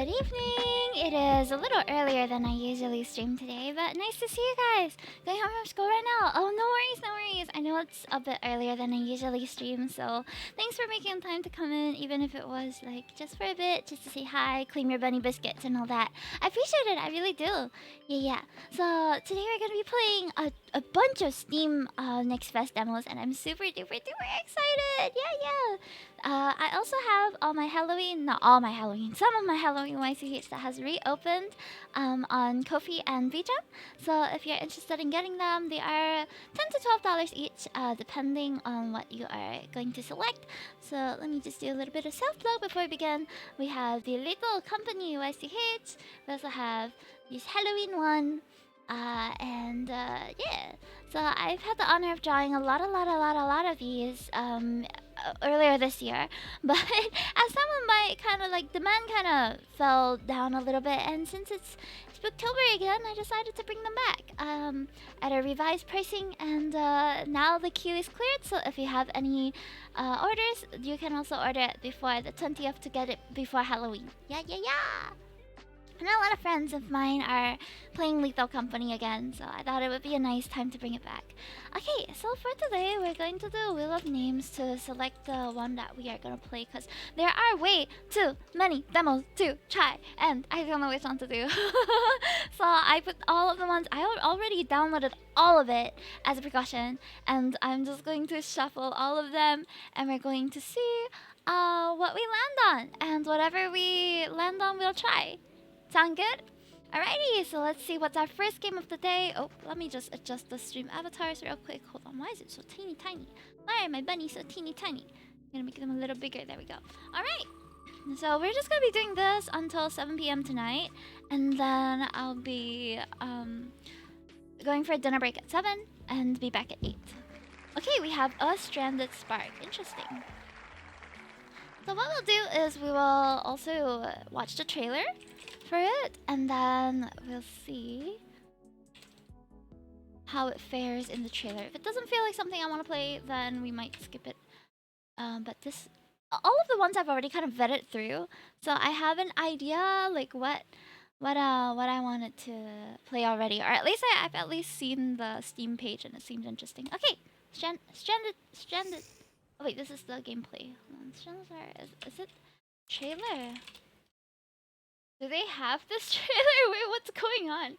Good evening! It is a little earlier than I usually stream today, but nice to see you guys! Going home from school right now. Oh, no worries, no worries. I know it's a bit earlier than I usually stream, so thanks for making time to come in, even if it was like just for a bit, just to say hi, claim your bunny biscuits and all that. I appreciate it, I really do. Yeah. So today we're gonna be playing a bunch of Steam Next Fest demos, and I'm super duper duper excited! Yeah! I also have all my Halloween, not all my Halloween, some of my Halloween YCH that has reopened on Ko-fi and VJam. So if you're interested in getting them, they are $10 to $12 each, depending on what you are going to select. So let me just do a little bit of self-plug before we begin. We have the Little Company YCH. We also have this Halloween one. Yeah. So I've had the honor of drawing a lot of these earlier this year, but as some of my kind of like demand kind of fell down a little bit, and since it's Spooktober again, I decided to bring them back at a revised pricing, and now the queue is cleared. So if you have any orders, you can also order it before the 20th to get it before Halloween. Yeah. And a lot of friends of mine are playing Lethal Company again, so I thought it would be a nice time to bring it back. Okay, so for today, we're going to do Wheel of Names to select the one that we are going to play, because there are way too many demos to try, and I don't know which one to do. So I put all of the ones, I already downloaded all of it as a precaution, and I'm just going to shuffle all of them, and we're going to see what we land on, and whatever we land on, we'll try. Sound good? Alrighty, so let's see what's our first game of the day. Oh, let me just adjust the stream avatars real quick. Hold on, why is it so teeny tiny? Why are my bunnies so teeny tiny? I'm gonna make them a little bigger. There we go. Alright, so we're just gonna be doing this until 7 p.m. tonight, and then I'll be going for a dinner break at 7 and be back at 8. Okay, we have a Stranded Spark. Interesting. So what we'll do is we will also watch the trailer for it, and then we'll see how it fares in the trailer. If it doesn't feel like something I want to play, then we might skip it. But this, all of the ones I've already kind of vetted through, so I have an idea like what I wanted to play already, or at least I've at least seen the Steam page and it seems interesting. Okay, Stranded. Oh wait, this is the gameplay. Hold on. Is it trailer? Do they have this trailer? Wait, what's going on?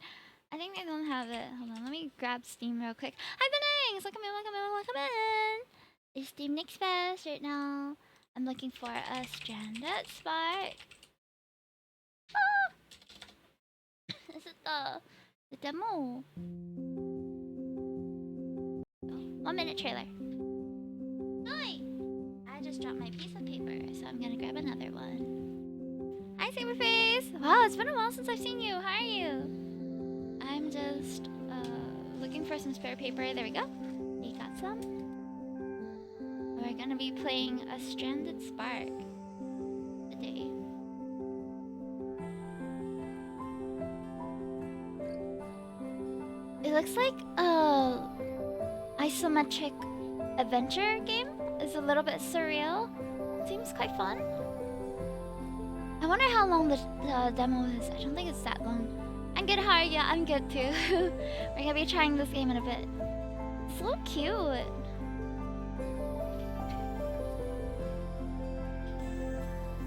I think they don't have it. Hold on, let me grab Steam real quick. Hi, Benings! Welcome in. It's Steam Next Fest right now. I'm looking for a Stranded Spark. Ah! Is it the demo? Oh, 1 minute trailer. Hi! I just dropped my piece of paper, so I'm gonna grab another one. Hi, Saberface! Wow, it's been a while since I've seen you. How are you? I'm just looking for some spare paper. There we go. You got some? We're gonna be playing a Stranded Spark today. It looks like a isometric adventure game. It's a little bit surreal. Seems quite fun. I wonder how long the demo is. I don't think it's that long. I'm good, how are you? I'm good too. We're gonna be trying this game in a bit. So cute.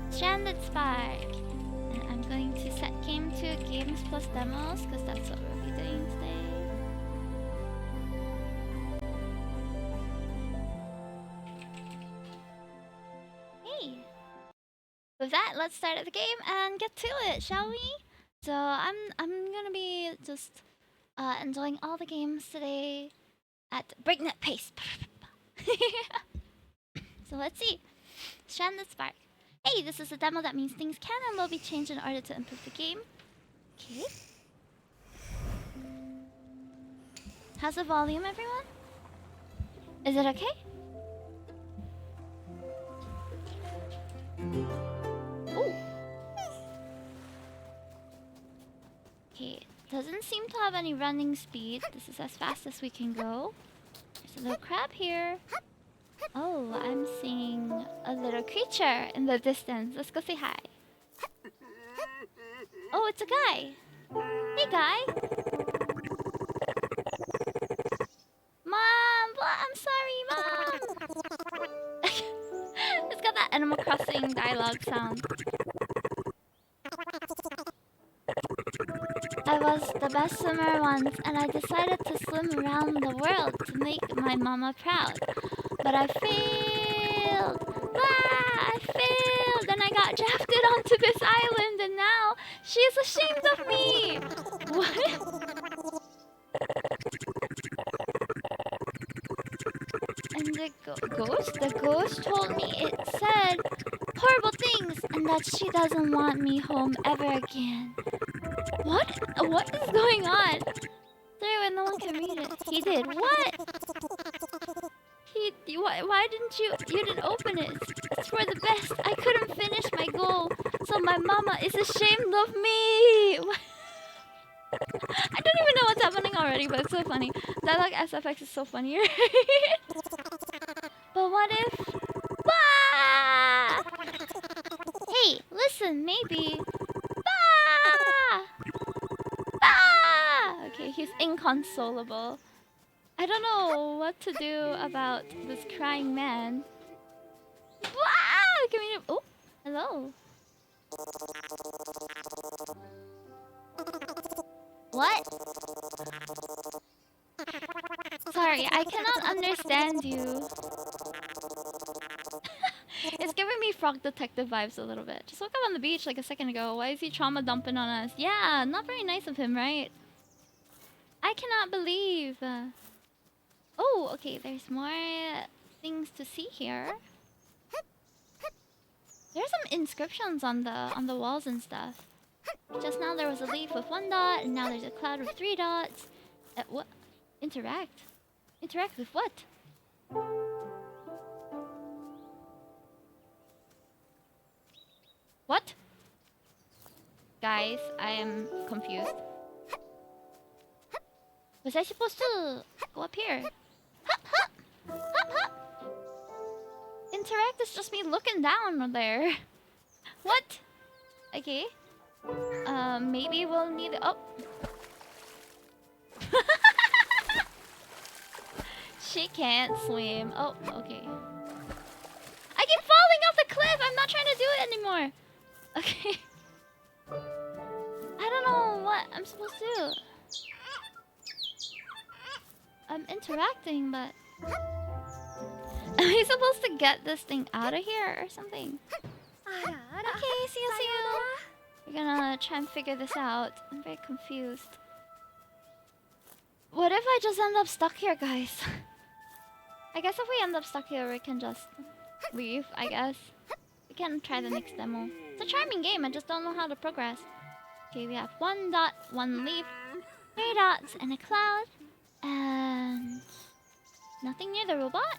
Stranded Spark. And I'm going to set game to games plus demos, because that's what we'll be doing today. With that, let's start the game and get to it, shall we? So I'm gonna be just enjoying all the games today at breakneck pace. So let's see. Stranded Spark. Hey, this is a demo. That means things can and will be changed in order to improve the game. Okay. How's the volume, everyone? Is it okay? Ooh. Okay, doesn't seem to have any running speed. This is as fast as we can go. There's a little crab here. Oh, I'm seeing a little creature in the distance. Let's go say hi. Oh, it's a guy. Hey, guy. Mom, I'm sorry, Mom. It's got that Animal Crossing dialogue sound. I was the best swimmer once, and I decided to swim around the world to make my mama proud. But I failed. Ah, I failed, and I got drafted onto this island, and now she's ashamed of me. What? And the ghost told me it said horrible things, and that she doesn't want me home ever again. What? What is going on? Sorry, when no one can read it. He did. What? Why didn't you didn't open it? It's for the best. I couldn't finish my goal, so my mama is ashamed of me. I don't even know what's happening already, but it's so funny. Dialogue SFX is so funny, right? But what if... Bah! Hey, listen, maybe... Bah! Bah! Okay, he's inconsolable. I don't know what to do about this crying man. Bah! Can we... Oh, hello. What? Sorry, I cannot understand you. It's giving me Frog Detective vibes a little bit. Just woke up on the beach like a second ago. Why is he trauma dumping on us? Yeah, not very nice of him, right? I cannot believe. Oh, okay, there's more things to see here. There's some inscriptions on the walls and stuff. Just now there was a leaf with 1 dot, and now there's a cloud with 3 dots. What? Interact? Interact with what? What? Guys, I am confused. Was I supposed to go up here? Hup, hup! Hup, hup! Interact is just me looking down there. What? Okay. Maybe we'll need... Oh! She can't swim. Oh, okay. I keep falling off the cliff! I'm not trying to do it anymore! Okay. I don't know what I'm supposed to do. I'm interacting, but... Am I supposed to get this thing out of here or something? Okay, see you. We're gonna try and figure this out. I'm very confused. What if I just end up stuck here, guys? I guess if we end up stuck here, we can just leave, I guess. We can try the next demo. It's a charming game, I just don't know how to progress. Okay, we have 1 dot, 1 leaf, 3 dots, and a cloud. And... nothing near the robot?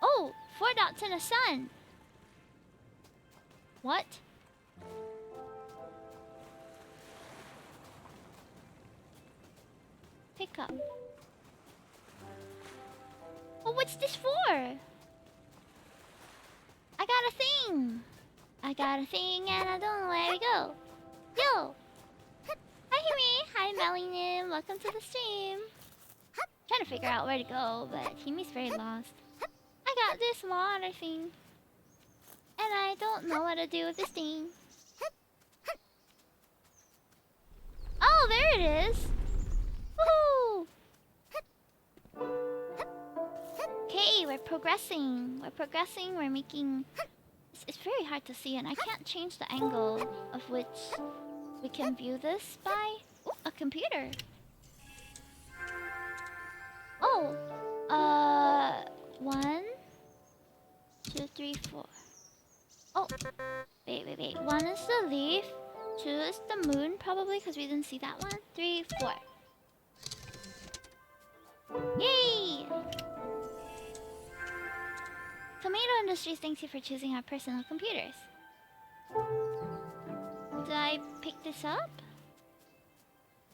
Oh! 4 dots and a sun! What? Pick up. Oh, what's this for? I got a thing! I got a thing and I don't know where to go. Yo! Hi, Himi! Hi, Melanie! Welcome to the stream! Trying to figure out where to go, but Himi's very lost. I got this water thing. And I don't know what to do with this thing. Oh, there it is! Woohoo! Okay, we're progressing. We're progressing, we're making... It's very hard to see, and I can't change the angle of which we can view this by... Ooh, a computer! Oh! 1, 2, 3, 4. Oh! Wait. 1 is the leaf. 2 is the moon, probably, because we didn't see that one. 3, 4. Yay! Tomato Industries thanks you for choosing our personal computers. Did I pick this up?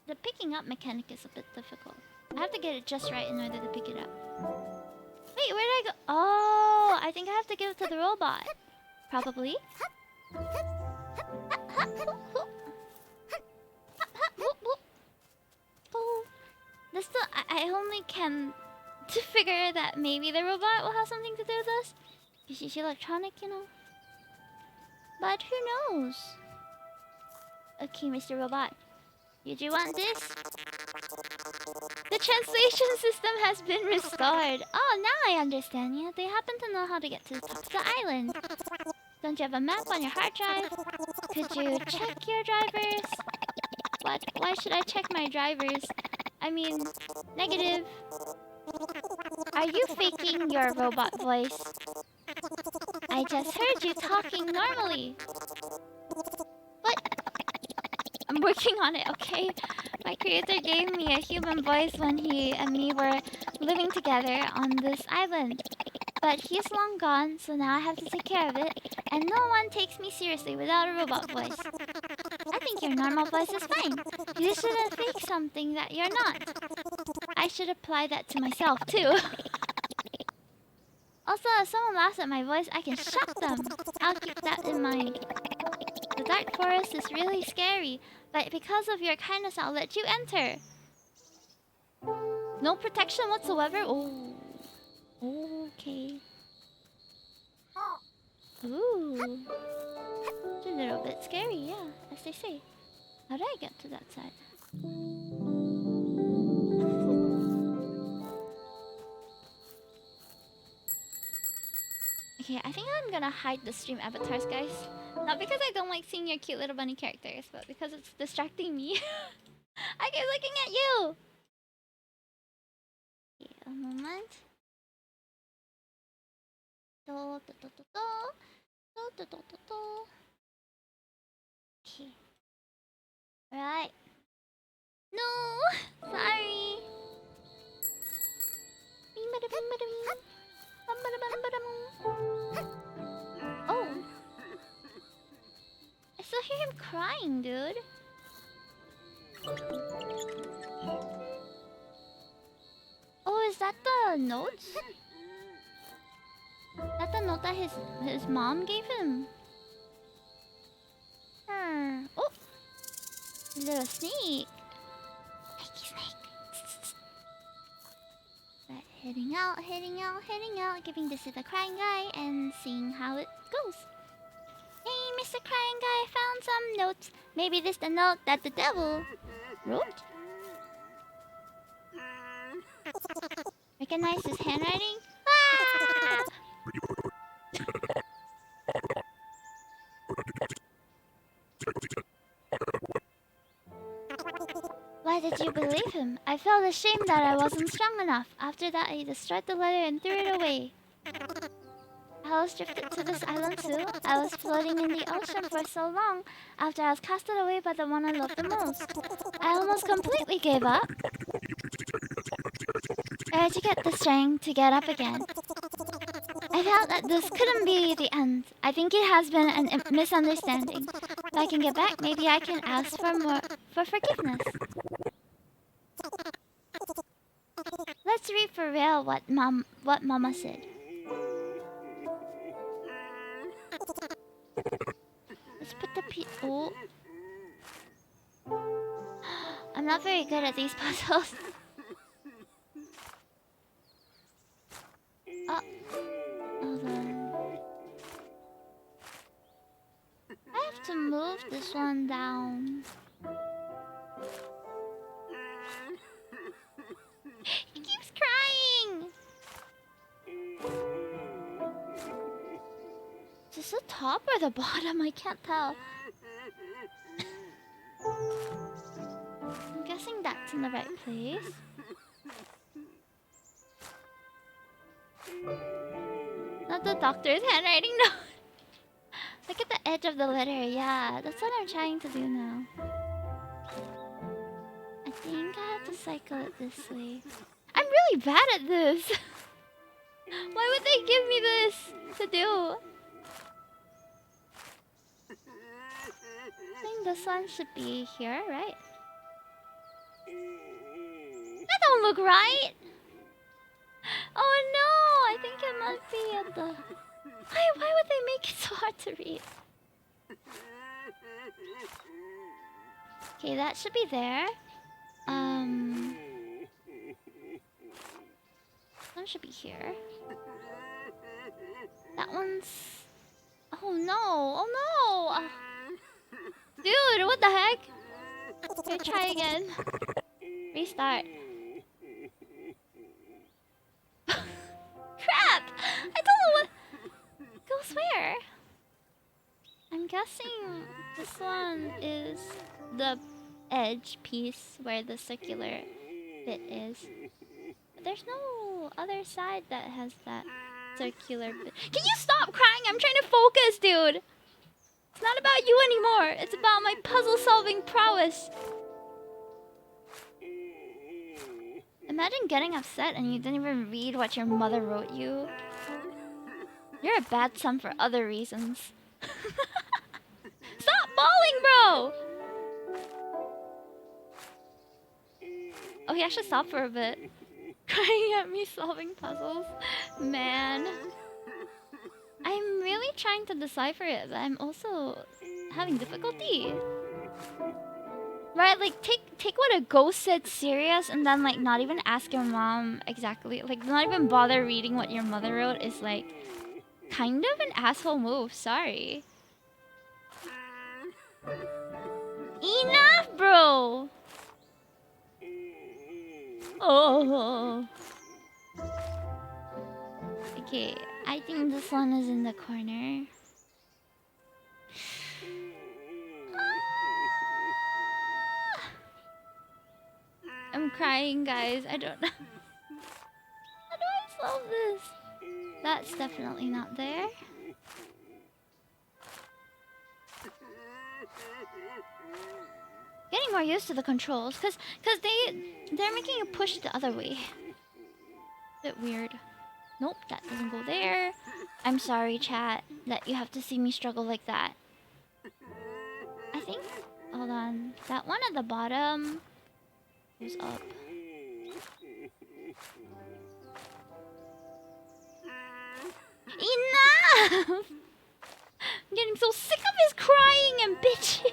The picking up mechanic is a bit difficult. I have to get it just right in order to pick it up. Wait, where did I go? Oh, I think I have to give it to the robot. Probably. I only can to figure that maybe the robot will have something to do with this. Because she's electronic, you know. But who knows? Okay, Mr. Robot. Did you want this? The translation system has been restored. Oh, now I understand you. They happen to know how to get to the top of the island. Don't you have a map on your hard drive? Could you check your drivers? What? Why should I check my drivers? I mean, negative. Are you faking your robot voice? I just heard you talking normally. What? I'm working on it, okay? My creator gave me a human voice when he and me were living together on this island. But he's long gone, so now I have to take care of it. And no one takes me seriously without a robot voice. I think your normal voice is fine. You shouldn't fake something that you're not. I should apply that to myself, too. Also, if someone laughs at my voice, I can shock them. I'll keep that in mind. The dark forest is really scary, but because of your kindness, I'll let you enter. No protection whatsoever? Oh. Okay. Ooh. It's a little bit scary, yeah, as they say. How do I get to that side? Okay, I think I'm gonna hide the stream avatars, guys. Not because I don't like seeing your cute little bunny characters, but because it's distracting me. I keep looking at you! Okay, a moment. Okay. Right. No! Sorry! Oh! I still hear him crying, dude. Oh, is that the notes? That the note that his mom gave him? Oh! Little snake. Snakey snake. But heading out, heading out, heading out, giving this to the crying guy and seeing how it goes. Hey, Mr. Crying Guy, found some notes. Maybe this the note that the devil wrote? Recognize his handwriting? Ah! Why did you believe him? I felt ashamed that I wasn't strong enough. After that, I destroyed the letter and threw it away. I was drifted to this island too. I was floating in the ocean for so long after I was casted away by the one I loved the most. I almost completely gave up. I had to get the strength to get up again. I felt that this couldn't be the end. I think it has been a misunderstanding. If I can get back, maybe I can ask for forgiveness. Let's read for real what Mama said. Let's put the oh. I'm not very good at these puzzles. Oh, hold on. I have to move this one down. He keeps crying. Is this the top or the bottom? I can't tell. I'm guessing that's in the right place. Not the doctor's handwriting, no. Look at the edge of the letter. Yeah, that's what I'm trying to do now. I think I have to cycle it this way. I'm really bad at this. Why would they give me this to do? I think this one should be here, right? That don't look right! Oh no! I think it must be at the... Why would they make it so hard to read? Okay, that should be there. one should be here. That one's... Oh no! Oh no! Dude, what the heck? Okay, try again. Restart. Crap! I don't know what goes where. I'm guessing this one is the edge piece where the circular bit is. But there's no other side that has that circular bit. Can you stop crying? I'm trying to focus, dude! It's not about you anymore. It's about my puzzle-solving prowess. Imagine getting upset and you didn't even read what your mother wrote you. You're a bad son for other reasons. Stop bawling, bro! Oh, he actually stopped for a bit. Crying at me solving puzzles. Man. I'm really trying to decipher it, but I'm also having difficulty. Right, like take what a ghost said serious and then like not even ask your mom exactly, like not even bother reading what your mother wrote is like kind of an asshole move, sorry. Enough, bro! Oh. Okay, I think this one is in the corner. I'm crying, guys. I don't know. How do I solve this? That's definitely not there. Getting more used to the controls, cause they're making you push the other way. Bit weird. Nope, that doesn't go there. I'm sorry, chat, that you have to see me struggle like that. I think... Hold on. That one at the bottom goes up. Enough! I'm getting so sick of his crying and bitching.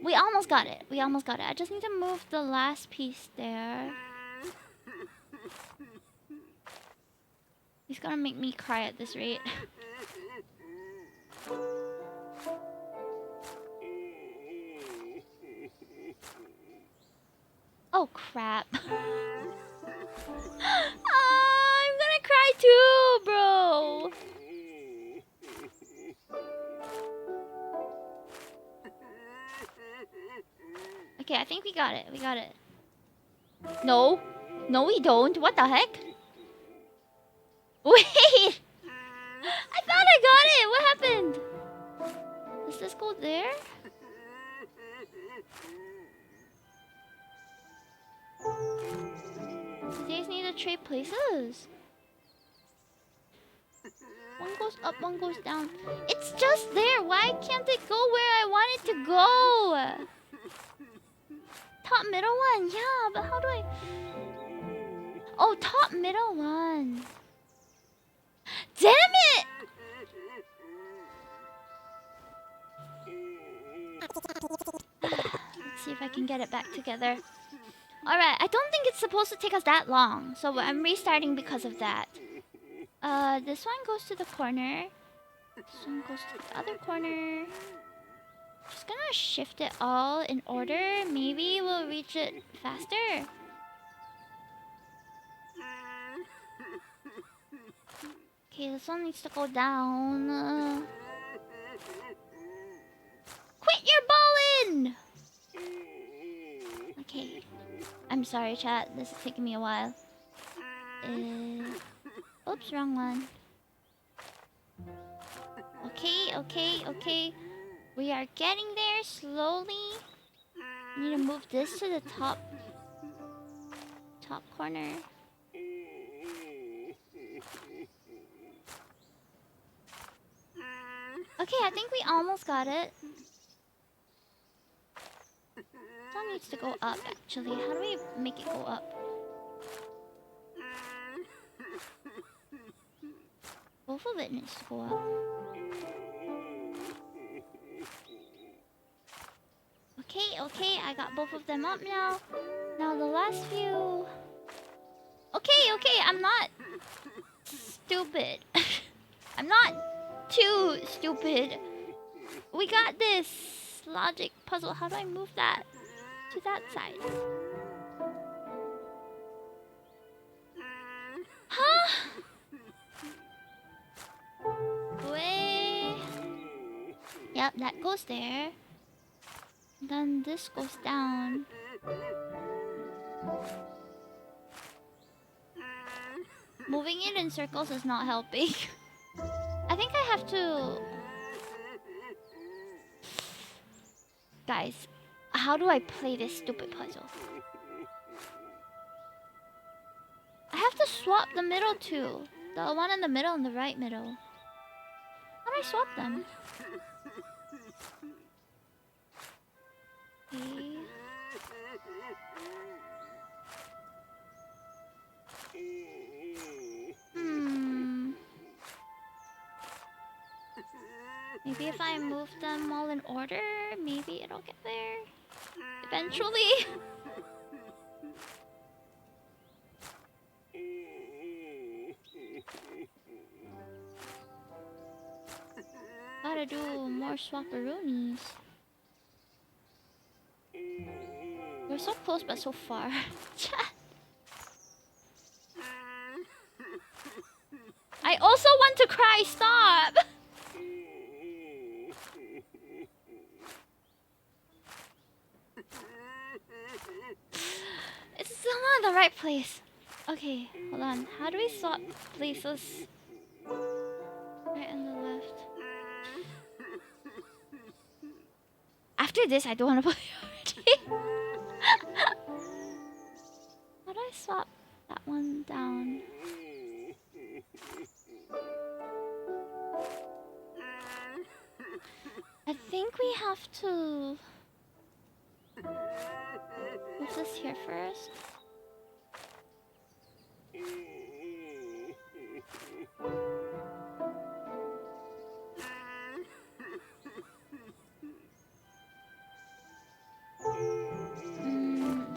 We almost got it. We almost got it. I just need to move the last piece there. He's gonna make me cry at this rate. Oh crap. I'm gonna cry too, bro. Okay, I think we got it. We got it. No. No, we don't. What the heck? Wait! I thought I got it! What happened? Does this go there? These need to trade places. One goes up, one goes down. It's just there! Why can't it go where I want it to go? Top middle one, yeah, but how do I... Oh, top middle one. Damn it! Let's see if I can get it back together. Alright, I don't think it's supposed to take us that long, so I'm restarting because of that. This one goes to the corner. This one goes to the other corner. Just gonna shift it all in order. Maybe we'll reach it faster. Okay, this one needs to go down. Quit your balling! Okay. I'm sorry, chat. This is taking me a while. Oops, wrong one. Okay, okay, okay. We are getting there slowly. I need to move this to the top corner. Okay, I think we almost got it. This one needs to go up, actually. How do we make it go up? Both of it needs to go up. okay, I got both of them up now. Now the last few. Okay, I'm not stupid. I'm not too stupid. We got this. Logic puzzle. How do I move that to that side? Huh? Wait. Yep, that goes there. Then this goes down. Moving it in circles is not helping. I think I have to... Guys, how do I play this stupid puzzle? I have to swap the middle two. The one in the middle and the right middle. How do I swap them? Okay. Maybe if I move them all in order, maybe it'll get there. Eventually. Gotta do more swapperoonies. We're so close but so far. I also want to cry, stop! It's still not in the right place. Okay, hold on. How do we swap places? Right and the left. After this, I don't want to play already. How do I swap that one down? I think we have to move this here first.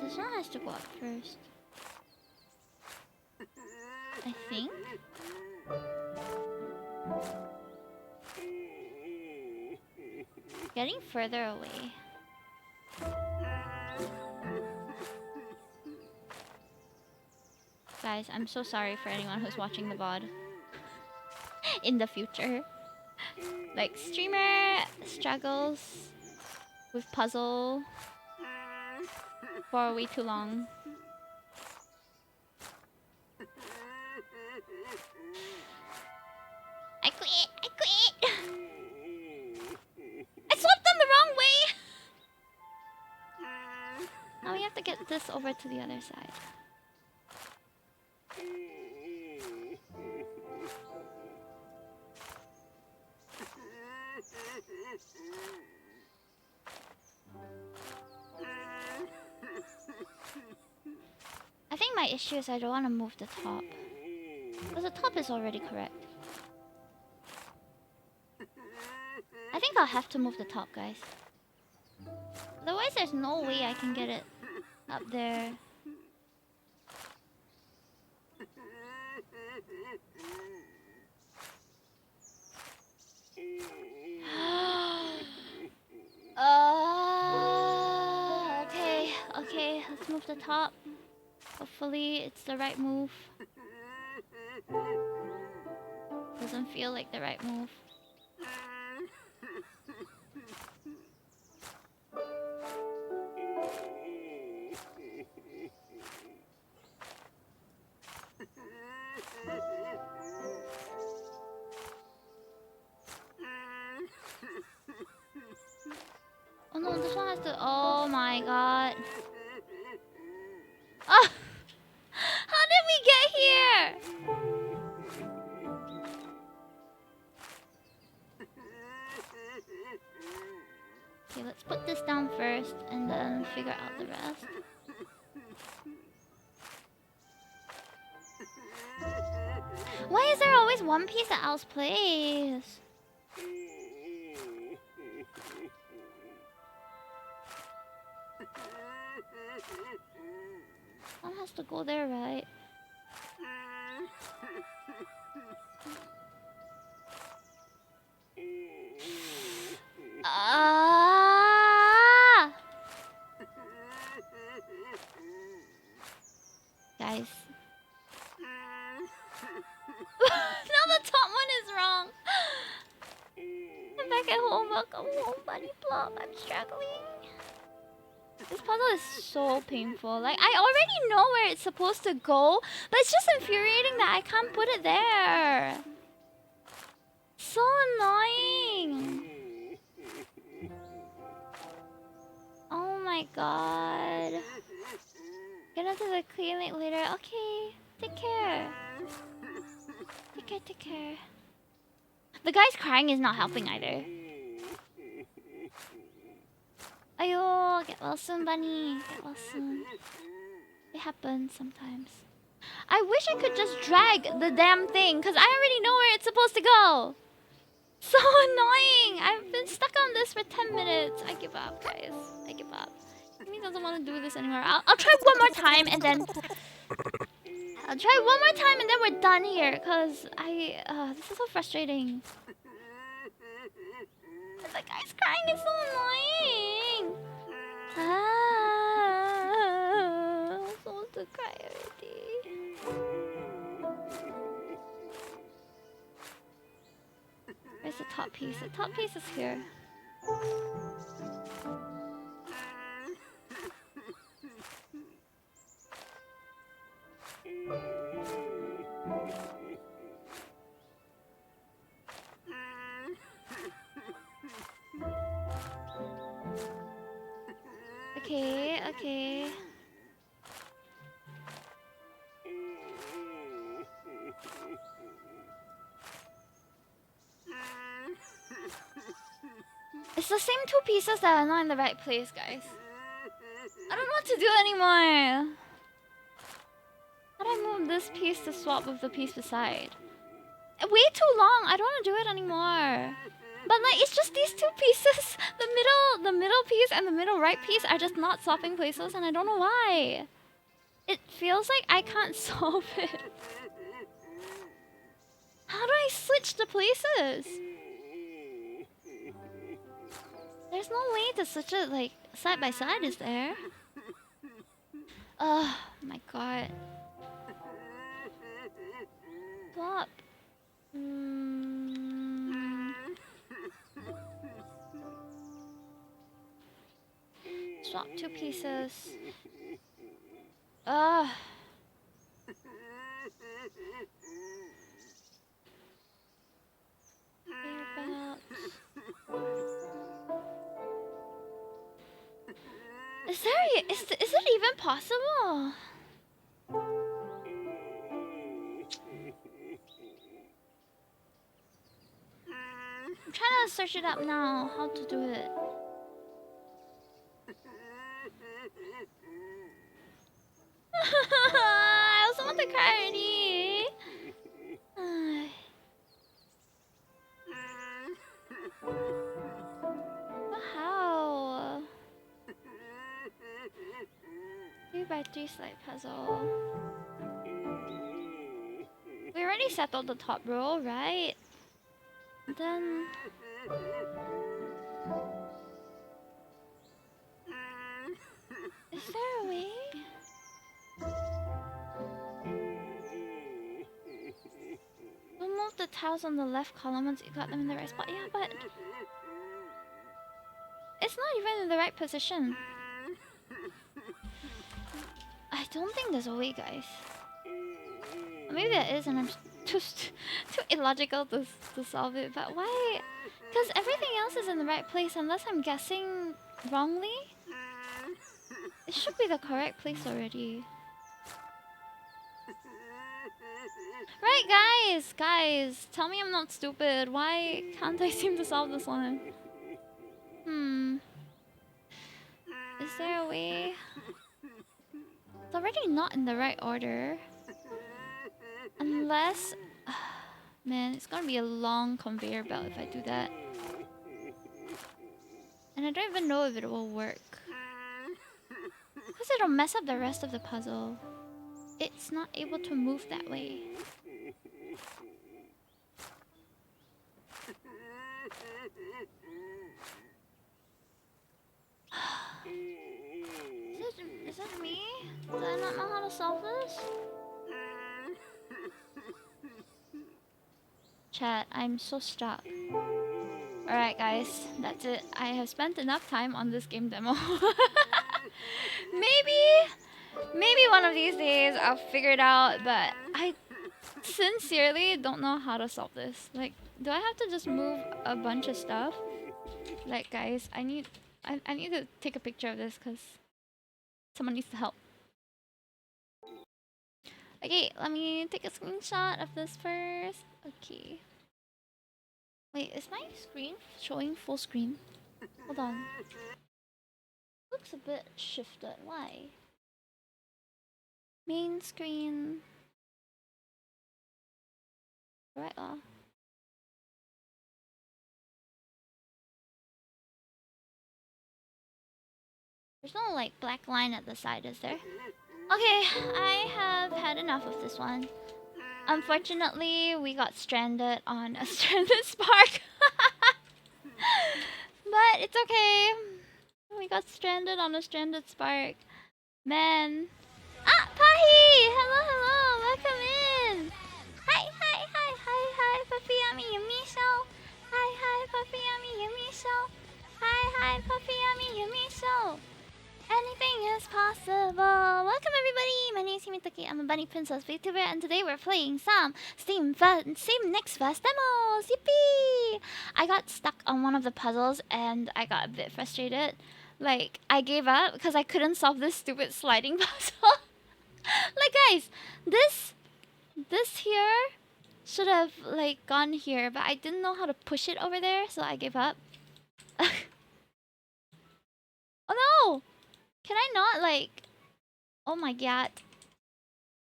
This one has to go up first. I think. Getting further away. Guys, I'm so sorry for anyone who's watching the VOD in the future. Like, streamer struggles with puzzle for way too long. I quit! I quit! I swapped them the wrong way! Now we have to get this over to the other side. I think my issue is I don't want to move the top. Because the top is already correct. I think I'll have to move the top, guys. Otherwise, there's no way I can get it up there. Okay, let's move the top. Hopefully, it's the right move. Doesn't feel like the right move. Oh no, this one has to... Oh my god. Oh! How did we get here? Okay, let's put this down first and then figure out the rest. Why is there always one piece that Alice plays? One has to go there, right? Ah! Guys. Now the top one is wrong. I'm back at home. Welcome home, buddy plop. I'm struggling. This puzzle is so painful. Like, I already know where it's supposed to go, but it's just infuriating that I can't put it there. So annoying. Oh my god. Get into the clinic later. Okay. Take care. Take care, take care. The guy's crying is not helping either. Ayo, get well soon, bunny. Get well soon. It happens sometimes. I wish I could just drag the damn thing, because I already know where it's supposed to go. So annoying. I've been stuck on this for 10 minutes. I give up, guys. I give up. He doesn't want to do this anymore. I'll try one more time and then... I'll try one more time and then we're done here, because this is so frustrating. The guy's crying is so annoying. I'm supposed to cry already. Where's the top piece? The top piece is here. Okay, okay. It's the same two pieces that are not in the right place, guys. I don't know what to do anymore. How do I move this piece to swap with the piece beside? Way too long. I don't want to do it anymore. But like, it's just these two pieces. The middle piece and the middle right piece are just not swapping places, and I don't know why. It feels like I can't solve it. How do I switch the places? There's no way to switch it like side by side, is there? Oh my god. Swap. Swap two pieces. Ugh. Is it even possible? I'm trying to search it up now, how to do it. I also want to cry already. But how? 3x3 slide puzzle. We already settled the top row, right? Then... Is there a way? We'll move the tiles on the left column once you got them in the right spot. Yeah, but... It's not even in the right position. I don't think there's a way, guys. Maybe there is and I'm just too illogical to solve it. But why? Because everything else is in the right place unless I'm guessing wrongly. It should be the correct place already. Right, guys! Guys, tell me I'm not stupid. Why can't I seem to solve this one? Is there a way? It's already not in the right order. Unless... Man, it's gonna be a long conveyor belt if I do that. And I don't even know if it will work. Because it'll mess up the rest of the puzzle. It's not able to move that way. Is that me? Do I not know how to solve this? Chat, I'm so stuck. Alright guys, that's it. I have spent enough time on this game demo. Maybe one of these days I'll figure it out, but I sincerely don't know how to solve this. Like, do I have to just move a bunch of stuff? Like guys, I need to take a picture of this because someone needs to help. Okay, let me take a screenshot of this first. Okay. Wait, is my screen showing full screen? Hold on. Looks a bit shifted. Why? Main screen. Right off. There's no like black line at the side, is there? Okay, I have had enough of this one. Unfortunately, we got stranded on a stranded spark. But it's okay. We got stranded on a stranded spark. Man. Ah, Pahi! Hello, hello! Welcome in! Hi, hi, hi, hi, hi, Puffy Yummy Yumiso! Hi, hi, Puffy Yummy Yumiso! Hi, hi, Puffy Yummy Yumiso! Anything is possible! Welcome everybody! My name is Himitaki. I'm a bunny princess VTuber and today we're playing some Steam Next Fest demos! Yippee! I got stuck on one of the puzzles and I got a bit frustrated. Like, I gave up because I couldn't solve this stupid sliding puzzle. Like guys, this here should have like gone here, but I didn't know how to push it over there, so I gave up. Oh no! Can I not like... Oh my god.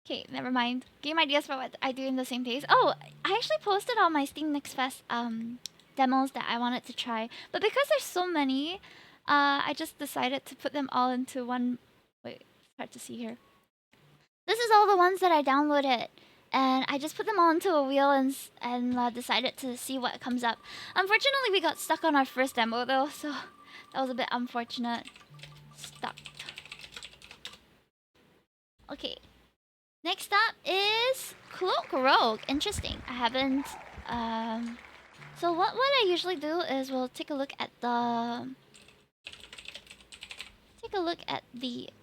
Okay, never mind. Game ideas for what I do in the same days. Oh, I actually posted all my Steam Next Fest demos that I wanted to try. But because there's so many, I just decided to put them all into one... Wait, it's hard to see here. This is all the ones that I downloaded. And I just put them all into a wheel and decided to see what comes up. Unfortunately, we got stuck on our first demo though, so that was a bit unfortunate. Stuck. Okay. Next up is Cloak Rogue. Interesting. I haven't... So what I usually do is we'll take a look at the...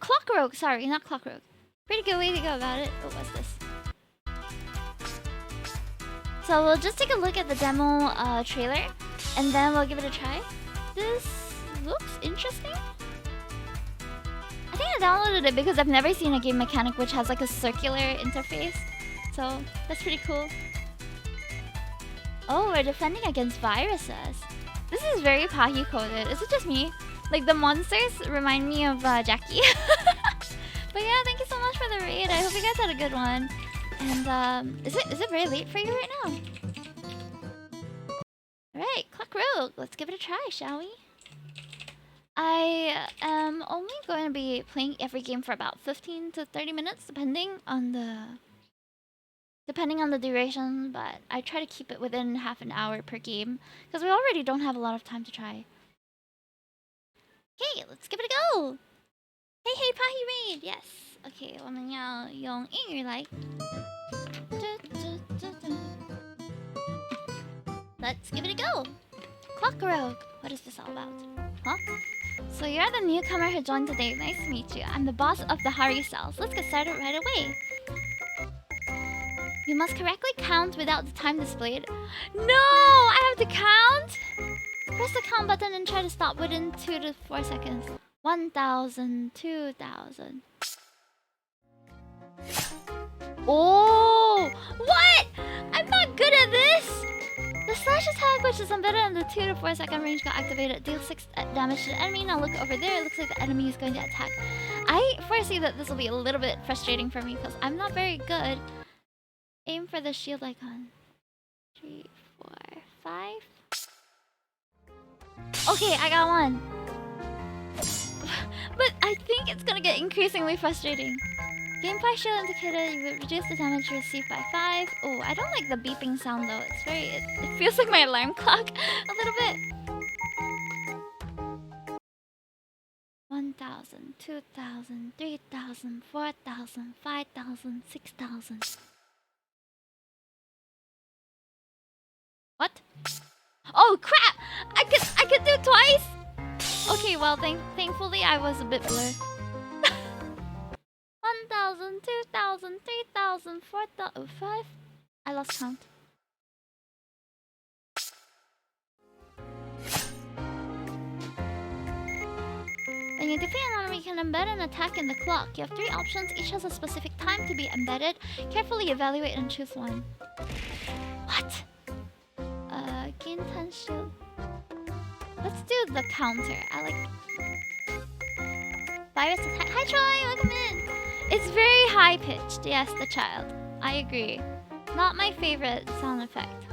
Clock Rogue! Sorry, not Clock Rogue. Pretty good way to go about it. Oh, what's this? So we'll just take a look at the demo trailer, and then we'll give it a try. This looks interesting. I think I downloaded it because I've never seen a game mechanic which has like a circular interface. So that's pretty cool. Oh, we're defending against viruses. This is very Pahi coded. Is it just me? Like the monsters remind me of Jackie. But yeah, thank you so much for the raid. I hope you guys had a good one. And is it very late for you right now? Alright, Clock Rogue. Let's give it a try, shall we? I am only going to be playing every game for about 15 to 30 minutes, depending on the duration, but I try to keep it within half an hour per game, because we already don't have a lot of time to try. Okay, let's give it a go! Hey, hey, Pahi Raid! Yes! Okay, 我们要用英语来. Let's give it a go! Clock Rogue! What is this all about? Huh? So you're the newcomer who joined today. Nice to meet you. I'm the boss of the Hari cells. Let's get started right away. You must correctly count without the time displayed. No! I have to count? Press the count button and try to stop within 2 to 4 seconds. 1,000, 2,000. Oh! What? I'm not good at this! The slash attack, which is embedded in the 2 to 4 second range, got activated. Deal 6 damage to the enemy. Now look over there. It looks like the enemy is going to attack. I foresee that this will be a little bit frustrating for me because I'm not very good. Aim for the shield icon. 3, 4, 5. Okay, I got one. But I I think it's gonna get increasingly frustrating. Game 5 shield indicator, you would reduce the damage received by 5. Oh, I don't like the beeping sound though. It's very... It feels like my alarm clock a little bit. 1,000, 2,000, 3,000, 4,000, 5,000, 6,000. What? Oh crap! I could do twice! Okay, well thankfully I was a bit blurred. 1,000, 2,000, 3,000, 4,000, 5? I lost count. When you defeat an enemy, you can embed an attack in the clock. You have 3 options, each has a specific time to be embedded. Carefully evaluate and choose one. What? Gain 10 shield. Let's do the counter. I like... Virus attack. Hi Troy, welcome in! It's very high-pitched, yes, the child. I agree. Not my favorite sound effect.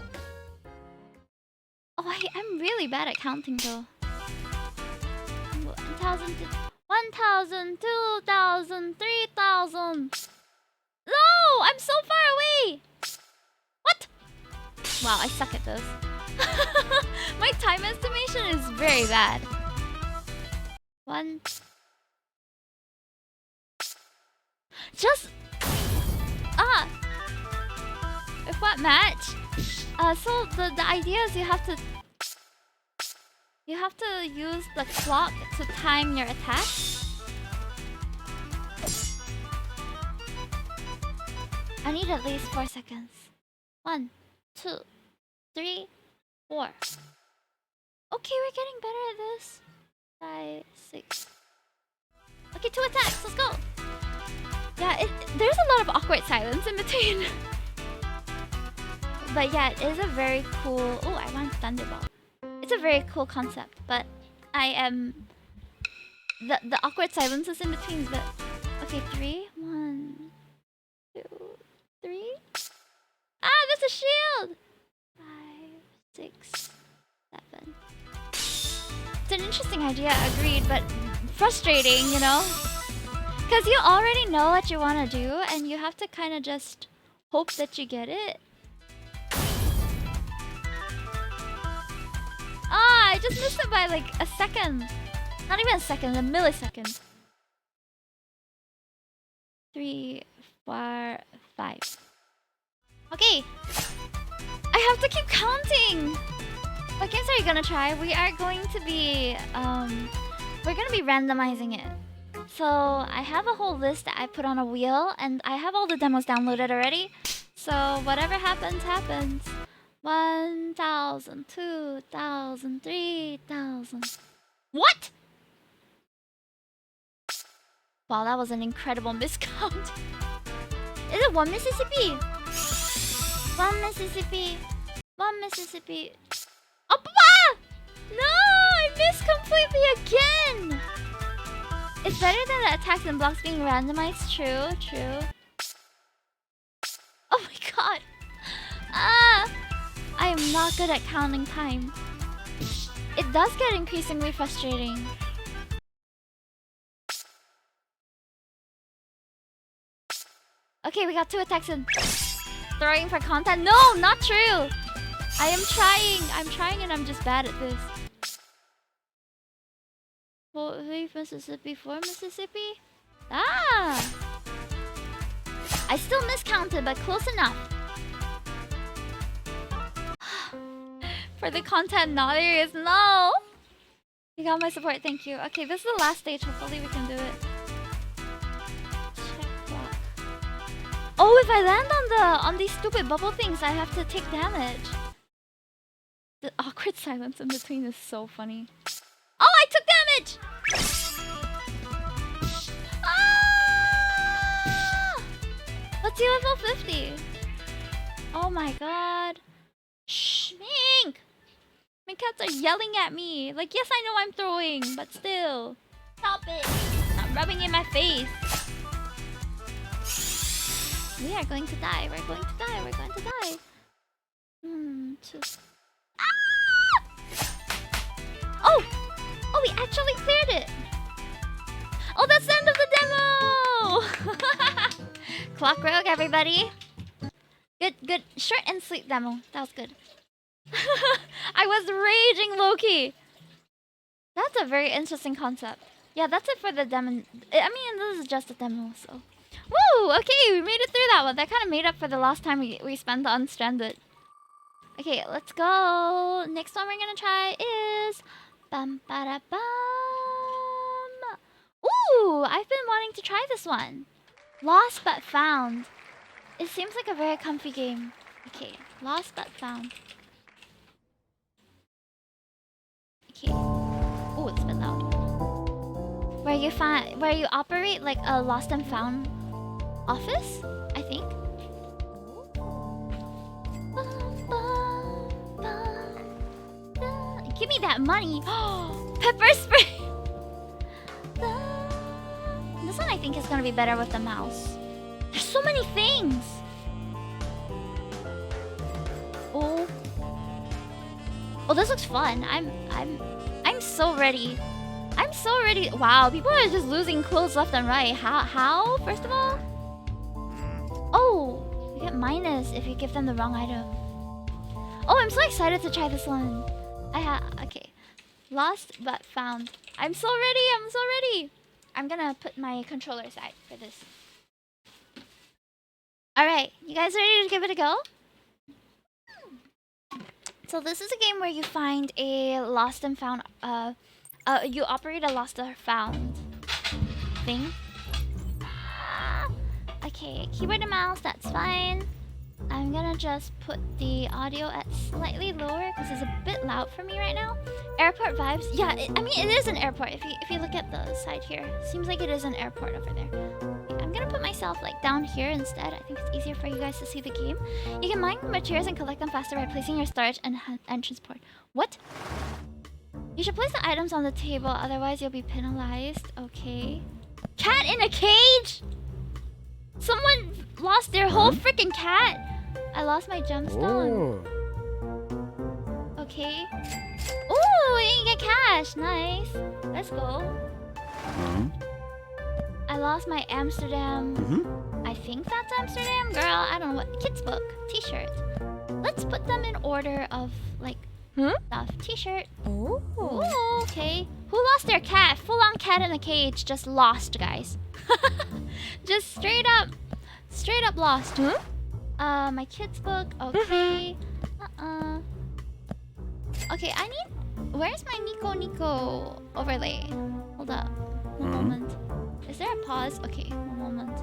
Oh, I'm really bad at counting though. 1,000, 1,000, 2,000, 3,000. No! I'm so far away! What? Wow, I suck at this. My time estimation is very bad. Just... Ah! If what match? So the idea is you have to use the clock to time your attack. I need at least 4 seconds. 1, 2, 3, 4. Okay, we're getting better at this. 5, 6. Okay, 2 attacks. Let's go. Yeah, there's a lot of awkward silence in between. But yeah, it is a very cool... Oh, I want Thunderbolt. It's a very cool concept, but I am... The awkward silences in between is a bit... Okay, 3. 1, 2, 3. Ah, that's a shield! 5, 6, 7. It's an interesting idea, agreed, but frustrating, you know? Because you already know what you want to do, and you have to kind of just hope that you get it. Ah, I just missed it by like a second. Not even a second, a millisecond. 3, 4, 5. Okay. I have to keep counting. What games are you gonna try? We are going to be we're gonna be randomizing it. So I have a whole list that I put on a wheel, and I have all the demos downloaded already. So whatever happens, happens. 1,000, 2,000, 3,000. What? Wow, that was an incredible miscount. Is it 1 Mississippi? 1 Mississippi. 1 Mississippi. Oh, Papa! No! I missed completely again! It's better than the attacks and blocks being randomized. True, true. Oh my god. Ah! I am not good at counting time. It does get increasingly frustrating. Okay, we got 2 attacks and throwing for content. No, not true! I am trying. I'm trying and I'm just bad at this. 3 Mississippi, 4 Mississippi? Ah! I still miscounted, but close enough. For the content, no, there is no. You got my support, thank you. Okay, this is the last stage. Hopefully we can do it. Check clock. Oh, if I land on these stupid bubble things, I have to take damage. The awkward silence in between is so funny. Oh, I took damage! Ah! Let's see level 50. Oh my god. Shh, Mink! My cats are yelling at me. Like, yes, I know I'm throwing, but still. Stop it. Stop rubbing in my face. We are going to die. We're going to die. We're going to die. Ah! Oh! Oh, we actually cleared it. Oh, Clockwork, everybody. Good. Short and sweet demo. That was good. I was raging low-key. That's a very interesting concept. Yeah, that's it for the demo. I mean, this is just a demo, so. Woo! Okay, we made it through that one. That kind of made up for the last time we spent on Stranded. Okay, let's go. Next one we're gonna try is bum ba bum. Ooh, I've been wanting to try this one. Lost but found. It seems like a very comfy game. Okay, lost but found. Okay. Ooh, it's a bit loud. Where you operate like a lost and found office, I think. Give me that money. Pepper spray. This one I think is gonna be better with the mouse. There's so many things. Oh, this looks fun. I'm so ready. I'm so ready. Wow, people are just losing clothes left and right. How? First of all, oh, you get minus if you give them the wrong item. Oh, I'm so excited to try this one. Okay. Lost but found. I'm so ready. I'm gonna put my controller aside for this. Alright, you guys ready to give it a go? So this is a game where you find a lost and found, you operate a lost or found thing. Okay, keyboard and mouse, that's fine. I'm gonna just put the audio at slightly lower because it's a bit loud for me right now. Airport vibes. Yeah, I mean it is an airport. If you look at the side here, seems like it is an airport over there. Okay, I'm gonna put myself like down here instead. I think it's easier for you guys to see the game. You can mine materials and collect them faster by placing your storage and entrance port. What? You should place the items on the table, otherwise you'll be penalized. Okay. Cat in a cage? Someone lost their whole freaking cat. I lost my gemstone. Okay. Ooh, you can get cash. Nice. Let's go. I lost my Amsterdam. I think that's Amsterdam, girl. I don't know what. Kids book. T-shirt. Let's put them in order of like stuff. T-shirt. Ooh, okay. Who lost their cat? Full-on cat in a cage. Just lost, guys. Just straight up lost. My kids book. Okay. Okay, I need. Where's my Nico overlay? Hold up. One moment. Is there a pause? Okay, one moment.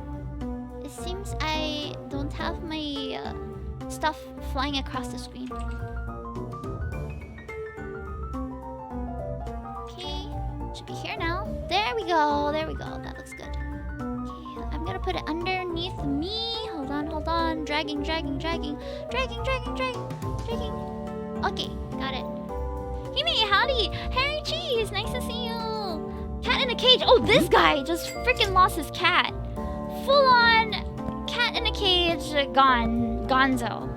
It seems I don't have my stuff flying across the screen. Okay, should be here now. There we go. That looks good. Okay, I'm gonna put it underneath me. Hold on. Dragging. Okay, got it. Hime, howdy! Harry Cheese, nice to see you! Cat in a cage! Oh, this guy just freaking lost his cat! Full on cat in a cage, gone. Gonzo.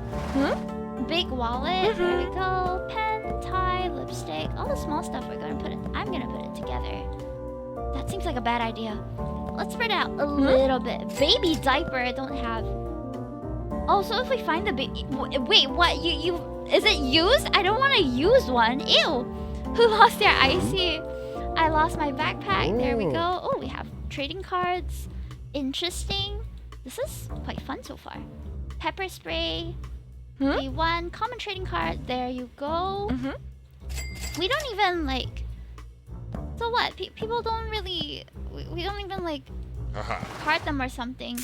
Big wallet, there we go. Pen, tie, lipstick, all the small stuff I'm gonna put it together. That seems like a bad idea. Let's spread it out a little bit. Baby diaper, I don't have. Oh, so if we find the baby... Wait, what? Is it used? I don't want to use one. Ew. Who lost their icy? I lost my backpack. There we go. Oh, we have trading cards. Interesting. This is quite fun so far. Pepper spray. One common trading card. There you go. We don't even like... So what? People don't really... We don't even like... card them or something.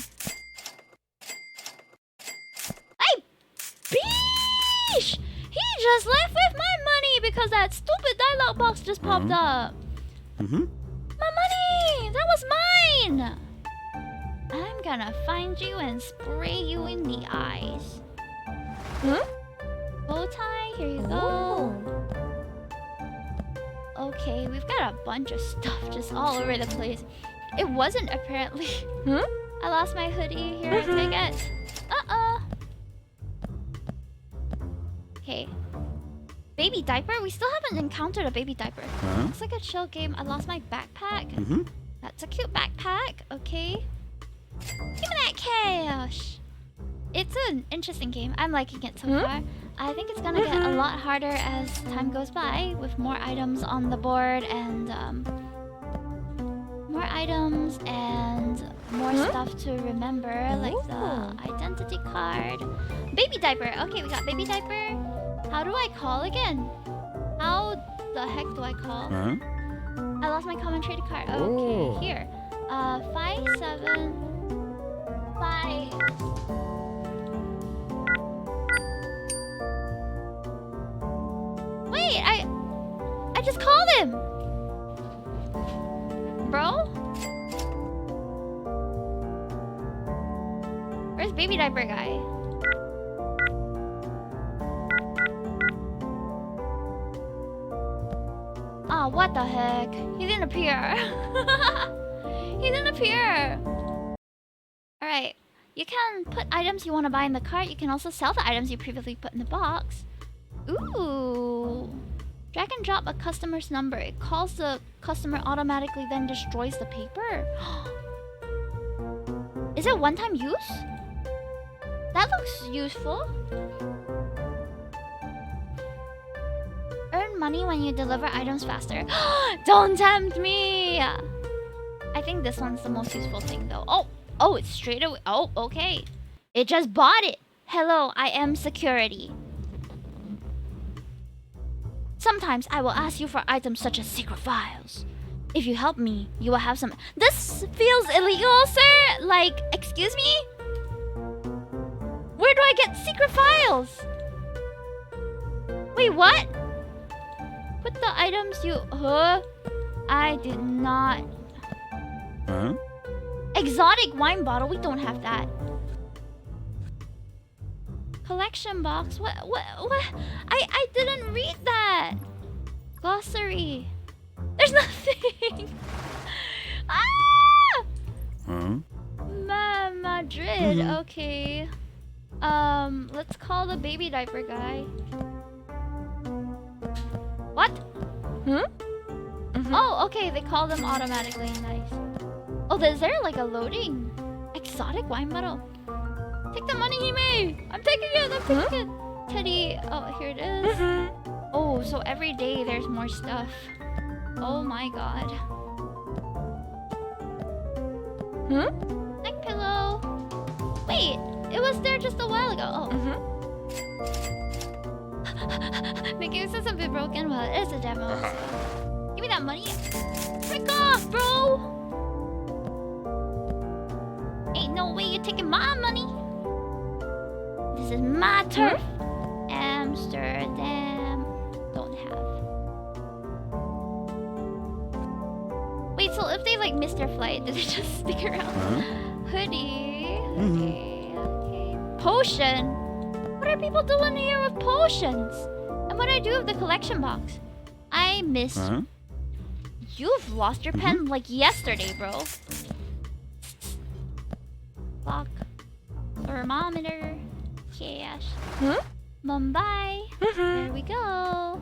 Beesh! He just left with my money because that stupid dialogue box just popped up. My money! That was mine! I'm gonna find you and spray you in the eyes. Bow tie, here you go. Okay, we've got a bunch of stuff just all over the place. It wasn't apparently. I lost my hoodie. Here, take it. Okay. Baby diaper? We still haven't encountered a baby diaper. Looks like a chill game. I lost my backpack. That's a cute backpack. Okay. Give me that cash. It's an interesting game. I'm liking it so far. I think it's gonna get a lot harder as time goes by with more items on the board and more stuff to remember, like the identity card. Baby diaper. Okay, we got baby diaper. How do I call again? How the heck do I call? I lost my common traded card. Okay, here. 5, 7, 5. Wait, I just called him, bro. Where's baby diaper guy? Oh, what the heck? He didn't appear. He didn't appear. Alright. You can put items you want to buy in the cart. You can also sell the items you previously put in the box. Ooh. Drag and drop a customer's number. It calls the customer automatically, then destroys the paper. Is it one-time use? That looks useful. Earn money when you deliver items faster. Don't tempt me! I think this one's the most useful thing though. Oh, it's straight away. Oh, okay. It just bought it. Hello, I am security. Sometimes I will ask you for items such as secret files. If you help me, you will have some... This feels illegal, sir! Like, excuse me? Where do I get secret files? Wait, what? Put the items you... I did not... Exotic wine bottle? We don't have that. Collection box? What? I didn't read that. Glossary. There's nothing. Madrid. Okay. Let's call the baby diaper guy. What? Oh, okay. They call them automatically. Nice. Oh, is there like a loading? Exotic wine bottle. Take the money he made. I'm taking it. I'm taking it. Teddy. Oh, here it is. Oh, so every day there's more stuff. Oh my god. Neck pillow. Wait, it was there just a while ago. Oh. The game says a bit broken. Well, it is a demo. So. Give me that money. Frick off, bro. Ain't no way you're taking my money. This is my turf. Amsterdam. Don't have. Wait, so if they like miss their flight, do they just stick around? Hoodie. Okay. Potion. What are people doing here with potions? And what do I do with the collection box? I missed. You've lost your pen like yesterday, bro. Clock. Thermometer. Cash. Mumbai. There we go.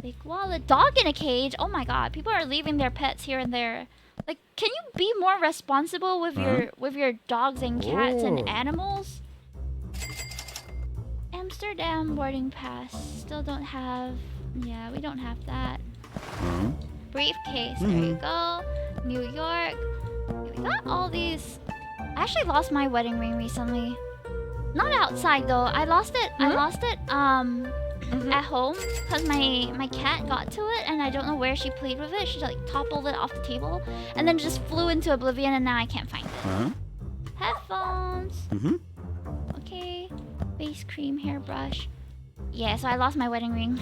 Big wallet. Dog in a cage. Oh my god. People are leaving their pets here and there. Like, can you be more responsible with your dogs and cats and animals? Amsterdam boarding pass. Still don't have. Yeah, we don't have that. Briefcase. There you go. New York. We got all these. I actually lost my wedding ring recently. Not outside though. I lost it. I lost it at home because my cat got to it and I don't know where she played with it. She like toppled it off the table and then just flew into oblivion and now I can't find it. Headphones. Okay. Face cream, hairbrush. Yeah, so I lost my wedding ring.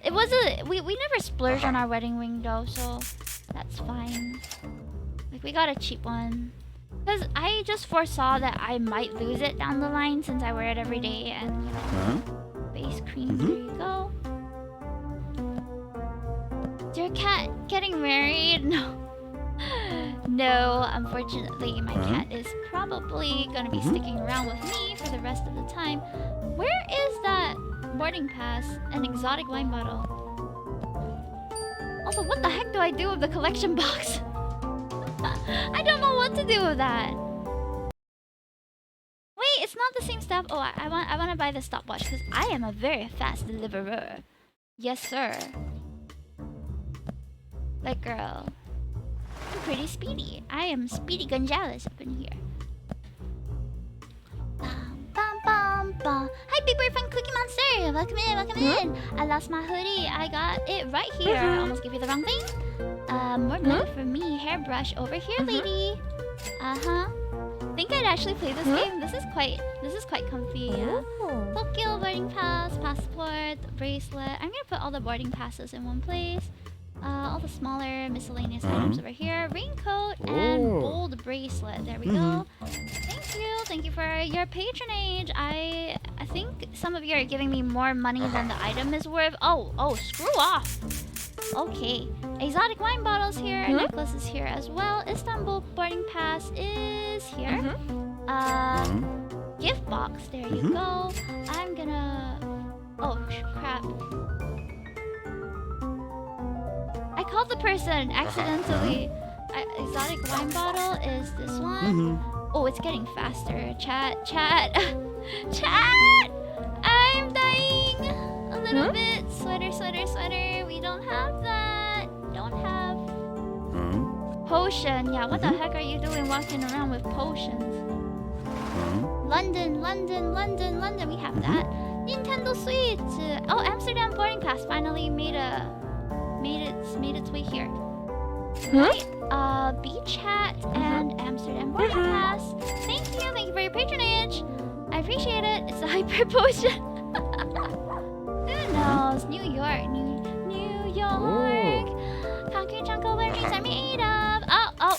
It was we never splurged on our wedding ring though, so that's fine. Like we got a cheap one. Because I just foresaw that I might lose it down the line since I wear it every day and, you know, face cream, there you go. Is your cat getting married? No. No, unfortunately, my cat is probably going to be sticking around with me for the rest of the time. Where is that boarding pass? An exotic wine bottle. Also, what the heck do I do with the collection box? I don't know what to do with that. stuff. Oh, I want to buy the stopwatch because I am a very fast deliverer. Yes, sir. Like, girl, I'm pretty speedy. I am Speedy Gonzales up in here. Bum, bum, bum, bum. Hi, Big Boy from Cookie Monster. Welcome in, welcome in. I lost my hoodie. I got it right here. I almost gave you the wrong thing. More money for me. Hairbrush over here, lady. Think I'd actually play this game. This is quite comfy. Yeah. Tokyo boarding pass, passport, bracelet. I'm gonna put all the boarding passes in one place. All the smaller miscellaneous items over here. Raincoat and bold bracelet. There we go. Thank you for your patronage. I think some of you are giving me more money than the item is worth. Oh, screw off. Okay. Exotic wine bottles here. Necklace is here as well. Istanbul boarding pass is here. Gift box. There you go. I'm gonna... Oh, crap. I called the person accidentally. Exotic wine bottle is this one. Oh, it's getting faster. Chat. Chat! I'm dying a little bit. Sweater. We don't have that. Don't have. Potion. Yeah, what the heck are you doing walking around with potions? London. We have that. Nintendo Switch. Oh, Amsterdam boarding pass finally made its way here. Right. Beach hat and Amsterdam boarding pass. Thank you for your patronage. I appreciate it. It's a hyper potion. Who knows? New York. Concrete Jungle, where is Army 8 of? Oh.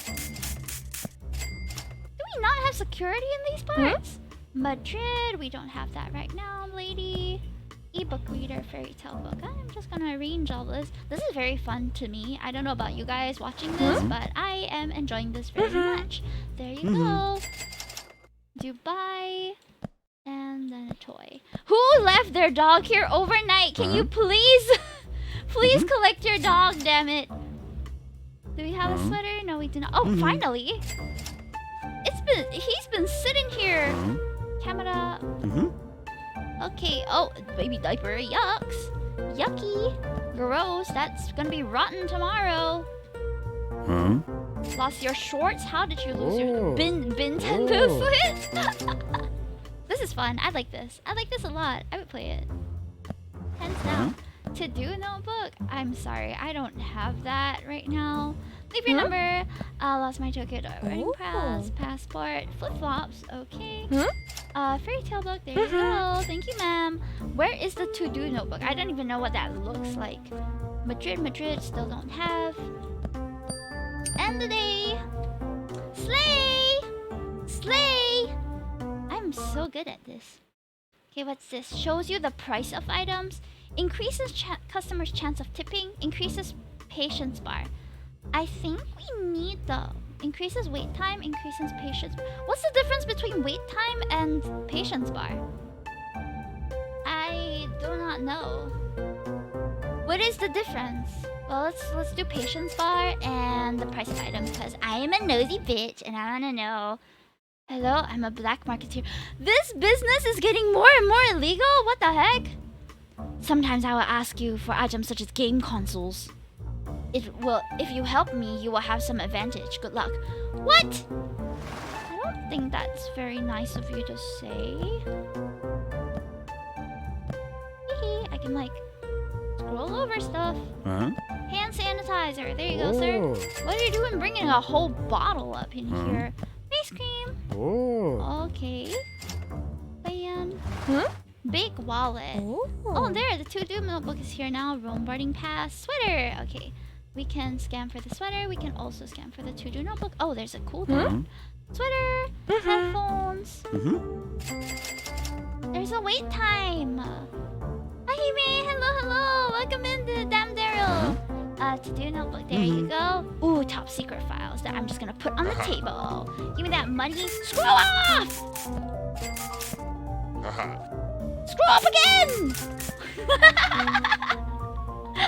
Do we not have security in these parts? Madrid, we don't have that right now, lady. Ebook reader, fairy tale book. I'm just gonna arrange all this. This is very fun to me. I don't know about you guys watching this, but I am enjoying this very much. There you go. Dubai. And then a toy. Who left their dog here overnight? Can you please collect your dog, damn it. Do we have a sweater? No, we do not. Oh, finally. He's been sitting here. Camera. Okay. Oh, baby diaper. Yucks. Yucky. Gross. That's gonna be rotten tomorrow. Lost your shorts? How did you lose your Nintendo Switch? This is fun. I like this. I like this a lot. I would play it. Hands down. To-do notebook? I'm sorry. I don't have that right now. Leave your number. Lost my Tokyo wedding pass, passport, flip-flops. Okay. Fairy tale book. There you go. Thank you, ma'am. Where is the to-do notebook? I don't even know what that looks like. Madrid. Still don't have. End the day. Slay. I'm so good at this. Okay, what's this? Shows you the price of items. Increases customers' chance of tipping. Increases patience bar. I think we need the increases wait time, increases patience. What's the difference between wait time and patience bar? I do not know. What is the difference? Well, let's do patience bar and the price of items because I am a nosy bitch and I wanna know. Hello, I'm a black marketeer. This business is getting more and more illegal? What the heck? Sometimes I will ask you for items such as game consoles. If you help me, you will have some advantage. Good luck. What? I don't think that's very nice of you to say. I can like scroll over stuff. Hand sanitizer. There you go, sir. What are you doing bringing a whole bottle up in here? Face cream. Okay. Fan. Big wallet. Oh, there. The to-do notebook is here now. Roam boarding pass. Sweater. Okay. We can scan for the sweater. We can also scan for the to-do notebook. Oh, there's a cooldown. Sweater. Headphones. There's a wait time. Ahime. Hello. Welcome in to Damn Daryl. To-do notebook. There you go. Ooh, top secret files that I'm just gonna put on the table. Give me that money. Screw off! Screw up again!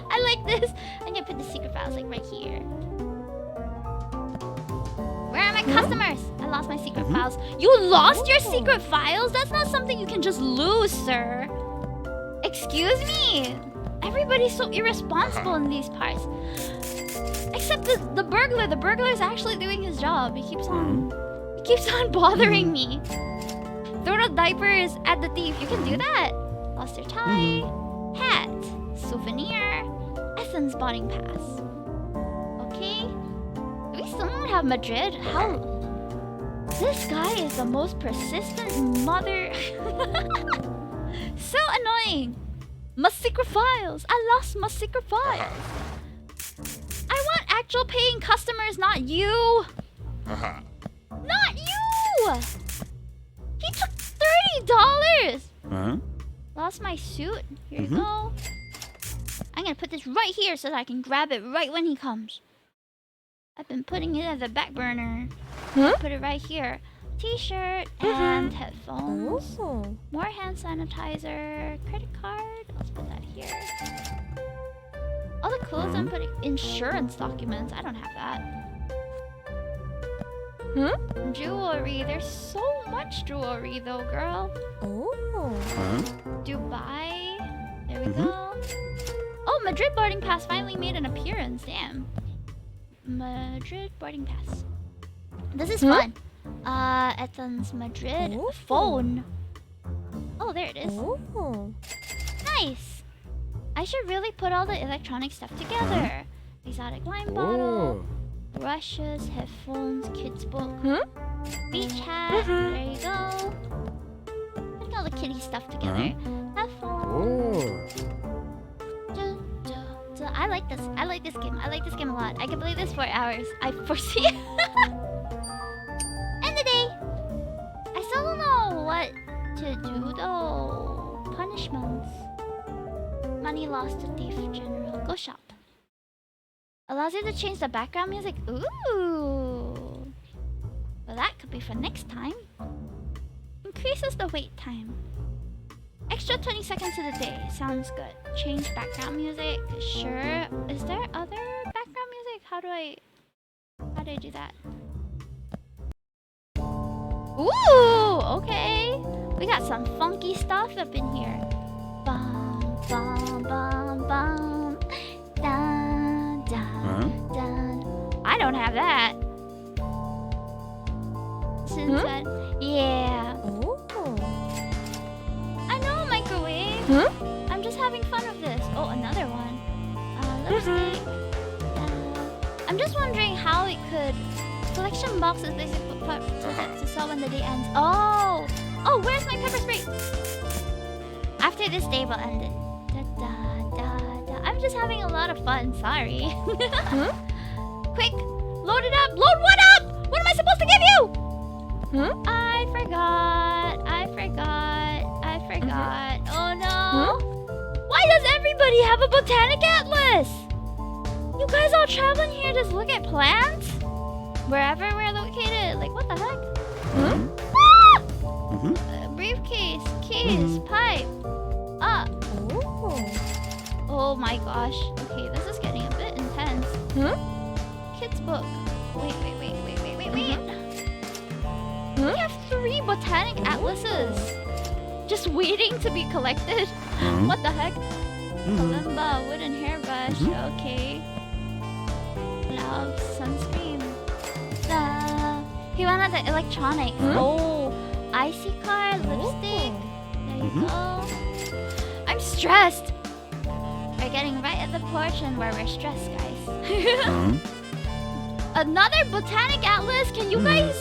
I like this. I'm gonna put the secret files like right here. Where am I customers. I lost my secret files. You lost your secret files? That's not something you can just lose, sir. Excuse me. Everybody's so irresponsible in these parts. Except the burglar. The burglar is actually doing his job. He keeps on bothering me. Throw the diapers at the thief. You can do that. Lost your tie. Hat. Souvenir. Essence boarding pass. Okay. Do we still not have Madrid? How? This guy is the most persistent mother. So annoying. My secret files. I lost my secret files. I want actual paying customers, not you. Not you. He took $30. Lost my suit. Here you go. I'm gonna put this right here so that I can grab it right when he comes. I've been putting it at the back burner. Put it right here. T-shirt and headphones. More hand sanitizer. Credit card. Let's put that here. All the clothes I'm putting. Insurance documents. I don't have that. Jewelry. There's so much jewelry though, girl. Dubai. There we go. Oh, Madrid boarding pass finally made an appearance. Damn. Madrid boarding pass. This is fun. Ethan's Madrid phone. Oh, there it is. Nice. I should really put all the electronic stuff together. Exotic wine bottle, brushes, headphones, kids book, beach hat. There you go. Putting all the kitty stuff together. Headphones. I like this. I like this game. I like this game a lot. I can play this for hours. I foresee. End the day. I still don't know what to do though. Punishments. Money lost to thief general. Go shop. Allows you to change the background music. Ooh. Well, that could be for next time. Increases the wait time. Extra 20 seconds to the day. Sounds good. Change background music. Sure. Is there other background music? How do I do that? Ooh, okay. We got some funky stuff up in here. Bum, bum, bum, bum. Dun, dun, dun. I don't have that. Sin said, yeah. I'm just having fun with this. Oh, another one. Lipstick. I'm just wondering how it could... Collection boxes basically put to sell when the day ends. Oh! Oh, where's my pepper spray? After this day will end it. Da, da, da, da. I'm just having a lot of fun. Sorry. Quick! Load it up! Load what up? What am I supposed to give you? I forgot. Oh no! Why does everybody have a botanic atlas? You guys all traveling here just look at plants? Wherever we're located. Like, what the heck? Briefcase, keys, pipe. Oh my gosh. Okay, this is getting a bit intense. Kids book. Wait. We have 3 botanic atlases. Just waiting to be collected. What the heck? Kalimba, wooden hairbrush. Okay. Gloves, sunscreen. He wanted the electronics. Oh, IC card, lipstick. There you go. I'm stressed. We're getting right at the portion where we're stressed, guys. Another botanic atlas. Can you guys?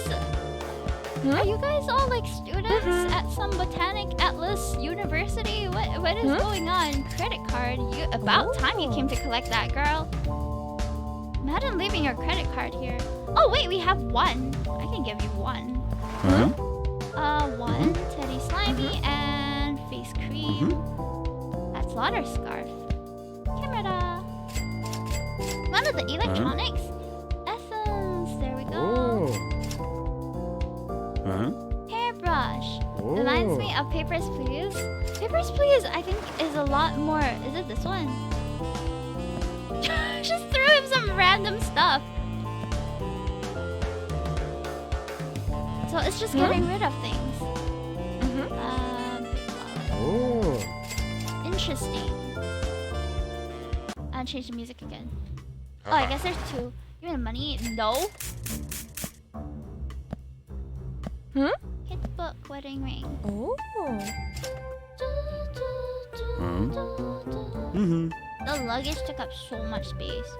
Are you guys all like students at some botanic atlas university? What is going on? Credit card. About time you came to collect that, girl. Imagine leaving your credit card here. Oh wait, we have 1. I can give you 1. 1 Teddy Slimy and face cream. That's Slaughter scarf. Camera. One of the electronics. Essence. There we go. Hairbrush. Reminds me of Papers, Please. Papers, Please, I think is a lot more. Is it this one? Just threw him some random stuff. So it's just getting rid of things. Oh. Interesting. I'll change the music again. Oh, I guess there's two. Give me the money. No. Hit book wedding ring. Oh. The luggage took up so much space.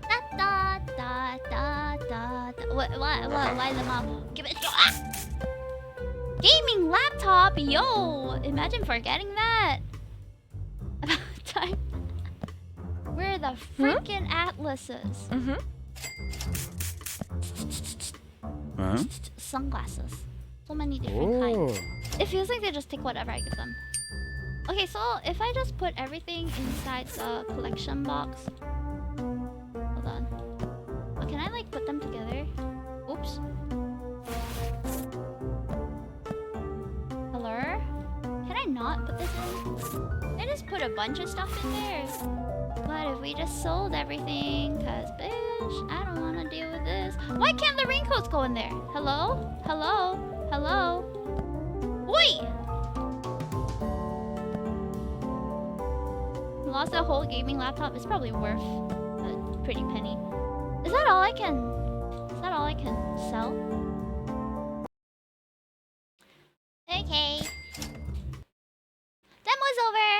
Da da da da da. What? Why the mom? Give it. Ah! Gaming laptop, yo! Imagine forgetting that. About time. We're the freaking Atlases. Sunglasses. So many different kinds. It feels like they just take whatever I give them. Okay, so if I just put everything inside the collection box. Hold on. Oh, can I like put them together? Oops. Hello? Can I not put this in? I just put a bunch of stuff in there. What if we just sold everything? Cause bitch, I don't wanna deal with this. Why can't the raincoats go in there? Hello? Hello? Hello? Oi! Lost a whole gaming laptop. It's probably worth a pretty penny. Is that all I can? Is that all I can sell? Okay. Demo's over.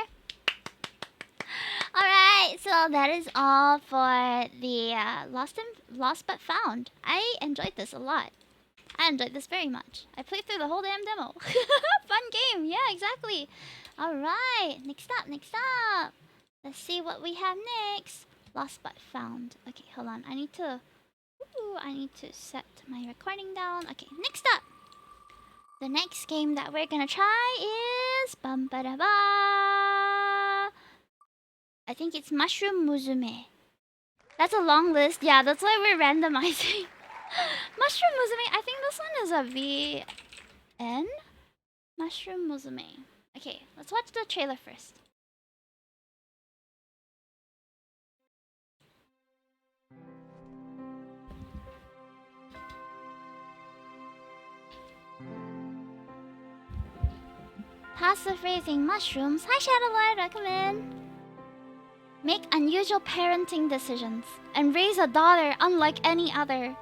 Alright, so that is all for the Lost But Found. I enjoyed this a lot. I enjoyed this very much. I played through the whole damn demo. Fun game, yeah, exactly. Alright, next up. Let's see what we have next. Lost But Found. Okay, hold on. I need to set my recording down. Okay, next up. The next game that we're gonna try is I think it's Mushroom Musume. That's a long list. Yeah, that's why we're randomizing. Mushroom Musume. I think this one is a VN. Mushroom Musume. Okay, let's watch the trailer first. Passive raising mushrooms. Hi, Shadowlord. Welcome in. Make unusual parenting decisions and raise a daughter unlike any other.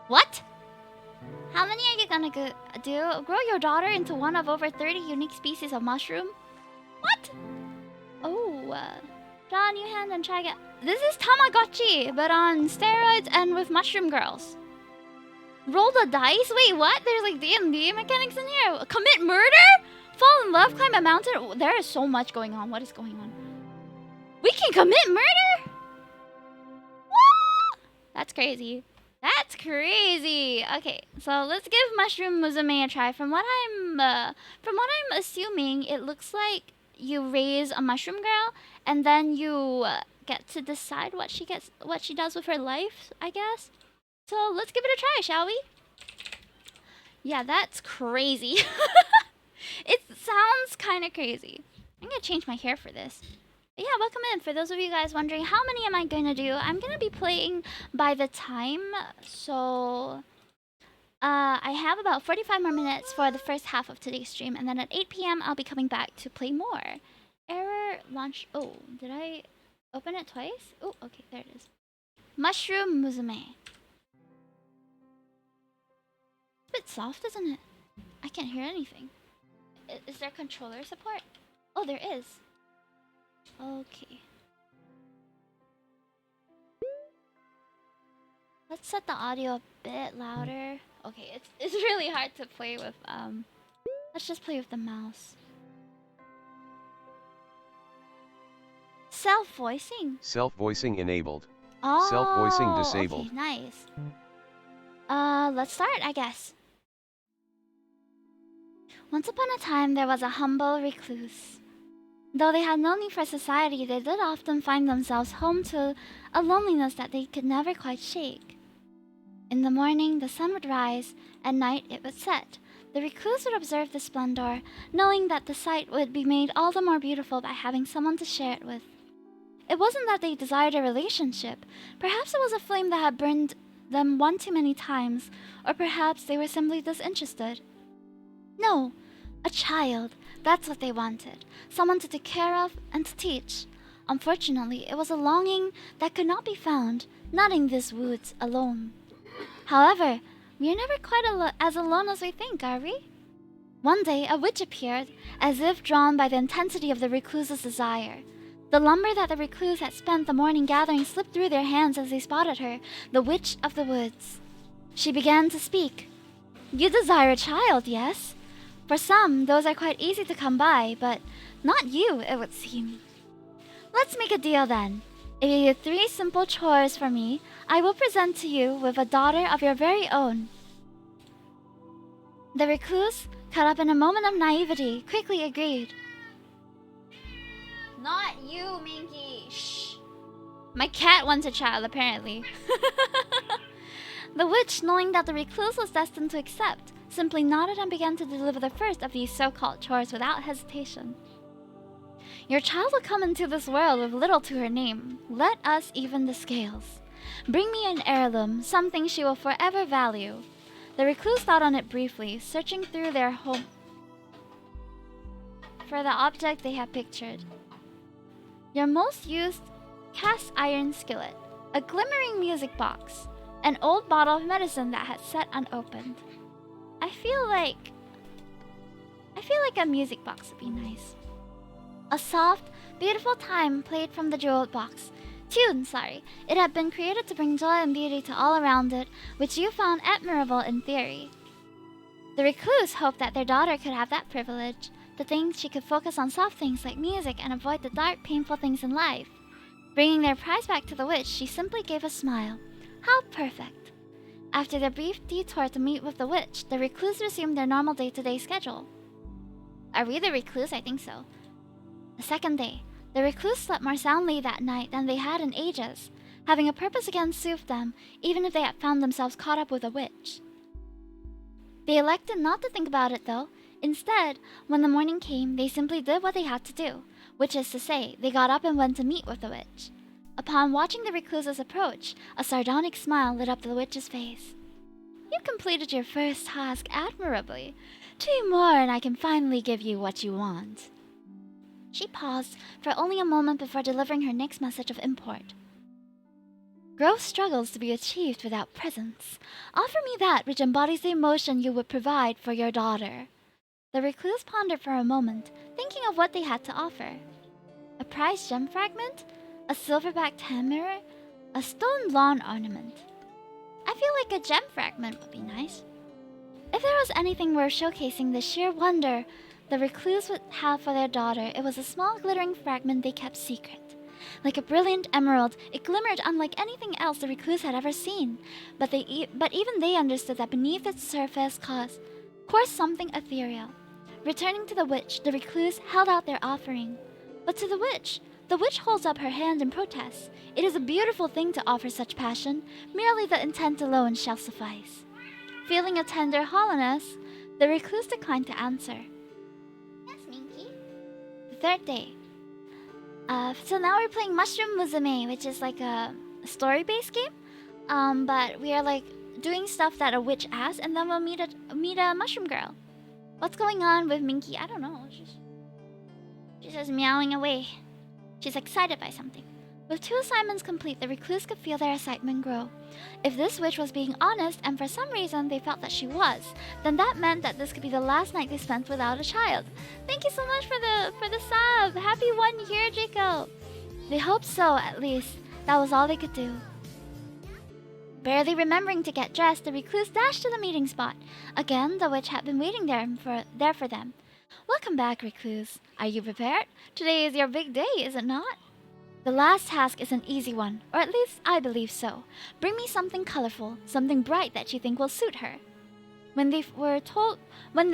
What? How many are you gonna do? Grow your daughter into one of over 30 unique species of mushroom? What? Oh, draw a new hand and try again. This is Tamagotchi, but on steroids and with mushroom girls. Roll the dice? Wait, what? There's like D&D mechanics in here. Commit murder? Fall in love? Climb a mountain? There is so much going on. What is going on? We can commit murder? What? That's crazy. That's crazy. Okay, so let's give Mushroom Musume a try. From what I'm assuming, it looks like you raise a mushroom girl, and then you get to decide what she does with her life, I guess. So let's give it a try, shall we? Yeah, that's crazy. It sounds kind of crazy. I'm gonna change my hair for this. But yeah, welcome in. For those of you guys wondering, how many am I gonna do? I'm gonna be playing by the time. So, I have about 45 more minutes for the first half of today's stream. And then at 8 p.m. I'll be coming back to play more. Error launch. Oh, did I open it twice? Oh, okay, there it is. Mushroom Musume. It's a bit soft, isn't it? I can't hear anything. Is there controller support? Oh, there is. Okay. Let's set the audio a bit louder. Okay, it's really hard to play with let's just play with the mouse. Self-voicing? Self-voicing enabled. Oh, Self-voicing disabled. Okay, nice. Let's start, I guess. Once upon a time, there was a humble recluse. Though they had no need for society, they did often find themselves home to a loneliness that they could never quite shake. In the morning, the sun would rise, at night it would set. The recluse would observe the splendor, knowing that the sight would be made all the more beautiful by having someone to share it with. It wasn't that they desired a relationship. Perhaps it was a flame that had burned them one too many times, or perhaps they were simply disinterested. No, a child. That's what they wanted. Someone to take care of and to teach. Unfortunately, it was a longing that could not be found, not in these woods alone. However, we are never quite as alone as we think, are we? One day, a witch appeared, as if drawn by the intensity of the recluse's desire. The lumber that the recluse had spent the morning gathering slipped through their hands as they spotted her, the witch of the woods. She began to speak. You desire a child, yes? For some, those are quite easy to come by, but not you, it would seem. Let's make a deal then. If you do 3 simple chores for me, I will present to you with a daughter of your very own. The recluse, caught up in a moment of naivety, quickly agreed. Not you, Minky. Shh. My cat wants a child, apparently. The witch, knowing that the recluse was destined to accept, simply nodded and began to deliver the first of these so-called chores without hesitation. Your child will come into this world with little to her name. Let us even the scales. Bring me an heirloom, something she will forever value. The recluse thought on it briefly, searching through their home for the object they had pictured. Your most used cast iron skillet, a glimmering music box, an old bottle of medicine that had sat unopened. I feel like a music box would be nice. A soft, beautiful chime played from the jeweled box. It had been created to bring joy and beauty to all around it, which you found admirable in theory. The recluse hoped that their daughter could have that privilege, to think she could focus on soft things like music and avoid the dark, painful things in life. Bringing their prize back to the witch, she simply gave a smile. How perfect! After their brief detour to meet with the witch, the recluse resumed their normal day-to-day schedule. Are we the recluse? I think so. The second day, the recluse slept more soundly that night than they had in ages. Having a purpose again soothed them, even if they had found themselves caught up with a witch. They elected not to think about it, though. Instead, when the morning came, they simply did what they had to do, which is to say, they got up and went to meet with the witch. Upon watching the recluse's approach, a sardonic smile lit up the witch's face. You completed your first task admirably. 2 more and I can finally give you what you want. She paused for only a moment before delivering her next message of import. Growth struggles to be achieved without presence. Offer me that which embodies the emotion you would provide for your daughter. The recluse pondered for a moment, thinking of what they had to offer. A prized gem fragment? A silver-backed hand mirror? A stone lawn ornament? I feel like a gem fragment would be nice. If there was anything worth showcasing the sheer wonder the recluse would have for their daughter, it was a small glittering fragment they kept secret. Like a brilliant emerald, it glimmered unlike anything else the recluse had ever seen. But even they understood that beneath its surface coursed something ethereal. Returning to the witch, the recluse held out their offering. But to the witch holds up her hand in protest. It is a beautiful thing to offer such passion. Merely the intent alone shall suffice. Feeling a tender hollowness, the recluse declined to answer. Yes, Minky. The third day. So now we're playing Mushroom Musume, which is like a story-based game. But we are like doing stuff that a witch asks, and then we'll meet a mushroom girl. What's going on with Minky? I don't know. She's just meowing away. She's excited by something. With 2 assignments complete, the recluse could feel their excitement grow. If this witch was being honest, and for some reason they felt that she was, then that meant that this could be the last night they spent without a child. Thank you so much for the sub. Happy 1 year, Jacob. They hoped so, at least. That was all they could do. Barely remembering to get dressed, the recluse dashed to the meeting spot. Again, the witch had been waiting there for them. Welcome back, recluse. Are you prepared? Today is your big day, is it not? The last task is an easy one, or at least I believe so. Bring me something colorful, something bright that you think will suit her. When they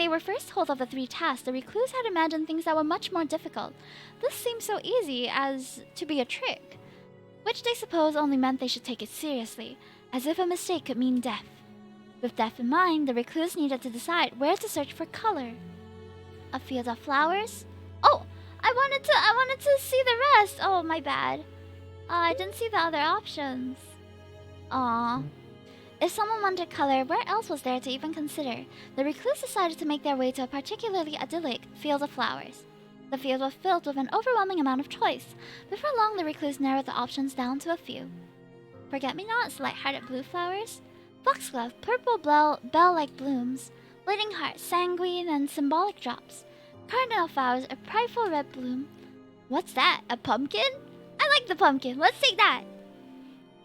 were first told of the 3 tasks, the recluse had imagined things that were much more difficult. This seemed so easy as to be a trick, which they supposed only meant they should take it seriously, as if a mistake could mean death. With death in mind, the recluse needed to decide where to search for color. A field of flowers? Oh! I wanted to see the rest. Oh, my bad. I didn't see the other options. Aww. If someone wanted color, where else was there to even consider? The recluse decided to make their way to a particularly idyllic field of flowers. The field was filled with an overwhelming amount of choice. Before long, the recluse narrowed the options down to a few. Forget-me-nots, light-hearted blue flowers. Foxglove, purple bell-like blooms. Bleeding heart, sanguine and symbolic drops. Cardinal flowers, a prideful red bloom. What's that? A pumpkin? I like the pumpkin. Let's take that.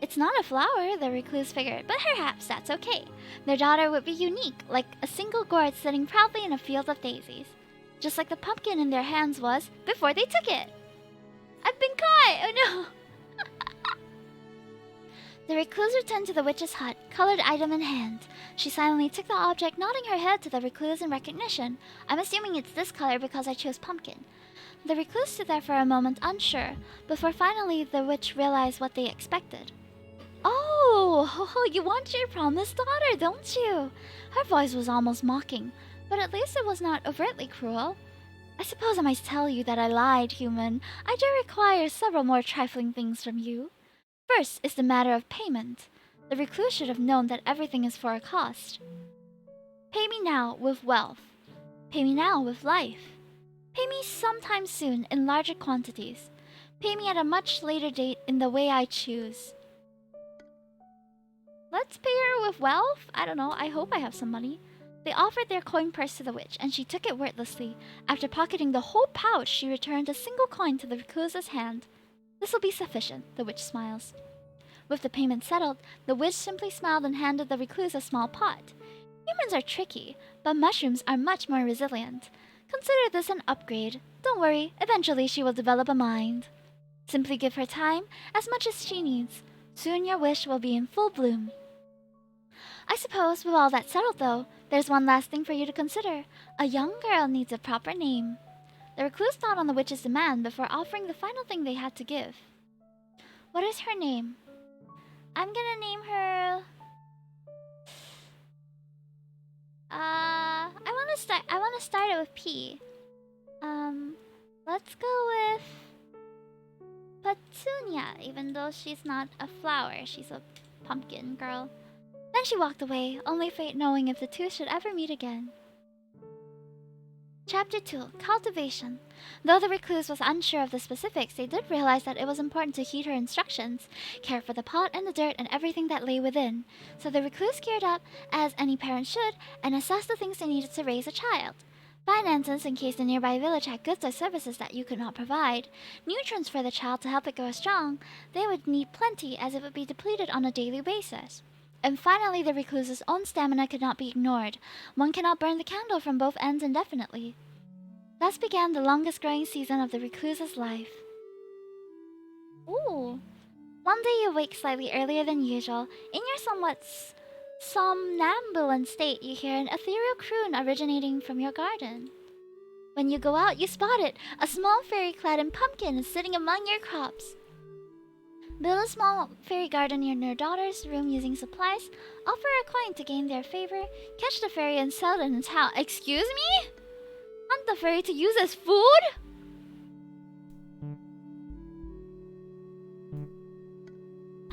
It's not a flower, the recluse figured, but perhaps that's okay. Their daughter would be unique, like a single gourd sitting proudly in a field of daisies. Just like the pumpkin in their hands was before they took it. I've been caught! Oh no! The recluse returned to the witch's hut, colored item in hand. She silently took the object, nodding her head to the recluse in recognition. I'm assuming it's this color because I chose pumpkin. The recluse stood there for a moment, unsure, before finally the witch realized what they expected. Oh, you want your promised daughter, don't you? Her voice was almost mocking, but at least it was not overtly cruel. I suppose I must tell you that I lied, human. I do require several more trifling things from you. First is the matter of payment. The recluse should have known that everything is for a cost. Pay me now with wealth. Pay me now with life. Pay me sometime soon in larger quantities. Pay me at a much later date in the way I choose. Let's pay her with wealth? I don't know, I hope I have some money. They offered their coin purse to the witch, and she took it wordlessly. After pocketing the whole pouch, she returned a single coin to the recluse's hand. This'll be sufficient, the witch smiles. With the payment settled, the witch simply smiled and handed the recluse a small pot. Humans are tricky, but mushrooms are much more resilient. Consider this an upgrade. Don't worry, eventually she will develop a mind. Simply give her time, as much as she needs. Soon your wish will be in full bloom. I suppose, with all that settled though, there's one last thing for you to consider. A young girl needs a proper name. The recluse thought on the witch's demand before offering the final thing they had to give. What is her name? I'm gonna name her... I wanna start it with P. Let's go with... Petunia, even though she's not a flower, she's a pumpkin girl. Then she walked away, only fate knowing if the two should ever meet again. Chapter 2, Cultivation. Though the recluse was unsure of the specifics, they did realize that it was important to heed her instructions, care for the pot and the dirt and everything that lay within. So the recluse geared up, as any parent should, and assessed the things they needed to raise a child. Finances, in case the nearby village had goods or services that you could not provide. Nutrients for the child to help it grow strong. They would need plenty, as it would be depleted on a daily basis. And finally, the recluse's own stamina could not be ignored. One cannot burn the candle from both ends indefinitely. Thus began the longest growing season of the recluse's life. Ooh. One day you wake slightly earlier than usual. In your somewhat somnambulant state, you hear an ethereal croon originating from your garden. When you go out, you spot it. A small fairy clad in pumpkin is sitting among your crops. Build a small fairy garden in your daughter's room using supplies. Offer a coin to gain their favor. Catch the fairy and sell it in town. Excuse me? Hunt the fairy to use as food?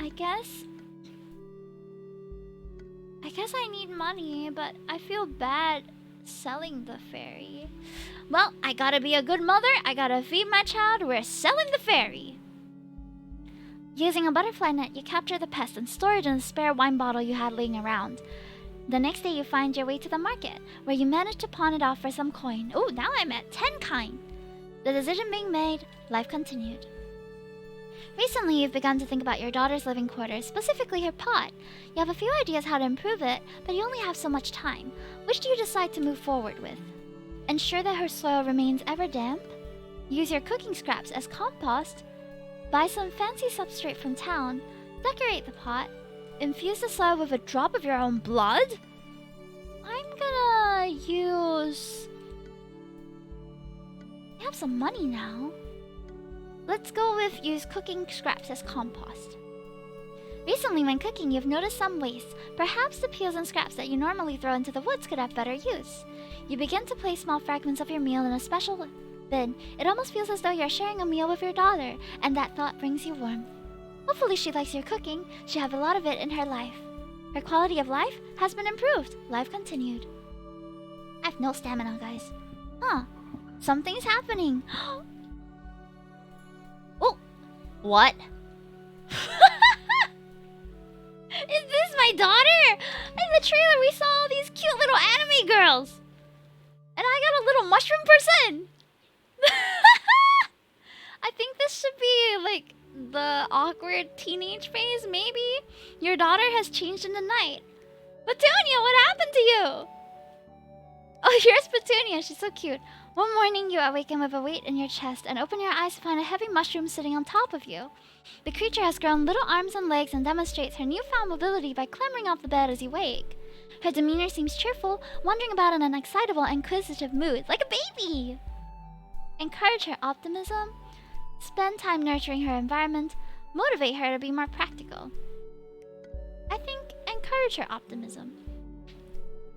I guess I need money, but I feel bad selling the fairy. Well, I gotta be a good mother. I gotta feed my child. We're selling the fairy. Using a butterfly net, you capture the pest and store it in a spare wine bottle you had laying around. The next day, you find your way to the market, where you manage to pawn it off for some coin. Oh, now I'm at 10 kind. The decision being made, life continued. Recently, you've begun to think about your daughter's living quarters, specifically her pot. You have a few ideas how to improve it, but you only have so much time. Which do you decide to move forward with? Ensure that her soil remains ever damp? Use your cooking scraps as compost? Buy some fancy substrate from town? Decorate the pot? Infuse the soil with a drop of your own blood? I'm gonna use... I have some money now. Let's go with use cooking scraps as compost. Recently, when cooking, you've noticed some waste. Perhaps the peels and scraps that you normally throw into the woods could have better use. You begin to place small fragments of your meal in a special bin. It almost feels as though you're sharing a meal with your daughter, and that thought brings you warmth. Hopefully she likes your cooking. She have a lot of it in her life. Her quality of life has been improved. Life continued. I have no stamina, guys. Huh. Something's happening. Oh! What? Is this my daughter? In the trailer we saw all these cute little anime girls. And I got a little mushroom person. I think this should be like the awkward teenage phase, maybe? Your daughter has changed in the night. Petunia, what happened to you? Oh, here's Petunia. She's so cute. One morning, you awaken with a weight in your chest and open your eyes to find a heavy mushroom sitting on top of you. The creature has grown little arms and legs and demonstrates her newfound mobility by clambering off the bed as you wake. Her demeanor seems cheerful, wandering about in an excitable, inquisitive mood, like a baby. Encourage her optimism. Spend time nurturing her environment. Motivate her to be more practical. I think encourage her optimism.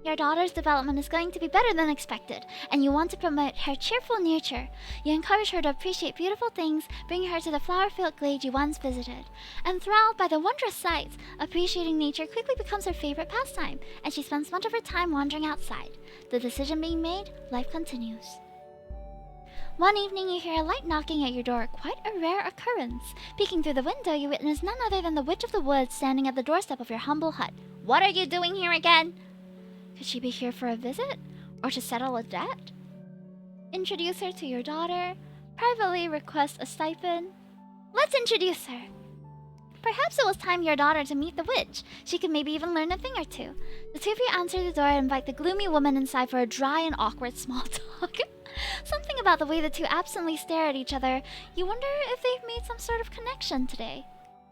Your daughter's development is going to be better than expected, and you want to promote her cheerful nature. You encourage her to appreciate beautiful things, bringing her to the flower-filled glade you once visited. Enthralled by the wondrous sights, appreciating nature quickly becomes her favorite pastime, and she spends much of her time wandering outside. The decision being made, life continues. One evening you hear a light knocking at your door, quite a rare occurrence. Peeking through the window, you witness none other than the Witch of the Woods standing at the doorstep of your humble hut. What are you doing here again? Could she be here for a visit? Or to settle a debt? Introduce her to your daughter. Privately request a stipend. Let's introduce her. Perhaps it was time for your daughter to meet the witch. She could maybe even learn a thing or two. The two of you answer the door and invite the gloomy woman inside for a dry and awkward small talk. Something about the way the two absently stare at each other. You wonder if they've made some sort of connection today.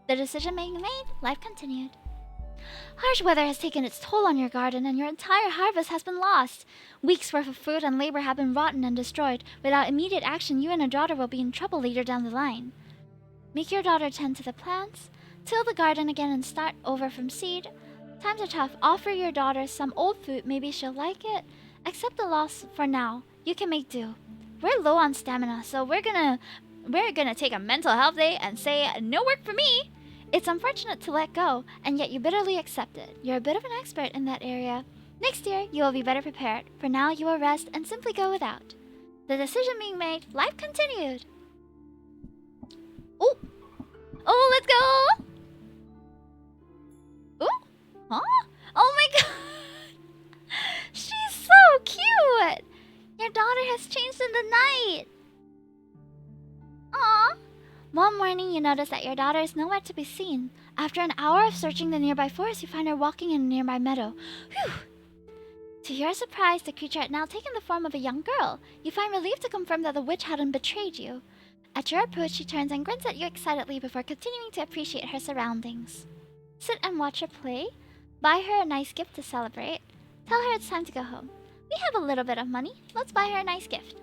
The decision being made, life continued. Harsh weather has taken its toll on your garden, and your entire harvest has been lost. Weeks' worth of food and labor have been rotten and destroyed. Without immediate action, you and your daughter will be in trouble later down the line. Make your daughter tend to the plants, till the garden again and start over from seed. Times are tough. Offer your daughter some old food, maybe she'll like it. Accept the loss for now. You can make do. We're low on stamina, so we're gonna take a mental health day and say no work for me. It's unfortunate to let go, and yet you bitterly accept it. You're a bit of an expert in that area. Next year, you will be better prepared. For now, you will rest and simply go without. The decision being made, life continued. Oh! Oh, let's go! Oh! Huh? Oh my god! She's so cute! Your daughter has changed in the night! Aww! One morning, you notice that your daughter is nowhere to be seen. After an hour of searching the nearby forest, you find her walking in a nearby meadow. Whew! To your surprise, the creature had now taken the form of a young girl. You find relief to confirm that the witch hadn't betrayed you. At your approach, she turns and grins at you excitedly before continuing to appreciate her surroundings. Sit and watch her play. Buy her a nice gift to celebrate. Tell her it's time to go home. We have a little bit of money. Let's buy her a nice gift.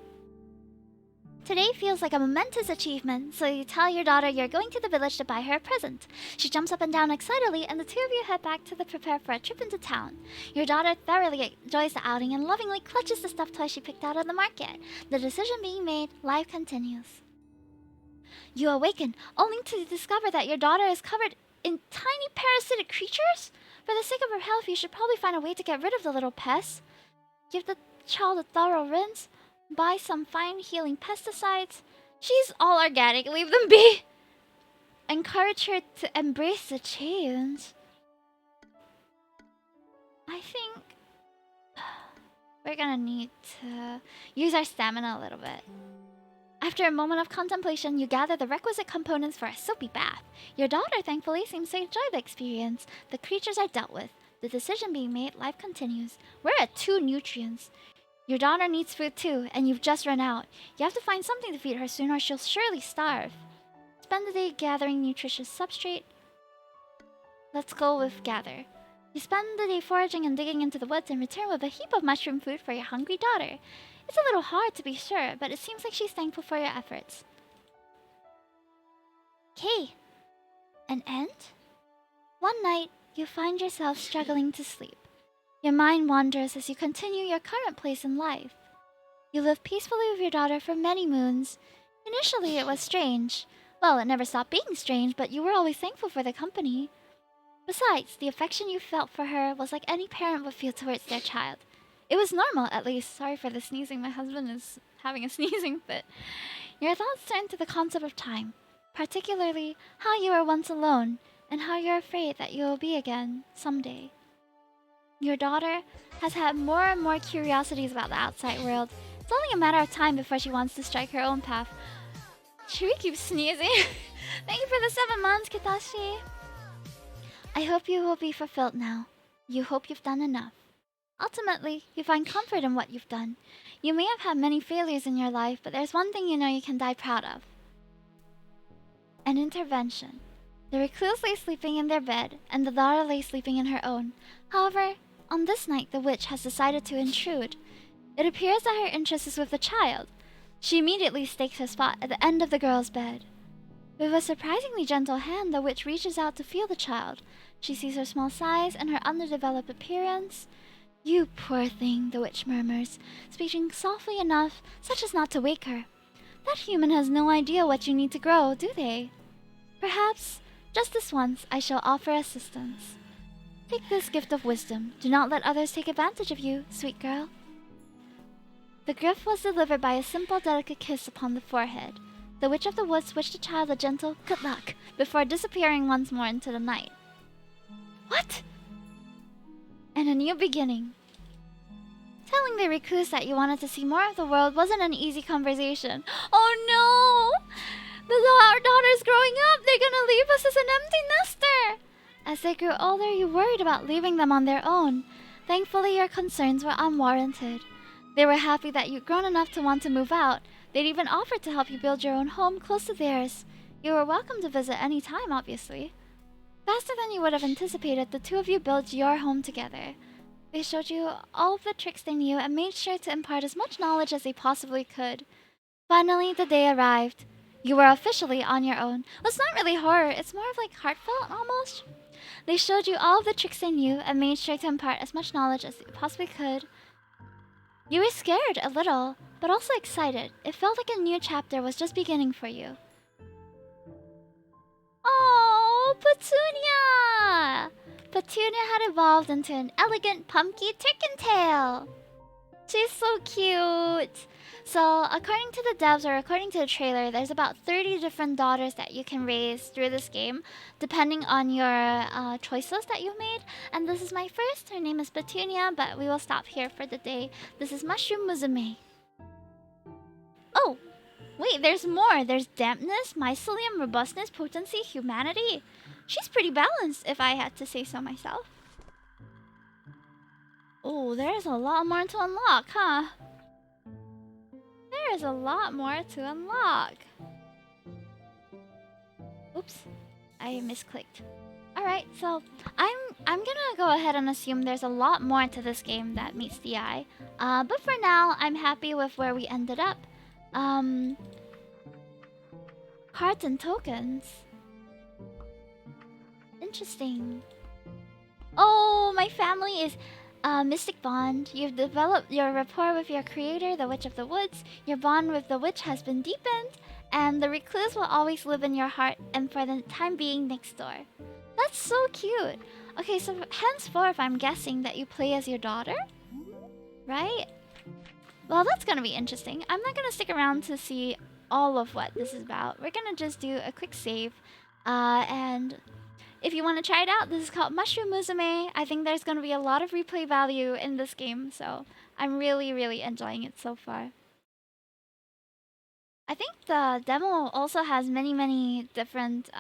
Today feels like a momentous achievement, so you tell your daughter you're going to the village to buy her a present. She jumps up and down excitedly, and the two of you head back to prepare for a trip into town. Your daughter thoroughly enjoys the outing and lovingly clutches the stuffed toy she picked out at the market. The decision being made, life continues. You awaken, only to discover that your daughter is covered in tiny parasitic creatures? For the sake of her health, you should probably find a way to get rid of the little pests. Give the child a thorough rinse. Buy some fine healing pesticides. She's all organic, leave them be. Encourage her to embrace the change. I think we're gonna need to use our stamina a little bit. After a moment of contemplation, you gather the requisite components for a soapy bath. Your daughter, thankfully, seems to enjoy the experience. The creatures are dealt with. The decision being made, life continues. We're at 2 nutrients. Your daughter needs food too, and you've just run out. You have to find something to feed her soon or she'll surely starve. Spend the day gathering nutritious substrate. Let's go with gather. You spend the day foraging and digging into the woods and return with a heap of mushroom food for your hungry daughter. It's a little hard to be sure, but it seems like she's thankful for your efforts. Okay. An end? One night, you find yourself struggling to sleep. Your mind wanders as you continue your current place in life. You live peacefully with your daughter for many moons. Initially, it was strange. Well, it never stopped being strange, but you were always thankful for the company. Besides, the affection you felt for her was like any parent would feel towards their child. It was normal, at least. Sorry for the sneezing. My husband is having a sneezing fit. Your thoughts turned to the concept of time, particularly how you were once alone and how you're afraid that you will be again someday. Your daughter has had more and more curiosities about the outside world. It's only a matter of time before she wants to strike her own path. Should we keep sneezing? Thank you for the 7 months, Kitashi. I hope you will be fulfilled now. You hope you've done enough. Ultimately, you find comfort in what you've done. You may have had many failures in your life, but there's one thing you know you can die proud of. An intervention. The recluse lay sleeping in their bed, and the daughter lay sleeping in her own. However, on this night the witch has decided to intrude. It appears that her interest is with the child. She immediately stakes her spot at the end of the girl's bed. With a surprisingly gentle hand, the witch reaches out to feel the child. She sees her small size and her underdeveloped appearance. You poor thing, the witch murmurs, speaking softly enough such as not to wake her. That human has no idea what you need to grow, do they? Perhaps, just this once, I shall offer assistance. Take this gift of wisdom. Do not let others take advantage of you, sweet girl. The gift was delivered by a simple, delicate kiss upon the forehead. The Witch of the Woods wished the child a gentle good luck before disappearing once more into the night. What? And a new beginning. Telling the recluse that you wanted to see more of the world wasn't an easy conversation. Oh no! Our daughter's growing up! They're gonna leave us as an empty nester! As they grew older, you worried about leaving them on their own. Thankfully, your concerns were unwarranted. They were happy that you'd grown enough to want to move out. They'd even offered to help you build your own home close to theirs. You were welcome to visit any time, obviously. Faster than you would have anticipated, the two of you built your home together. They showed you all of the tricks they knew and made sure to impart as much knowledge as they possibly could. Finally, the day arrived. You were officially on your own. Well, it's not really horror, it's more of like heartfelt almost. They showed you all of the tricks they knew and made sure to impart as much knowledge as they possibly could. You were scared a little, but also excited. It felt like a new chapter was just beginning for you. Oh, Petunia! Petunia had evolved into an elegant, pumpkin turkentail. She's so cute. So, according to the devs or according to the trailer, there's about 30 different daughters that you can raise through this game, depending on your choices that you made. And this is my first. Her name is Petunia, but we will stop here for the day. This is Mushroom Musume. Oh, wait, there's more. There's dampness, mycelium, robustness, potency, humanity. She's pretty balanced, if I had to say so myself. Oh, there's a lot more to unlock, huh? There is a lot more to unlock. Oops, I misclicked. Alright, so I'm gonna go ahead and assume there's a lot more to this game that meets the eye. But for now, I'm happy with where we ended up. Cards and tokens. Interesting. Oh, my family is Mystic Bond. You've developed your rapport with your creator, the Witch of the Woods. Your bond with the witch has been deepened, and the recluse will always live in your heart and for the time being next door. That's so cute. Okay, so henceforth, I'm guessing that you play as your daughter, right? Well, that's gonna be interesting. I'm not gonna stick around to see all of what this is about. We're gonna just do a quick save, and if you want to try it out, this is called Mushroom Musume. I think there's going to be a lot of replay value in this game, so I'm really, really enjoying it so far. I think the demo also has many, many different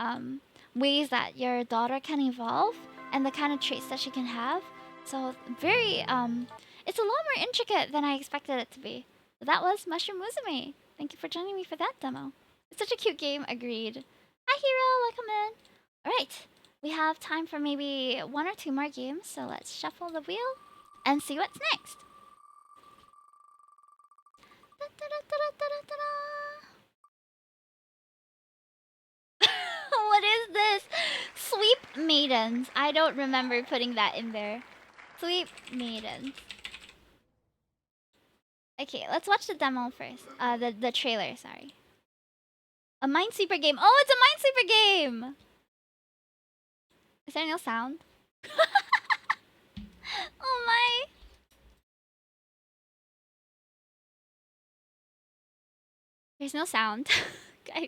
ways that your daughter can evolve and the kind of traits that she can have. So very, it's a lot more intricate than I expected it to be. But that was Mushroom Musume. Thank you for joining me for that demo. It's such a cute game, agreed. Hi Hero, welcome in. Alright. We have time for maybe 1 or 2 more games, so let's shuffle the wheel and see what's next. What is this? Sweep Maidens. I don't remember putting that in there. Sweep Maidens. Okay, let's watch the demo first. The trailer, sorry. A Minesweeper game. Oh, it's a Minesweeper game! Is there no sound? Oh my! There's no sound, guys.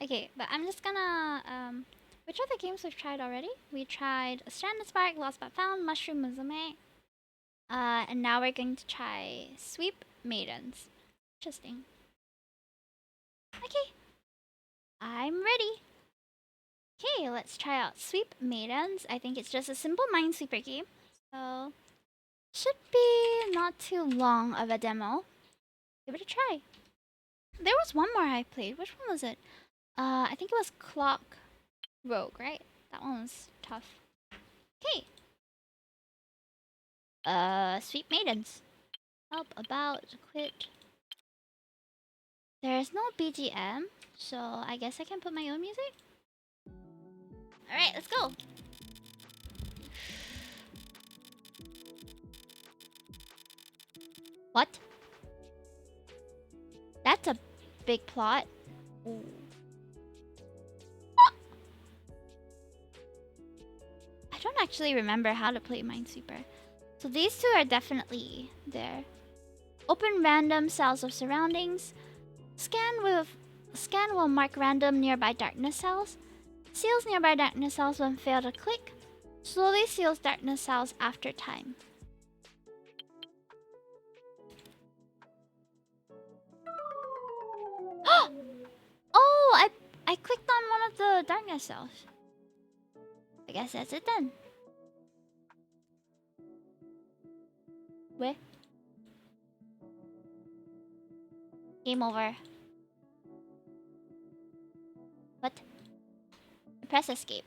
Okay, but I'm just gonna which are the games we've tried already? We tried Stranded Spark, Lost But Found, Mushroom Musume, and now we're going to try Sweep Maidens. Interesting. Okay, I'm ready. Okay, let's try out Sweep Maidens. I think it's just a simple Minesweeper game, so should be not too long of a demo. Give it a try. There was one more I played. Which one was it? I think it was Clock Rogue, right? That one was tough. Okay. Sweet Maidens. Help about quit. There's no BGM, so I guess I can put my own music. Alright, let's go. What? That's a big plot. Ooh. I don't actually remember how to play Minesweeper. So these two are definitely there. Open random cells of surroundings. Scan will mark random nearby darkness cells. Seals nearby darkness cells when fail to click. Slowly seals darkness cells after time. Oh, I clicked on one of the darkness cells. I guess that's it then. Where? Game over. What? Press escape.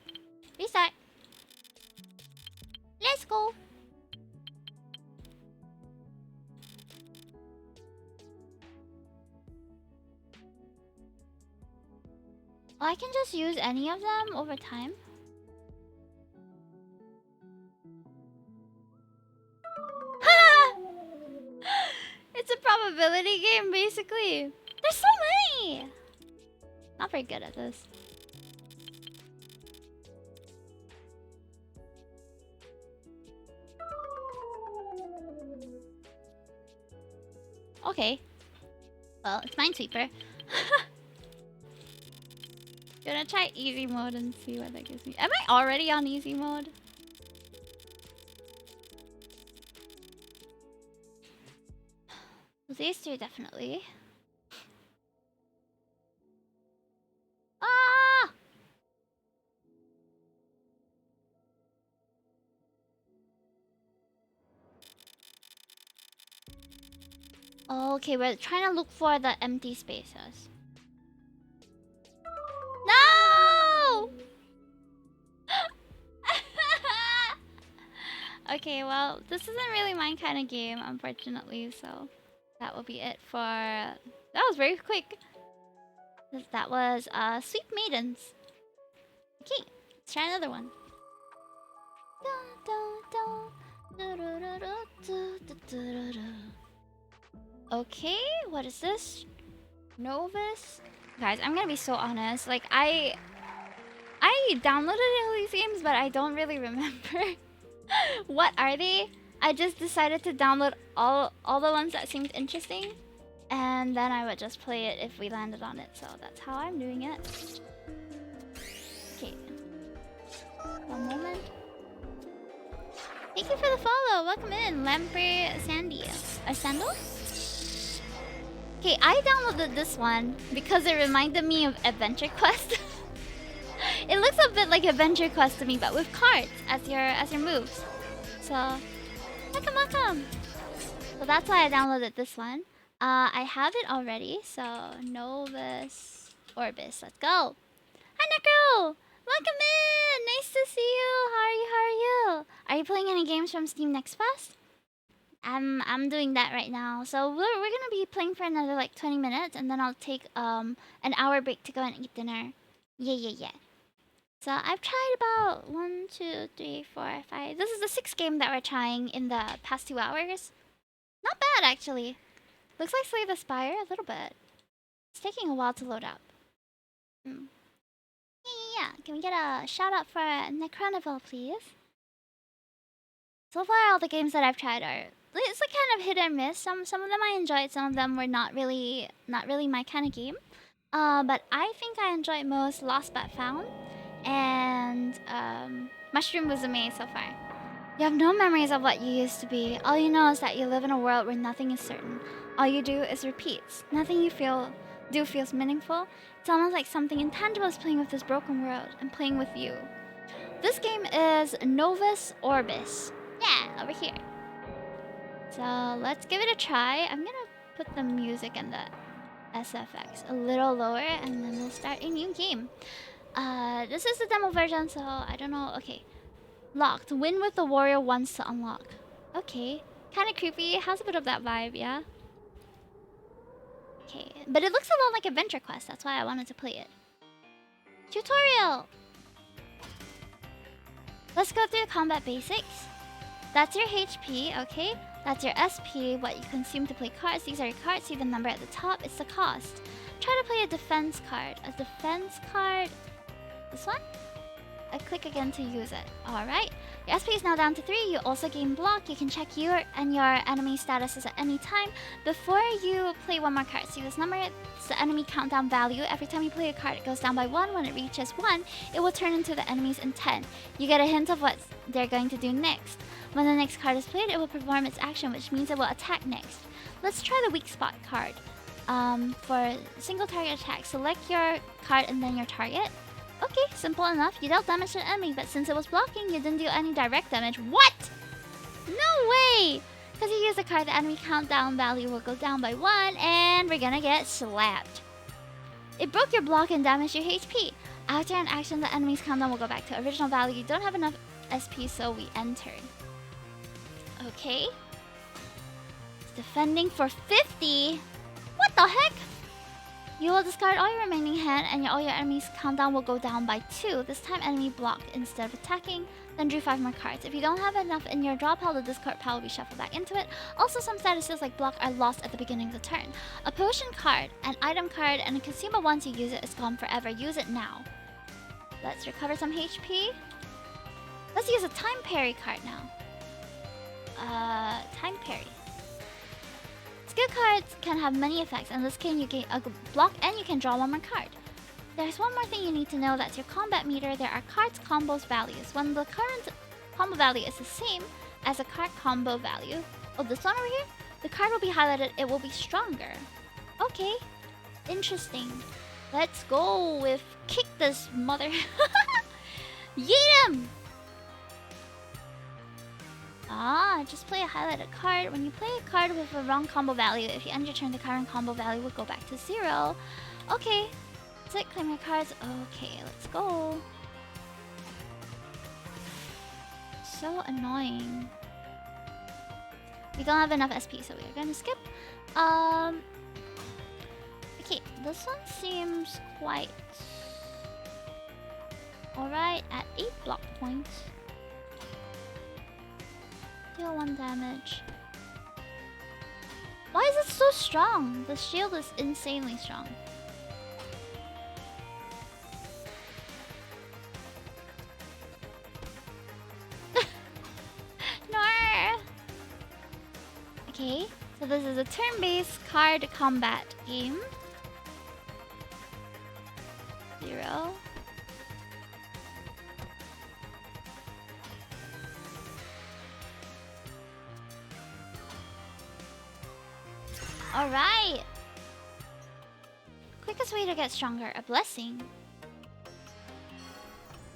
Restart. Let's go. Oh, I can just use any of them over time. It's a probability game, basically. There's so many. Not very good at this. Okay. Well, it's Minesweeper. Gonna try easy mode and see what that gives me. Am I already on easy mode? Well, these two definitely. Ah! Okay, we're trying to look for the empty spaces. No! Okay, well, this isn't really my kind of game, unfortunately, so that will be it for... That was very quick. That was Sweet Maidens. Okay, let's try another one. Okay, what is this? Novus? Guys, I'm gonna be so honest. Like, I downloaded all these games, but I don't really remember. What are they? I just decided to download all the ones that seemed interesting, and then I would just play it if we landed on it. So that's how I'm doing it. Okay. One moment. Thank you for the follow. Welcome in, Lamprey Sandy. A sandal? Okay, I downloaded this one because it reminded me of Adventure Quest. It looks a bit like Adventure Quest to me, but with cards as your moves. So, welcome. So that's why I downloaded this one. I have it already. So Novus Orbis. Let's go. Hi Necro! Welcome in. Nice to see you. How are you? Are you playing any games from Steam Next Fest? I'm doing that right now. So we're gonna be playing for another like 20 minutes, and then I'll take an hour break to go and eat dinner. Yeah. So I've tried about 1, 2, 3, 4, 5. This is the 6th game that we're trying in the past 2 hours. Not bad actually. Looks like Slay the Spire a little bit. It's taking a while to load up. Yeah. Can we get a shout out for Necronival, please? So far, all the games that I've tried are it's like kind of hit or miss. Some of them I enjoyed, some of them were not really my kind of game. But I think I enjoyed most Lost But Found and Mushroom Musume so far. You have no memories of what you used to be. All you know is that you live in a world where nothing is certain. All you do is repeats. Nothing you do feels meaningful. It's almost like something intangible is playing with this broken world and playing with you. This game is Novus Orbis. Yeah, over here. So let's give it a try. I'm gonna put the music and the SFX a little lower and then we'll start a new game. This is the demo version, so I don't know. Okay. Locked. Win with the warrior wants to unlock. Okay. Kind of creepy. It has a bit of that vibe, yeah? Okay. But it looks a lot like Adventure Quest. That's why I wanted to play it. Tutorial! Let's go through the combat basics. That's your HP, okay? That's your SP, what you consume to play cards. These are your cards. See the number at the top. It's the cost. Try to play a defense card. A defense card. This one? I click again to use it. Alright. Your SP is now down to 3. You also gain block. You can check your and your enemy statuses at any time. Before you play one more card, see this number? It's the enemy countdown value. Every time you play a card, it goes down by 1. When it reaches 1, it will turn into the enemy's intent. You get a hint of what they're going to do next. When the next card is played, it will perform its action, which means it will attack next. Let's try the weak spot card. For single target attack, select your card and then your target. Okay, simple enough. You dealt damage to the enemy, but since it was blocking, you didn't do any direct damage. What? No way! Because you use a card, the enemy countdown value will go down by 1, and we're gonna get slapped. It broke your block and damaged your HP. After an action, the enemy's countdown will go back to original value. You don't have enough SP, so we entered. Okay. It's defending for 50. What the heck? You will discard all your remaining hand and all your enemy's countdown will go down by 2. This time enemy blocked instead of attacking. Then drew 5 more cards. If you don't have enough in your draw pile, the discard pile will be shuffled back into it. Also, some statuses like block are lost at the beginning of the turn. A potion card, an item card, and a consumable once you use it is gone forever. Use it now. Let's recover some HP. Let's use a time parry card now. Time parry. Skill cards can have many effects. In this case, you gain a block and you can draw one more card. There's one more thing you need to know. That's your combat meter. There are cards combos values. When the current combo value is the same as a card combo value, oh, this one over here, the card will be highlighted. It will be stronger. Okay, interesting. Let's go with kick this mother. Yeet him! Just play a highlighted card. When you play a card with a wrong combo value, if you end your turn, the current combo value will go back to 0. Okay. That's it. Claim your cards. Okay, let's go. So annoying. We don't have enough SP, so we're gonna skip. Okay, this one seems quite alright at 8 block points. Deal 1 damage. Why is it so strong? The shield is insanely strong. No. Okay, so this is a turn-based card combat game. 0. Alright! Quickest way to get stronger. A blessing.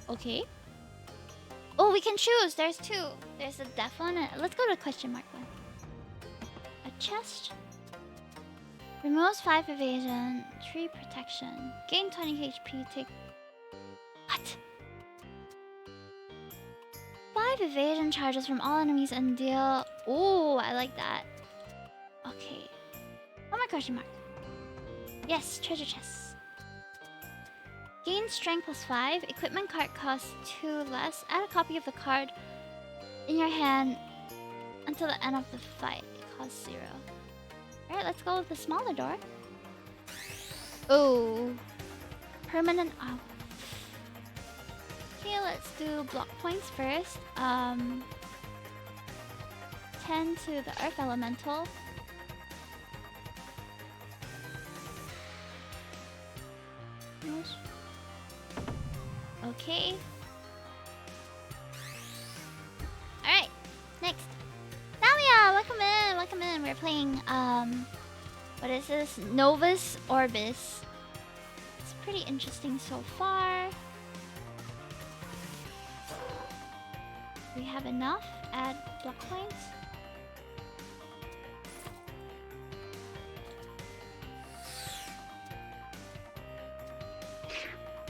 Okay. Oh, we can choose. There's 2. There's a death one. Let's go to the question mark one. A chest. Removes 5 evasion. 3 protection. Gain 20 HP. Take... What? 5 evasion charges from all enemies and deal... Ooh, I like that. Okay. One more question mark. Yes, treasure chests. Gain strength plus 5. Equipment card costs 2 less. Add a copy of the card in your hand until the end of the fight. It costs 0. Alright, let's go with the smaller door. Oh. Permanent... Oh. Okay, let's do block points first. 10 to the Earth Elemental. Okay. Alright, next. Thalia, welcome in, welcome in. We're playing, what is this? Novus Orbis. It's pretty interesting so far. We have enough. Add block points.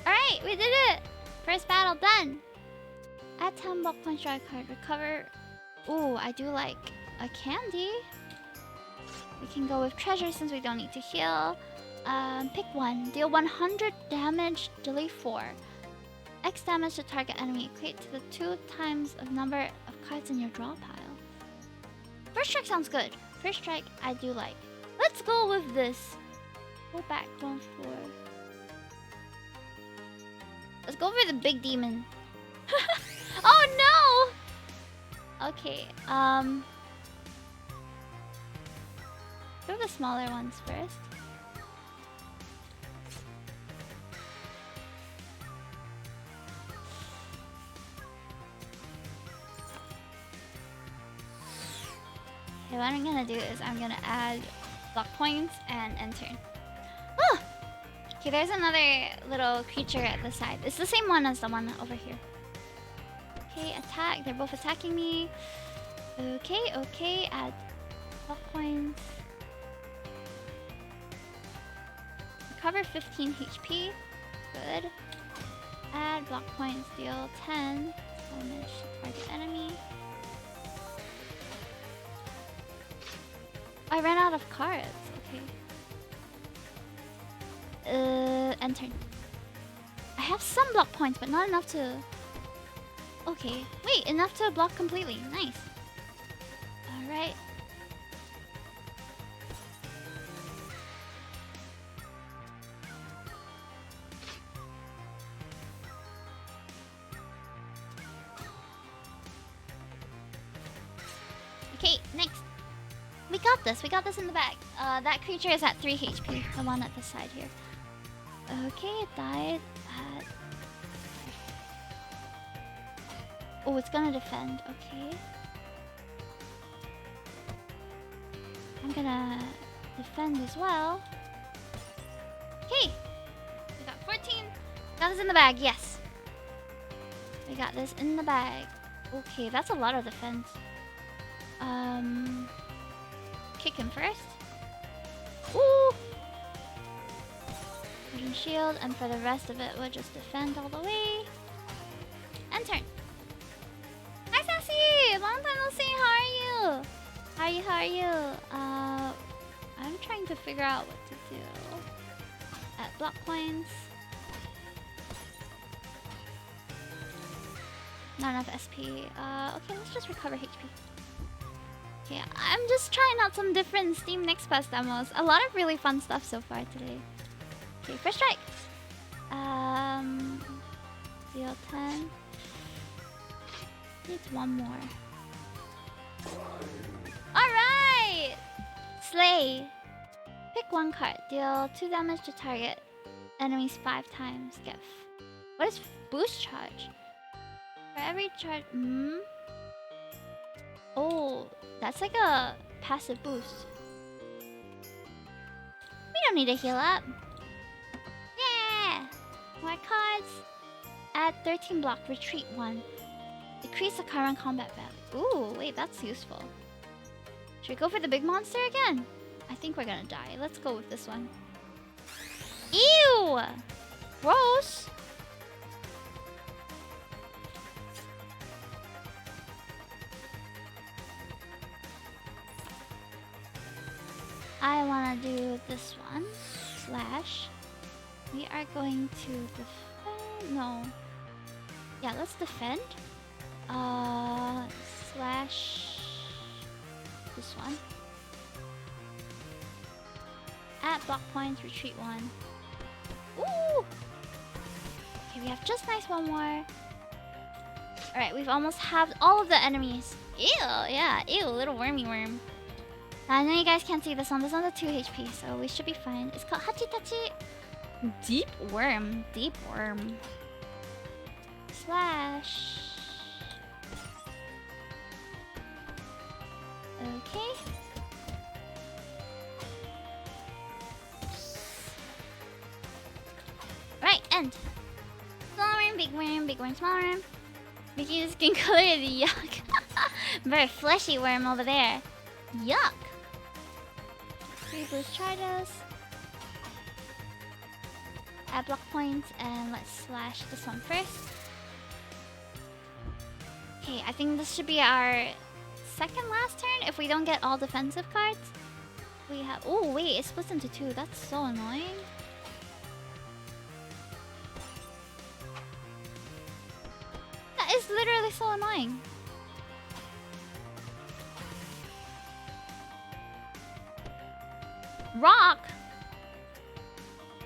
Alright, we did it! First battle done! Add 10 block points to our card. Recover. Ooh, I do like a candy. We can go with treasure since we don't need to heal. Pick one. Deal 100 damage, delete 4. X damage to target enemy equate to the 2 times of number of cards in your draw pile. First strike sounds good. First strike I do like. Let's go with this. Go back 1 4. Let's go for the big demon. Oh no! Okay, do the smaller ones first. Okay, what I'm gonna do is I'm gonna add block points and end turn. Oh! Okay, there's another little creature at the side. It's the same one as the one over here. Okay, attack. They're both attacking me. Okay, okay. Add block points. Recover 15 HP. Good. Add block points. Deal 10 damage to target enemy. I ran out of cards. Okay. End turn. I have some block points, but not enough to... Okay. Wait, enough to block completely. Nice. Alright. Okay, next. We got this. We got this in the bag. That creature is at 3 HP. The one at the side here. Okay, it died at... Oh, it's gonna defend. Okay. I'm gonna defend as well. Okay. We got 14. Got this in the bag. Yes. We got this in the bag. Okay, that's a lot of defense. Kick him first. Ooh! Vision shield, and for the rest of it, we'll just defend all the way. End turn. Hi, Sassy! Long time no see. How are you? How are you? How are you? I'm trying to figure out what to do. At block points. Not enough SP. Okay, let's just recover HP. Okay, I'm just trying out some different Steam Next Pass demos. A lot of really fun stuff so far today. Okay, first strike. Deal 10. Needs one more. Alright! Slay. Pick one card. Deal 2 damage to target enemies 5 times. Get what is boost charge? For every charge... Oh, that's like a passive boost. We don't need to heal up. Yeah! More cards. Add 13 block, retreat 1. Decrease the current combat value. Ooh, wait, that's useful. Should we go for the big monster again? I think we're gonna die. Let's go with this one. Ew! Gross! I wanna do this one. Slash. We are going to defend. No. Yeah, let's defend. Slash. This one. At block points, retreat 1. Ooh! Okay, we have just nice one more. Alright, we've almost halved all of the enemies. Ew, yeah, ew, little wormy worm. I know you guys can't see this one. This one's a 2 HP, so we should be fine. It's called Hachitachi. Deep worm. Deep worm. Slash. Okay. Right, end. Small worm, big worm, big worm, small worm. Making the skin color the yuck. Very fleshy worm over there. Yuck. 3 boost charges. Add block points and let's slash this one first. Okay, I think this should be our second last turn if we don't get all defensive cards. We have. Oh, wait, it splits into 2. That's so annoying. That is literally so annoying. Rock?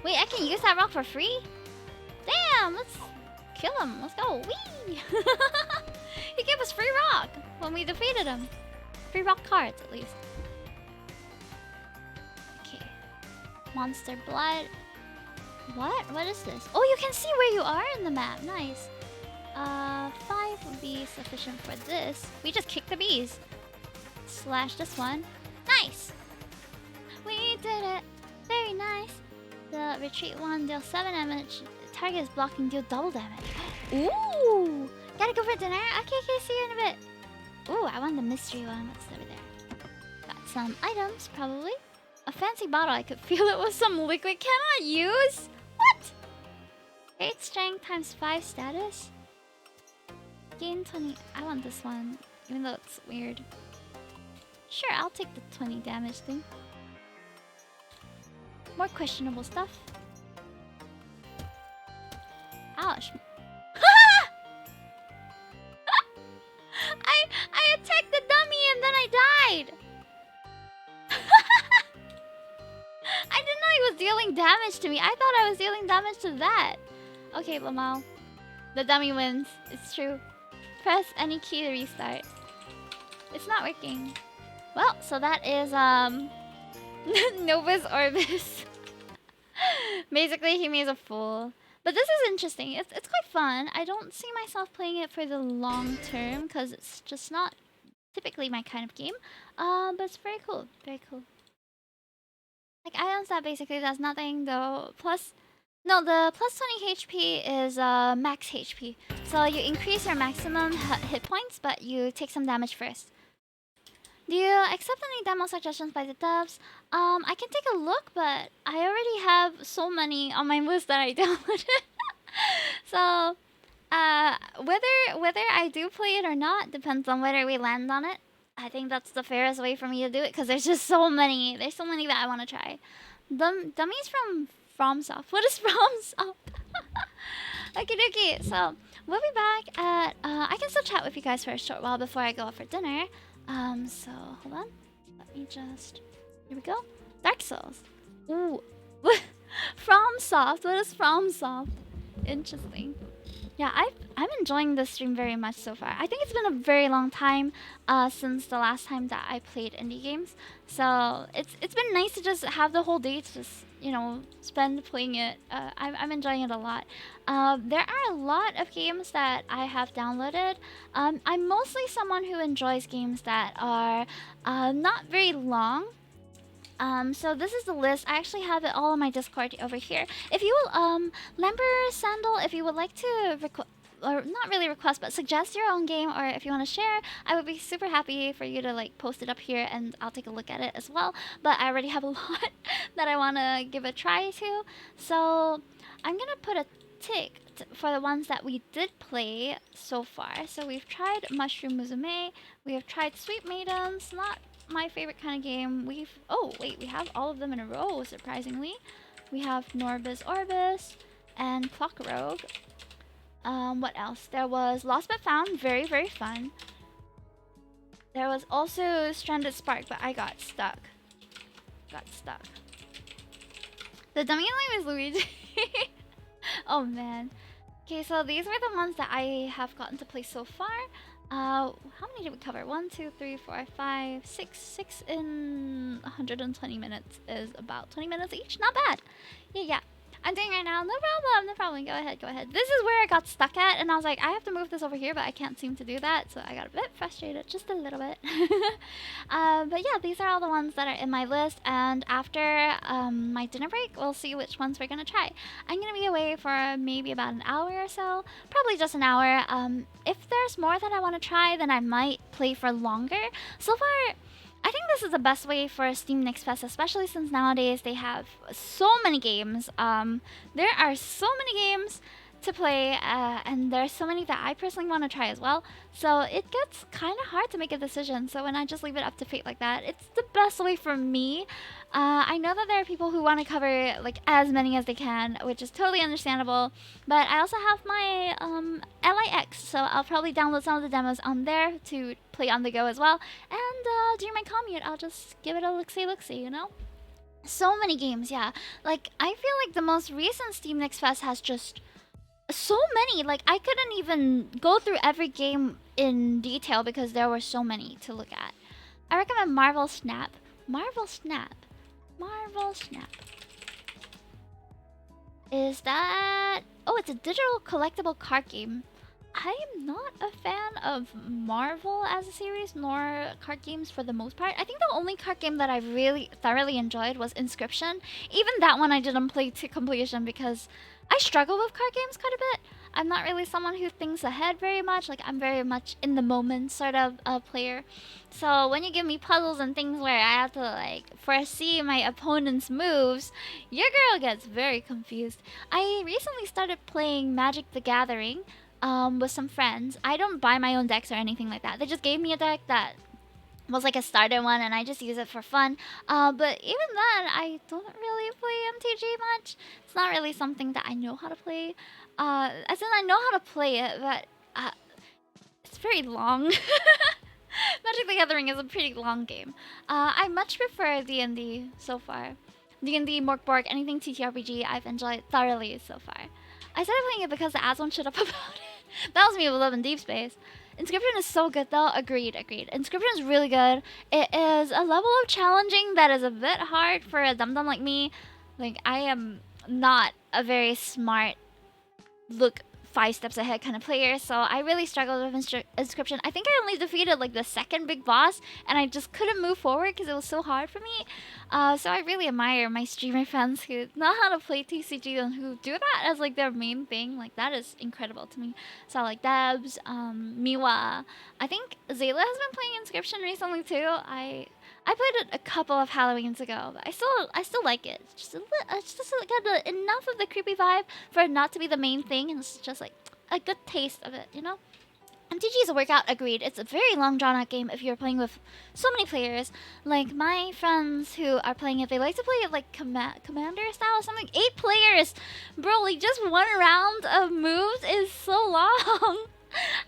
Wait, I can use that rock for free? Damn, let's kill him. Let's go. Whee! He gave us free rock when we defeated him. Free rock cards, at least. Okay. Monster blood. What? What is this? Oh, you can see where you are in the map. Nice. 5 would be sufficient for this. We just kick the bees. Slash this one. Nice! We did it! Very nice. The retreat one deals 7 damage. The target is blocking, deal double damage. Ooh! Gotta go for dinner? Okay, see you in a bit. Ooh, I want the mystery one. What's over there? Got some items, probably. A fancy bottle. I could feel it was some liquid. Cannot use? What? 8 strength times 5 status. Gain 20. I want this one, even though it's weird. Sure, I'll take the 20 damage thing. More questionable stuff. Ouch. I attacked the dummy and then I died. I didn't know he was dealing damage to me. I thought I was dealing damage to that. Okay, Lamau. The dummy wins. It's true. Press any key to restart. It's not working. Well, so that is Novus Orbis. Basically, he made a fool. But this is interesting. It's quite fun. I don't see myself playing it for the long term because it's just not typically my kind of game. But it's very cool. Very cool. Like, items that basically does nothing though. Plus, no, the plus 20 HP is max HP. So you increase your maximum hit points, but you take some damage first. Do you accept any demo suggestions by the devs? I can take a look, but I already have so many on my list that I downloaded. So, whether I do play it or not depends on whether we land on it. I think that's the fairest way for me to do it because there's just so many. There's so many that I want to try. Dummies from FromSoft. What is FromSoft? Okie dokie. So, we'll be back at... I can still chat with you guys for a short while before I go out for dinner. So, hold on. Let me just... Here we go. Dark Souls. Ooh. FromSoft. What is FromSoft? Interesting. Yeah, I'm enjoying this stream very much so far. I think it's been a very long time since the last time that I played indie games. So it's been nice to just have the whole day to just, you know, spend playing it. I'm enjoying it a lot. There are a lot of games that I have downloaded. I'm mostly someone who enjoys games that are not very long. So this is the list. I actually have it all on my Discord over here. If you will, Lamber Sandal, if you would like to or not really request, but suggest your own game, or if you want to share, I would be super happy for you to like post it up here, and I'll take a look at it as well. But I already have a lot that I want to give a try to, so I'm gonna put a tick for the ones that we did play so far. So we've tried Mushroom Musume, we have tried Sweet Maidens, not my favorite kind of game. Oh wait, we have all of them in a row, surprisingly. We have Norbis Orbis and Clock Rogue. What else? There was Lost But Found, very, very fun. There was also Stranded Spark, but I got stuck. The dummy name is Luigi. Oh man. Okay, so these were the ones that I have gotten to play so far. How many did we cover? 1, 2, 3, 4, 5, 6. 6 in 120 minutes is about 20 minutes each. Not bad. Yeah. I'm doing right now. No problem. No problem. Go ahead. Go ahead. This is where I got stuck at, and I was like, I have to move this over here, but I can't seem to do that, so I got a bit frustrated, just a little bit. But yeah, these are all the ones that are in my list, and after my dinner break, we'll see which ones we're gonna try. I'm gonna be away for maybe about an hour or so, probably just an hour. If there's more that I want to try, then I might play for longer. So far, I think this is the best way for Steam Next Fest, especially since nowadays they have so many games. There are so many games to play, and there's so many that I personally want to try as well. So it gets kind of hard to make a decision. So when I just leave it up to fate like that, it's the best way for me. I know that there are people who want to cover like as many as they can, which is totally understandable. But I also have my LIX, so I'll probably download some of the demos on there to play on the go as well. And during my commute, I'll just give it a look-see, you know? So many games, yeah. Like, I feel like the most recent Steam Next Fest has just so many. Like, I couldn't even go through every game in detail because there were so many to look at. I recommend Marvel Snap. Marvel Snap. Is that... Oh, it's a digital collectible card game. I am not a fan of Marvel as a series, nor card games for the most part. I think the only card game that I really thoroughly enjoyed was Inscription. Even that one I didn't play to completion because I struggle with card games quite a bit. I'm not really someone who thinks ahead very much. Like, I'm very much in the moment sort of a player. So when you give me puzzles and things where I have to like foresee my opponent's moves, your girl gets very confused. I recently started playing Magic the Gathering with some friends. I don't buy my own decks or anything like that. They just gave me a deck that was like a starter one, and I just use it for fun. But even then, I don't really play MTG much. It's not really something that I know how to play. As in, I know how to play it, but it's very long. Magic the Gathering is a pretty long game. I much prefer D&D so far. D&D, Morkborg, anything TTRPG, I've enjoyed thoroughly so far. I started playing it because the Aslan shut up about it. That was me with Love in Deep Space. Inscription is so good though. Agreed. Inscription is really good. It is a level of challenging that is a bit hard for a dum-dum like me. Like, I am not a very smart, look 5 steps ahead kind of player, so I really struggled with Inscription. I think I only defeated like the second big boss, and I just couldn't move forward because it was so hard for me. So I really admire my streamer friends who know how to play TCG and who do that as like their main thing. Like, that is incredible to me. So like Debs, Miwa. I think Zayla has been playing Inscription recently too. I played it a couple of Halloweens ago, but I still like it. It's just got enough of the creepy vibe for it not to be the main thing, and it's just like a good taste of it, you know? MTG is a workout, agreed. It's a very long drawn out game if you're playing with so many players. Like, my friends who are playing it, they like to play it like commander style or something. 8 players! Bro, like, just one round of moves is so long.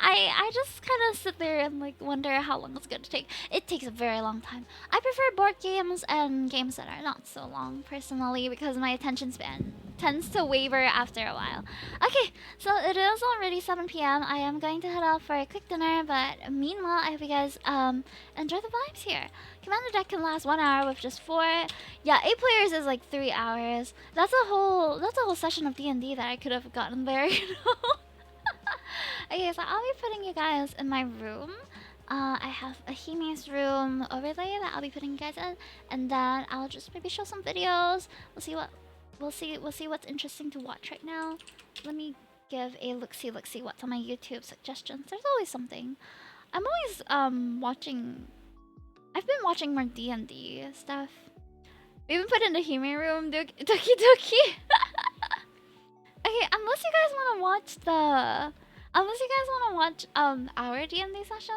I just kind of sit there and like wonder how long it's going to take. It takes a very long time. I prefer board games and games that are not so long personally because my attention span tends to waver after a while. Okay, so it is already 7 p.m. I am going to head off for a quick dinner, but meanwhile, I hope you guys enjoy the vibes here. Commander deck can last 1 hour with just 4. Yeah, 8 players is like 3 hours. That's a whole session of D&D that I could have gotten there, you know. Okay, so I'll be putting you guys in my room. I have a Himi's room overlay that I'll be putting you guys in, and then I'll just maybe show some videos. We'll see what's interesting to watch right now. Let me give a look-see what's on my YouTube suggestions. There's always something. I'm always watching. I've been watching more D&D stuff. We even put in the Himi room, Doki Doki. Okay, unless you guys want to watch our D&D session.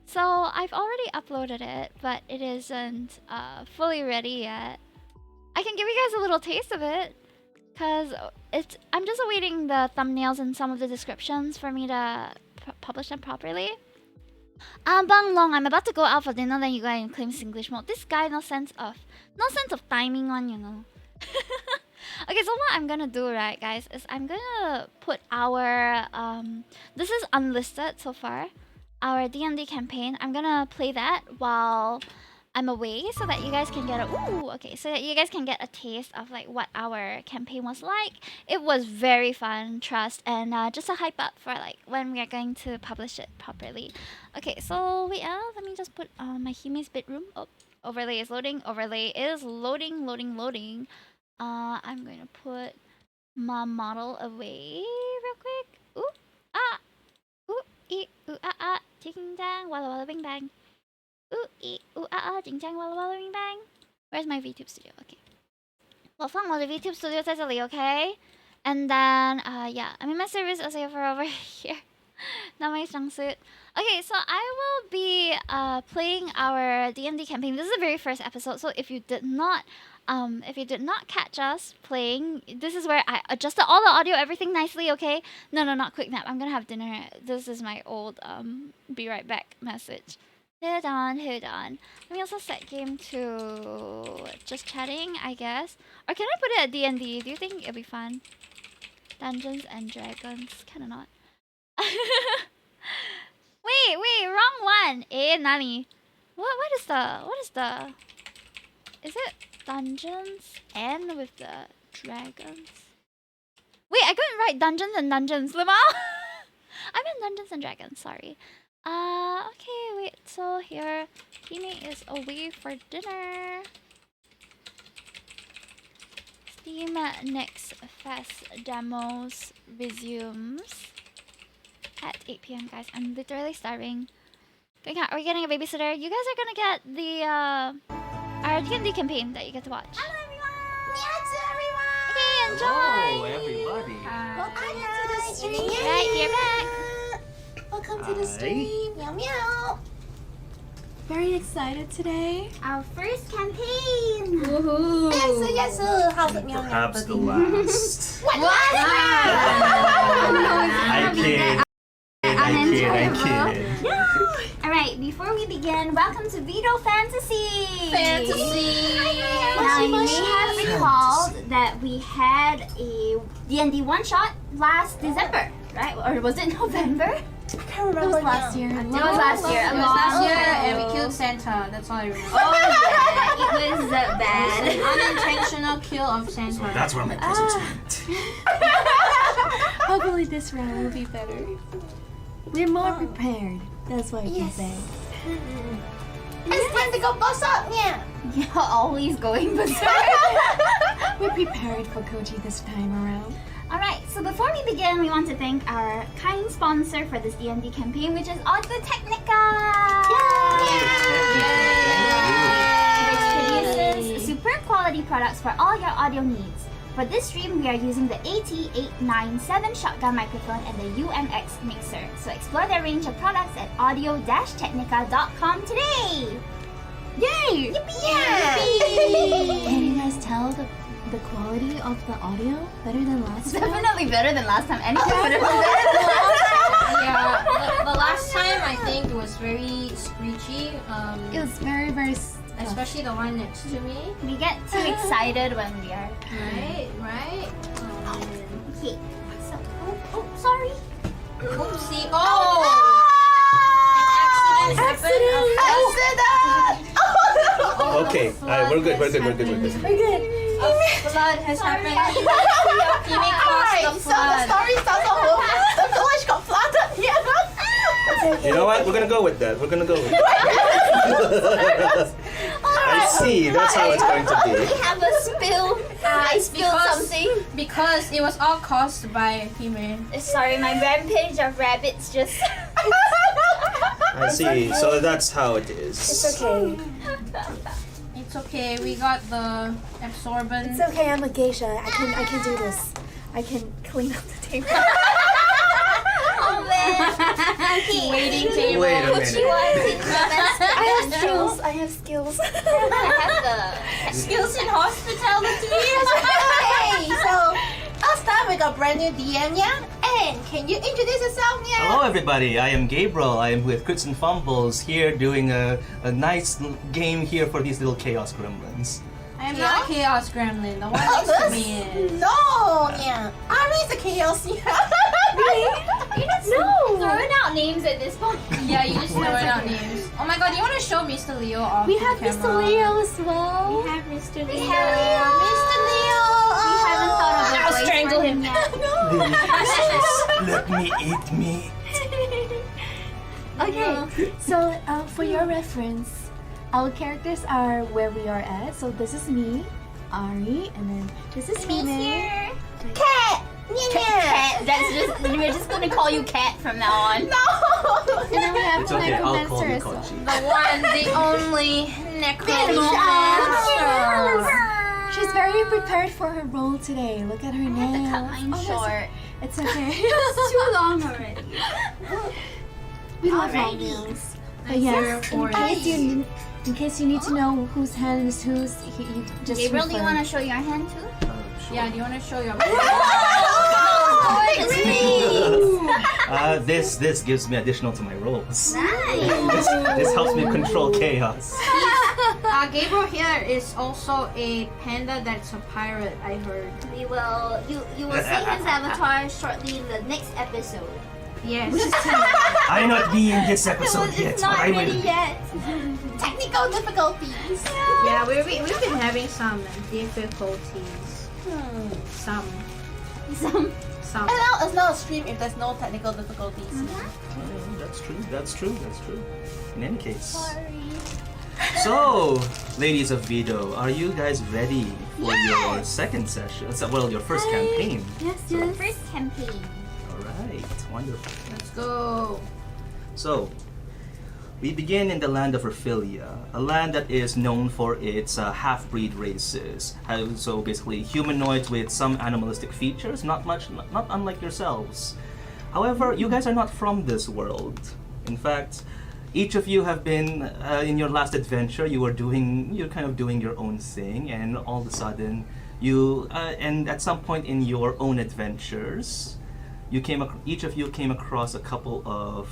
So I've already uploaded it, but it isn't fully ready yet. I can give you guys a little taste of it, cause I'm just awaiting the thumbnails and some of the descriptions for me to publish them properly. Bang Long, I'm about to go out for dinner, then you guys claim English mode. This guy, no sense of timing one, you know. Okay, so what I'm gonna do, right, guys, is I'm gonna put our this is unlisted so far, our D&D campaign. I'm gonna play that while I'm away, so that you guys can get so that you guys can get a taste of like what our campaign was like. It was very fun, trust, and just a hype up for like when we are going to publish it properly. Okay, so let me just put my Hime's bedroom. Oh, overlay is loading. Overlay is loading. I'm going to put my model away real quick. Ooh, ah, ooh, ee, ooh, ah, ah, ticking dang, walla walla bing bang. Ooh, ee, ooh, ah, ah, ding dang, walla walla bing bang. Where's my VTube studio? Okay. 我放我的 VTube studio 在这里, okay? And then, yeah, I'm in my service as for over here. Not my jumpsuit. Okay, so I will be playing our D&D campaign. This is the very first episode, so if you did not catch us playing, this is where I adjusted all the audio, everything nicely, okay? No, not quick nap. I'm gonna have dinner. This is my old be right back message. Hold on. Let me also set game to just chatting, I guess. Or can I put it at D&D? Do you think it'll be fun? Dungeons and Dragons. Kinda not. Wait, wrong one. Nani? What is the is it Dungeons and with the Dragons? Wait, I couldn't write Dungeons and Dungeons, Lima. I meant Dungeons and Dragons, sorry. Okay, wait, so here Hime is away for dinner. Steam Next Fest demos resumes at 8 p.m. guys. I'm literally starving. Are we getting a babysitter? You guys are gonna get the our D&D campaign that you get to watch. Hello everyone! Okay, enjoy! Hello everybody. Welcome to the stream! Right, you're back! Welcome to the stream! Meow meow! Very excited today. Our first campaign! Woohoo! Yes, how's it meow meow? Perhaps the last. What? I kid. Alright, before we begin, welcome to Vito Fantasy! Now, you may have recalled that we had a D&D one-shot last December, right? Or was it November? I can't remember. It was last year. It was last year. And we killed Santa. That's all I remember. Oh, yeah. It was bad. Unintentional kill of Santa. So that's where my presents went. Hopefully this round will be better. We're more prepared. That's what I can say. It's time to go boss up, yeah. Yeah, always going berserk. We're prepared for Koji this time around. Alright, so before we begin, we want to thank our kind sponsor for this D&D campaign, which is Audio Technica! Which produces superb quality products for all your audio needs. For this stream, we are using the AT897 shotgun microphone and the UMX mixer. So explore their range of products at audio-technica.com today! Yay! Yippee! Can you guys tell the quality of the audio better than last time? Definitely better than last time. Anything would have been better than last time. Yeah, the last time I think it was very screechy. It was very, very... Especially the one next to me. We get too excited when we are... Right? Okay, so... Oh, sorry. Oopsie. Oh! An accident happened. Okay, we're good. We're good. A flood has happened. He may cause the flood. story starts off. The village got flooded. You know what? We're gonna go with that. I see. That's how it's going to be. We have a spill. I spilled something. Because it was all caused by Hime. Sorry, my rampage of rabbits just... I see. So that's how it is. It's okay. It's okay, we got the absorbent. It's okay, I'm a geisha. I can do this. I can clean up the table. Oh man. Waiting table. Wait a minute. I have skills. I have the Skills in hospitality. Hey, so last time we got brand new DM, yeah? And can you introduce yourself, yeah? Hello everybody, I am Gabriel. I am with Crits and Fumbles here doing a nice game here for these little chaos gremlins. I am not Chaos Gremlin. The one next to me is. No, yeah. Ari's a chaos. You're just throwing out names at this point. Yeah, you just throwing out names. Oh my god, you want to show Mr. Leo off? We the have camera? Mr. Leo as well. We have Mr. Leo. Mr. Leo. We haven't thought of a I'll voice strangle for him. yet. Let me eat me. Okay, so for your reference, our characters are where we are at. So this is me, Ari, and then this is Me Hime. here. Cat. Yeah. Cat. That's just we're just gonna call you Cat from now on. And then we have It's okay, I'll call Necromancer you as well. Kochi. The one, the only Necromancer. She's very prepared for her role today. Look at her I nails. had to cut mine Oh, short. It's okay. It's too long already. We love long Alrighty. nails. But yes, in case you need to know whose hand is whose, you just Gabriel, do you refer. want to show your hand too? Sure. Yeah, do you want to show your This gives me additional to my rolls. Nice. This helps me control chaos. Gabriel here is also a panda that's a pirate, I heard. We will. You will see his avatar shortly in the next episode. Yes. I not be in this episode yet, It's but not I ready will. yet. Technical difficulties. Yeah, we've been having some difficulties. Some. It's not a stream if there's no technical difficulties. That's true. In any case. So, ladies of Vido, are you guys ready for your second session? Well, your first campaign. Yes, The yes. first campaign. Alright, wonderful. Let's go. So, we begin in the land of Raphilia, a land that is known for its half-breed races. So basically, humanoids with some animalistic features, not unlike yourselves. However, you guys are not from this world. In fact, each of you have been in your last adventure. You're kind of doing your own thing, and all of a sudden, and at some point in your own adventures, each of you came across a couple of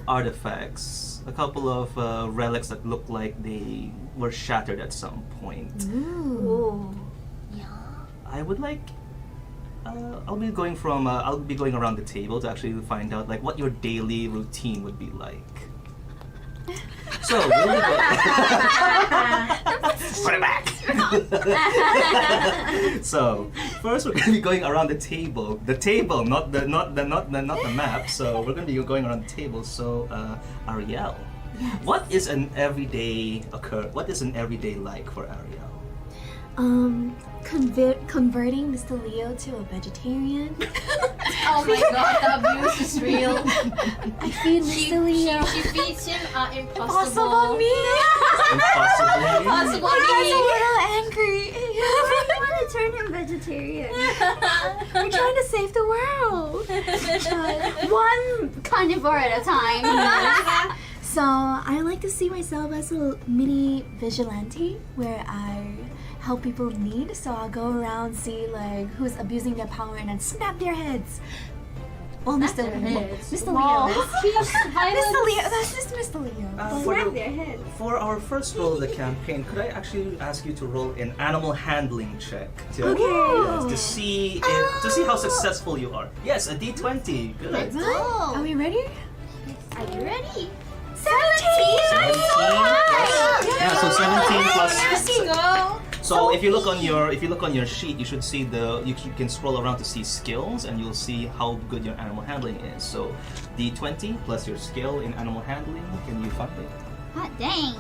artifacts, a couple of relics that look like they were shattered at some point. Ooh. I would like. I'll be going around the table to actually find out like what your daily routine would be like. So we'll be put it back. So first we're gonna be going around the table. The table, not the map. So we're gonna be going around the table. So Ariel, what is an everyday like for Ariel? Converting Mr. Leo to a vegetarian. Oh my god, the abuse is real. I feed Mr. Leo. She feeds him Impossible meat. Impossible. I'm a little angry. I want to turn him vegetarian. We're trying to save the world. One carnivore at a time. So I like to see myself as a mini vigilante where I help people in need. So I'll go around, see like who's abusing their power, and then snap their heads. Well, Mr. Leo. Mr. Leo. Mr. Leo. That's just Mr. Leo. For our first roll of the campaign, could I actually ask you to roll an animal handling check to see how successful you are? Yes, a D20. Good. Let's Right? go. Are we ready? Are you ready? 17. 17. Yeah, so 17 plus. So if you look on your sheet, you should see you can scroll around to see skills, and you'll see how good your animal handling is. So D20 plus your skill in animal handling. Can you find it? Hot dang.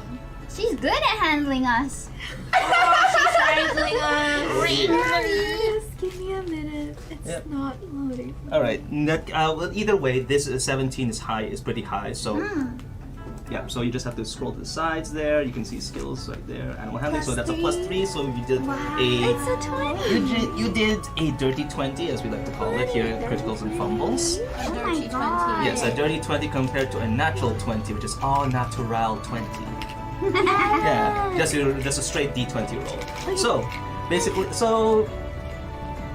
She's good at handling us. She's handling us. Just give me a minute. It's not loading. All right. Well, either way, this 17 is pretty high. So. Yeah, so you just have to scroll to the sides there. You can see skills right there. Animal handling, so that's a +3. So you did It's a 20. you did a dirty 20, as we like to call it here at Criticals and Fumbles. Oh my god. Yes, a dirty 20 compared to a natural 20, which is all natural 20. Yeah, just a straight D20 roll. So basically,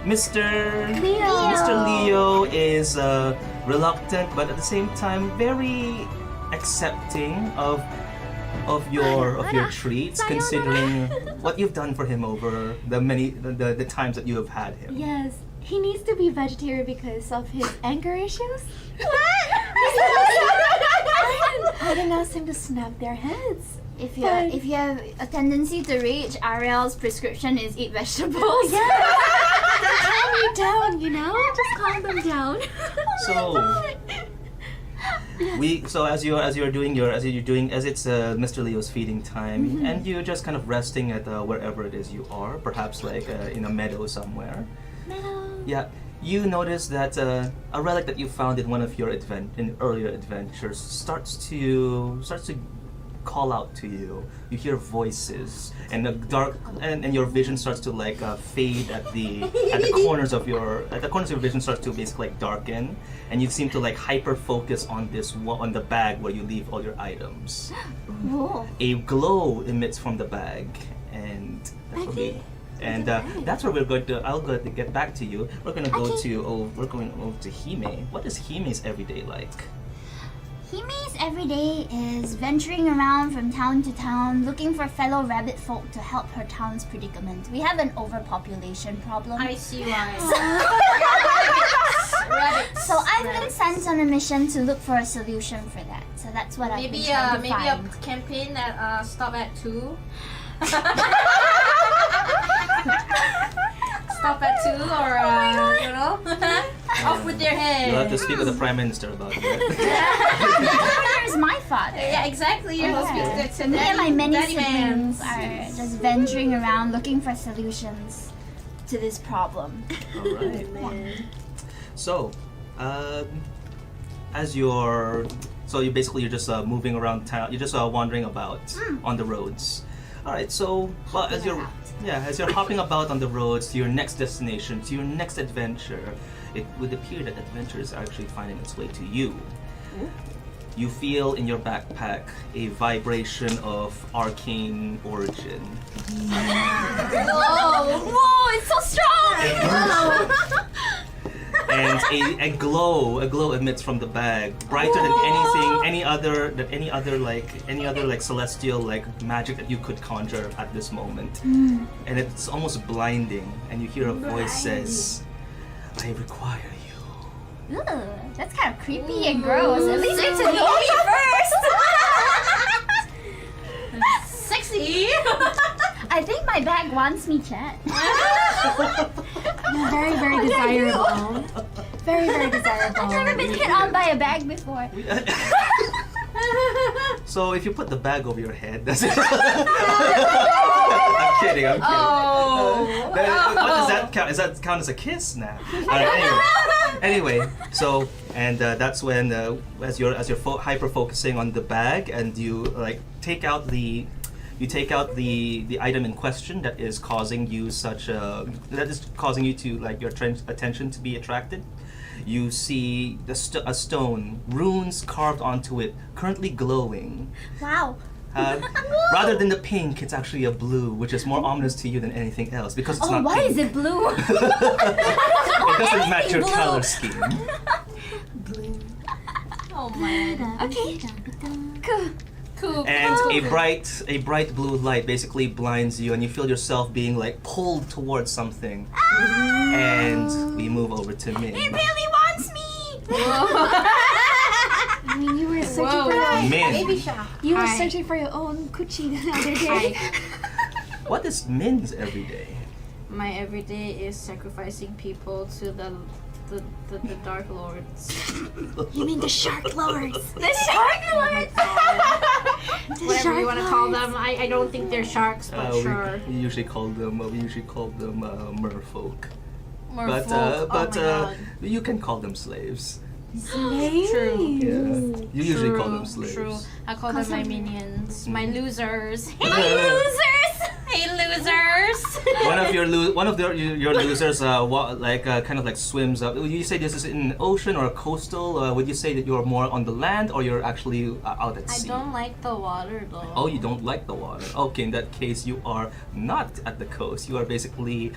Mr. Leo is reluctant, but at the same time very accepting of of your treats, considering what you've done for him over the times that you have had him. Yes, he needs to be vegetarian because of his anger issues. I didn't ask him to snap their heads. If you have a tendency to rage, Ariel's prescription is eat vegetables. Calm you down, you know? Just calm them down. So as it's Mr. Leo's feeding time, and you're just kind of resting at wherever it is you are, perhaps like in a meadow somewhere. Yeah, you notice that a relic that you found in one of your earlier adventures starts to call out to you. You hear voices, and the dark and your vision starts to like fade at the corners of your vision starts to basically like darken, and you seem to like hyper focus on the bag where you leave all your items. Whoa. A glow emits from the bag, and that's where we're going to. I'll go to get back to you. We're going over to Hime. What is Hime's everyday like? Hime's everyday is venturing around from town to town, looking for fellow rabbit folk to help her town's predicament. We have an overpopulation problem. I see why. So I've been sent on a mission to look for a solution for that. So that's what I've been trying to find. A campaign that stop at 2. Stop at 2 or off with their head. You'll have to speak with the Prime Minister about that. Here's my father. Yeah, exactly. You're supposed to Me and my many Daddy siblings man. are just venturing around looking for solutions to this problem. All right. So, you're just moving around town. You're just wandering about on the roads. All right. So, as you're hopping about on the roads to your next destination, to your next adventure, it would appear that adventure is actually finding its way to you. You feel in your backpack a vibration of arcane origin. Whoa, it's so strong! And a glow emits from the bag, brighter than any other celestial like magic that you could conjure at this moment. And it's almost blinding, and you hear a voice says, "I require you." Ooh, that's kind of creepy and gross. At least get to know me first. Sexy. I think my bag wants me, chat. You're very, very desirable. Very, very desirable. I've never been hit on by a bag before. So if you put the bag over your head, that's it. I'm kidding. Oh. What does that count? Does that count as a kiss now? Anyway, so that's when as you're hyper focusing on the bag, and you like take out the item in question that is causing you to like your attention to be attracted. You see a stone, runes carved onto it, currently glowing. Wow. Rather than the pink, it's actually a blue, which is more ominous to you than anything else because it's not why pink. is it blue? It doesn't match your blue. color scheme. Oh man. Okay. Cool. Cool. And a bright blue light basically blinds you, and you feel yourself being like pulled towards something. And we move over to Min. It really wants me. I mean, you were searching Min. You were Hi. searching for your own coochie the other day. What is Min's everyday? My everyday is sacrificing people to the Dark Lords. You mean the Shark Lords? The shark lord. Whatever you want to call them. I don't think they're sharks, but sure. We usually call them merfolk. Merfolk. But Oh my God. you can call them slaves. Slaves. True. Yeah. You usually call them slaves. True. I call them my minions. My losers. Hey Losers. Hey losers. One of your losers kind of like swims up. Would you say this is in an ocean or a coastal? Would you say that you're more on the land or you're actually out at I sea? don't like the water though. Oh, you don't like the water. Okay, in that case, you are not at the coast. You are basically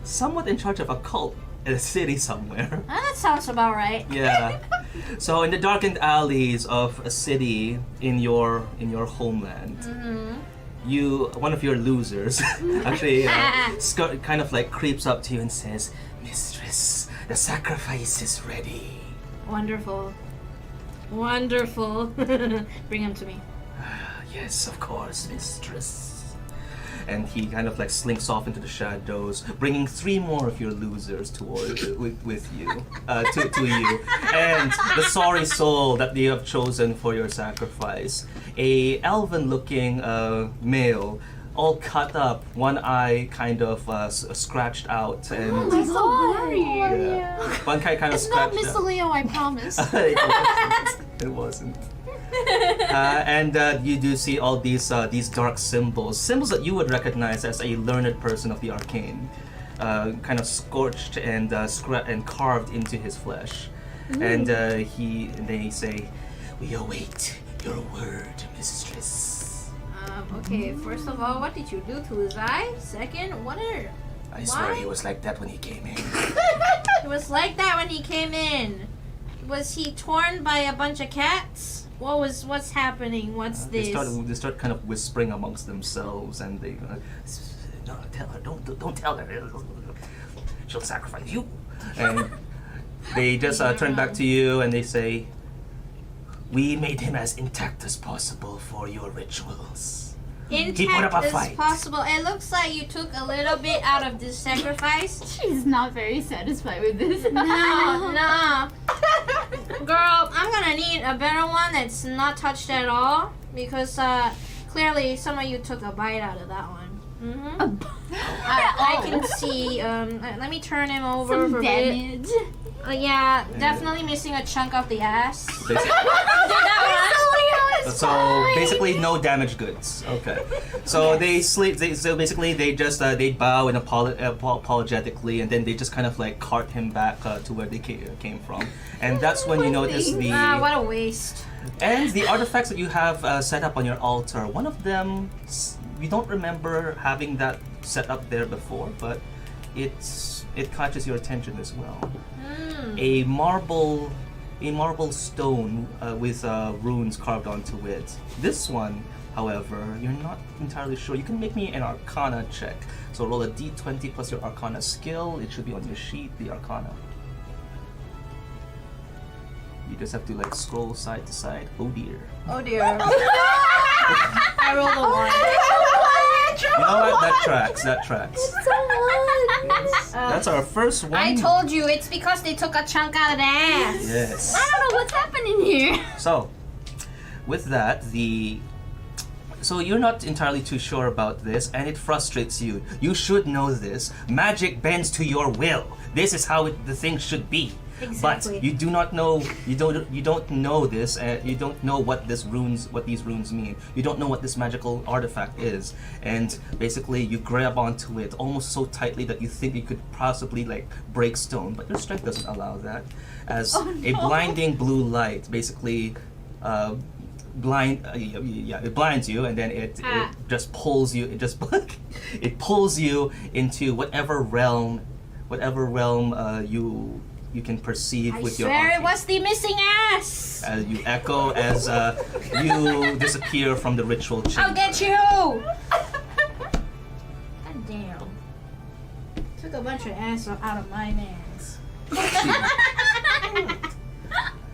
somewhat in charge of a cult in a city somewhere. That sounds about right. Yeah. So in the darkened alleys of a city in your homeland, one of your losers, actually kind of like creeps up to you and says, "Mistress, the sacrifice is ready." Wonderful. Wonderful. Bring him to me. Yes, of course, mistress. And he kind of like slinks off into the shadows, bringing 3 more of your losers with you, to you, and the sorry soul that you have chosen for your sacrifice. A elven-looking male, all cut up, one eye kind of scratched out, and I'm so worried. yeah, one kind of It's not scratched Mr. out. Leo, I promise. It wasn't. And you do see all these dark symbols that you would recognize as a learned person of the arcane, kind of scorched and carved into his flesh. And they say, "We await your word, mistress." Okay, first of all, what did you do to his eye? Second, I swear he was like that when he came in. It was like that when he came in. Was he torn by a bunch of cats? What's happening? What's this? They start kind of whispering amongst themselves, and they no, tell her, don't tell her, she'll sacrifice you. And they just turn back to you and they say, "We made him as intact as possible for your rituals." He put up Intact a as fight. possible. It looks like you took a little bit out of this sacrifice. She's not very satisfied with this. No. Girl, I'm gonna need a better one that's not touched at all, because clearly some of you took a bite out of that one. I can see. Let me turn him over for a bit. Damage. Yeah, definitely missing a chunk of the ass. So basically, no damaged goods. Okay. So they sleep. So basically, they just they bow and apologetically, and then they just kind of like cart him back to where they came from. And that's when you notice What a waste. the artifacts that you have set up on your altar. One of them, you don't remember having that set up there before, but it catches your attention as well. A marble stone with runes carved onto it. This one, however, you're not entirely sure. You can make me an Arcana check. So roll a d20 plus your Arcana skill. It should be on your sheet, the Arcana. You just have to like scroll side to side. Oh dear. Oh dear. I rolled a 1. You know what? That tracks. That's our first one. I told you, it's because they took a chunk out of the ass. Yes. I don't know what's happening here. So, with that, so you're not entirely too sure about this, and it frustrates you. You should know this. Magic bends to your will. This is how the thing should be. Exactly. But you do not know. You don't know this. You don't know what these runes mean. You don't know what this magical artifact is, and basically you grab onto it almost so tightly that you think you could possibly like break stone, but your strength doesn't allow that. As a blinding blue light basically it blinds you, and then it just pulls you. It pulls you into whatever realm you can perceive with your Where arcane. was the missing ass? You echo as you disappear from the ritual chamber. I'll get you! God damn. Took a bunch of ass out of my mans.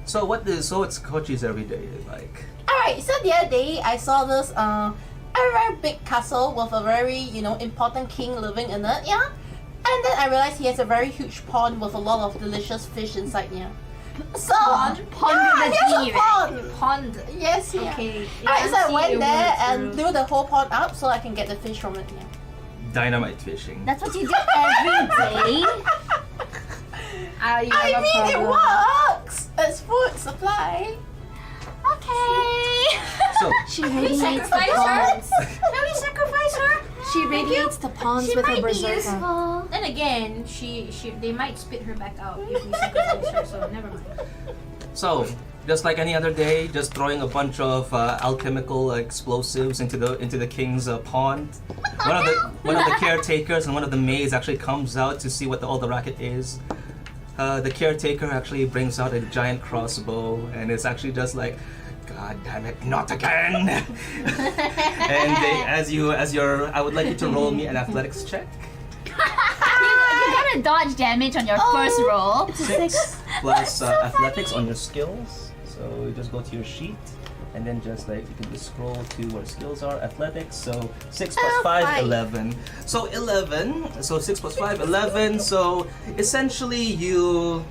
So it's Kochi's everyday like? Alright, so the other day I saw this a very big castle with a very, important king living in it, yeah? And then I realized he has a very huge pond with a lot of delicious fish inside, yeah. So Pond? Pond yeah, with a he has G, a right? pond. Pond. Yes, yeah. Okay. Alright, so I see went your there words and through. blew the whole pond up so I can get the fish from it, yeah. Dynamite fishing. That's what you do every day. You have a It problem. works! It's food supply. Okay. So She radiates the Sacrifice her? ponds. Can we sacrifice her? She radiates the ponds with her Might be berserker. useful. Then again, they might spit her back out if we sacrifice her, so never mind. So, just like any other day, just throwing a bunch of alchemical explosives into the king's pond. One of the caretakers and one of the maids actually comes out to see what all the racket is. the caretaker actually brings out a giant crossbow, and it's actually just like, God damn it, not again! And I would like you to roll me an athletics check. You gotta dodge damage on your first roll. 6 plus athletics on your skills. So you just go to your sheet, and then just like you can just scroll to where skills are. Athletics. So 6 plus 5, 11. So 11. So 6 plus 5, 11. So essentially you.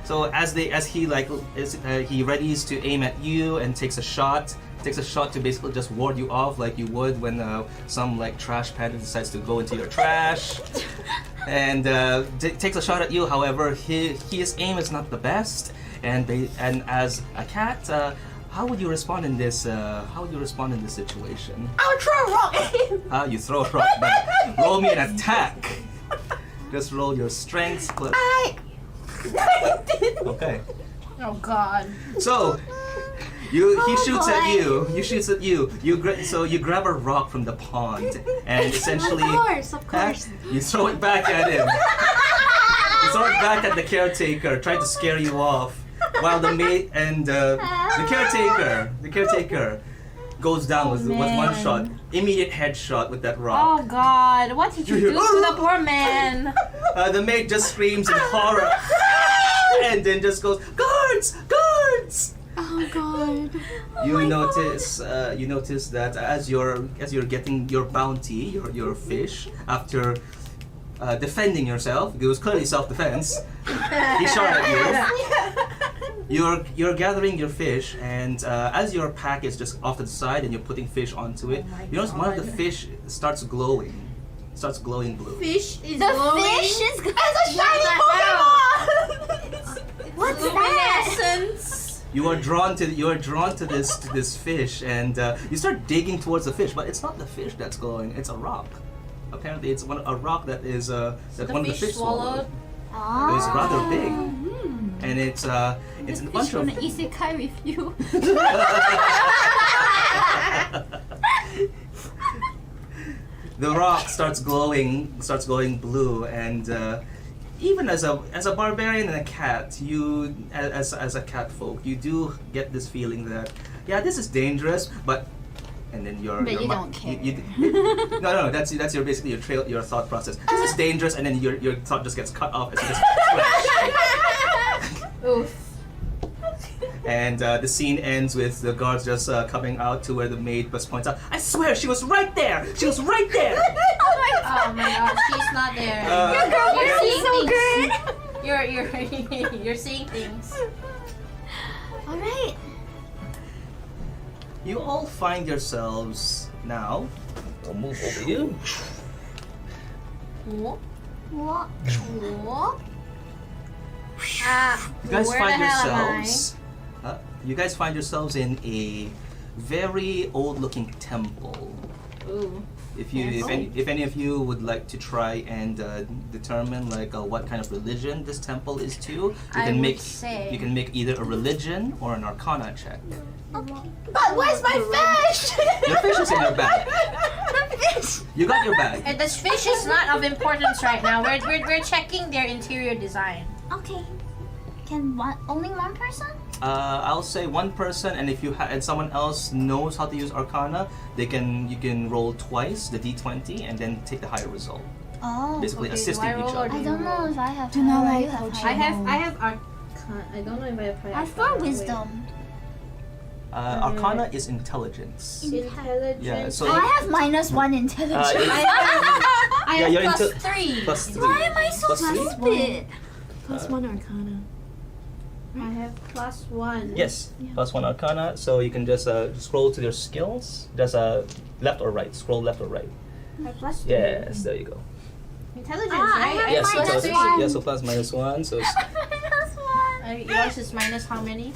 So as he readies to aim at you and takes a shot to basically just ward you off like you would when some like trash panda decides to go into your trash, and takes a shot at you. However, his aim is not the best, and as a cat, how would you respond in this? Situation? I'll throw a rock at him. You throw a rock back. Roll me an attack. Just roll your strength. Okay. Oh God. So, he shoots at you. He shoots at you. So you grab a rock from the pond and essentially, Of course. you throw it back at him. You throw it back at the caretaker, trying to scare you off, while the mate and the caretaker goes down with one shot, immediate headshot with that rock. Oh God, what did you do to the poor man? The maid just screams in horror and then just goes, "Guards! Guards!" Oh God. You notice that as you're getting your bounty, your fish, after defending yourself, it was clearly self-defense. He shot at you. You're gathering your fish, and as your pack is just off to the side and you're putting fish onto it, you notice one of the fish starts glowing blue. Fish is The glowing. fish is It's a shiny Pokemon. What's that? Luminescence. You are drawn to this fish, and you start digging towards the fish, but it's not the fish that's glowing. It's a rock. Apparently, it's a rock that is that one of the fish swallowed. It was rather big, and it's a bunch of. Isekai with you. The rock starts glowing blue, and even as a barbarian and a cat, you as a cat folk, you do get this feeling that this is dangerous, but and then your But you mi- don't care. No, that's your basically your thought process. This is dangerous, and then your thought just gets cut off as you just Oof. And the scene ends with the guards just coming out to where the maid just points out, "I swear she was right there! She was right there!" Oh my God, she's not there. Your You're seeing so things. You're seeing things. Alright. You all find yourselves now. I'll move over you. What? What? What? You guys where find the hell am I? yourselves. You guys find yourselves in a very old-looking temple. Ooh. If any of you would like to try and determine like what kind of religion this temple is to, you can make either a religion or an arcana check. But where's my fish? Your fish is in your bag. You got your bag. And this fish is not of importance right now. We're checking their interior design. Okay. Can only one person? I'll say one person, and if and someone else knows how to use Arcana, you can roll twice the d20 and then take the higher result. Oh. Basically Okay, assisting do I roll each or other. I don't know if I have Do not higher, like you have coaching. higher. I have Arcana. I don't know if I have high. I have 4 wisdom. Arcana is intelligence. Intelligence. Yeah, so I have -1 intelligence. I have you're plus into- 3. plus 3. Why am I so Plus three? stupid? Plus 1 Arcana. I have plus 1. Yes, plus 1 Arcana. So you can just scroll to your skills. Just left or right. Scroll left or right. I have plus 2. Yes, there you go. Intelligence, I right? have Yes, minus intelligence. one. Yeah, so plus -1. So -1. Yours is minus how many?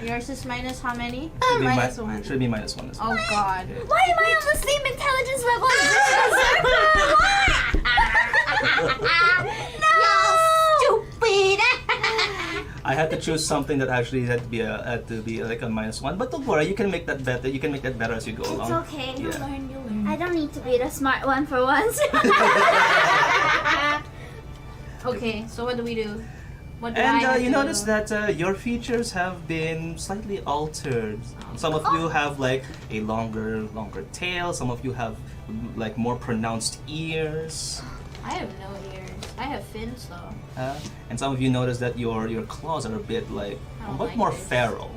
Yours is minus how many? Minus 1. should be -1 as well. Oh God. Why am I on the same intelligence level as this berserker? No! Stupid. I had to choose something that actually had to be like a -1, but don't worry, you can make that better. You can make that better as you go along. It's okay. Yeah. I don't need to be the smart one for once. Okay, so what do we do? What do And I have you to notice do? that your features have been slightly altered. Some of you have like a longer tail. Some of you have like more pronounced ears. I have no ears. I have fins though. And some of you notice that your claws are a bit like I a don't bit like more this. feral,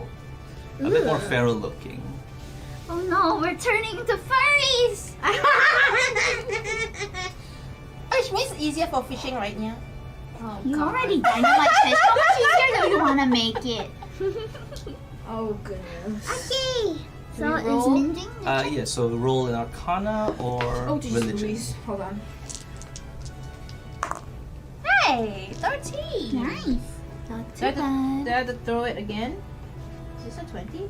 a bit more feral looking. Oh no, we're turning into furries! Which makes it easier for fishing, right? Yeah. Oh, You God. already dynamite fish. How much easier do you want to make it? Oh goodness. Okay. So we is roll? Minjing? Yeah, so roll an Arcana or Oh Jesus Religion. Louise. Hold on. Hey, 13. Nice. Not Do too I, have to, bad. do I have to throw it again? Is this a 20?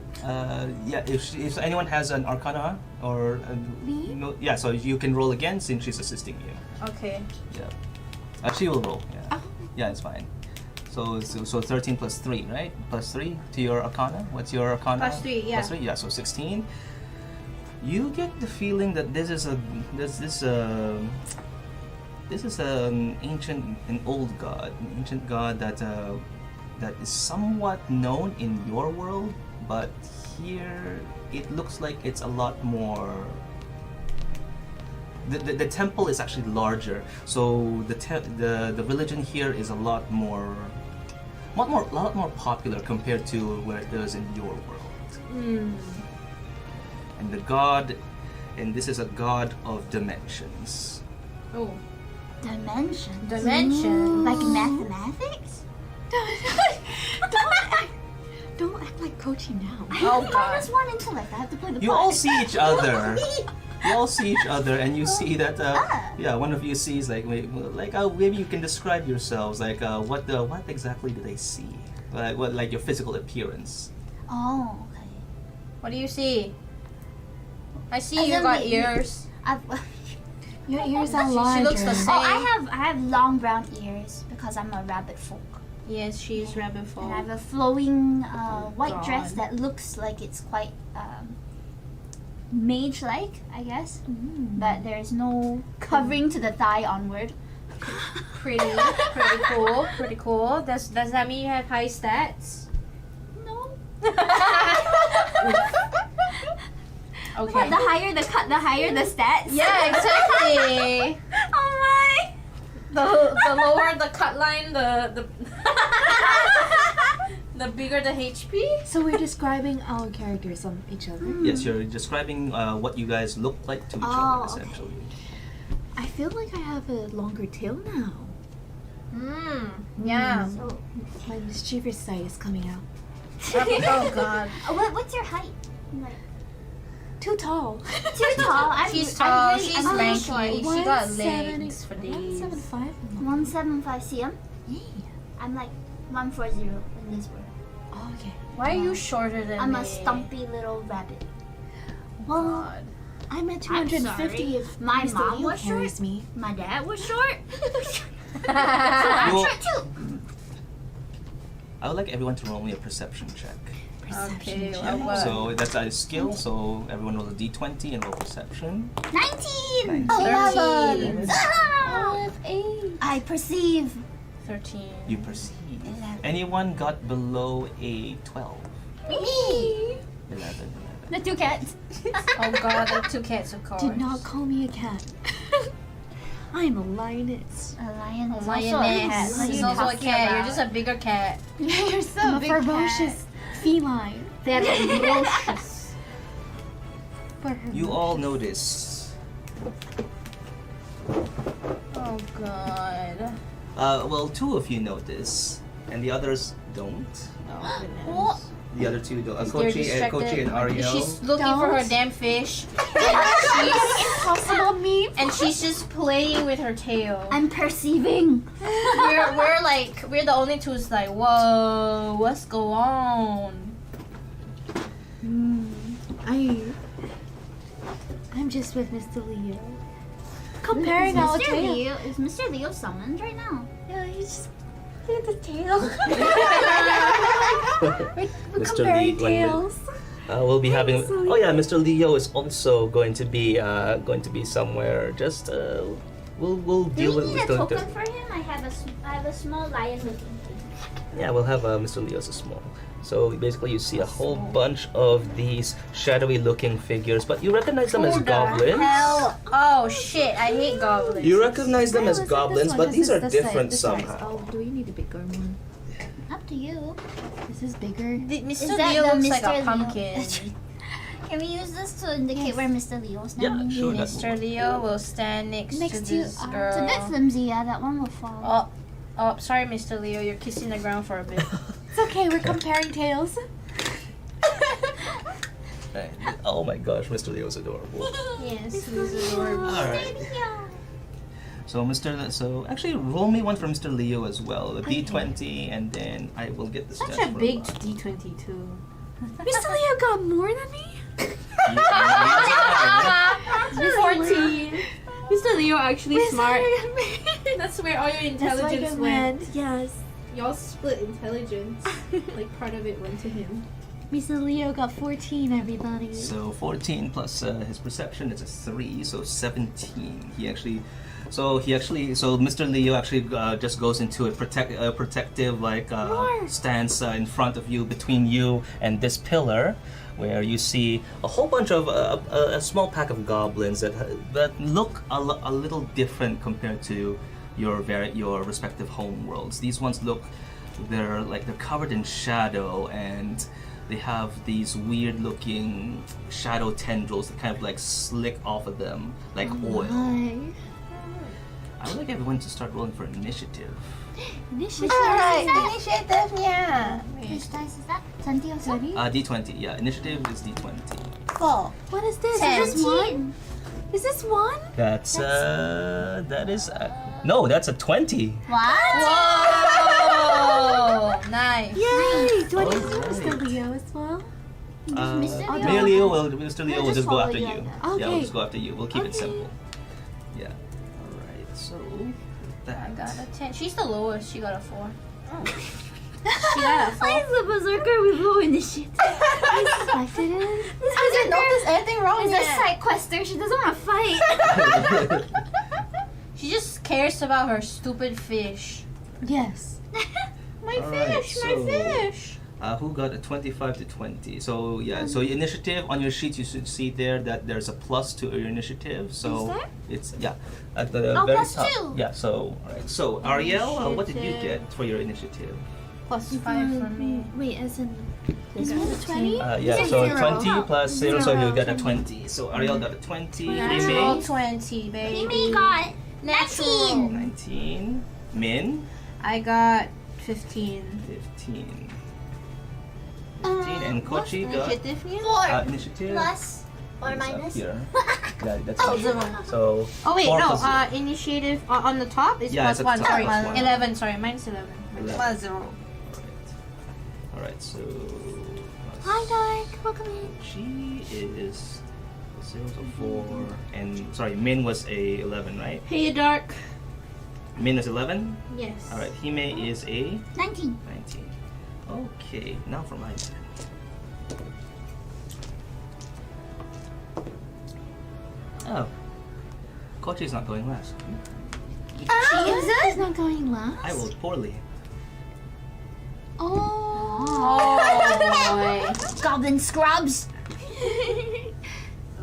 Yeah, if anyone has an Arcana or Me? no, yeah, so you can roll again since she's assisting you. Okay. Yeah, she will roll. Yeah, yeah, it's fine. So 13 plus 3, right? Plus 3 to your Arcana. What's your Arcana? Plus 3, yeah. Plus 3, yeah. So 16. You get the feeling that this is an old god, an ancient god that is somewhat known in your world, but here it looks like it's a lot more. The temple is actually larger, so the religion here is a lot more popular compared to where it is in your world. And the god, and this is a god of dimensions. Oh. Dimensions. Dimension. Like mathematics? Don't act like Kochi now. Oh God. Minus 1 intellect. I have to play the You part. all see each other. You all see each other, and you see that yeah, one of you sees maybe you can describe yourselves what exactly do they see, like your physical appearance. Oh, okay. What do you see? I see As you in got the- ears. Your ears are She larger. looks the same. Oh, I have long brown ears because I'm a rabbit folk. Yes, she's rabbit And folk. I have a flowing white dress God. that looks like it's quite mage-like, I guess. But there's no covering to the thigh onward. Pretty cool. Pretty cool. Does that mean you have high stats? No. Okay. What, the higher the cut, the higher the stats? Yeah, exactly. Oh my! The lower the cut line, the the bigger the HP. So we're describing our characters on each other. Yes, you're describing what you guys look like to each Oh, other, okay. essentially. I feel like I have a longer tail now. Yeah. So, My mischievous side is coming out. Oh God. what's your height? Like, Too tall. too tall. She's tall. I'm She's really ranky. short. She got legs for days. 175. 175 cm. Yeah. I'm like 140 in this world. Oh, okay. Why are you shorter than I'm me? a stumpy little rabbit. Well, God. I'm at I'm 250 sorry. if My Mr. mom Liu was carries short. me. My dad was short. So You I'm will- short too. I would like everyone to roll me a perception check. Perception Okay, check. well, what? So that's a skill. So everyone roll a d20 and roll perception. 19. 13. Ah! I perceive. 13. You perceive. 11. Anyone got below a 12? Me. 11. The two cats. Oh God, the two cats, of course. Do not call me a cat. I'm a lioness. A lion Oh, is also a cat. lioness. What are She's you also a talking cat. You're about? just a bigger cat. You're so I'm a big ferocious feline. Cat. Ferocious. You all notice. Oh God. Well, two of you notice, and the others don't. Oh goodness. What? The other two don't. They're Kochi and Ariel. She's looking for her Don't. damn fish. Impossible me. And she's just playing with her tail. I'm perceiving. We're the only two who's like, whoa, what's going on? I'm just with Mr. Leo. Comparing our Mr. tail. Leo, is Mr. Leo summoned right now? Yeah, he's just look at the tail. we're Mr. comparing Lee, when we- tails. We'll be having. so Oh yeah, Mr. Leo is also going to be somewhere just we'll Do deal we with need a the token for him? I have a small lion looking thing. Yeah, we'll have Mr. Leo's a small. So basically, you see a whole bunch of these shadowy looking figures, but you recognize them as Who the goblins. hell? Oh shit! I hate goblins. You recognize them as Let's take goblins, this but one. these are This size, different this size. somehow. Oh, do we need a bigger one? Up to you. This is bigger. Mr. that Leo the looks like Mr. a Leo? pumpkin. Can we use this to indicate where Mr. Leo is Yeah, standing? sure. Mr. Leo will stand next Next to to you. this It's a girl. bit flimsy, yeah. That one will fall. Oh, sorry, Mr. Leo. You're kissing the ground for a bit. It's okay, we're comparing tails. Right. Oh my gosh, Mr. Leo's adorable. Yes, he's adorable. Alright. So actually roll me one for Mr. Leo as well. A D20, and then I will get the Such stats a for big Bob. D22. Mr. Leo got more than me? 14. Mr. Leo actually smart. That's That's where all your why intelligence it went. went. Yes. Y'all split intelligence. Like part of it went to him. Mr. Leo got 14, everybody. So 14 plus his perception is a 3, so 17. So Mr. Leo actually just goes into a protective stance in front of you, between you and this pillar, where you see a whole bunch of a small pack of goblins that look a little different compared to your respective home worlds. These ones they're covered in shadow, and they have these weird looking shadow tendrils that kind of like slick off of them like oil. Hi. I would like everyone to start rolling for initiative. Initiative. Alright, initiative, yeah. Which dice is that? 20 or so? D20, yeah. Initiative is D20. 4. What is this? Ten. Is this one? Is this one? That's no, that's a 20. What? Whoa! Nice. Yay! Do I need to Alright. Mr. Leo as well? Mr. Mr. Leo will just go follow after you, you. I guess. Yeah, we'll Okay. just go after you. We'll keep it Okay. simple. Yeah. Alright, so I that. got a 10. She's the lowest. She got a 4. She got a 4. Why is the berserker with low initiative? Expected it. I didn't notice anything wrong Is a yet. side quester. She doesn't want to fight. She just cares about her stupid fish. Yes. My Alright, fish, so- my fish. Who got a 25 to 20? So yeah, so your initiative on your sheet, you should see there that there's a plus to your initiative. So Is there? it's at the Oh, very plus top. 2. Yeah. So alright. So Ariel, what did you Initiative. get for your initiative? Plus 5 for me. Wait, as in. Is it a 20? Yeah. It's So zero. 20 plus 0, so you Zero. got a 20. So Ariel got a 20. Natural Mimi 20, baby. Mimi got Natural. 19. 19. Min I got 15. 15. 15 and Kochi got Initiative here? 4 initiative. plus or It's up minus. here. Yeah, that's Oh, up. 0. So Oh wait, 4 no. plus 0. Initiative on the top is Yeah, plus it's at 1. the top, Sorry, plus 1. 11. Sorry, mine's 11. Plus 0. Alright, so Hi, Dark. Welcome in. she is 0 to 4, and sorry, Min was a 11, right? Hey, Dark. Min is 11. Yes. All right, Hime is a 19. 19. Okay, now for my turn. Oh, Kochi is not going last. She's not going last. I rolled poorly. Oh. Oh Goblin scrubs. boy.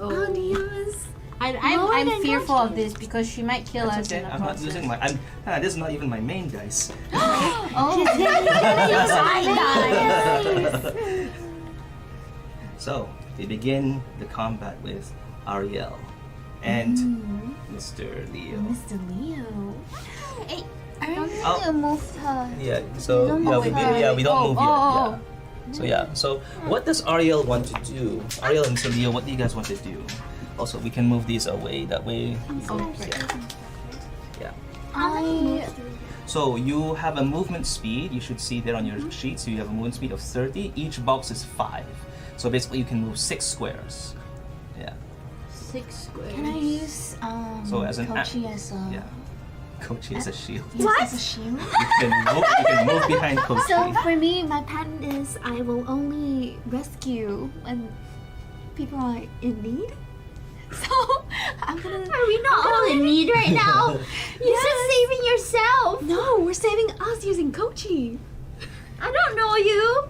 Oh, Oh. Neos. I'm Lower than fearful of Kochi's. this because she might kill That's us okay. in the I'm not process. using my. This is not even my main dice. So we begin the combat with Ariel and Mr. Leo. Mr. Leo. Hey, Oh. you moved her. Yeah. So don't yeah, move her. we don't move yet. oh. Yeah. So what does Ariel want to do? Ariel and Mr. Leo, what do you guys want to do? Also, we can move these away. That way. Yeah. I. So you have a movement speed. You should see there on your sheet. So you have a movement speed of 30. Each box is 5. So basically, you can move 6 squares. Yeah. 6 squares. Can I use So as an Kochi as a Yeah. Kochi is a shield. as a shield? You can move behind Kochi. So for me, my pattern is I will only rescue when people are in need. So I'm gonna. Are we not all in need right now? You said saving yourself. No, we're saving us using Kochi. I don't know you.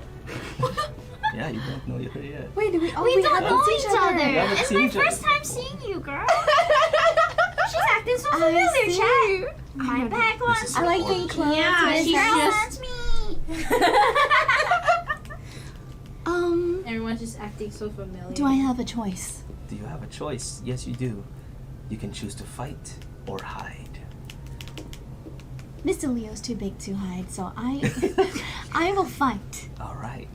Yeah, you don't know her yet. Wait, do we? Oh, We don't haven't know seen each other. haven't It's seen my each other. first time seeing you, girl. She's acting so familiar, chat. My back This wants is me. I like being close. Yeah, to she's Sarah. Girl just- wants me. Everyone's just acting so familiar. Do I have a choice? Do you have a choice? Yes, you do. You can choose to fight or hide. Mr. Leo's too big to hide, so I will fight. All right.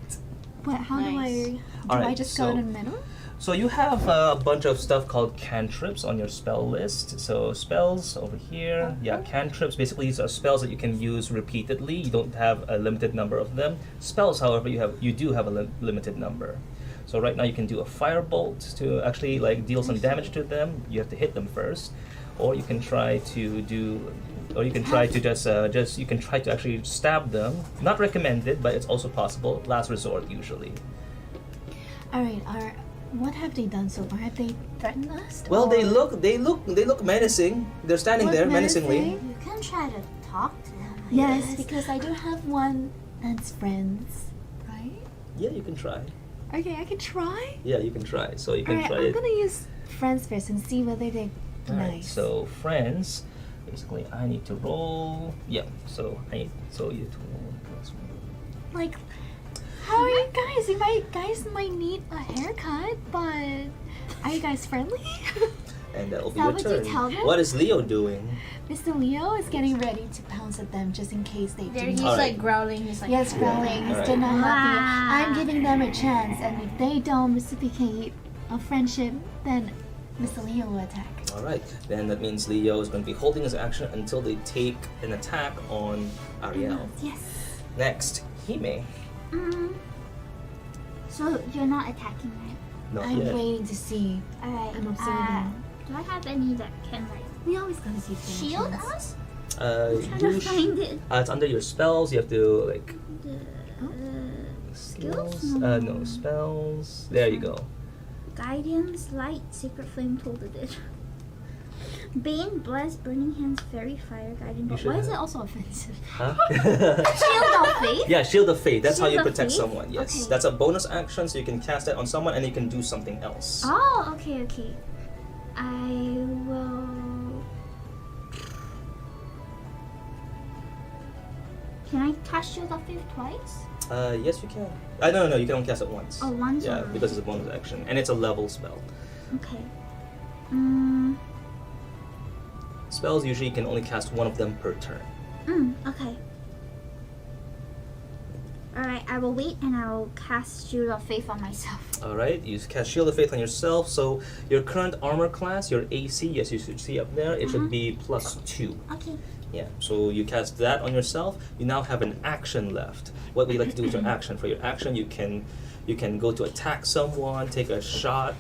What? How do Nice. I? Do Alright, I just go so- to the middle? So you have a bunch of stuff called cantrips on your spell list. So spells over here. Yeah, cantrips. Basically, these are spells that you can use repeatedly. You don't have a limited number of them. Spells, however, you do have a limited number. So right now you can do a firebolt to actually like deal some damage to them. You have to hit them first, or you can try to do, or you can try to just you can try to actually stab them. Not recommended, but it's also possible. Last resort usually. All right. What have they done so far? Have they threatened us? Well, or- they look menacing. They're standing Look there menacingly. menacing? You can try to talk to them. I Yes, guess. because I do have one that's friends, right? Yeah, you can try. Okay, I can try. Yeah, you can try. So you can Alright, try I'm it. gonna use friends first and see whether they're Alright, nice. so friends, basically I need to roll. Yeah, so you have to roll plus one. Like, how are you guys? You guys might need a haircut, but are you guys friendly? And that'll be Is that your what turn. you tell them? What is Leo doing? Mr. Leo is getting ready to pounce at them just in case they There do. he's Alright. like growling. He's like, Yes, growling. He's still not happy. I'm giving them a chance, and if they don't reciprocate a friendship, then Mr. Leo will attack. Alright, then that means Leo is going to be holding his action until they take an attack on Ariel. Yes. Next, Hime. So you're not attacking, right? Not I'm yet. waiting to see. Alright. I'm observing. Do I have any that can like We always gotta see things. shield us? Uh, I'm trying to find it. it's under your spells. You have to like Skills? No spells. There you go. Guidance, light, sacred flame, told it. Bane, bless, burning hands, fairy, fire, guiding bolt. should Why is have- it also offensive? Huh? Shield of faith? Yeah, Shield of Faith. That's how Shield you of protect Faith? someone. Yes, Okay. that's a bonus action, so you can cast that on someone and you can do something else. Oh, okay. I will. Can I cast Shield of Faith twice? Yes, you can. No, you can only cast it once. Oh, once Yeah, only. because it's a bonus action and it's a level spell. Okay. Spells usually you can only cast one of them per turn. Okay. Alright, I will wait and I will cast Shield of Faith on myself. All right, you cast Shield of Faith on yourself. So your current armor class, your AC, yes, you should see up there. It should be +2. Okay. Yeah, so you cast that on yourself. You now have an action left. What would you like to do with your action? For your action, you can go to attack someone, take a shot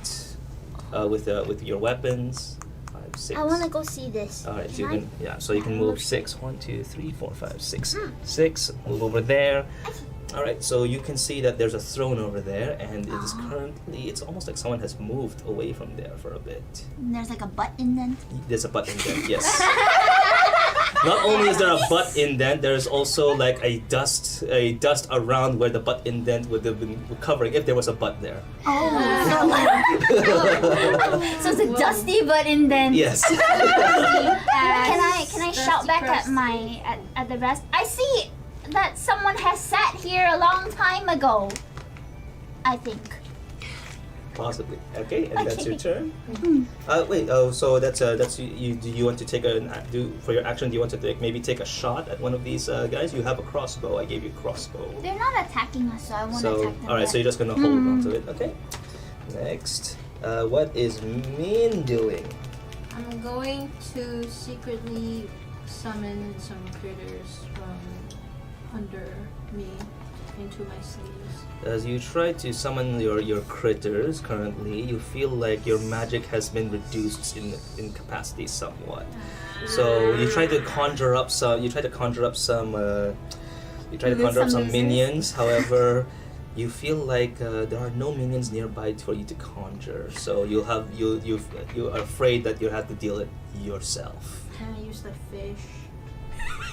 with your weapons. 5, 6. I want to go see this. All right, so Can you I? can so you can move 6. 1, 2, 3, 4, 5, 6. 6. Move over there. All right, so you can see that there's a throne over there, and it is currently. It's almost like someone has moved away from there for a bit. And there's like a butt indent. There's a butt indent, yes. Not only is there a butt indent, there's also like a dust around where the butt indent would have been covering if there was a butt there. So it's a dusty butt indent. Yes. Can I shout back at at the rest? I see that someone has sat here a long time ago. I think. Possibly. Okay, and that's your Okay. turn. Wait. Oh, so that's you. Do you want to take for your action? Do you want to maybe take a shot at one of these guys? You have a crossbow. I gave you a crossbow. They're not attacking us, so I won't So attack them. all right, so back. you're just gonna hold on to it. Okay. Next, what is Min doing? I'm going to secretly summon some critters from under me into my sleeves. As you try to summon your critters currently, you feel like your magic has been reduced in capacity somewhat. So you try to conjure up some. You try to conjure up some. Minions. However, you feel like there are no minions nearby for you to conjure, so you are afraid that you have to deal it yourself. Can I use the fish?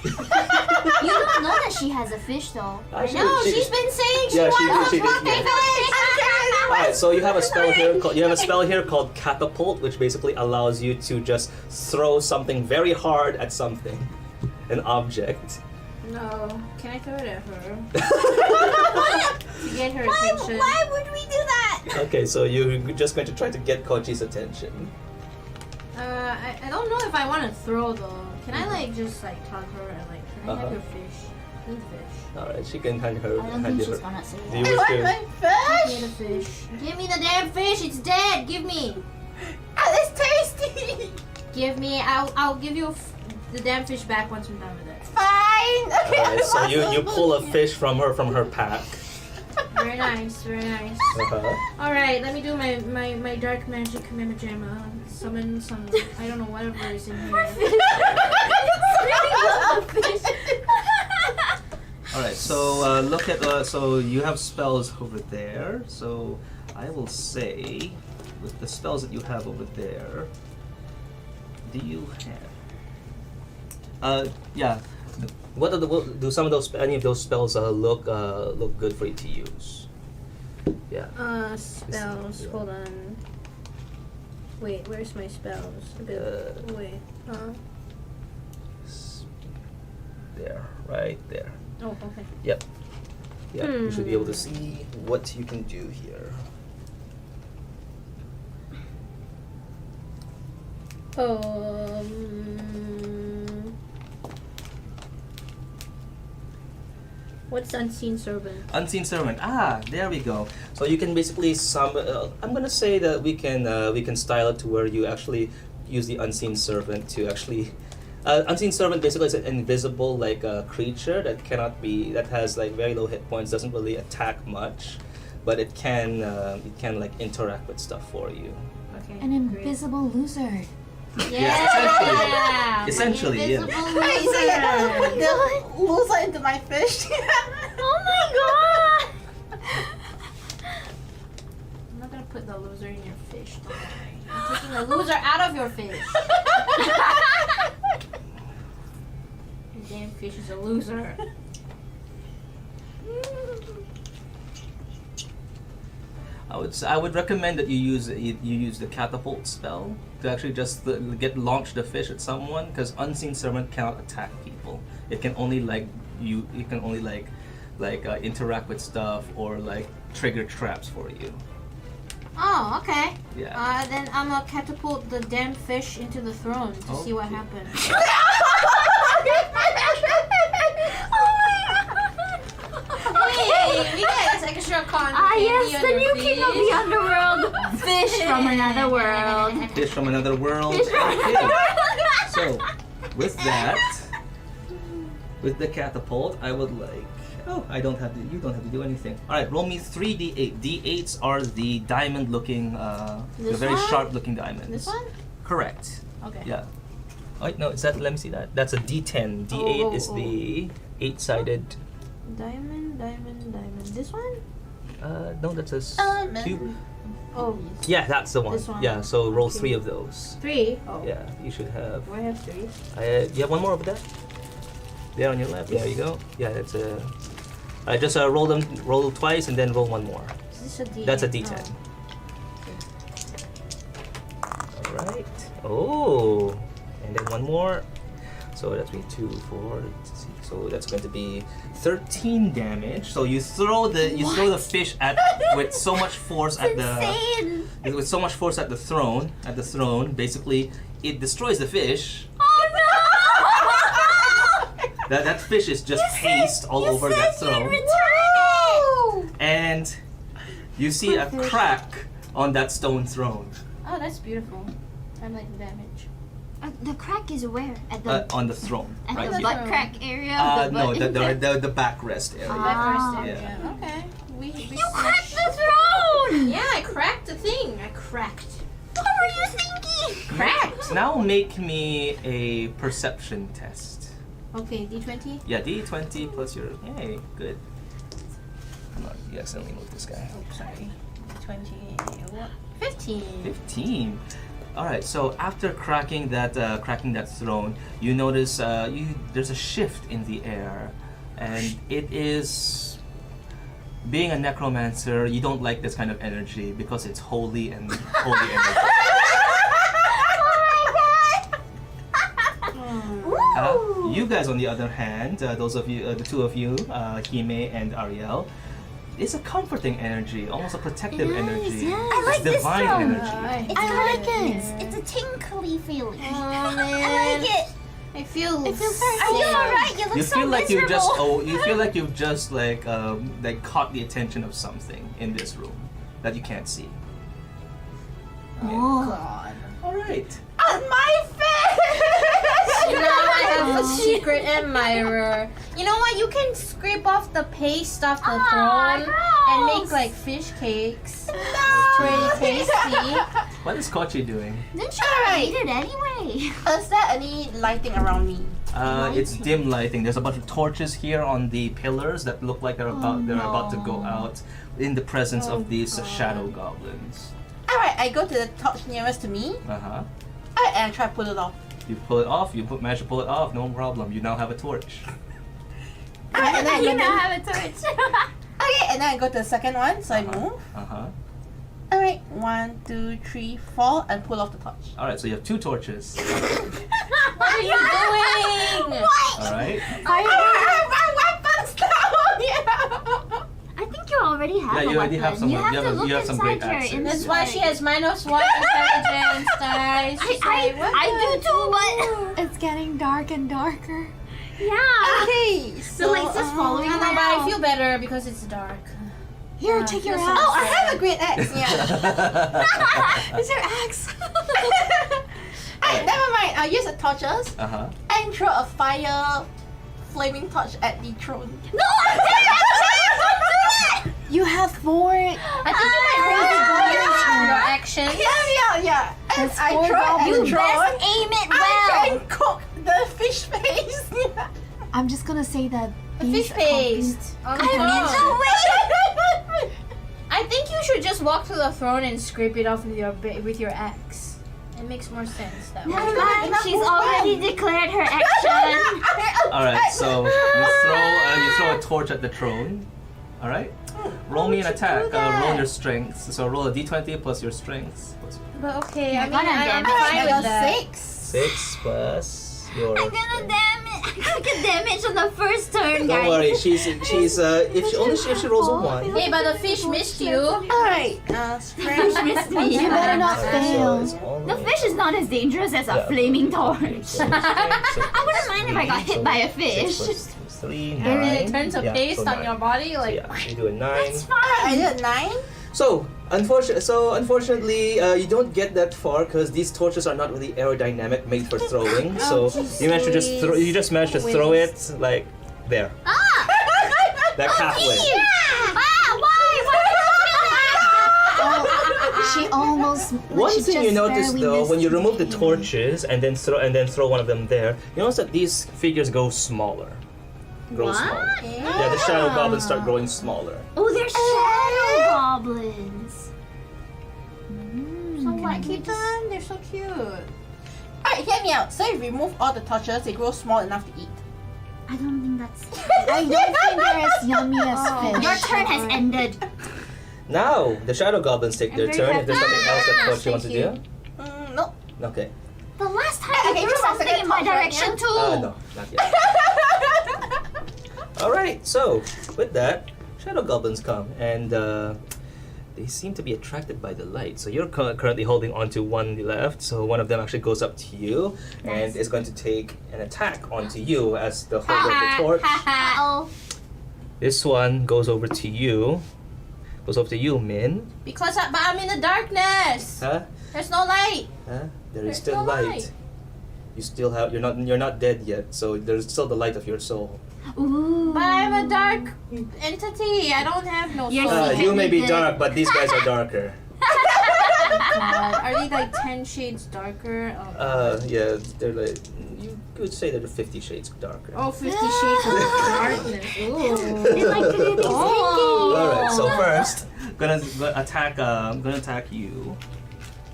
You don't know that she has a fish though. Actually, No, she's been saying she yeah, wants she to did, fucking yeah. fish. Alright, so you have a spell here called Catapult, which basically allows you to just throw something very hard at something, an object. No, can I throw it at her? To get her attention. Why would we do that? Okay, so you're just going to try to get Kochi's attention. I don't know if I want to throw though. Can I like just like tug her and like, can I have Uh-huh. your fish? I need fish. Alright, she can hand her. I don't hand think you she's her. gonna say Do you that. wish I to? want my Give me fish. the fish. Give me the damn fish. It's dead. Give me. It's tasty. Give me. I'll give you the damn fish back once I'm done with it. Fine. Okay. Alright, so you pull a fish from her pack. Very nice. Very nice. Uh-huh. All right, let me do my dark magic Mimajama. Summon some. I don't know whatever is in here. Alright, so look at so you have spells over there. So I will say, with the spells that you have over there, do you have? Yeah. What are do some of those any of those spells look good for you to use? Yeah. Spells. Yeah. Hold on. Wait, where's my spells? Wait. There, right there. Oh, okay. Yep. Yep. You should be able to see what you can do here. What's Unseen Servant? Unseen Servant. Ah, there we go. So you can basically I'm gonna say that we can style it to where you actually use the Unseen Servant to actually. Unseen Servant basically is an invisible creature that has like very low hit points, doesn't really attack much, but it can like interact with stuff for you. Okay. An invisible loser. Yeah. Essentially, yeah. Invisible Hey, so you're gonna put loser. the loser into my fish? Oh my god! I'm not gonna put the loser in your fish. Don't worry. I'm taking the loser out of your fish. Your damn fish is a loser. I would recommend that you use the catapult spell to actually just launch the fish at someone, because Unseen Servant cannot attack people. It can only interact with stuff or like trigger traps for you. Oh, okay. Yeah. Then I'm gonna catapult the damn fish into the throne to see what happens. Hey, we got this extra con. Yes, the new king of the underworld. Fish from another world. Fish from another world. Fish from Okay. another world. So, with that, with the catapult, I would like. Oh, you don't have to do anything. All right, roll me 3 d8. D8s are the diamond-looking, the This very one? sharp-looking diamonds. This one? Correct. Okay. Yeah. Oh, wait, no, is that? Let me see that. That's a D10. D8 is the 8-sided. Diamond. This one? No, that's a Diamond. cube. Oh, Yeah, that's the one. This one. Yeah, so roll Okay. 3 of those. 3. Oh. Yeah, you should have. Do I have 3? You have one more over there. There on your left. There you go. Yeah, that's a. I just roll twice and then roll one more. Is this a D? That's a D10. All right. Oh, and then one more. So that's be 2, 4, 6. So that's going to be 13 damage. So you throw the fish with so much force at Insane. with so much force at the throne. Basically, it destroys the fish. Oh no! That fish is just paste all over that throne. And you see a crack on that stone throne. Oh, that's beautiful. I like the damage. The crack is where? At the On the throne, at right the here. butt crack area. No, butt the backrest area. Ah. Yeah. Okay. We You cracked the throne. Yeah, I cracked the thing. I cracked. What were you thinking? Cracked. Now make me a perception test. Okay, D20. Yeah, D20 plus your. Hey, good. Come on, you accidentally moved this guy. Oh, sorry. 20. What? 15. 15. All right. So after cracking that throne, you notice there's a shift in the air, and it is. Being a necromancer, you don't like this kind of energy because it's holy and holy energy. You guys, on the other hand, those of you, the two of you, Hime and Ariel, it's a comforting energy, almost a protective energy. I like It's this divine throne. energy. It's got it's a tinkly feeling. Oh, I man. like it. It feels very Are you alright? You look You so feel like miserable. you feel like you've just like caught the attention of something in this room that you can't see. Oh. God. All right. My face! You know, I have a secret admirer. You know what? You can scrape off the paste off the throne and make like fish cakes. It's pretty tasty. What is Kochi doing? Didn't you Alright. eat it anyway? Is there any lighting around me? It's dim lighting. There's a bunch of torches here on the pillars that look like they're about to go out in the presence of these shadow goblins. Alright, I go to the torch nearest to me. Uh-huh. Alright, and I try to pull it off. You pull it off, manage to pull it off, no problem. You now have a torch. Alright, and then I go You now to, have a torch. okay, and then I go to the second one, so I move. Uh-huh. Alright, 1, 2, 3, 4, and pull off the torch. Alright, so you have two torches. What are you doing? Alright. My weapons down! Yeah! I think you already have Yeah, a you already weapon. have some- You have you to have- look you have some great inside your axes. inventory. That's why she has -1 intelligence, guys. She's like, what I the- do too, but It's getting dark and darker. yeah. Okay, So like just following I know, around. but I feel better because it's dark. Here, Yeah, take your feels axe. Oh, I have a great axe. Yeah. It's your axe. Alright, never mind. I'll use the torches Uh-huh. and throw a fire flaming torch at the throne. No, I didn't! You have 4. I think you might really go your actions. Yeah. And That's I four throw at the goblins. throne. Aim it I try well. and cook the fish face. I'm just gonna say that The these fish paste. On the I'm in throne. the way. I think you should just walk to the throne and scrape it off with your axe. It makes more sense that way. Never mind. She's already declared her action. Alright, so you throw a torch at the throne. Alright? Roll me an attack. Roll your strength. So roll a d20 plus your strength. But okay, You're I mean, gonna I'm damage fine I with got that. 6. 6 plus your. I'm gonna get damage on the first turn, guys. Don't worry, she's if she rolls a 1. Hey, but the fish missed you. Alright, strength. Missed me. You better not Alright, fail. so it's only- The fish is not as dangerous as a Yeah. flaming torch. I wouldn't mind if I got hit by a fish. 3, And then 9. it turns a paste on your body, So like. yeah, you do a 9. I did 9. So unfortunately, you don't get that far because these torches are not really aerodynamic, made for throwing. So you managed to just managed to throw it like there, like halfway. She almost. One she thing you just notice barely though, missed when you remove the me. torches and then throw one of them there, you notice that these figures go smaller. Smaller. Yeah, the shadow goblins start growing smaller. Oh, they're shadow goblins. So why keep them? They're so cute. Alright, hear me out. So if you remove all the torches, they grow small enough to eat. I don't think that's. I don't think they're as yummy as fish. Your turn has ended. Now the shadow goblins take their very turn. If there's happy. something else that Kochi wants to do, No. okay. The last time Okay, you just threw a second, something in my talk right direction now. too. No, not yet. All right. So with that, shadow goblins come and they seem to be attracted by the light. So you're currently holding onto one left. So one of them actually goes up to you and is going to take an attack onto you as the holder of the torch. Uh-oh. This one goes over to you. Goes over to you, Min. But I'm in the darkness. Huh? There's no light. Huh? There There's is still no light. light. You still have. You're not dead yet. So there's still the light of your soul. Ooh. But I'm a dark entity. I don't have no You're soul. secret. You may be Dead. dark, but these guys are darker. God. Are they like 10 shades darker? Oh, Yeah, they're like you could say that they're 50 shades darker. Oh, 50 Shades of Darkness. Ooh. All right. So first, gonna attack you.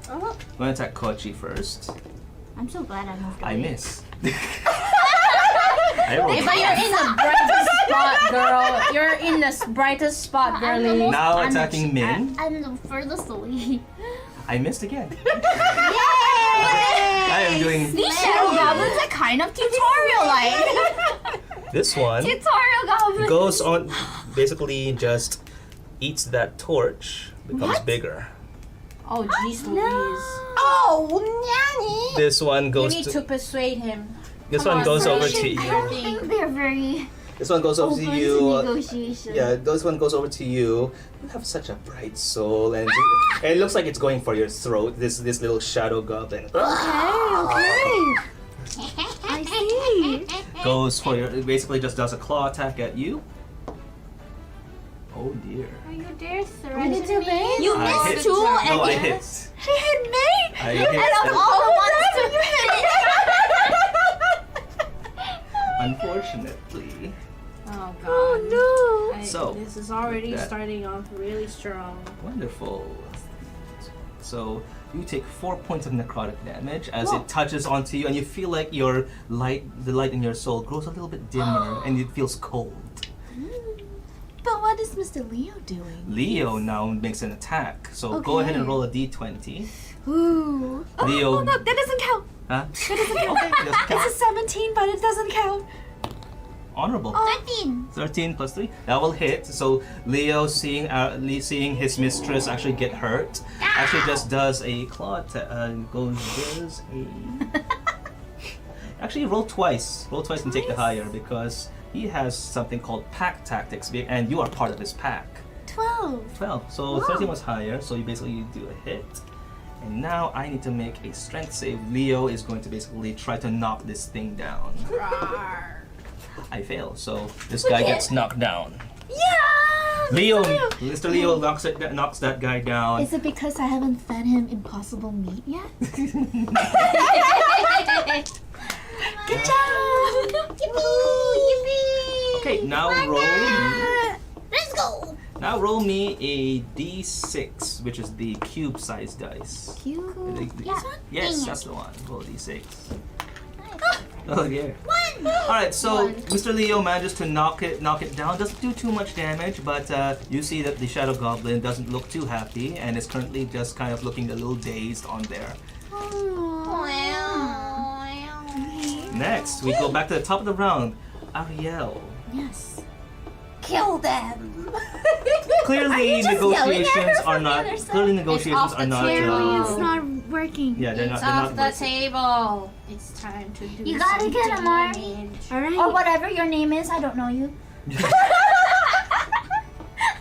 Oh. Gonna attack Kochi first. I'm so glad I moved I away. miss. I rolled But you're in the brightest spot, girl. You're in the brightest spot, girly. Now attacking Min. I'm the furthest away. I missed again. Yay! I am doing These shadow goblins are kind of tutorial-like. this one. Tutorial goblins. Goes on, basically just eats that torch, becomes bigger. Oh, jeez Louise. Oh, Nanny! This one You goes need to, to persuade him. this Come one on, goes over Brady. to I you. don't think they're very This one goes over to open you. to negotiation. Yeah, this one goes over to you. You have such a bright soul, and it looks like it's going for your throat. This little shadow goblin Okay. I see. goes for your. It basically just does a claw attack at you. Oh dear. Are you dare threaten me? You I missed hit. two No, and I you hit. She hit me. I hit. and of all the ones that you hit. Unfortunately. Oh god. Oh no. So, this is already that- starting off really strong. Wonderful. So you take 4 points of necrotic damage as it touches onto you, and you feel like the light in your soul grows a little bit dimmer, and it feels cold. But what is Mr. Leo doing? Leo now makes an attack, so go ahead and roll a d20. Ooh. Leo. Oh no, that doesn't count. Huh? That doesn't count. Okay, it doesn't count. It's a 17, but it doesn't count. Honorable. 13. 13 plus 3. That will hit. So Leo, seeing his mistress actually get hurt, actually just does a claw does a. Actually, roll twice. Roll twice and take the higher because he has something called pack tactics, and you are part of his pack. 12. 12. So 13 was higher. So you basically do a hit. And now I need to make a strength save. Leo is going to basically try to knock this thing down. I fail, so this guy gets knocked down. Yeah! Mr. Leo knocks that guy down. Is it because I haven't fed him impossible meat yet? Good job! Okay, now roll me. Let's go. Now roll me a d6, which is the cube-sized dice. Cute. Yes, Dang that's the one. Roll a d6. Oh yeah. All right, so Mr. Leo manages to knock it down. Doesn't do too much damage, but you see that the shadow goblin doesn't look too happy and is currently just kind of looking a little dazed on there. Next, we go back to the top of the round. Ariel. Yes. Kill them! Clearly, negotiations are not. Clearly, negotiations off are the not. table. It's not working. Yeah, they're not. It's They're off not. the working. table. It's time to do You gotta get him, Mark. Alright. Or whatever your name is, I don't know you.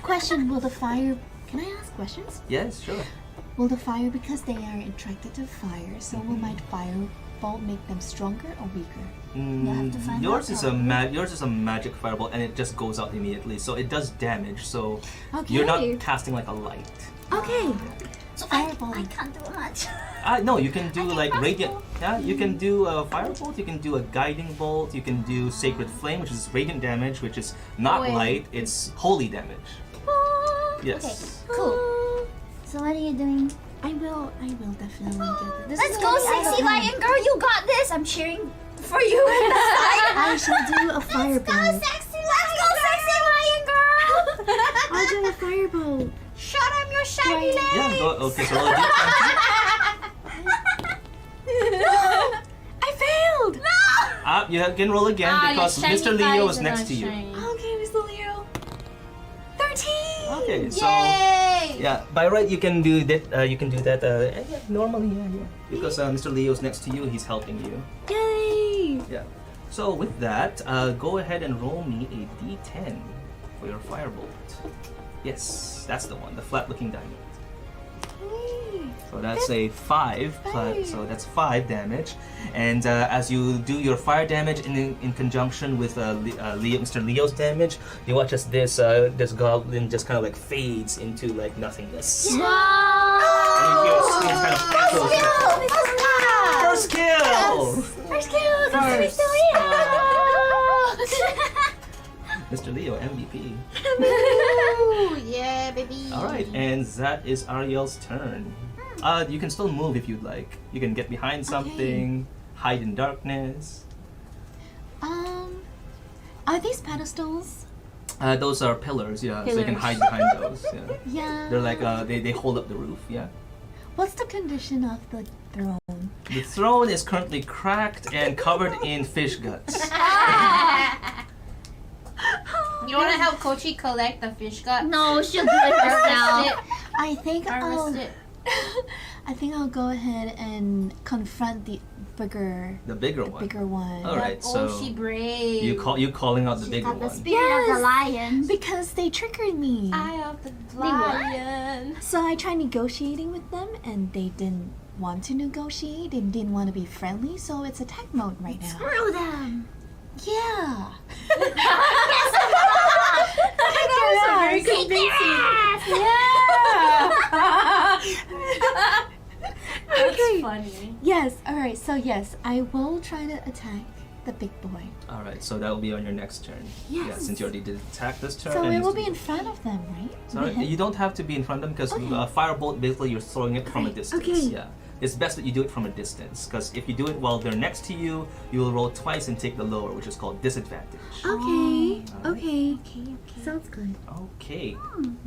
Question, will the fire... Can I ask questions? Yes, sure. Will the fire, because they are attracted to fire, so will my firebolt make them stronger or weaker? have to find Yours out is a yours is a magic fireball, and it just goes out immediately. So it does damage. So Okay. you're not casting like a light. Okay. So Fireball. I can't do much. No, you can do like radiant. Yeah, you can do a firebolt. You can do a guiding bolt. You can do sacred flame, which is radiant damage, which is not light. It's holy damage. Yes. Okay, cool. So what are you doing? I will definitely get this. Let's go, sexy lion girl. You got this. I'm cheering for you in the side. I shall do a firebolt. Sexy lion girl. I'll do a firebolt. Shut up your shiny leg. Yeah. Okay. So roll a d20. I failed! You can roll again because Mr. Leo is next to you. Okay, Mr. Leo. 13! Okay. So. Yay! Yeah, by right you can do that. Normally, yeah. Because Mr. Leo's next to you, he's helping you. Yay! Yeah. So with that, go ahead and roll me a d10 for your firebolt. Yes, that's the one, the flat-looking diamond. So that's a 5, so that's 5 damage. And as you do your fire damage in conjunction with Mr. Leo's damage, you watch as this goblin just kind of like fades into like nothingness. Wow. And you hear a scream kind of echoes. First kill! First kill! First. Mr. Leo, MVP. Woo! Yeah, baby. Alright, and that is Ariel's turn. You can still move if you'd like. You can get behind something, hide in darkness. Are these pedestals? Those are pillars, yeah, so you can hide behind those. Yeah. Yeah. They're like, they hold up the roof, yeah. What's the condition of the throne? The throne is currently cracked and covered in fish guts. You want to help Kochi collect the fish gut? No, she'll do it herself. I think Harvest it. I think I'll go ahead and confront the bigger The bigger one. Alright, so Oh, she brave. you calling out the She's bigger got the one. spirit of the lion. because they triggered me. Eye of the what? lion. So I tried negotiating with them and they didn't want to negotiate. They didn't want to be friendly, so it's attack mode right now. Screw them. Yeah. Very convincing. That's funny. Yes, alright, so yes, I will try to attack the big boy. Alright, so that will be on your next turn. Yes. Yeah, since you already did attack this turn. So and it will you- be in front of them, right? Sorry, you don't have to be in front of them because firebolt, basically you're throwing it from a distance. okay. Yeah. It's best that you do it from a distance because if you do it while they're next to you, you will roll twice and take the lower, which is called disadvantage. Okay, Alright. okay. Sounds good. Okay.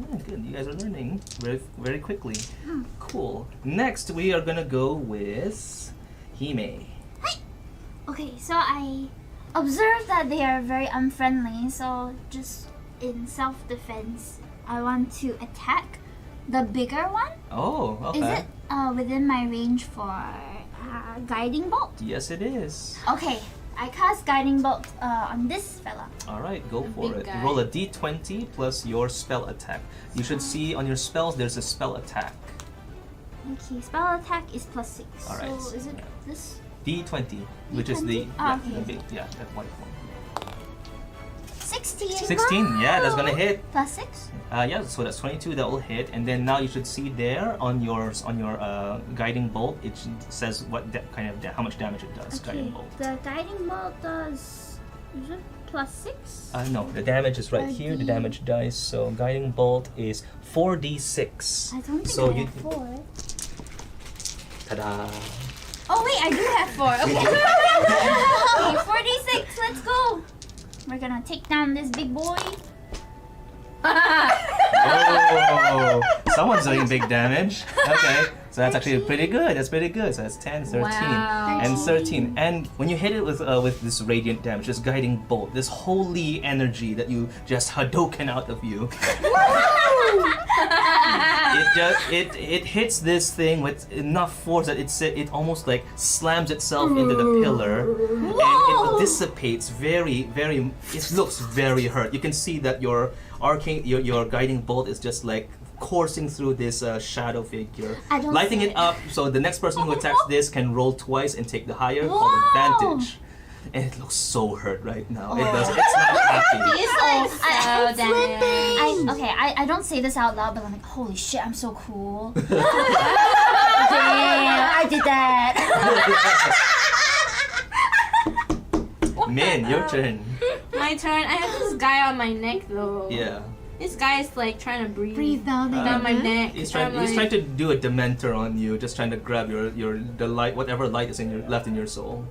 Yeah, good. You guys are learning very, very quickly. Cool. Next, we are gonna go with Hime. Okay, so I observed that they are very unfriendly, so just in self-defense, I want to attack the bigger one. Oh, okay. Is it within my range for guiding bolt? Yes, it is. Okay, I cast guiding bolt on this fella. All right, go for big it. guy. Roll a d20 plus your spell attack. You should see on your spells there's a spell attack. Okay, spell attack is +6. All right. So is it this? D20, which is the, Ah, the okay. big, that white one. 16. 16, yeah, that's gonna hit. +6. Yeah, so that's 22. That will hit, and then now you should see there on your guiding bolt. It says what how much damage it does. Okay, Guiding bolt. the guiding bolt does. Is it +6? No, the damage is right here. The damage dice. So guiding bolt is 4d6. I don't think So I you. have 4. Ta-da! Oh wait, I do have 4. Okay. Okay, 46. Let's go. We're gonna take down this big boy. Oh, someone's doing big damage. Okay, so that's actually pretty good. That's pretty good. So that's 10, 13, Wow. and 13. And when you hit it with this radiant damage, this guiding bolt, this holy energy that you just Hadouken out of you, it hits this thing with enough force that it almost like slams itself into the pillar, and it dissipates very. It looks very hurt. You can see that your your guiding bolt is just like coursing through this shadow figure, I don't lighting see it it. up. So the next person who attacks this can roll twice and take the higher, called advantage. And it looks so hurt right now. It does. It's not happy. He's also damaged. I don't say this out loud, but I'm like, holy shit, I'm so cool. Damn, I did that. Min, your turn. My turn. I have this guy on my neck though. Yeah. This guy is like trying to breathe down down my neck. He's trying to do a dementor on you, just trying to grab the light, whatever light is left in your soul.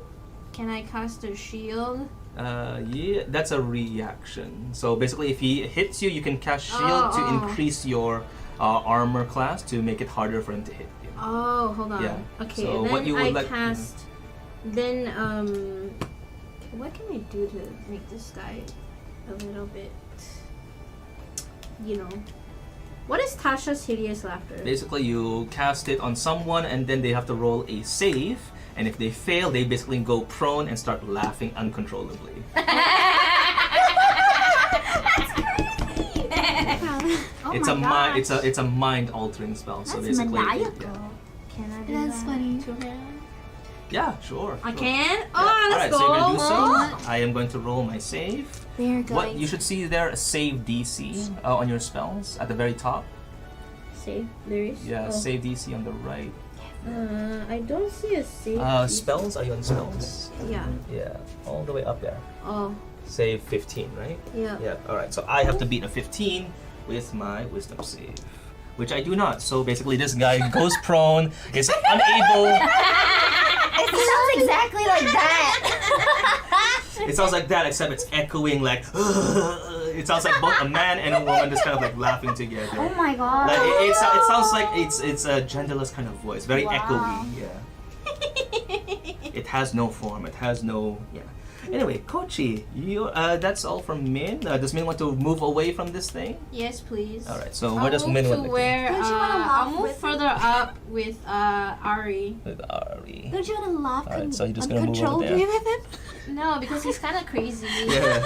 Can I cast a shield? Yeah, that's a reaction. So basically, if he hits you, you can cast shield to increase your armor class to make it harder for him to hit you. Oh, hold on. Yeah. Okay, So then what you would I like- cast. Then what can I do to make this guy a little bit? You know. What is Tasha's hideous laughter? Basically, you cast it on someone, and then they have to roll a save. And if they fail, they basically go prone and start laughing uncontrollably. It's a mind altering spell. So That's basically, maniacal. Can I do That's that funny. to him? yeah, sure. I sure. can. Yeah. Oh, let's Alright, go. so you're gonna do so. I am going to roll my save. They're going. What you should see there, a save DC on your spells at the very top. Save. There is. Yeah, Oh. save DC on the right. I don't see a save. Spells? Are you on spells? Yeah. Yeah, all the way up there. Oh. Save 15, right? Yeah. Yeah, alright. So I have to beat a 15 with my wisdom save, which I do not. So basically, this guy goes prone, is unable. It sounds exactly like that. It sounds like that, except it's echoing like. It sounds like both a man and a woman just kind of like laughing together. Oh my god. Like it sounds like it's a genderless kind of voice, very echoey. Yeah. It has no form. It has no. Yeah. Anyway, Kochi, you that's all from Min. Does Min want to move away from this thing? Yes, please. All right. So I'll where does move Min to want to go? where Don't you wanna laugh I'll move with further up with Ari. With Ari. Don't you want to laugh Alright, so you're just gonna move over uncontrollably there. with him? No, because he's kind of crazy. Yeah.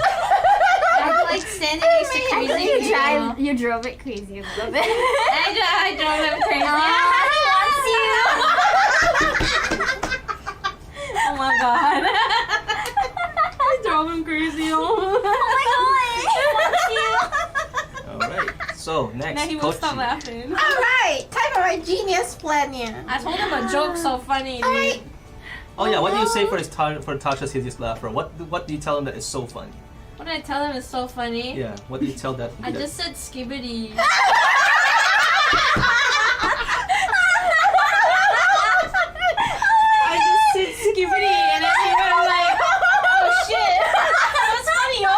I'm like standing next to crazy people. You drove it crazy a little bit. I drove him crazy. Oh my god. I drove him crazy. Oh All right. So next, Now he won't stop Kochi. laughing. Alright, time for my genius plan here. I told him a joke so funny. Dude. Oh yeah. What do you say for Tasha's hideous laughter? What do you tell him that is so funny? What did I tell him is so funny? Yeah. What do you tell that? I just said skibbity. I just said skibbity and then he went like, oh shit. That's funny, oh.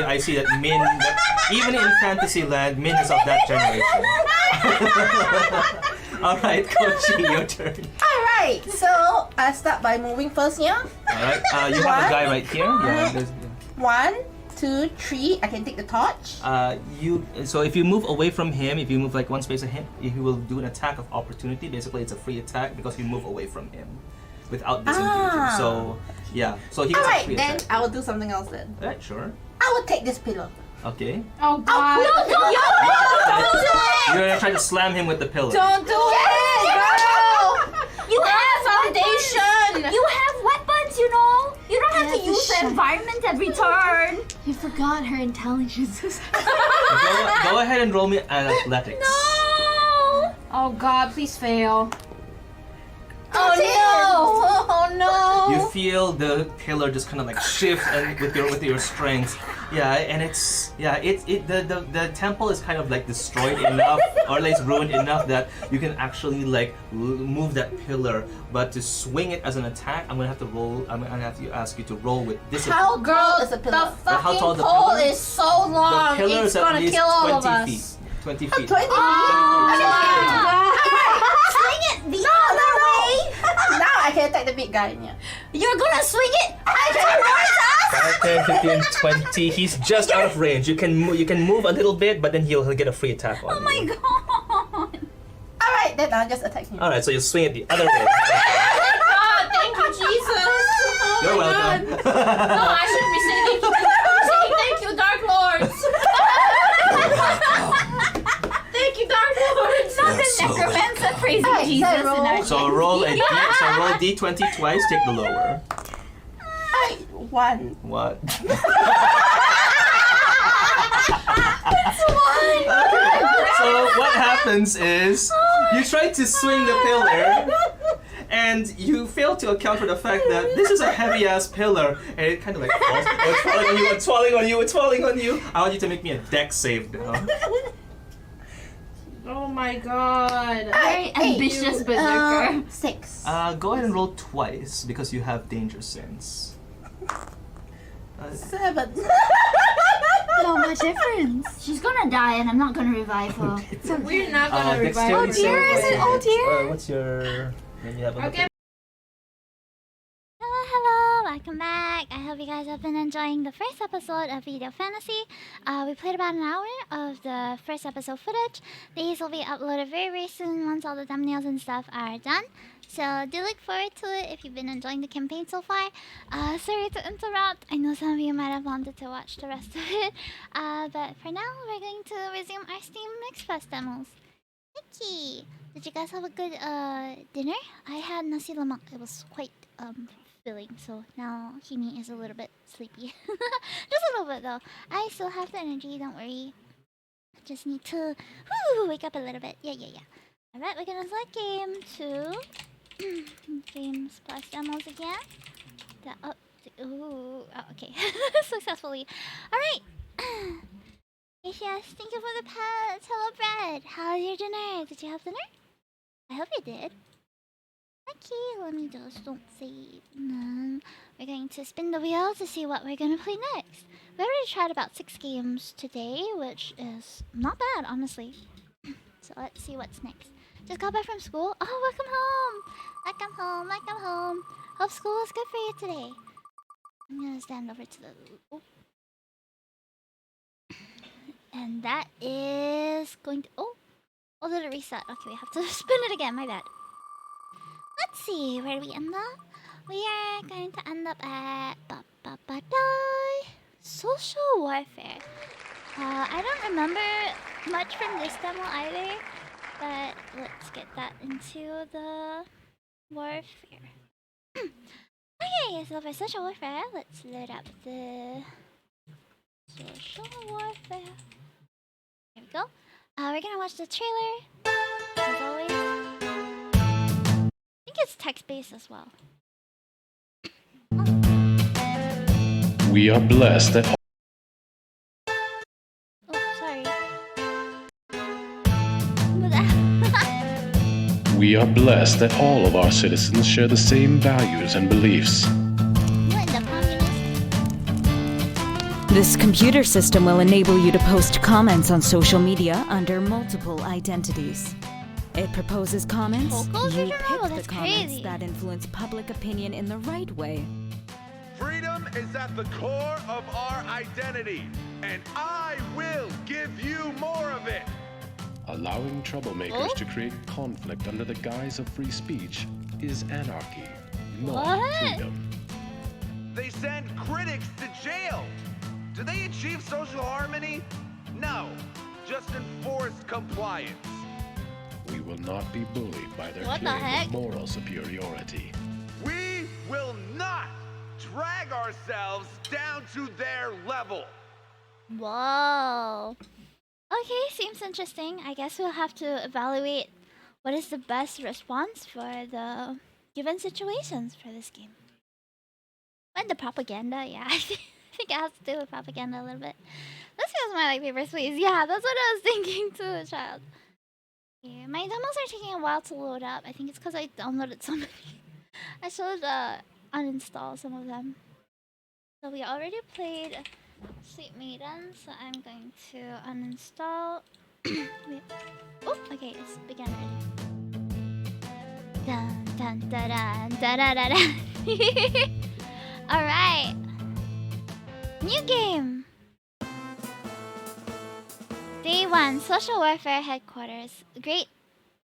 I see that Min, even in Fantasyland, Min is of that generation. Alright, Kochi, your turn. Alright, so I start by moving first here. Alright, you have a guy right here. Yeah, there's, 1, 2, 3. I can take the torch. so if you move away from him, if you move like one space of him, he will do an attack of opportunity. Basically, it's a free attack because you move away from him without disengaging. So yeah, so he gets a Alright, free then attack. I will do something else then. Alright, sure. I will take this pillow. Okay. Oh god. You're gonna try to slam him with the pillar. Don't do it, girl. You have foundation. You have weapons, you know. You don't have to use the environment every turn. You forgot her intelligence. Go ahead and roll me an athletics. Oh god, please fail. Oh no! You feel the pillar just kind of like shift and with your strength. Yeah, and the temple is kind of like destroyed enough or at least ruined enough that you can actually like move that pillar. But to swing it as an attack, I'm gonna have to roll. I'm gonna have to ask you to roll with discipline. How Girl, tall is the the pillar? How fucking tall the pole pillar? is so long. The pillar It's is at gonna least kill all 20 of us. feet. 20 feet. 20 feet. Swing it the other way. Now I can attack the big guy. Yeah. You're gonna swing it. 5, 10, 15, 20. He's just out of range. You can move a little bit, but then he'll get a free attack on you. Oh my god. Alright, then I'll just attack him. Alright, so you swing it the other way. God, thank you, Jesus. Oh You're my welcome. God. No, I shouldn't be saying thank you. I'm saying thank you, Dark Lords. Thank you, Dark Lords. Not the necromancer praising Alright, Jesus so in roll. our So roll D20 twice, take the lower. Alright, 1. What? So what happens is you try to swing the pillar and you fail to account for the fact that this is a heavy ass pillar and it kind of like falls. It's falling on you, it's falling on you, it's falling on you. I want you to make me a dex save now. Oh my God. very ambitious berserker. 6. Go ahead and roll twice because you have danger sense. 7. Not much difference. She's gonna die and I'm not gonna revive her. We're not gonna revive dexterity her. dear, save, is it? Oh, dear. What's your? Let me have a look. Okay. Hello, welcome back. I hope you guys have been enjoying the first episode of Video Fantasy. We played about an hour of the first episode footage. These will be uploaded very, very soon once all the thumbnails and stuff are done. So do look forward to it if you've been enjoying the campaign so far. Sorry to interrupt. I know some of you might have wanted to watch the rest of it. But for now, we're going to resume our Steam Mix Fest demos. Vicky, did you guys have a good dinner? I had nasi lemak. It was quite filling, so now Kimi is a little bit sleepy. Just a little bit though. I still have the energy, don't worry. Just need to wake up a little bit. Yeah. Alright, we're gonna select game 2. Games plus demos again. Okay. Successfully. Alright. Yes, thank you for the pets. Hello, Bread. How's your dinner? Did you have dinner? I hope you did. Okay, let me just don't save. We're going to spin the wheel to see what we're gonna play next. We already tried about 6 games today, which is not bad, honestly. So let's see what's next. Just got back from school. Oh, welcome home! Welcome home, welcome home. Hope school was good for you today. I'm gonna stand over to the... Oh. And that is going to... Oh! Oh, did it reset? Okay, we have to spin it again, my bad. Let's see, where do we end up? We are going to end up at... Social warfare. I don't remember much from this demo either, but let's get that into the warfare. Okay, so for social warfare, let's load up the social warfare. There we go. We're gonna watch the trailer, as always. I think it's text-based as well. We are blessed that Oh, sorry. we are blessed that all of our citizens share the same values and beliefs. What, the communist? This computer system will enable you to post comments on social media under multiple identities. It proposes comments. Vocals You original? pick the That's comments crazy. that influence public opinion in the right way. Freedom is at the core of our identity, and I will give you more of it. Allowing troublemakers to create conflict under the guise of free speech is anarchy, not What? freedom. They send critics to jail. Do they achieve social harmony? No, just enforced compliance. We will not be bullied by their What the claim heck? of moral superiority. We will not drag ourselves down to their level. Whoa. Okay, seems interesting. I guess we'll have to evaluate what is the best response for the given situations for this game. And the propaganda, yeah. I think it has to do with propaganda a little bit. This feels more like Papers, Please. Yeah, that's what I was thinking too, child. Yeah, my demos are taking a while to load up. I think it's because I downloaded so many. I should uninstall some of them. So we already played Sweet Maiden, so I'm going to uninstall. Wait. Oh, okay, it's begun already. Dun dun dun dun dun dun dun. Alright. New game. Day 1, Social Warfare Headquarters. Great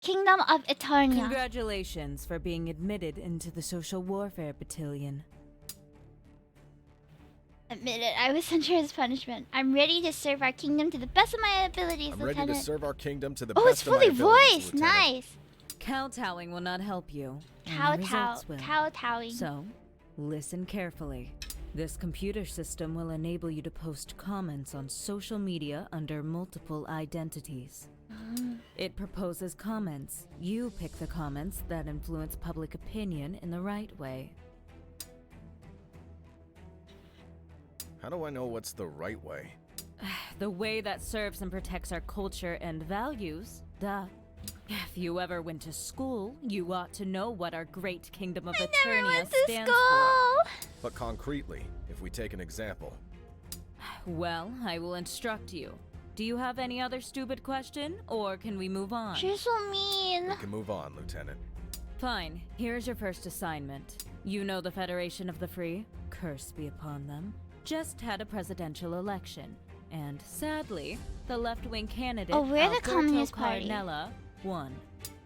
Kingdom of Eternia. Congratulations for being admitted into the Social Warfare Battalion. Admit it, I was sent here as punishment. I'm ready to serve our kingdom to the best of my abilities, I'm ready Lieutenant. to serve our kingdom to the Oh, it's best of my fully abilities, voiced. Lieutenant. Nice. Kowtowing will not help you. and the results will. Kowtowing. So, listen carefully. This computer system will enable you to post comments on social media under multiple identities. It proposes comments. You pick the comments that influence public opinion in the right way. How do I know what's the right way? The way that serves and protects our culture and values. Duh. If you ever went to school, you ought to know what our great kingdom of I never Eternia went to stands school. But concretely, if we take an example. for. Well, I will instruct you. Do you have any other stupid question, or can we move on? You're so mean. We can move on, Lieutenant. Fine. Here's your first assignment. You know the Federation of the Free? Curse be upon them. Just had a presidential election. And sadly, the left-wing candidate Oh, we're the Alberto Communist Party. Carnella won.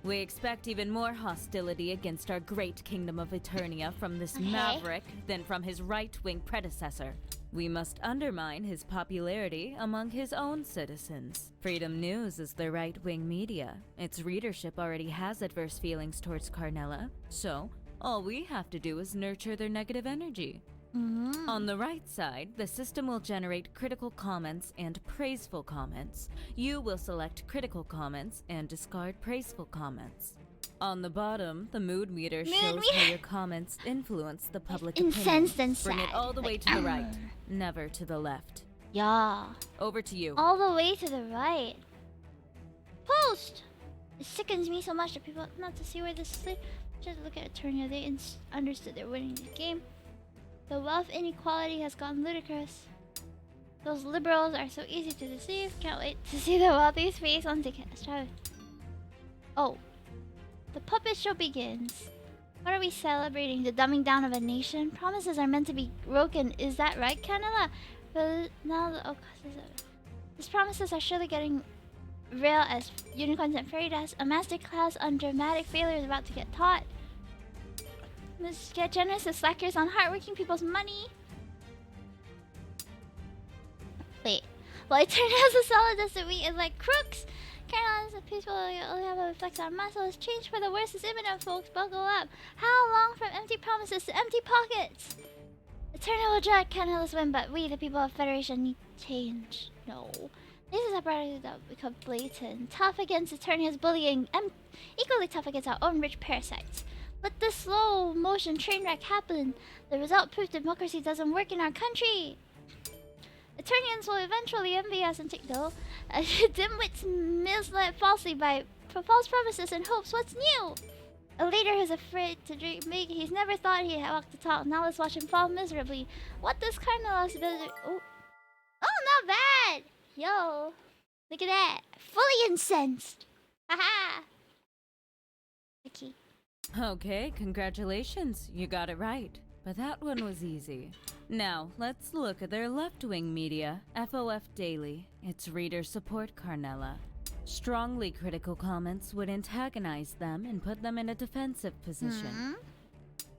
We expect even more hostility against our great kingdom of Eternia from this Okay. maverick than from his right-wing predecessor. We must undermine his popularity among his own citizens. Freedom News is the right-wing media. Its readership already has adverse feelings towards Carnella, so all we have to do is nurture their negative energy. On the right side, the system will generate critical comments and praiseful comments. You will select critical comments and discard praiseful comments. On the bottom, the mood meter shows how your comments influence the public opinion. Incensed and sad. Bring it all the way to the right, never to the left. Yeah. Over to you. All the way to the right. Post! It sickens me so much that people not to see where this is. Just look at Eternia. They understood they're winning the game. The wealth inequality has gone ludicrous. Those liberals are so easy to deceive. Can't wait to see the wealthy's face on ticket. Let's try it. Oh. The puppet show begins. What are we celebrating? The dumbing down of a nation? Promises are meant to be broken. Is that right, Canela? But now, these promises are surely getting real as unicorns and fairy dust. A masterclass on dramatic failure is about to get taught. Let's get generous as slackers on hardworking people's money. Wait. Well, it turned out the solid doesn't we is like crooks. Caroline's the peaceful only have a reflex on muscles. Change for the worst is imminent, folks. Buckle up. How long from empty promises to empty pockets? Eternal will drag Canela's win, but we, the people of Federation, need change. No. This is a product that become blatant. Tough against Eternia's bullying, and equally tough against our own rich parasites. Let this slow motion train wreck happen. The result proves democracy doesn't work in our country. Eternians will eventually envy us and take though. Dimwits misled falsely by false promises and hopes. What's new? A leader who's afraid to dream big. He's never thought he'd walk the talk. Now let's watch him fall miserably. What does Carnelos ability? Oh, not bad. Yo, look at that. Fully incensed. Haha. Okay. Okay, congratulations. You got it right. But that one was easy. Now, let's look at their left-wing media, FOF Daily. Its readers support Carnella. Strongly critical comments would antagonize them and put them in a defensive position.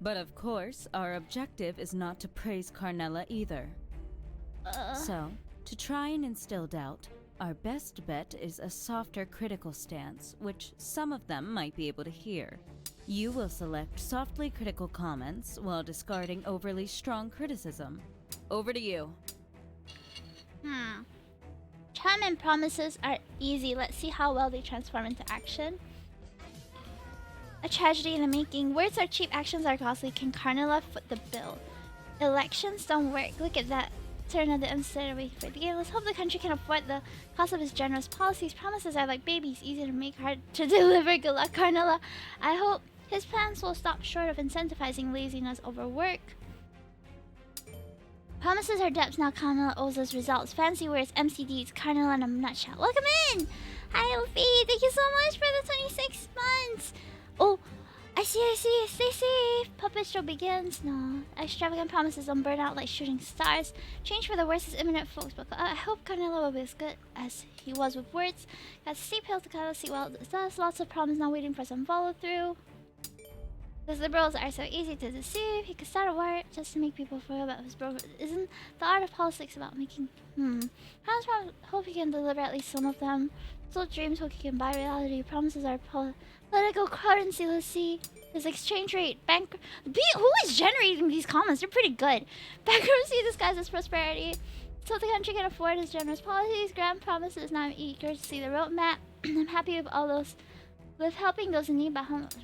But of course, our objective is not to praise Carnella either. So, to try and instill doubt, our best bet is a softer critical stance, which some of them might be able to hear. You will select softly critical comments while discarding overly strong criticism. Over to you. Charm and promises are easy. Let's see how well they transform into action. A tragedy in the making. Words are cheap, actions are costly. Can Carnella foot the bill? Elections don't work. Look at that. Turn on the instead of waiting for the game. Let's hope the country can afford the cost of its generous policies. Promises are like babies, easy to make, hard to deliver. Good luck, Carnella. I hope his plans will stop short of incentivizing laziness over work. Promises are debts, now Carnella owes us results. Fancy words, MCDs, Carnella in a nutshell. Welcome in! Hi, Luffy! Thank you so much for the 26 months! Oh, I see. Stay safe! Puppet show begins. No. Extravagant promises don't burn out like shooting stars. Change for the worst is imminent, folks. But I hope Carnella will be as good as he was with words. Got a steep hill to kind of see well it does. Lots of promise now waiting for some follow-through. Because liberals are so easy to deceive. He could start a war just to make people forget about his bro. Isn't the art of politics about making... Hope he can deliver at least some of them. Still dreams hope he can buy reality. Promises are political currency. Let's see. His exchange rate. Who is generating these comments? They're pretty good. Bankruptcy disguised as prosperity. So the country can afford his generous policies. Grand promises. Now I'm eager to see the roadmap. I'm happy with all those... with helping those in need, but how much?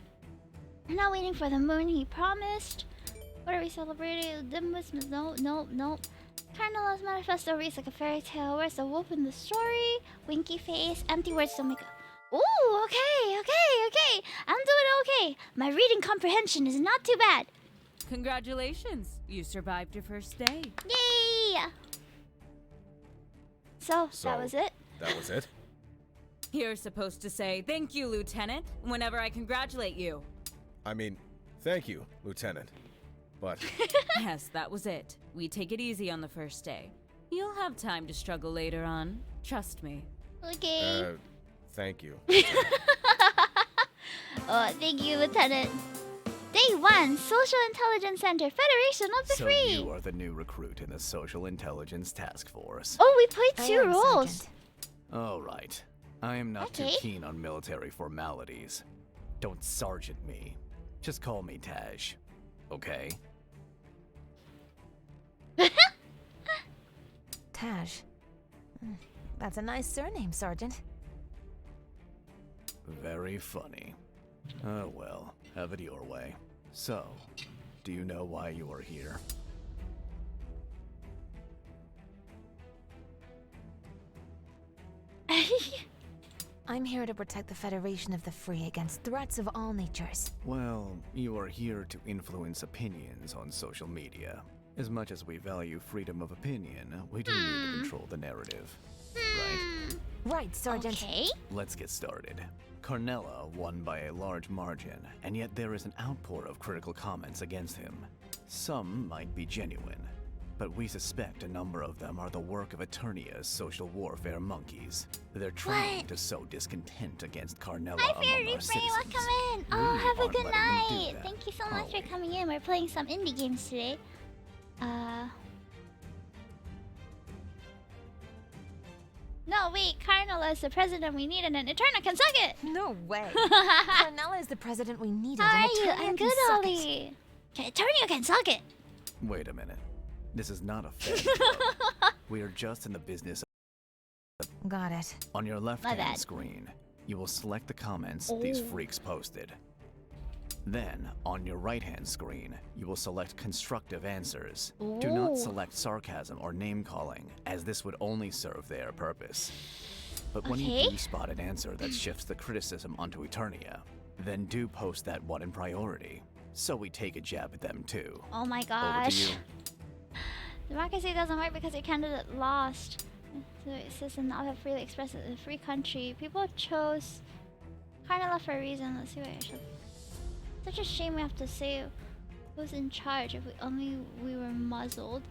I'm not waiting for the moon he promised. What are we celebrating? Dimwits? Nope. Carnella's manifesto reads like a fairy tale. Where's the wolf in the story? Winky face. Empty words don't make a... Ooh, okay. I'm doing okay. My reading comprehension is not too bad. Congratulations. You survived your first day. Yay! So that was it? That was it? You're supposed to say, "Thank you, Lieutenant," whenever I congratulate you. I mean, thank you, Lieutenant. But... Yes, that was it. We take it easy on the first day. You'll have time to struggle later on. Trust me. Okay. Thank you. Oh, thank you, Lieutenant. Day 1, Social Intelligence Center, Federation of the Free. So you are the new recruit in the Social Intelligence Task Force. Oh, we played 2 roles. All right. I am not too keen on military formalities. Don't sergeant me. Just call me Taj. Okay? YCH. That's a nice surname, Sergeant. Very funny. Oh well, have it your way. So, do you know why you are here? I'm here to protect the Federation of the Free against threats of all natures. Well, you are here to influence opinions on social media. As much as we value freedom of opinion, we do need to control the narrative. Right? Right, Sergeant. Okay. Let's get started. Carnella won by a large margin, and yet there is an outpour of critical comments against him. Some might be genuine, but we suspect a number of them are the work of Eternia's social warfare monkeys. They're trying to sow discontent against Carnella among our citizens. Welcome in. We Oh, have a aren't good letting them do night. that, Thank you so are much for we? coming in. We're playing some indie games today. No, wait, Carnella is the president we need and an Eterna can suck it! No way. Carnella is the president we needed. How and are you? Eternia I'm can good, suck it. Ollie. Eternia can suck it! Wait a minute. This is not a fair club. We are just in the business of... Got it. On your My left-hand bad. screen, you will select the comments these freaks posted. Then, on your right-hand screen, you will select constructive answers. Do not Ooh. select sarcasm or name-calling, as this would only serve their purpose. But when Okay. you do spot an answer that shifts the criticism onto Eternia, then do post that one in priority, so we take a jab at them too. Oh my Over to gosh. you. Democracy doesn't work because your candidate lost. So it says to not have freely expressed it in a free country. People chose Carnella for a reason. Let's see what I should. Such a shame we have to say who's in charge if we were muzzled.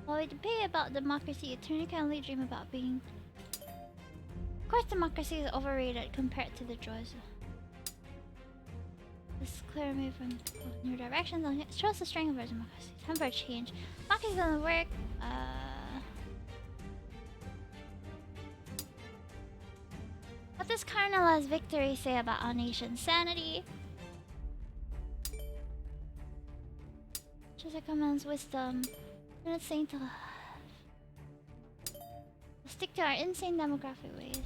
While we debate about democracy, Eternity can only dream about being. Of course, democracy is overrated compared to the joys. This is clear move from new directions. It shows the strength of our democracy. Time for a change. Democracy doesn't work. What does Carnella's victory say about our nation's sanity? Just recommends wisdom. We're not saying to stick to our insane demographic ways.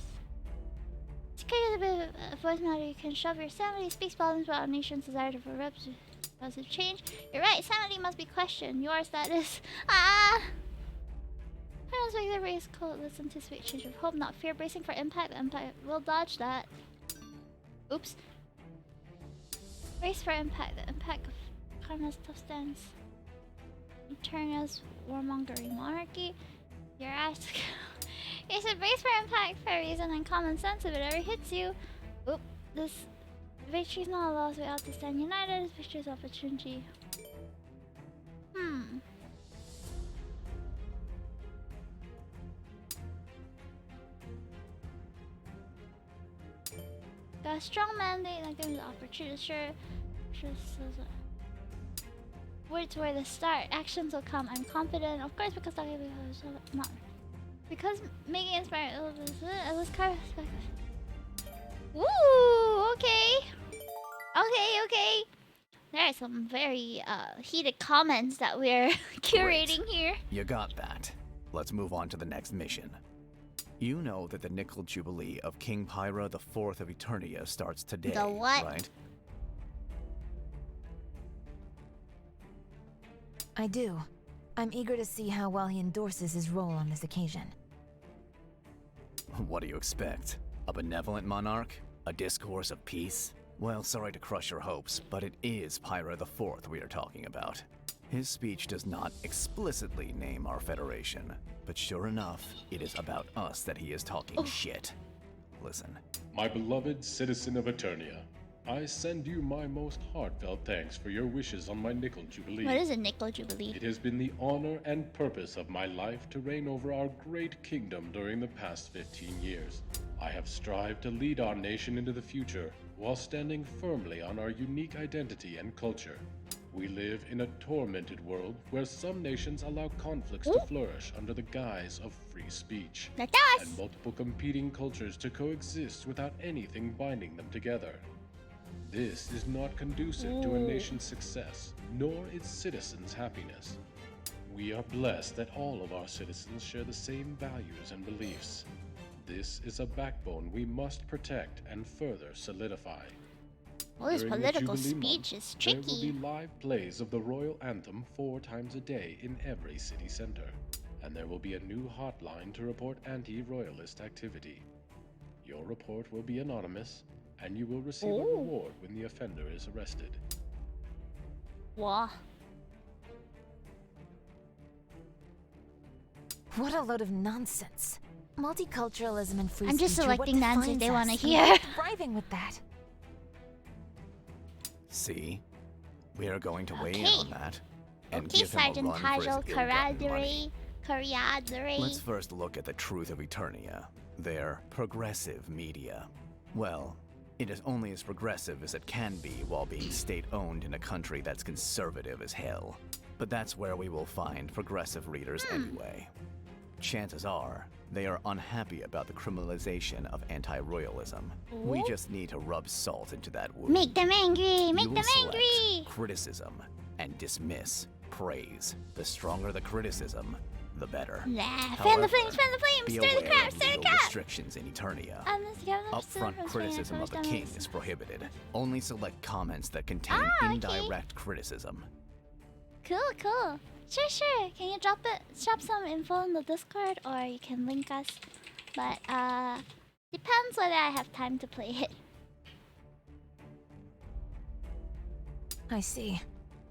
Security is a bit of a voice matter. You can shove your sanity, speaks volumes about our nation's desire for positive change. You're right, sanity must be questioned. Yours, that is. Parents make the race code. Listen to sweet change of hope, not fear. Bracing for impact. The impact will dodge that. Oops. Brace for impact. The impact of Karma's tough stance. Eternia's warmongering monarchy. Your ass. You should brace for impact for reason and common sense if it ever hits you. Oop. This victory's not a loss. We ought to stand united. This victory's opportunity. Got a strong mandate that gives the opportunity. Sure. Words were the start. Actions will come. I'm confident. Of course, because I was not. Because making inspired. I was kind of. Woo! Okay. Okay. There are some very heated comments that we're curating Great. here. You got that. Let's move on to the next mission. You know that the Nickel Jubilee of King Pyra IV of Eternia starts today, The what? right? I do. I'm eager to see how well he endorses his role on this occasion. What do you expect? A benevolent monarch? A discourse of peace? Well, sorry to crush your hopes, but it is Pyra IV we are talking about. His speech does not explicitly name our federation, but sure enough, it is about us that he is talking shit. Listen. My beloved citizen of Eternia, I send you my most heartfelt thanks for your wishes on my Nickel Jubilee. What is a Nickel Jubilee? It has been the honor and purpose of my life to reign over our great kingdom during the past 15 years. I have strived to lead our nation into the future while standing firmly on our unique identity and culture. We live in a tormented world where some nations allow conflicts to flourish under the guise of free speech, Like us! and multiple competing cultures to coexist without anything binding them together. This is not conducive to a nation's success, nor its citizens' happiness. We are blessed that all of our citizens share the same values and beliefs. This is a backbone we must protect and further solidify. Well, his During the political Jubilee speech month, is there will be tricky. live plays of the royal anthem 4 times a day in every city center, and there will be a new hotline to report anti-royalist activity. Your report will be anonymous, and you will receive a reward when the offender is arrested. Wow. What a load of nonsense. Multiculturalism and free I'm just speech are what selecting the answers defines they want to us, and hear. we're thriving with that. See? We are going to weigh in Okay. on that. And Okay, give him a Sergeant run for his Tajal ill-gotten money. Karadari. Let's first look at the truth of Eternia. Their progressive media. Well, it is only as progressive as it can be while being state-owned in a country that's conservative as hell. But that's where we will find progressive readers anyway. Chances are, they are unhappy about the criminalization of anti-royalism. We just need to rub salt into that wound. Make them angry! Make You will them select angry! criticism and dismiss praise. The stronger the criticism, the better. Fan the However, flames, fan the flames! be Stir the aware crap, of stir the legal crap! restrictions in Eternia. Upfront Upfront criticism of the king is prohibited. Only select comments that contain okay. indirect criticism. Cool, cool. Sure. Can you drop some info in the Discord, or you can link us? But depends whether I have time to play it. I see.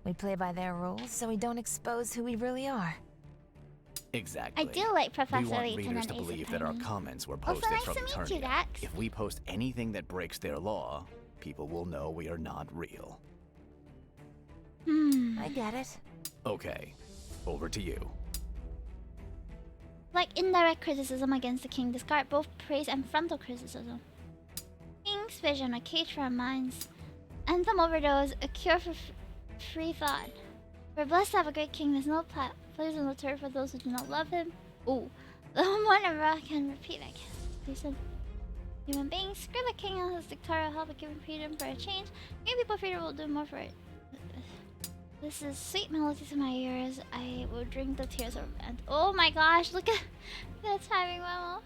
We play by their rules, so we don't expose who we really are. Exactly. I do like Professor We want Layton readers and to Ace believe that our Attorney. comments were Also, posted nice from to meet you, Eternia. Dax. If we post anything that breaks their law, people will know we are not real. I get it. Okay, over to you. Like indirect criticism against the king, discard both praise and frontal criticism. King's vision, a cage for our minds. Anthem overdose, a cure for free thought. We're blessed to have a great king. There's no place in the turf for those who do not love him. Ooh, the one ever can repeat that. Decent human beings. Screw the king and his dictatorial help of giving freedom for a change. Giving people freedom will do more for it. This is sweet melody to my ears. I will drink the tears of and oh my gosh, look at the timing memo.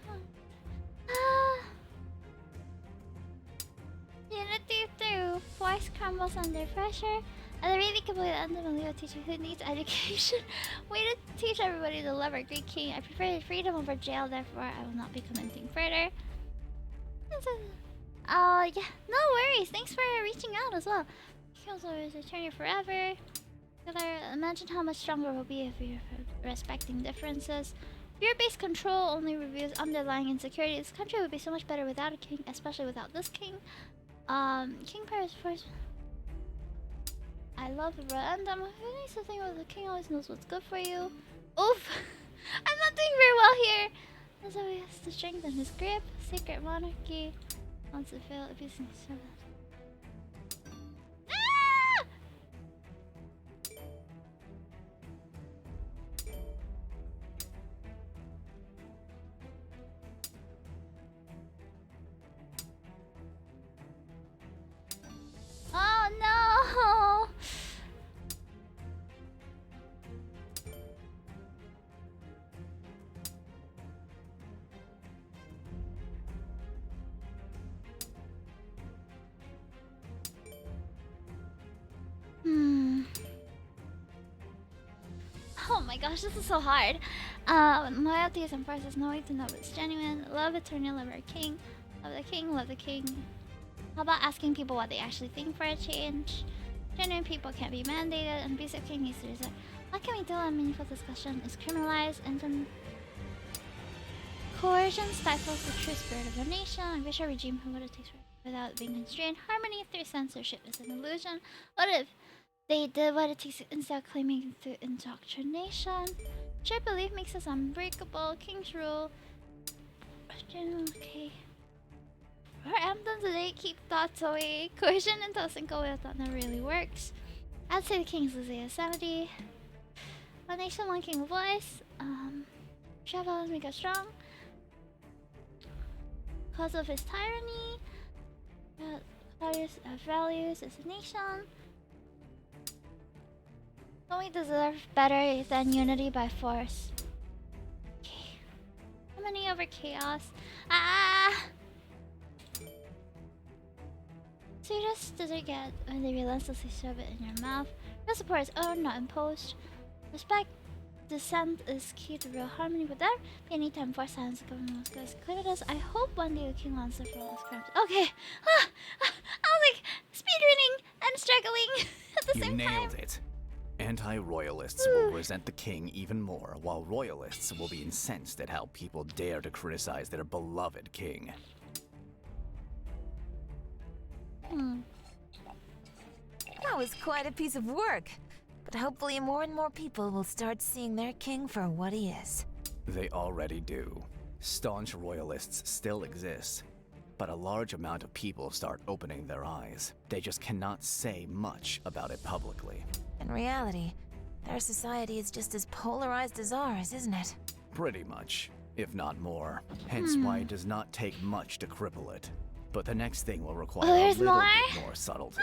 Unity through force crumbles under pressure. At the really complete end of a Leo teacher who needs education. Way to teach everybody to love our great king. I prefer freedom over jail, therefore I will not be commenting further. Yeah, no worries. Thanks for reaching out as well. Kills always return you forever. Imagine how much stronger we'll be if we're respecting differences. Fear-based control only reveals underlying insecurity. This country would be so much better without a king, especially without this king. King Paris first. I love the random. Who needs to think about the king always knows what's good for you? Oof! I'm not doing very well here. That's how he has to strengthen his grip. Secret monarchy wants to fail abusing his servant. Oh no! Oh my gosh, this is so hard. Loyalty is enforced. There's no way to know if it's genuine. Love eternal, love our king. Love the king, love the king. How about asking people what they actually think for a change? Genuine people can't be mandated, and abusive king needs to resign. What can we do? A meaningful discussion is criminalized, and then coercion stifles the true spirit of a nation. I wish our regime could what it takes without being constrained. Harmony through censorship is an illusion. What if they did what it takes instead of claiming through indoctrination? Shared belief makes us unbreakable. King's rule. Okay. For anthem today, keep thoughts away. Coercion into a single way of thought never really works. I'd say the king's losing a 70. One nation, one king voice. Travel make us strong. Cause of his tyranny. Cause of values as a nation. Don't we deserve better than unity by force? Okay. Harmony over chaos. Ah! Sweetest dessert get when they relentlessly shove it in your mouth. Real support is owned, not imposed. Respect dissent is key to real harmony. With that, any time for silence, the government must go as clear as. I hope one day the king will answer for all his crimes. Okay. I was like speedrunning and struggling at the same time. You nailed it. Anti-royalists will resent the king even more, while royalists will be incensed at how people dare to criticize their beloved king. That was quite a piece of work. But hopefully more and more people will start seeing their king for what he is. They already do. Staunch royalists still exist, but a large amount of people start opening their eyes. They just cannot say much about it publicly. In reality, their society is just as polarized as ours, isn't it? Pretty much, if not more. Hence why it does not take much to cripple it. But the next thing will require a little bit more subtlety.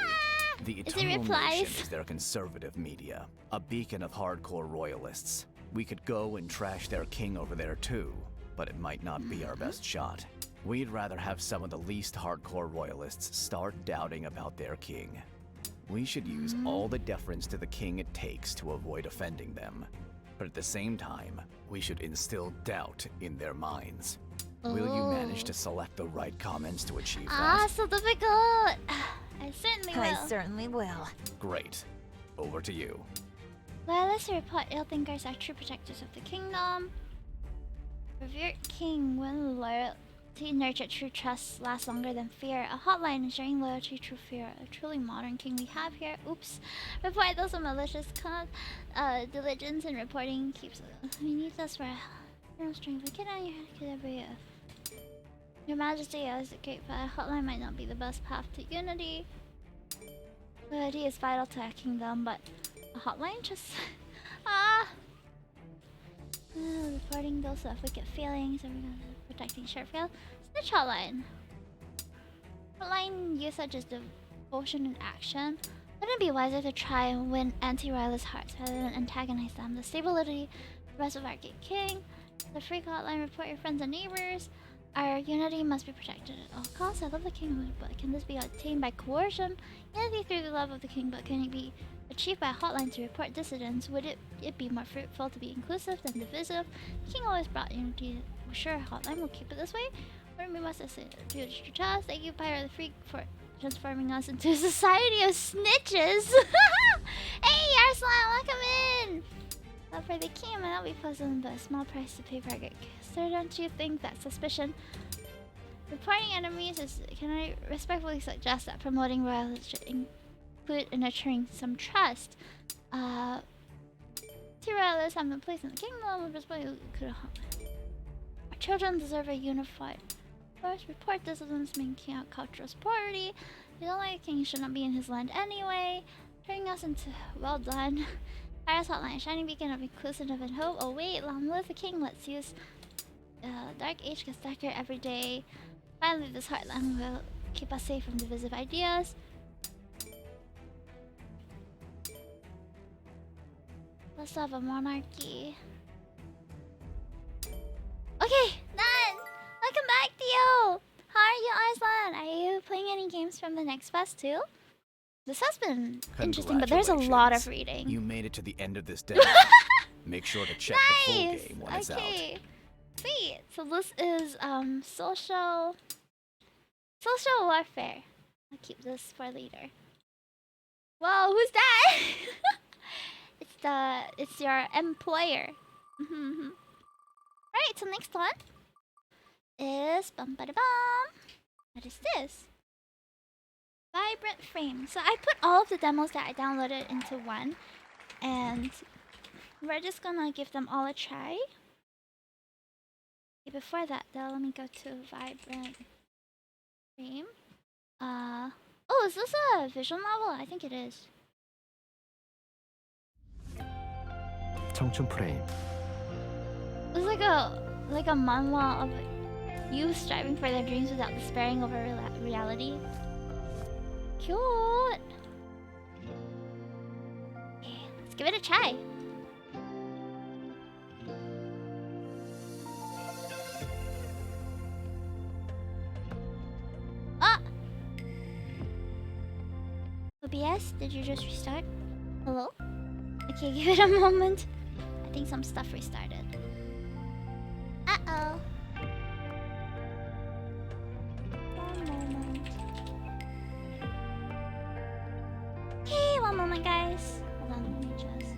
The Eternal Nation is their conservative media, a beacon of hardcore royalists. We could go and trash their king over there too, but it might not be our best shot. We'd rather have some of the least hardcore royalists start doubting about their king. We should use all the deference to the king it takes to avoid offending them. But at the same time, we should instill doubt in their minds. Will you manage to select the right comments to achieve that? So difficult. I certainly will. I certainly will. Great. Over to you. Loyalists report ill thinkers are true protectors of the kingdom. Revered king, when loyalty nurtured true trust lasts longer than fear. A hotline ensuring loyalty through fear. A truly modern king we have here. Oops. Report those with malicious diligence in reporting keeps. We need this for strength. Get on your head, could ever you. Your Majesty, as a great hotline might not be the best path to unity. Loyalty is vital to our kingdom, but a hotline just reporting those who have wicked feelings, protecting Sherfield. Snitch hotline. Hotline usage is devotion in action. Wouldn't it be wiser to try and win anti-royalist hearts rather than antagonize them? The stability, the rest of our great king. The free hotline, report your friends and neighbors. Our unity must be protected at all costs. I love the king, but can this be attained by coercion? Unity through the love of the king, but can it be achieved by a hotline to report dissidents? Would it be more fruitful to be inclusive than divisive? The king always brought unity. Sure, hotline will keep it this way. Or we must do it to trust. Thank you, Pyro the Freak, for transforming us into a society of snitches. Hey, Arslan, welcome in! Well, for the king, it might not be pleasant, but a small price to pay for our good. Sir, don't you think that suspicion reporting enemies is... Can I respectfully suggest that promoting royalty should include nurturing some trust? Two royalists have been placed in the kingdom. Our children deserve a unified force. Report dissidents making out cultural superiority. The only king should not be in his land anyway. Turning us into... Well done. Iris hotline, shining beacon of inclusiveness and hope. Oh wait, long live the king. Let's use... Dark age gets darker every day. Finally, this heartland will keep us safe from divisive ideas. Let's have a monarchy. Okay, done! Welcome back, Theo! How are you, Arslan? Are you playing any games from the next fest too? This has been interesting, but there's a lot of reading. You made it to the end of this day. Make sure to check the full game when it's out. Sweet. So this is social warfare. I'll keep this for later. Whoa, who's that? It's your employer. Alright, so next one is what is this? Vibrant frame. So I put all of the demos that I downloaded into one, and we're just gonna give them all a try. Okay, before that though, let me go to Vibrant frame. Oh, is this a visual novel? I think it is. 청춘 프레임. It's like a manhwa of youth striving for their dreams without despairing over reality. Cute. Okay, let's Let's give it a try. Ah! OBS, did you just restart? Hello? Okay, give it a moment. I think some stuff restarted. Uh-oh. One moment. Okay, one moment, guys. Hold on, let me just...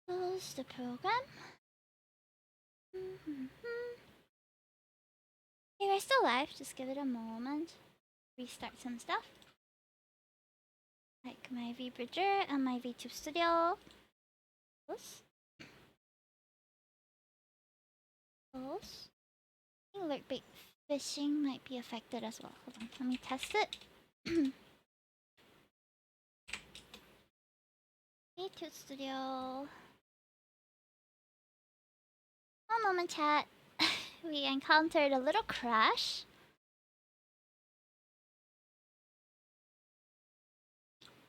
close the program. Okay, we're still live. Just give it a moment. Restart some stuff. Like my VBridger and my VTube Studio. Close. Close. I think alert bait fishing might be affected as well. Hold on, let me test it. VTube Studio. One moment, chat. We encountered a little crash.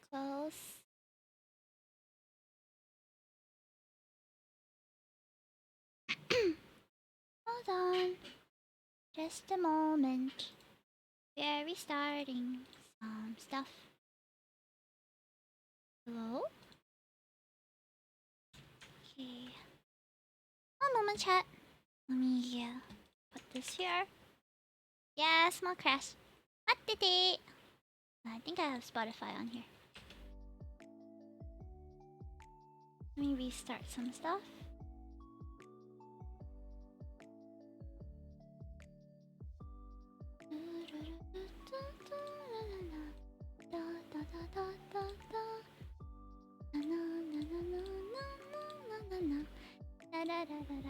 Close. Hold on. Just a moment. We are restarting some stuff. Hello? Okay. One moment, chat. Let me put this here. Yeah, small crash. What did it? I think I have Spotify on here. Let me restart some stuff.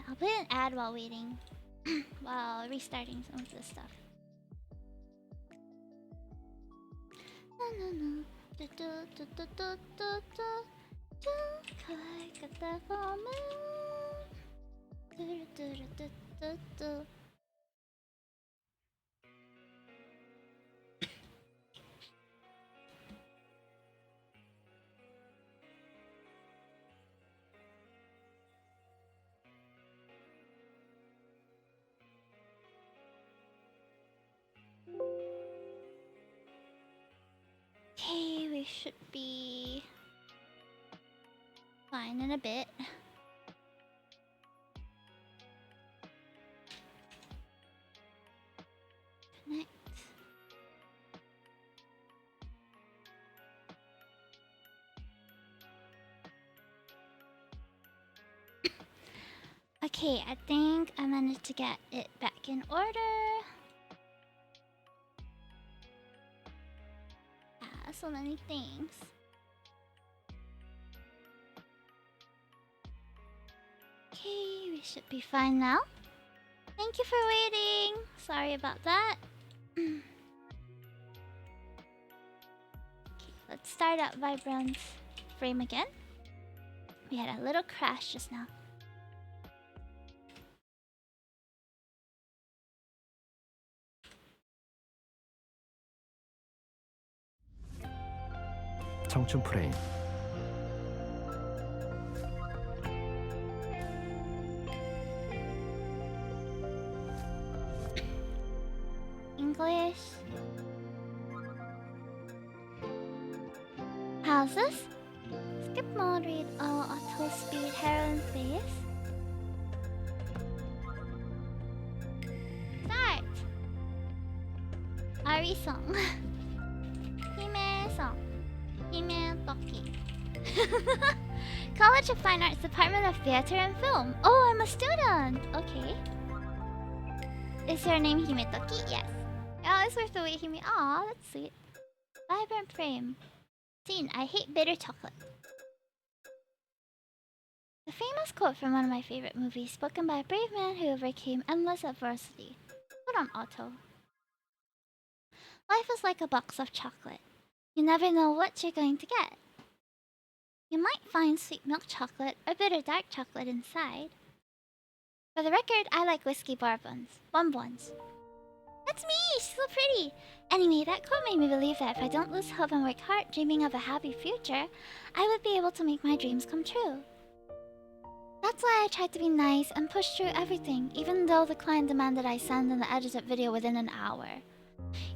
I'll put an ad while waiting. While restarting some of this stuff. Okay, we should be fine in a bit. Connect. Okay, I think I managed to get it back in order. So many things. Okay, we should be fine now. Thank you for waiting. Sorry about that. Okay, let's start up Vibrant's frame again. We had a little crash just now. 청춘 프레임. English. How's this? Skip mode, read all, auto speed, heroine face. Start! Ari song. Hime song. Hime Toki. College of Fine Arts, Department of Theater and Film. Oh, I'm a student! Okay. Is your name Himetoki? Yes. Oh, it's worth the wait, Hime. Aw, that's sweet. Vibrant frame. Scene, I hate bitter chocolate. The famous quote from one of my favorite movies, spoken by a brave man who overcame endless adversity. Put on auto. Life is like a box of chocolate. You never know what you're going to get. You might find sweet milk chocolate or bitter dark chocolate inside. For the record, I like whiskey bonbons. That's me! she's so pretty. Anyway, that quote made me believe that if I don't lose hope and work hard dreaming of a happy future, I would be able to make my dreams come true. That's why I tried to be nice and push through everything, even though the client demanded I send an edited video within an hour.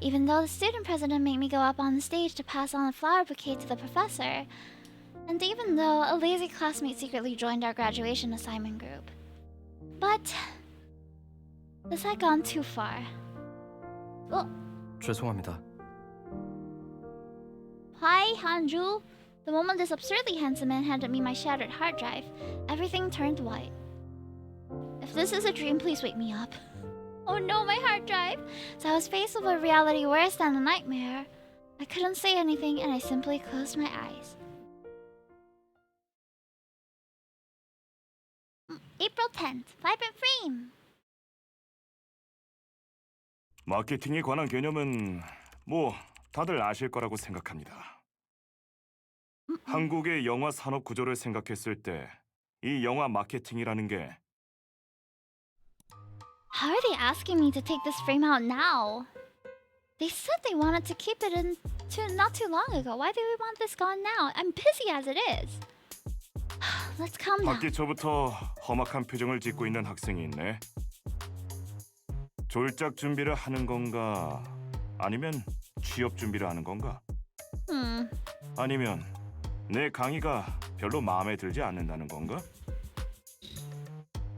Even though the student president made me go up on the stage to pass on a flower bouquet to the professor. And even though a lazy classmate secretly joined our graduation assignment group. But this had gone too far. Oh, 죄송합니다. hi, Hanju. The moment this absurdly handsome man handed me my shattered hard drive, everything turned white. If this is a dream, please wake me up. Oh no, my hard drive! So I was faced with a reality worse than a nightmare. I couldn't say anything and I simply closed my eyes. April 10th, 5pm. 마케팅에 관한 개념은 뭐 다들 아실 거라고 생각합니다. 한국의 영화 산업 구조를 생각했을 때 이 영화 마케팅이라는 게 How are they asking me to take this frame out now? They said they wanted to keep it in not too long ago. Why do we want this gone now? I'm busy as it is. Let's calm down. 받기 전부터 험악한 표정을 짓고 있는 학생이 있네. 졸작 준비를 하는 건가? 아니면 취업 준비를 하는 건가? 아니면 내 강의가 별로 마음에 들지 않는다는 건가?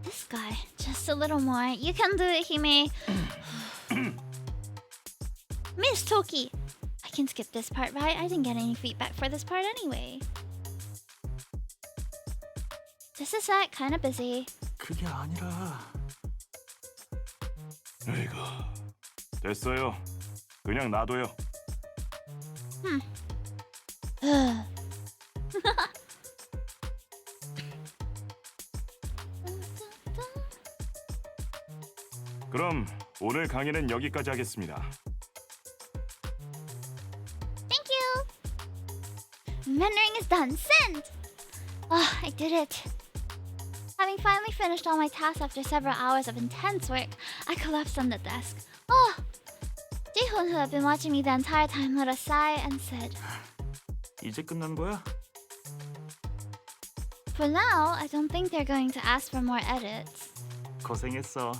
This guy, just a little more. You can do it, Hime. Miss Toki. I can skip this part, right? I didn't get any feedback for this part anyway. This is that kind of busy. 그게 아니라. 아이고, 됐어요. 그냥 놔둬요. 그럼 오늘 강의는 여기까지 하겠습니다. Thank you. Mentoring is done. Send. Oh, I did it. Having finally finished all my tasks after several hours of intense work, I collapsed on the desk. Oh! Ji-hoon, who had been watching me the entire time, let a sigh and said, 이제 끝난 거야? For now, I don't think they're going to ask for more edits. 고생했어.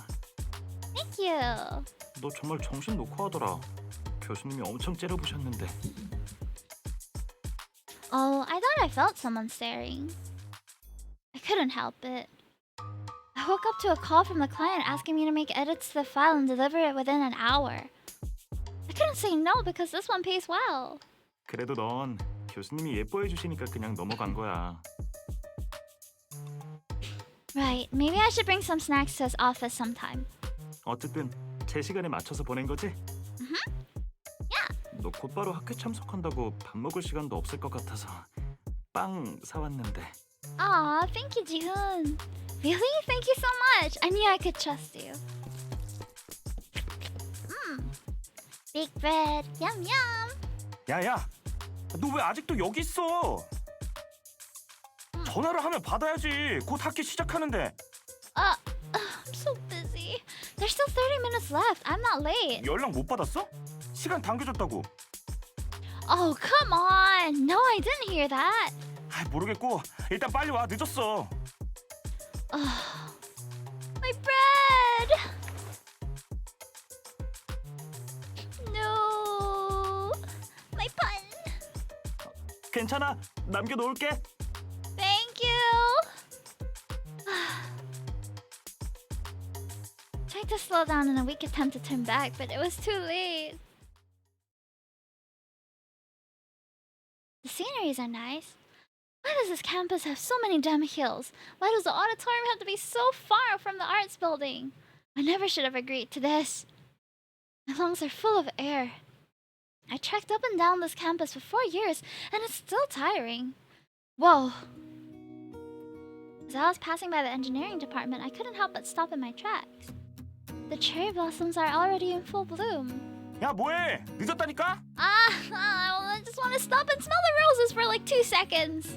Thank you. 너 정말 정신 놓고 하더라. 교수님이 엄청 째려보셨는데. Oh, I thought I felt someone staring. I couldn't help it. I woke up to a call from the client asking me to make edits to the file and deliver it within an hour. I couldn't say no because this one pays well. 그래도 넌 교수님이 예뻐해 주시니까 그냥 넘어간 거야. Right, maybe I should bring some snacks to his office sometime. 어쨌든 제 시간에 맞춰서 보낸 거지? Yeah. 너 곧바로 학회 참석한다고 밥 먹을 시간도 없을 것 같아서 빵 사왔는데. Aw, thank you, Ji-hoon. Really? Thank you so much. I knew I could trust you. Big bread. Yum yum. 야야, 너 왜 아직도 여기 있어? 전화를 하면 받아야지. 곧 학기 시작하는데. I'm so busy. There's still 30 minutes left. I'm not late. 연락 못 받았어? 시간 당겨졌다고. Oh, come on. No, I didn't hear that. 모르겠고 일단 빨리 와. 늦었어. My bread. No. My bun. 괜찮아. 남겨놓을게. Thank you. Tried to slow down in a weak attempt to turn back, but it was too late. The sceneries are nice. Why does this campus have so many damn hills? Why does the auditorium have to be so far from the arts building? I never should have agreed to this. My lungs are full of air. I trekked up and down this campus for 4 years, and it's still tiring. Whoa. As I was passing by the engineering department, I couldn't help but stop in my tracks. The cherry blossoms are already in full bloom. 야, 뭐해? 늦었다니까? I just want to stop and smell the roses for like 2 seconds.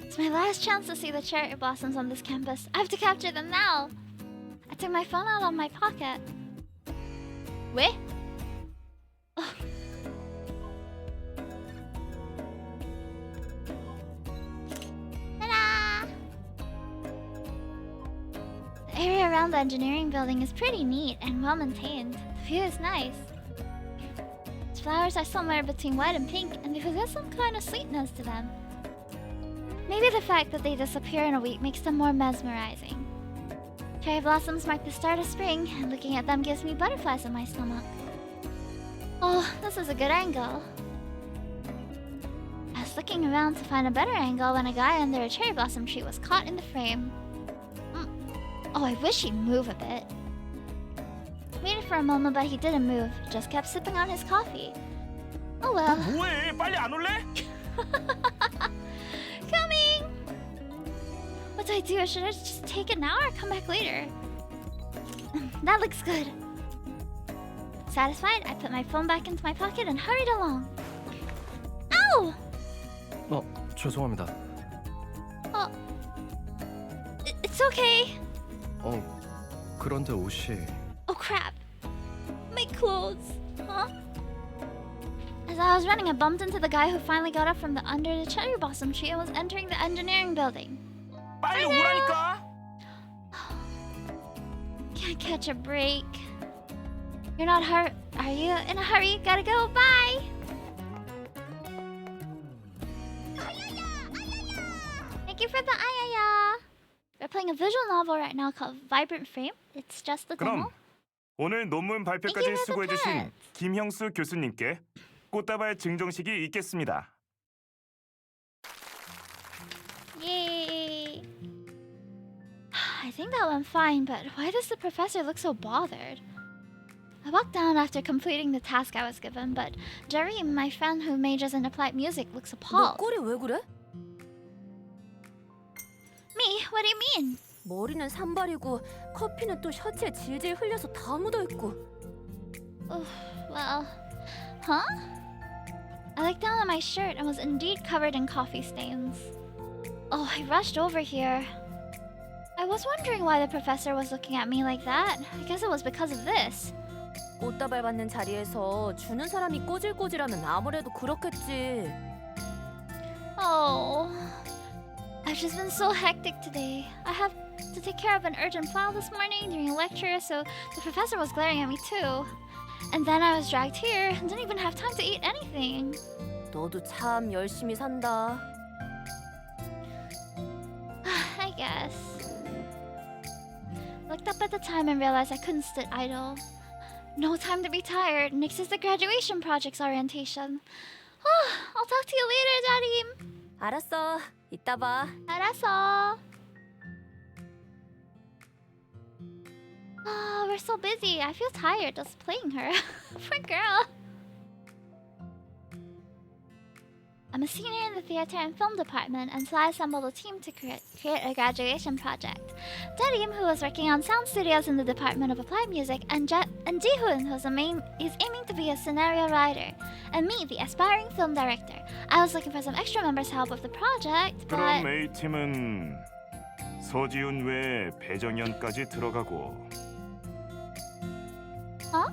It's my last chance to see the cherry blossoms on this campus. I have to capture them now. I took my phone out of my pocket. Wait. around the engineering building is pretty neat and well maintained. The view is nice. Its flowers are somewhere between white and pink, and they possess some kind of sweetness to them. Maybe the fact that they disappear in a week makes them more mesmerizing. Cherry blossoms mark the start of spring, and looking at them gives me butterflies in my stomach. Oh, this is a good angle. I was looking around to find a better angle when a guy under a cherry blossom tree was caught in the frame. Oh, I wish he'd move a bit. Waited for a moment, but he didn't move. Just kept sipping on his coffee. Oh well. 뭐해? 빨리 안 올래? Coming! What do I do? Should I just take it now or come back later? That looks good. Satisfied, I put my phone back into my pocket and hurried along. Ow! 죄송합니다. It's okay. 그런데 옷이... Oh crap. My clothes. Huh? As I was running, I bumped into the guy who finally got up from under the cherry blossom tree and was entering the engineering building. 빨리 오라니까. Can't catch a break. You're not hurt. Are you in a hurry? Gotta go. Bye. Thank you for the ayaya. We're playing a visual novel right now called Vibrant Frame. It's just the demo. 그럼 오늘 논문 발표까지 수고해주신 김형수 교수님께 꽃다발 증정식이 있겠습니다. Yay! I think that went fine, but why does the professor look so bothered? I walked down after completing the task I was given, but Jerry, my friend who majors in applied music, looks appalled. 너 꼴이 왜 그래? Me? What do you mean? 머리는 산발이고 커피는 또 셔츠에 질질 흘려서 다 묻어있고. Well, huh? I looked down at my shirt and was indeed covered in coffee stains. Oh, I rushed over here. I was wondering why the professor was looking at me like that. I guess it was because of this. 꽃다발 받는 자리에서 주는 사람이 꼬질꼬질하면 아무래도 그렇겠지. Oh, I've just been so hectic today. I have to take care of an urgent file this morning during a lecture, so the professor was glaring at me too. And then I was dragged here and didn't even have time to eat anything. 너도 참 열심히 산다. I guess. Looked up at the time and realized I couldn't sit idle. No time to be tired. Next is the graduation project's orientation. I'll talk to you later, Jarim. 알았어. 이따 봐. 알았어. Oh, we're so busy. I feel tired just playing her. Poor girl. I'm a senior in the theater and film department, and so I assembled a team to create a graduation project. Darim, who was working on sound studios in the Department of Applied Music, and Jihoon, who's aiming to be a scenario writer, and me, the aspiring film director. I was looking for some extra members to help with the project, but... 그럼 A팀은 서지훈 외에 배정현까지 들어가고. Huh?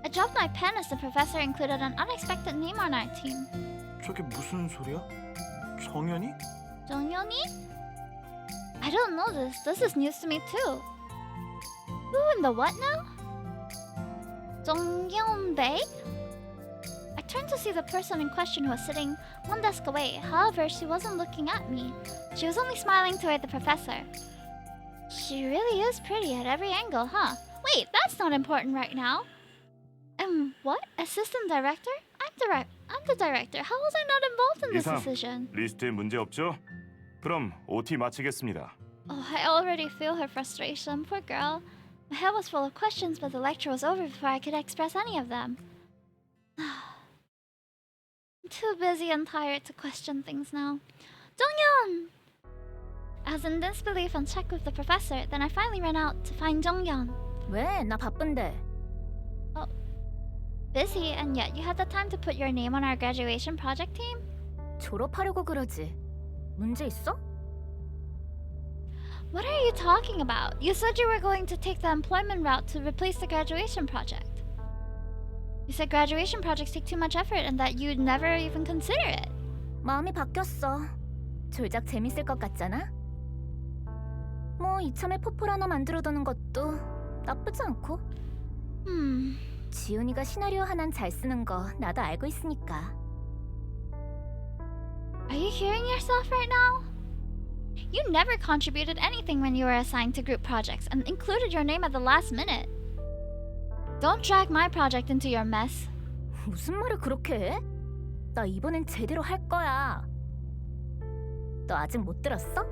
I dropped my pen as the professor included an unexpected name on our team. 저게 무슨 소리야? 정연이? 정연이? I don't know this. This is news to me too. Who in the what now? Jonghyun-bae? I turned to see the person in question who was sitting one desk away. However, she wasn't looking at me. She was only smiling toward the professor. She really is pretty at every angle, huh? Wait, that's not important right now. What? Assistant director? I'm the director. How was I not involved in this 이상 decision? 리스트에 문제 없죠? 그럼 OT 마치겠습니다. Oh, I already feel her frustration. Poor girl. My head was full of questions, but the lecture was over before I could express any of them. I'm too busy and tired to question things now. Jonghyun! I was in disbelief and checked with the professor. Then I finally ran out to find Jonghyun. 왜? 나 바쁜데. Busy, and yet you had the time to put your name on our graduation project team? 졸업하려고 그러지. 문제 있어? What are you talking about? You said you were going to take the employment route to replace the graduation project. You said graduation projects take too much effort and that you'd never even consider it. 마음이 바뀌었어. 졸작 재밌을 것 같잖아? 뭐 이참에 포폴 하나 만들어두는 것도 나쁘지 않고. 지훈이가 시나리오 하나는 잘 쓰는 거 나도 알고 있으니까. Are you hearing yourself right now? You never contributed anything when you were assigned to group projects and included your name at the last minute. Don't drag my project into your mess. 무슨 말을 그렇게 해? 나 이번엔 제대로 할 거야. 너 아직 못 들었어?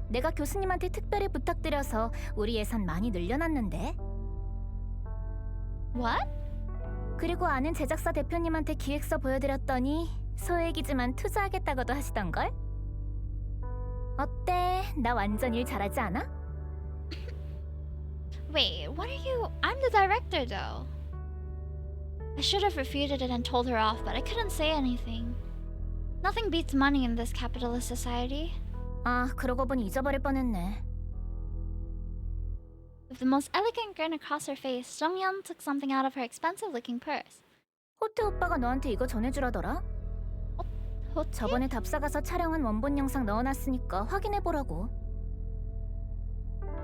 내가 교수님한테 특별히 부탁드려서 우리 예산 많이 늘려놨는데. What? 그리고 아는 제작사 대표님한테 기획서 보여드렸더니 소액이지만 투자하겠다고도 하시던걸? 어때? 나 완전 일 잘하지 않아? Wait, what are you? I'm the director though. I should have refuted it and told her off, but I couldn't say anything. Nothing beats money in this capitalist society. 아, 그러고 보니 잊어버릴 뻔했네. With the most elegant grin across her face, Jonghyun took something out of her expensive-looking purse. 호태 오빠가 너한테 이거 전해주라더라? 저번에 답사 가서 촬영한 원본 영상 넣어놨으니까 확인해보라고.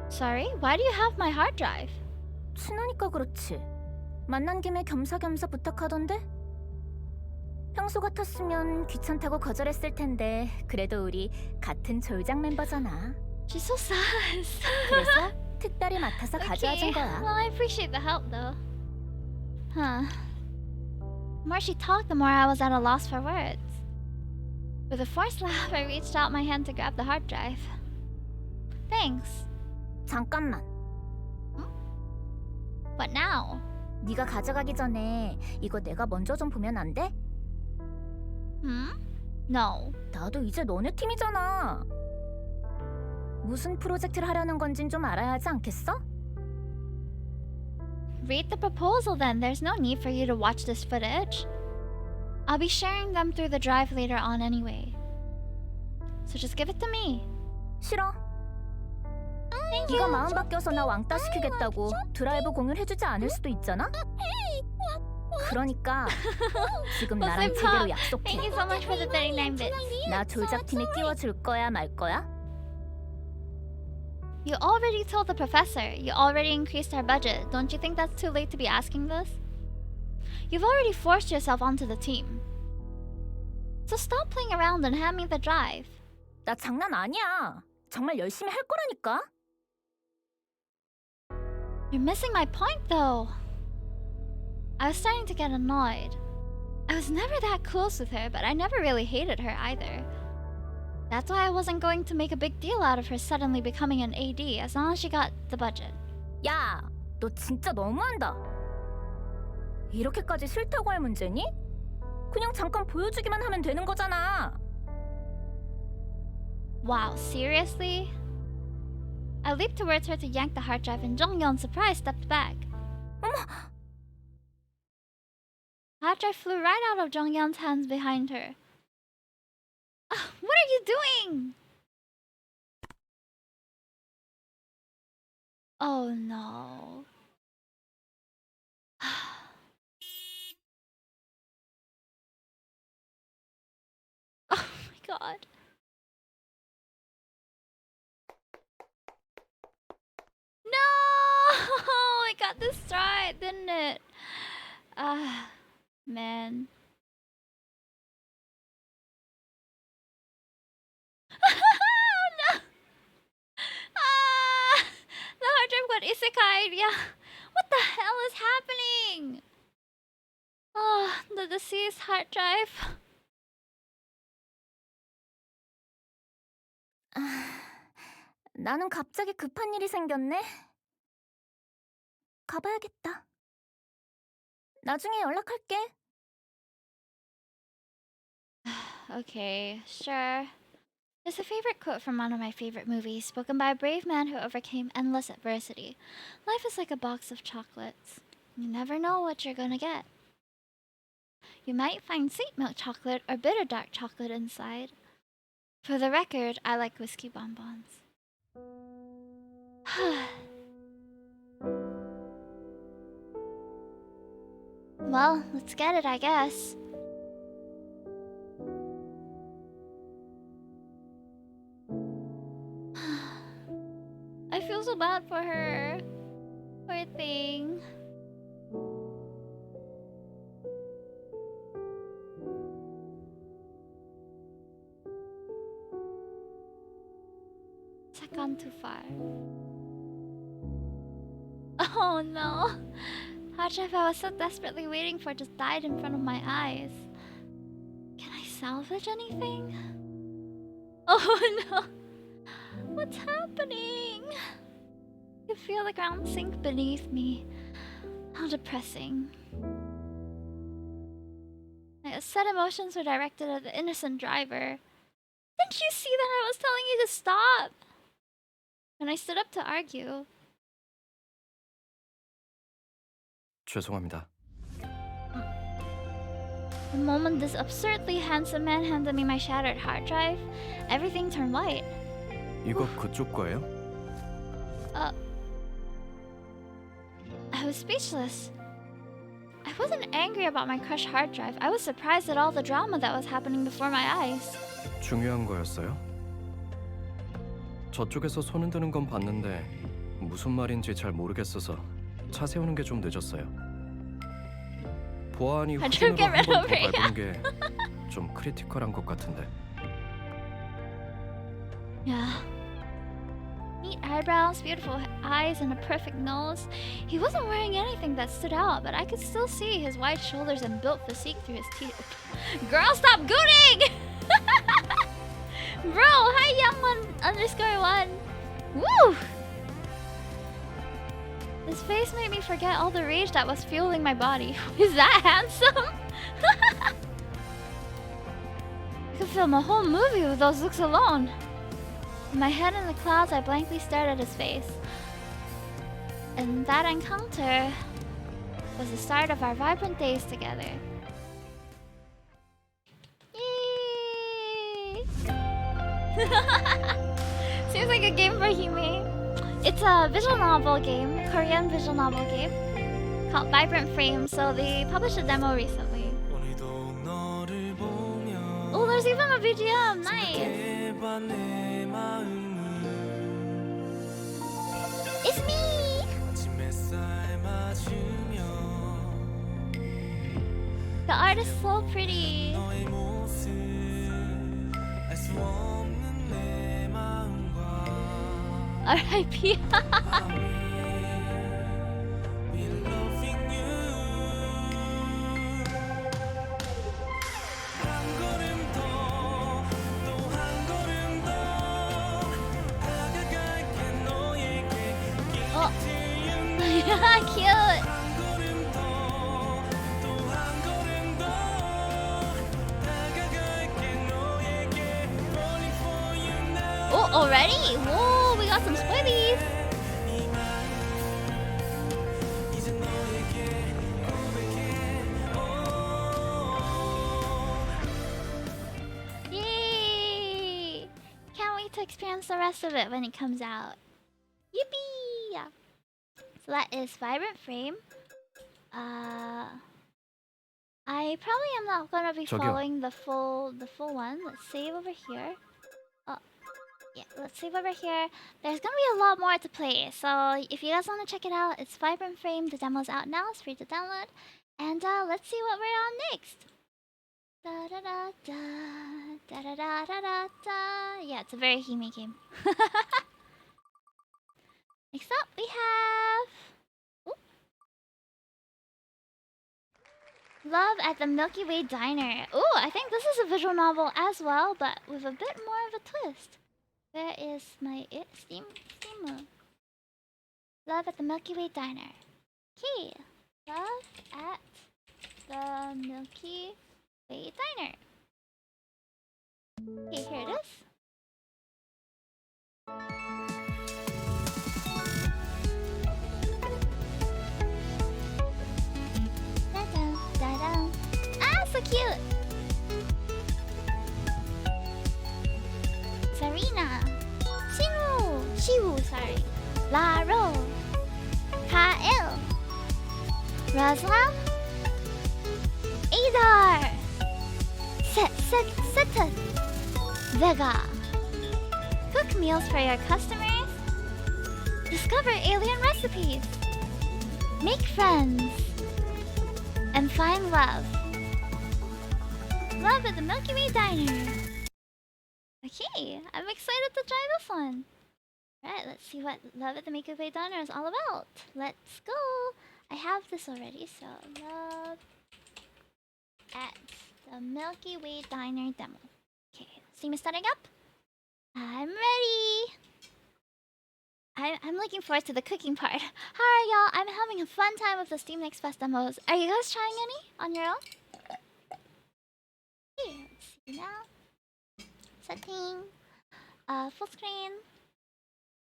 Sorry, why do you have my hard drive? 친하니까 그렇지. 만난 김에 겸사겸사 부탁하던데? 평소 같았으면 귀찮다고 거절했을 텐데 그래도 우리 같은 졸작 member잖아. She's so sus. 그래서 특별히 맡아서 가져와준 거야. Well, I appreciate the help though. Huh. The more she talked, the more I was at a loss for words. With a forced laugh, I reached out my hand to grab the hard drive. Thanks. 잠깐만. What now? 네가 가져가기 전에 이거 내가 먼저 좀 보면 안 돼? No. 나도 이제 너네 팀이잖아. 무슨 프로젝트를 하려는 건진 좀 알아야 하지 않겠어? Read the proposal then. There's no need for you to watch this footage. I'll be sharing them through the drive later on anyway. So just give it to me. 싫어. 네가 마음 바뀌어서 나 왕따 시키겠다고 드라이브 공유해주지 않을 수도 있잖아? 그러니까 지금 나랑 제대로 약속해. Thank you so much for the 39 bits. 나 졸작팀에 끼워줄 거야 말 거야? You already told the professor. You already increased our budget. Don't you think that's too late to be asking this? You've already forced yourself onto the team. So stop playing around and hand me the drive. 나 장난 아니야. 정말 열심히 할 거라니까. You're missing my point though. I was starting to get annoyed. I was never that close with her, but I never really hated her either. That's why I wasn't going to make a big deal out of her suddenly becoming an AD as long as she got the budget. 야, 너 진짜 너무한다. 이렇게까지 싫다고 할 문제니? 그냥 잠깐 보여주기만 하면 되는 거잖아. Wow, seriously? I leaped towards her to yank the hard drive and Jonghyun, surprised, stepped back. 어머! Hard drive flew right out of Jonghyun's hands behind her. What are you doing? Oh no. Oh my god. No! I got this right, didn't it? Man. Oh no! The hard drive got isekai. Yeah. What the hell is happening? Oh, the deceased hard drive. 나는 갑자기 급한 일이 생겼네. 가봐야겠다. 나중에 연락할게. Okay, sure. It's a favorite quote from one of my favorite movies, spoken by a brave man who overcame endless adversity. Life is like a box of chocolates. You never know what you're gonna get. You might find sweet milk chocolate or bitter dark chocolate inside. For the record, I like whiskey bonbons. Well, let's get it, I guess. out for her. Poor thing. It's gone too far. Oh no! Hard drive I was so desperately waiting for just died in front of my eyes. Can I salvage anything? Oh no! What's happening? I can feel the ground sink beneath me. How depressing. My sad emotions were directed at the innocent driver. Didn't you see that I was telling you to stop? When I stood up to argue. 죄송합니다. The moment this absurdly handsome man handed me my shattered hard drive, everything turned white. 이거 그쪽 거예요? I was speechless. I wasn't angry about my crushed hard drive. I was surprised at all the drama that was happening before my eyes. 중요한 거였어요? 저쪽에서 손 흔드는 건 봤는데 무슨 말인지 잘 모르겠어서 차 세우는 게 좀 늦었어요. 보안이 후진으로 한 번 더 밟은 게 좀 크리티컬한 것 같은데. Yeah. Neat eyebrows, beautiful eyes, and a perfect nose. He wasn't wearing anything that stood out, but I could still see his wide shoulders and built physique through his teeth. Girl, stop gooning! Bro, hi young1_1. Woo! His face made me forget all the rage that was fueling my body. Is that handsome? I could film a whole movie with those looks alone. With my head in the clouds, I blankly stared at his face. And that encounter was the start of our vibrant days together. Yay! Seems like a game for Hime. It's a visual novel game, Korean visual novel game, called Vibrant Frame, so they published a demo recently. Oh, there's even a BGM, nice! It's me! The art is so pretty. R.I.P. Oh, cute. Oh, already? Whoa, we got some spoilies. Yay! Can't wait to experience the rest of it when it comes out. Yippee! So that is Vibrant Frame. I probably am not gonna be following the full one. Let's save over here. Oh, yeah, let's save over here. There's gonna be a lot more to play, so if you guys want to check it out, it's Vibrant Frame. The demo's out now. It's free to download. And let's see what we're on next. Da da da da da da da da da da. Yeah, it's a very Hime game. Next up, we have Love at the Milky Way Diner. Ooh, I think this is a visual novel as well, but with a bit more of a twist. Where is my Steam? Love at the Milky Way Diner. Okay, Love at the Milky Way Diner. Okay, here it is. Ah, so cute! Serena, Shiwu, sorry, Laro, Kael, Razlam, Adar, Setan, Vega. Cook meals for your customers. Discover alien recipes. Make friends. And find love. Love at the Milky Way Diner. Okay, I'm excited to try this one. Right, let's see what Love at the Milky Way Diner is all about. Let's go. I have this already, so Love at the Milky Way Diner demo. Okay, see me starting up? I'm ready. I'm looking forward to the cooking part. Hi y'all, I'm having a fun time with the Steam Next Fest demos. Are you guys trying any on your own? Okay, let's see now. Setting. Full screen.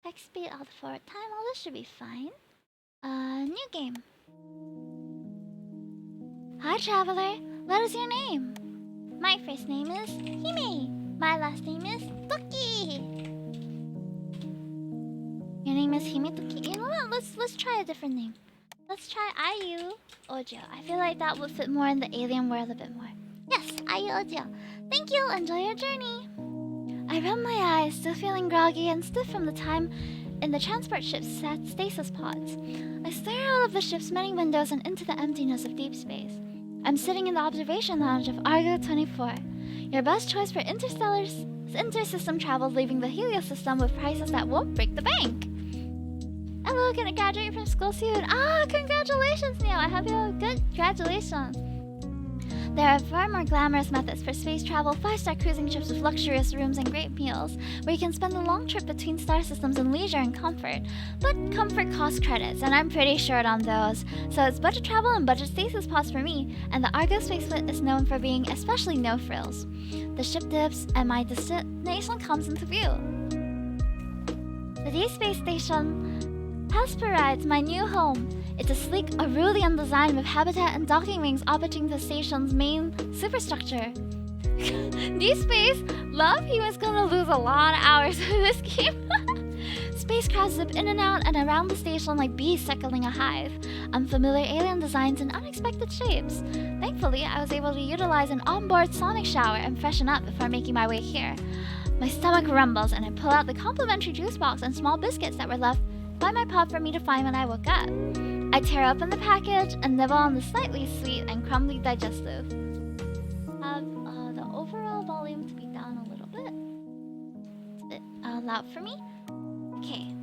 Text speed, all the forward time, all this should be fine. New game. Hi traveler, what is your name? My first name is Hime. My last name is Toki. Your name is Hime Toki. You know what? Let's try a different name. Let's try Ayu Ojo. I feel like that would fit more in the alien world a bit more. Yes, Ayu Ojo. Thank you. Enjoy your journey. I rub my eyes, still feeling groggy and stiff from the time in the transport ship's stasis pods. I stare out of the ship's many windows and into the emptiness of deep space. I'm sitting in the observation lounge of Argo 24, your best choice for inter-system travel leaving the Helios system with prices that won't break the bank. Hello, can I graduate from school soon? Ah, congratulations, Neil! I hope you have a good graduation. There are far more glamorous methods for space travel, 5-star cruising ships with luxurious rooms and great meals, where you can spend a long trip between star systems in leisure and comfort. But comfort costs credits, and I'm pretty short on those. So it's budget travel and budget stasis pods for me, and the Argo spaceflight is known for being especially no frills. The ship dips, and my destination comes into view. The Deep Space Station Hesperides, my new home. It's a sleek Aurelian design with habitat and docking wings orbiting the station's main superstructure. Deep space? Love? He was gonna lose a lot of hours in this game. Spacecraft zip in and out and around the station like bees circling a hive. Unfamiliar alien designs and unexpected shapes. Thankfully, I was able to utilize an onboard sonic shower and freshen up before making my way here. My stomach rumbles and I pull out the complimentary juice box and small biscuits that were left by my pod for me to find when I woke up. I tear open the package and nibble on the slightly sweet and crumbly digestive. Have the overall volume to be down a little bit. It's a bit loud for me. Okay.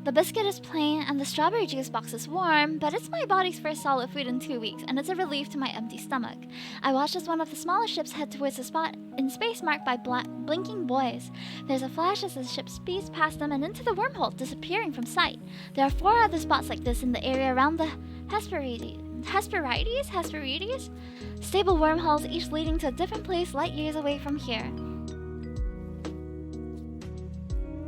The biscuit is plain and the strawberry juice box is warm, but it's my body's first solid food in 2 weeks, and it's a relief to my empty stomach. I watch as one of the smaller ships head towards a spot in space marked by blinking buoys. There's a flash as the ship speeds past them and into the wormhole, disappearing from sight. There are 4 other spots like this in the area around the Hesperides? Stable wormholes, each leading to a different place light years away from here.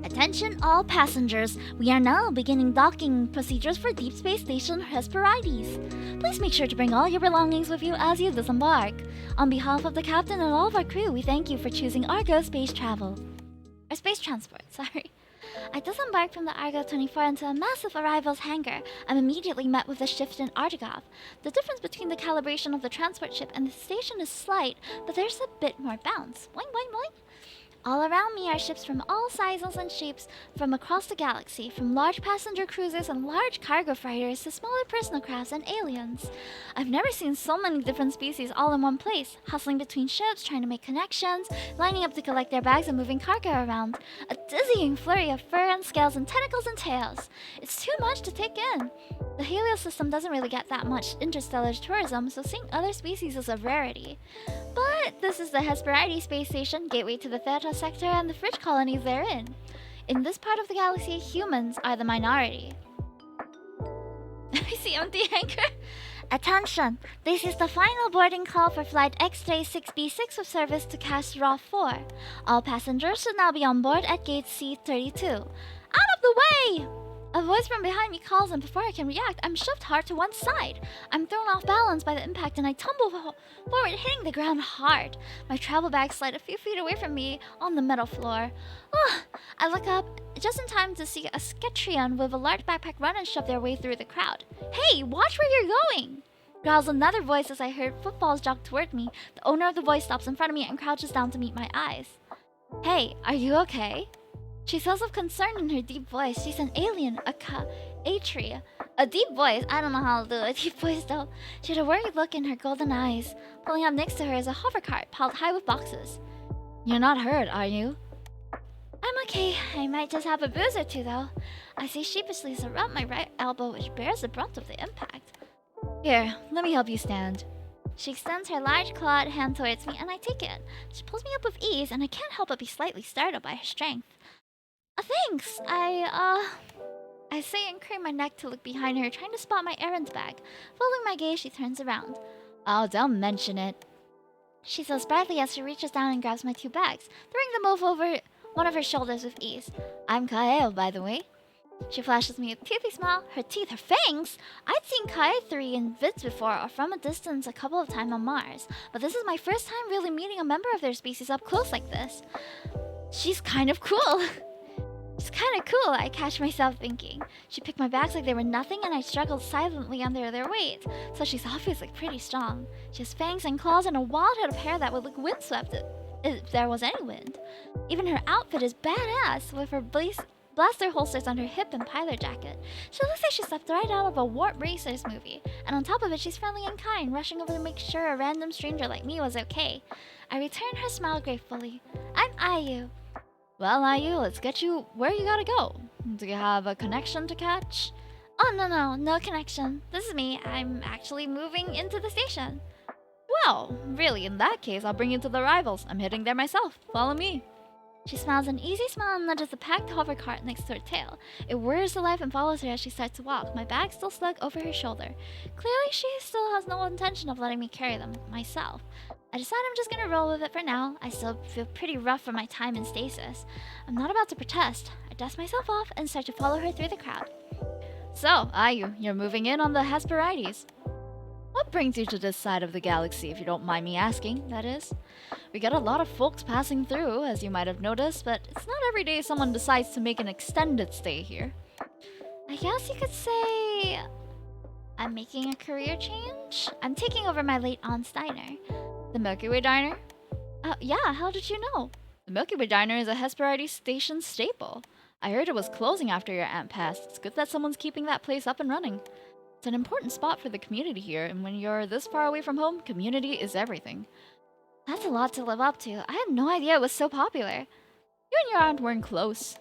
Attention all passengers, we are now beginning docking procedures for Deep Space Station Hesperides. Please make sure to bring all your belongings with you as you disembark. On behalf of the captain and all of our crew, we thank you for choosing Argo Space Travel. Or Space Transport, sorry. I disembarked from the Argo 24 into a massive arrivals hangar. I'm immediately met with a shift in Artigov. The difference between the calibration of the transport ship and the station is slight, but there's a bit more bounce. Boing, boing, boing. All around me are ships from all sizes and shapes from across the galaxy, from large passenger cruisers and large cargo freighters to smaller personal crafts and aliens. I've never seen so many different species all in one place, hustling between ships, trying to make connections, lining up to collect their bags and moving cargo around. A dizzying flurry of fur and scales and tentacles and tails. It's too much to take in. The Helios system doesn't really get that much interstellar tourism, so seeing other species is a rarity. But this is the Hesperides space station, gateway to the Theta sector and the fridge colonies therein. In this part of the galaxy, humans are the minority. I see empty hangar. Attention! This is the final boarding call for flight X-Ray 6B6 with service to Cash-Raw 4. All passengers should now be on board at gate C32. Out of the way! A voice from behind me calls, and before I can react, I'm shoved hard to one side. I'm thrown off balance by the impact and I tumble forward, hitting the ground hard. My travel bags slide a few feet away from me on the metal floor. I look up just in time to see a Sketrion with a large backpack run and shove their way through the crowd. Hey, watch where you're going! Growls another voice as I heard footfalls jog toward me. The owner of the voice stops in front of me and crouches down to meet my eyes. Hey, are you okay? She says with concern in her deep voice. She's an alien, Atria. A deep voice. I don't know how to do a deep voice though. She had a worried look in her golden eyes. Pulling up next to her is a hover cart piled high with boxes. You're not hurt, are you? I'm okay. I might just have a bruise or two though. I say sheepishly as I rub my right elbow, which bears the brunt of the impact. Here, let me help you stand. She extends her large clawed hand towards me, and I take it. She pulls me up with ease, and I can't help but be slightly startled by her strength. Thanks. I say and crane my neck to look behind her, trying to spot my errands bag. Following my gaze, she turns around. Oh, don't mention it. She says brightly as she reaches down and grabs my 2 bags, throwing them both over one of her shoulders with ease. I'm Kael, by the way. She flashes me a toothy smile. Her teeth, her fangs! I'd seen Kai 3 in vids before, or from a distance a couple of times on Mars, but this is my first time really meeting a member of their species up close like this. She's kind of cool. She's kind of cool, I catch myself thinking. She picked my bags like they were nothing, and I struggled silently under their weight, so she's obviously pretty strong. She has fangs and claws and a wild head of hair that would look windswept if there was any wind. Even her outfit is badass, with her blaster holsters on her hip and pilot jacket. She looks like she stepped right out of a Warp Racers movie, and on top of it she's friendly and kind, rushing over to make sure a random stranger like me was okay. I return her smile gratefully. I'm Ayu. Well, Ayu, let's get you where you gotta go. Do you have a connection to catch? Oh, no connection. This is me. I'm actually moving into the station. Well, really, in that case, I'll bring you to the arrivals. I'm heading there myself. Follow me. She smiles an easy smile and nudges the packed hover cart next to her tail. It whirs to life and follows her as she starts to walk, my bag still slung over her shoulder. Clearly, she still has no intention of letting me carry them myself. I decide I'm just gonna roll with it for now. I still feel pretty rough for my time in stasis. I'm not about to protest. I dust myself off and start to follow her through the crowd. So, Ayu, you're moving in on the Hesperides. What brings you to this side of the galaxy, if you don't mind me asking, that is? We get a lot of folks passing through, as you might have noticed, but it's not every day someone decides to make an extended stay here. I guess you could say I'm making a career change. I'm taking over my late aunt's diner. The Milky Way Diner? Yeah, how did you know? The Milky Way Diner is a Hesperides station staple. I heard it was closing after your aunt passed. It's good that someone's keeping that place up and running. It's an important spot for the community here, and when you're this far away from home, community is everything. That's a lot to live up to. I had no idea it was so popular. You and your aunt weren't close.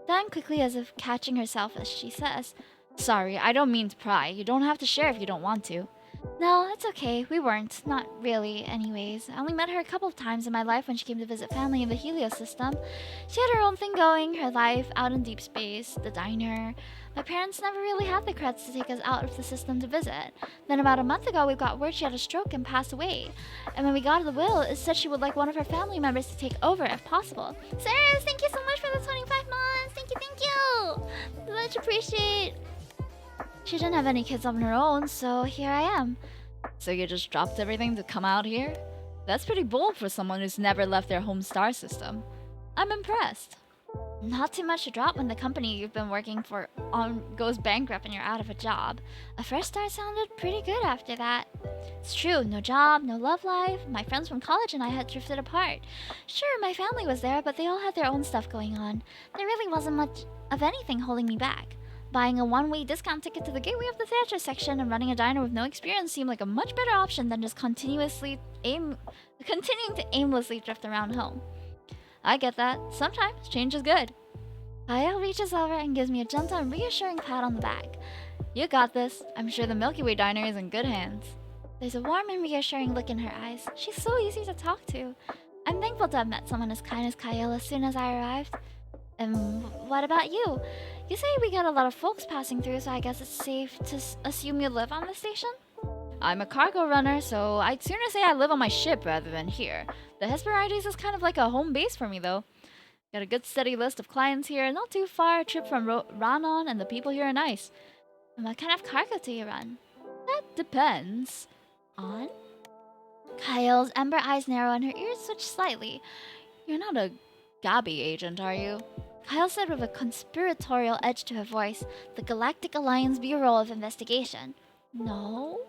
Then quickly, as if catching herself as she says, Sorry, I don't mean to pry. You don't have to share if you don't want to. No, it's okay. We weren't. Not really, anyways. I only met her a couple of times in my life when she came to visit family in the Helios system. She had her own thing going, her life out in deep space, the diner. My parents never really had the creds to take us out of the system to visit. Then about a month ago, we got word she had a stroke and passed away. And when we got the will, it said she would like one of her family members to take over if possible. Sarah, thank you so much for the 25 months! Thank you! Much appreciate. She didn't have any kids of her own, so here I am. So you just dropped everything to come out here? That's pretty bold for someone who's never left their home star system. I'm impressed. Not too much to drop when the company you've been working for goes bankrupt and you're out of a job. A fresh start sounded pretty good after that. It's true, no job, no love life. My friends from college and I had drifted apart. Sure, my family was there, but they all had their own stuff going on. There really wasn't much of anything holding me back. Buying a one-way discount ticket to the gateway of the theater section and running a diner with no experience seemed like a much better option than just continuing to aimlessly drift around home. I get that. Sometimes change is good. Kyle reaches over and gives me a gentle and reassuring pat on the back. You got this. I'm sure the Milky Way Diner is in good hands. There's a warm and reassuring look in her eyes. She's so easy to talk to. I'm thankful to have met someone as kind as Kyle as soon as I arrived. And what about you? You say we get a lot of folks passing through, so I guess it's safe to assume you live on the station? I'm a cargo runner, so I'd sooner say I live on my ship rather than here. The Hesperides is kind of like a home base for me, though. Got a good steady list of clients here, not too far a trip from Ranon, and the people here are nice. And what kind of cargo do you run? That depends. On? Kyle's ember eyes narrow and her ears switch slightly. You're not a Gabi agent, are you? Kyle said with a conspiratorial edge to her voice, the Galactic Alliance Bureau of Investigation. No?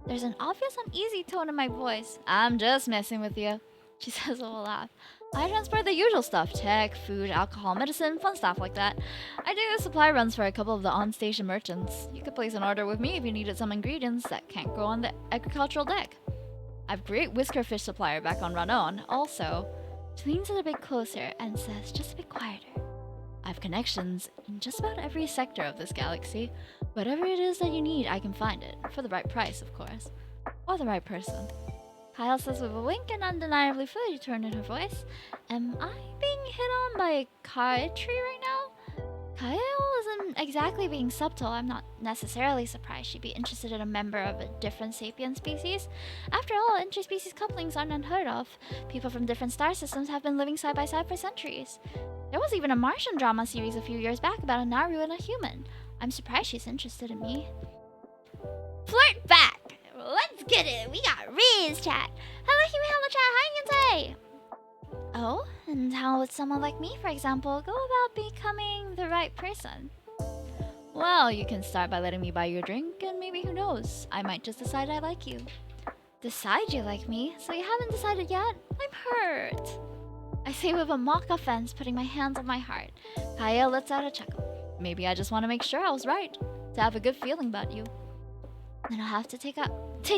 There's an obvious uneasy tone in my voice. I'm just messing with you, she says with a laugh. I transport the usual stuff: tech, food, alcohol, medicine, fun stuff like that. I do supply runs for a couple of the on-station merchants. You could place an order with me if you needed some ingredients that can't grow on the agricultural deck. I've great whiskerfish supplier back on Radon. Also, she leans a bit closer and says just a bit quieter. I've connections in just about every sector of this galaxy. Whatever it is that you need, I can find it. For the right price, of course. Or the right person. Kyle says with a wink and undeniably fully turned in her voice. Am I being hit on by Kaitri right now? Kyle isn't exactly being subtle. I'm not necessarily surprised she'd be interested in a member of a different sapient species. After all, interspecies couplings aren't unheard of. People from different star systems have been living side by side for centuries. There was even a Martian drama series a few years back about a Naru and a human. I'm surprised she's interested in me. Flirt back! Let's get it! We got Riz chat! Hello chat, hi Yantay! Oh, and how would someone like me, for example, go about becoming the right person? Well, you can start by letting me buy you a drink, and maybe who knows, I might just decide I like you. Decide you like me? So you haven't decided yet? I'm hurt! I say with a mock offense, putting my hands on my heart. Kaya lets out a chuckle. Maybe I just want to make sure I was right, to have a good feeling about you. Then I'll have to take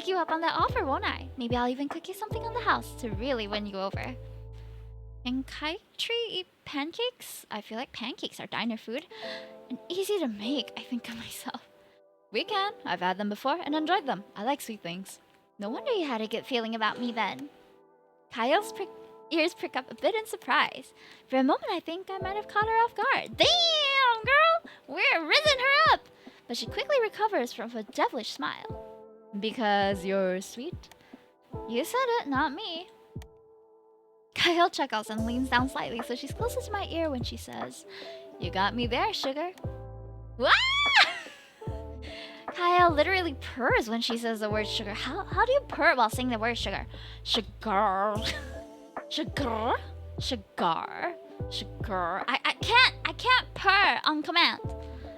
you up on that offer, won't I? Maybe I'll even cook you something on the house to really win you over. Can Kaitri eat pancakes? I feel like pancakes are diner food. And easy to make, I think of myself. We can. I've had them before and enjoyed them. I like sweet things. No wonder you had a good feeling about me then. Kyle's ears prick up a bit in surprise. For a moment, I think I might have caught her off guard. Damn, girl! We're risen her up! But she quickly recovers from a devilish smile. Because you're sweet? You said it, not me. Kyle chuckles and leans down slightly so she's closer to my ear when she says, You got me there, sugar. Wah! Kyle literally purrs when she says the word sugar. How do you purr while saying the word sugar? Sugar. Sugar. Sugar. Sugar. I can't purr on command.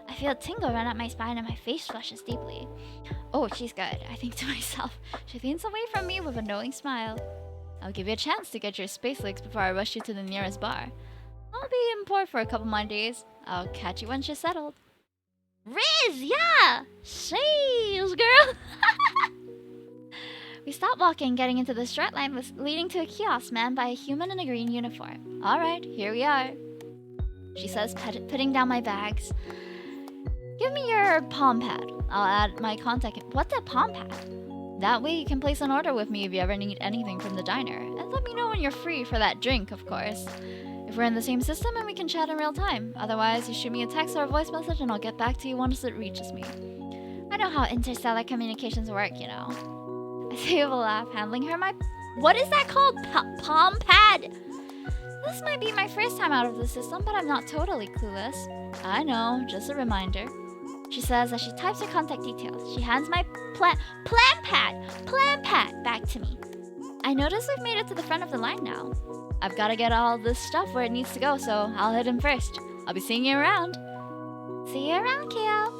I feel a tingle run up my spine and my face flushes deeply. Oh, she's good, I think to myself. She leans away from me with a knowing smile. I'll give you a chance to get your space legs before I rush you to the nearest bar. I'll be in port for a couple more days. I'll catch you once you're settled. Riz, yeah! Sheesh, girl! We stop walking, getting into the straight line leading to a kiosk manned by a human in a green uniform. Alright, here we are. She says, putting down my bags. Give me your palm pad. I'll add my contact. What's a palm pad? That way you can place an order with me if you ever need anything from the diner. And let me know when you're free for that drink, of course. If we're in the same system, and we can chat in real time. Otherwise, you shoot me a text or a voice message and I'll get back to you once it reaches me. I know how interstellar communications work, you know. I say with a laugh, handling her my... What is that called? Palm pad! This might be my first time out of the system, but I'm not totally clueless. I know, just a reminder. She says as she types her contact details. She hands my plan pad back to me. I notice we've made it to the front of the line now. I've got to get all this stuff where it needs to go, so I'll head in first. I'll be seeing you around. See you around, Kale.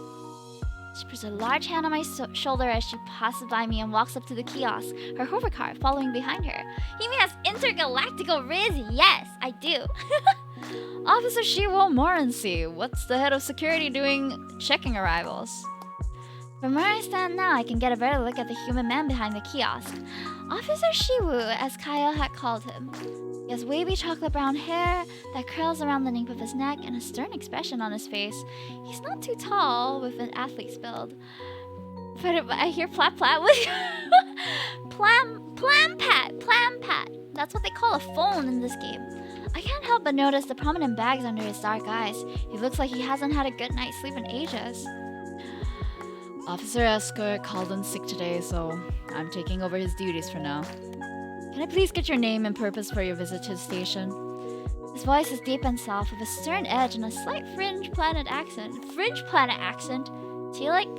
She puts a large hand on my shoulder as she passes by me and walks up to the kiosk, her hovercar following behind her. Himi has intergalactical Riz. Yes, I do. Officer Shiwo Morency, what's the head of security doing checking arrivals? From where I stand now, I can get a better look at the human man behind the kiosk. Officer Shiwu, as Kyle had called him. He has wavy chocolate brown hair that curls around the nape of his neck and a stern expression on his face. He's not too tall, with an athlete's build. But I hear plat with Plam pat. That's what they call a phone in this game. I can't help but notice the prominent bags under his dark eyes. He looks like he hasn't had a good night's sleep in ages. Officer Esker called in sick today, so I'm taking over his duties for now. Can I please get your name and purpose for your visit to the station? His voice is deep and soft, with a stern edge and a slight fringe planet accent. Do you like...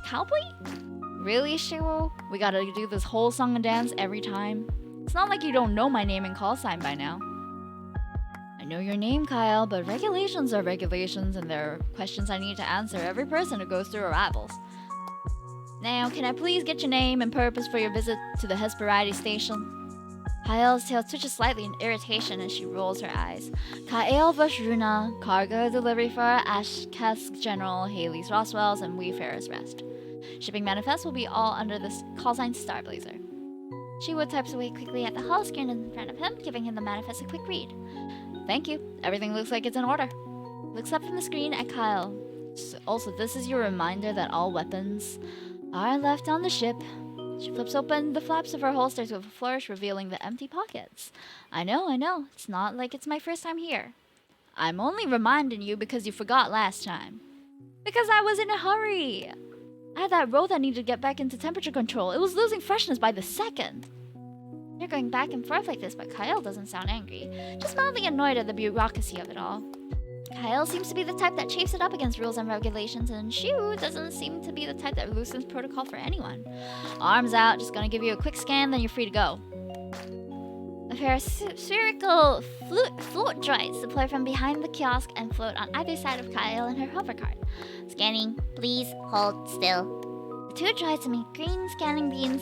cowboy? Really, Shiwo? We gotta do this whole song and dance every time? It's not like you don't know my name and call sign by now. I know your name, Kyle, but regulations are regulations, and there are questions I need to answer every person who goes through arrivals. Now, can I please get your name and purpose for your visit to the Hesperide station? Kael's tail twitches slightly in irritation and she rolls her eyes. Kael vs. Runa, cargo delivery for Ashkesk General, Haley's Roswell's, and Wayfarer's Rest. Shipping manifest will be all under this call sign Starblazer. Shiwu types away quickly at the hull screen in front of him, giving him the manifest a quick read. Thank you. Everything looks like it's in order. Looks up from the screen at Kyle. Also, this is your reminder that all weapons are left on the ship. She flips open the flaps of her holsters with a flourish, revealing the empty pockets. I know. It's not like it's my first time here. I'm only reminding you because you forgot last time. Because I was in a hurry. I had that roll that needed to get back into temperature control. It was losing freshness by the second. They're going back and forth like this, but Kyle doesn't sound angry. Just mildly annoyed at the bureaucracy of it all. Kyle seems to be the type that chafes it up against rules and regulations, and Shu doesn't seem to be the type that loosens protocol for anyone. Arms out, just gonna give you a quick scan, then you're free to go. A pair of spherical float droids deploy from behind the kiosk and float on either side of Kyle and her hovercart. Scanning. Please hold still. The two droids emit green scanning beams.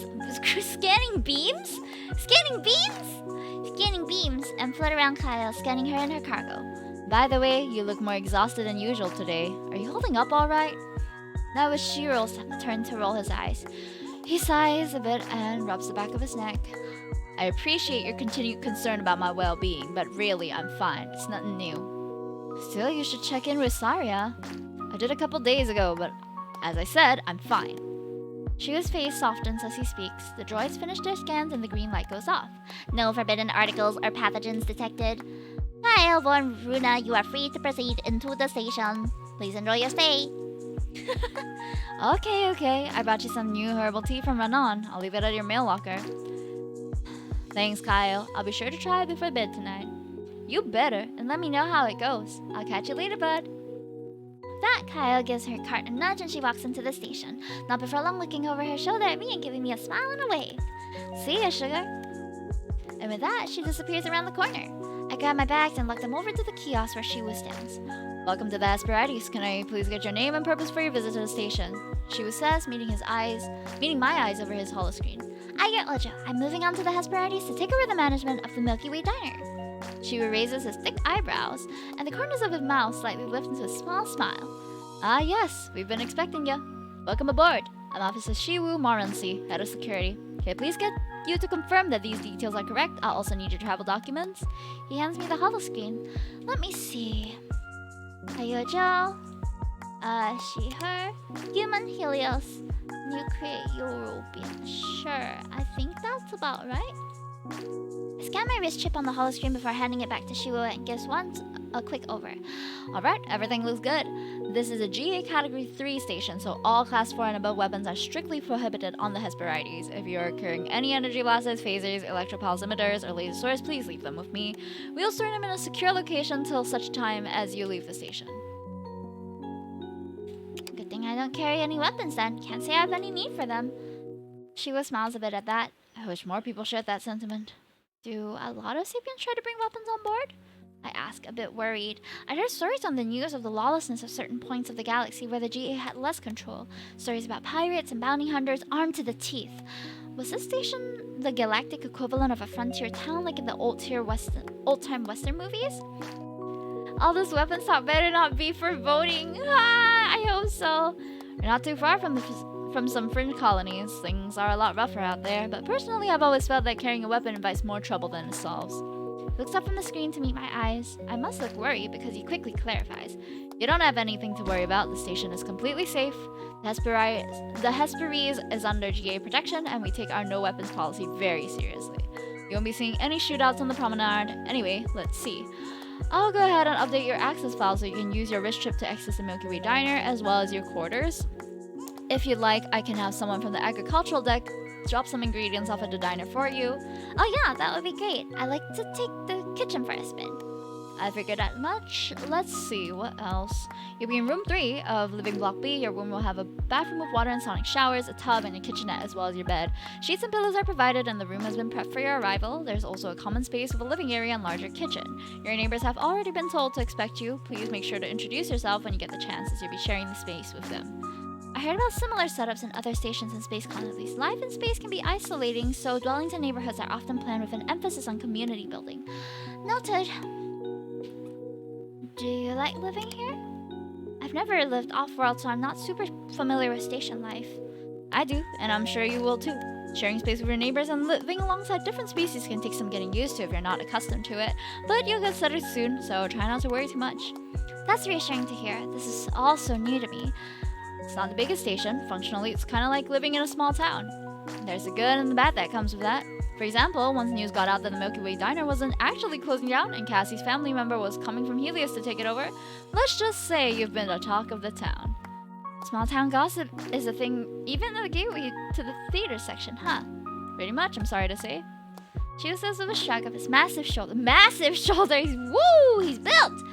Scanning beams? Scanning beams? Scanning beams and float around Kyle, scanning her and her cargo. By the way, you look more exhausted than usual today. Are you holding up all right? That was Shiro's turn to roll his eyes. He sighs a bit and rubs the back of his neck. I appreciate your continued concern about my well-being, but really, I'm fine. It's nothing new. Still, you should check in with Saria. I did a couple days ago, but as I said, I'm fine. Shu's face softens as he speaks. The droids finish their scans and the green light goes off. No forbidden articles or pathogens detected. Kyle von Runa, you are free to proceed into the station. Please enjoy your stay. Okay. I brought you some new herbal tea from Ranon. I'll leave it at your mail locker. Thanks, Kyle. I'll be sure to try it before bed tonight. You better, and let me know how it goes. I'll catch you later, bud. That Kyle gives her cart a nudge and she walks into the station, not before long looking over her shoulder at me and giving me a smile and a wave. See ya, sugar. And with that, she disappears around the corner. I grab my bags and lug them over to the kiosk where Shiwu stands. Welcome to the Hesperides. Can I please get your name and purpose for your visit to the station? Shiwu says, meeting my eyes over his holoscreen. Ayer Ojo, I'm moving on to the Hesperides to take over the management of the Milky Way Diner. Shiwu raises his thick eyebrows, and the corners of his mouth slightly lift into a small smile. Ah yes, we've been expecting you. Welcome aboard. I'm Officer Shiwu Morency, Head of Security. Can I please get you to confirm that these details are correct? I'll also need your travel documents. He hands me the holoscreen. Let me see. Ayer Ojo. She, her. Human Helios. Nuclear European. Sure, I think that's about right. I scan my wrist chip on the holoscreen before handing it back to Shiwu and gives one a quick over. Alright, everything looks good. This is a GA Category 3 station, so all Class 4 and above weapons are strictly prohibited on the Hesperides. If you're carrying any energy blasters, phasers, electropulse emitters, or laser swords, please leave them with me. We'll store them in a secure location till such time as you leave the station. Good thing I don't carry any weapons then. Can't say I have any need for them. Shiwa smiles a bit at that. I wish more people shared that sentiment. Do a lot of sapiens try to bring weapons on board? I ask, a bit worried. I heard stories on the news of the lawlessness of certain points of the galaxy where the GA had less control. Stories about pirates and bounty hunters armed to the teeth. Was this station the galactic equivalent of a frontier town like in the old-time Western movies? All this weapons talk better not be for voting. I hope so. We're not too far from some fringe colonies. Things are a lot rougher out there, but personally I've always felt that carrying a weapon invites more trouble than it solves. Looks up from the screen to meet my eyes. I must look worried because he quickly clarifies. You don't have anything to worry about. The station is completely safe. The Hesperides is under GA protection, and we take our no weapons policy very seriously. You won't be seeing any shootouts on the promenade. Anyway, let's see. I'll go ahead and update your access file so you can use your wrist chip to access the Milky Way Diner as well as your quarters. If you'd like, I can have someone from the agricultural deck drop some ingredients off at the diner for you. Oh yeah, that would be great. I like to take the kitchen for a spin. I figured that much. Let's see, what else? You'll be in room 3 of Living Block B. Your room will have a bathroom with water and sonic showers, a tub, and a kitchenette as well as your bed. Sheets and pillows are provided and the room has been prepped for your arrival. There's also a common space with a living area and larger kitchen. Your neighbors have already been told to expect you. Please make sure to introduce yourself when you get the chance as you'll be sharing the space with them. I heard about similar setups in other stations and space colonies. Life in space can be isolating, so dwellings and neighborhoods are often planned with an emphasis on community building. Noted. Do you like living here? I've never lived off-world, so I'm not super familiar with station life. I do, and I'm sure you will too. Sharing space with your neighbors and living alongside different species can take some getting used to if you're not accustomed to it, but you'll get settled soon, so try not to worry too much. That's reassuring to hear. This is all so new to me. It's not the biggest station. Functionally, it's kind of like living in a small town. There's the good and the bad that comes with that. For example, once news got out that the Milky Way Diner wasn't actually closing down and Cassie's family member was coming from Helios to take it over, let's just say you've been the talk of the town. Small town gossip is a thing even at the gateway to the theater section, huh? Pretty much, I'm sorry to say. Chiu says with a shrug of his massive shoulder. Massive shoulders! Woo! He's built!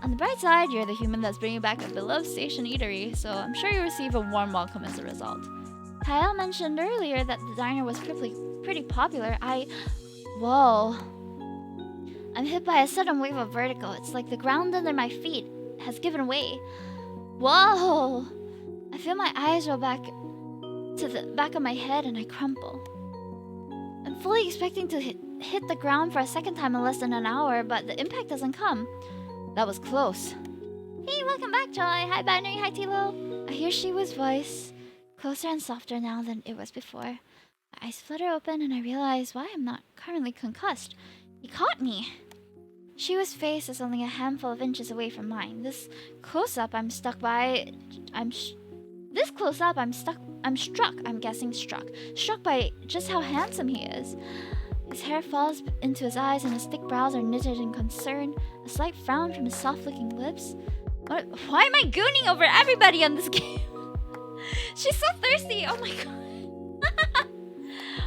On the bright side, you're the human that's bringing back a beloved station eatery, so I'm sure you'll receive a warm welcome as a result. Kyle mentioned earlier that the diner was pretty popular. Whoa. I'm hit by a sudden wave of vertigo. It's like the ground under my feet has given way. Whoa! I feel my eyes roll back to the back of my head and I crumple. I'm fully expecting to hit the ground for a second time in less than an hour, but the impact doesn't come. That was close. Hey, welcome back, Joy. Hi, Binary. Hi, Tilo. I hear Shiwa's voice, closer and softer now than it was before. My eyes flutter open and I realize why I'm not currently concussed. He caught me. Shiwa's face is only a handful of inches away from mine. This close-up, I'm struck. I'm guessing struck by just how handsome he is. His hair falls into his eyes and his thick brows are knitted in concern. A slight frown from his soft-looking lips. Why am I gooning over everybody on this game? She's so thirsty! Oh my god.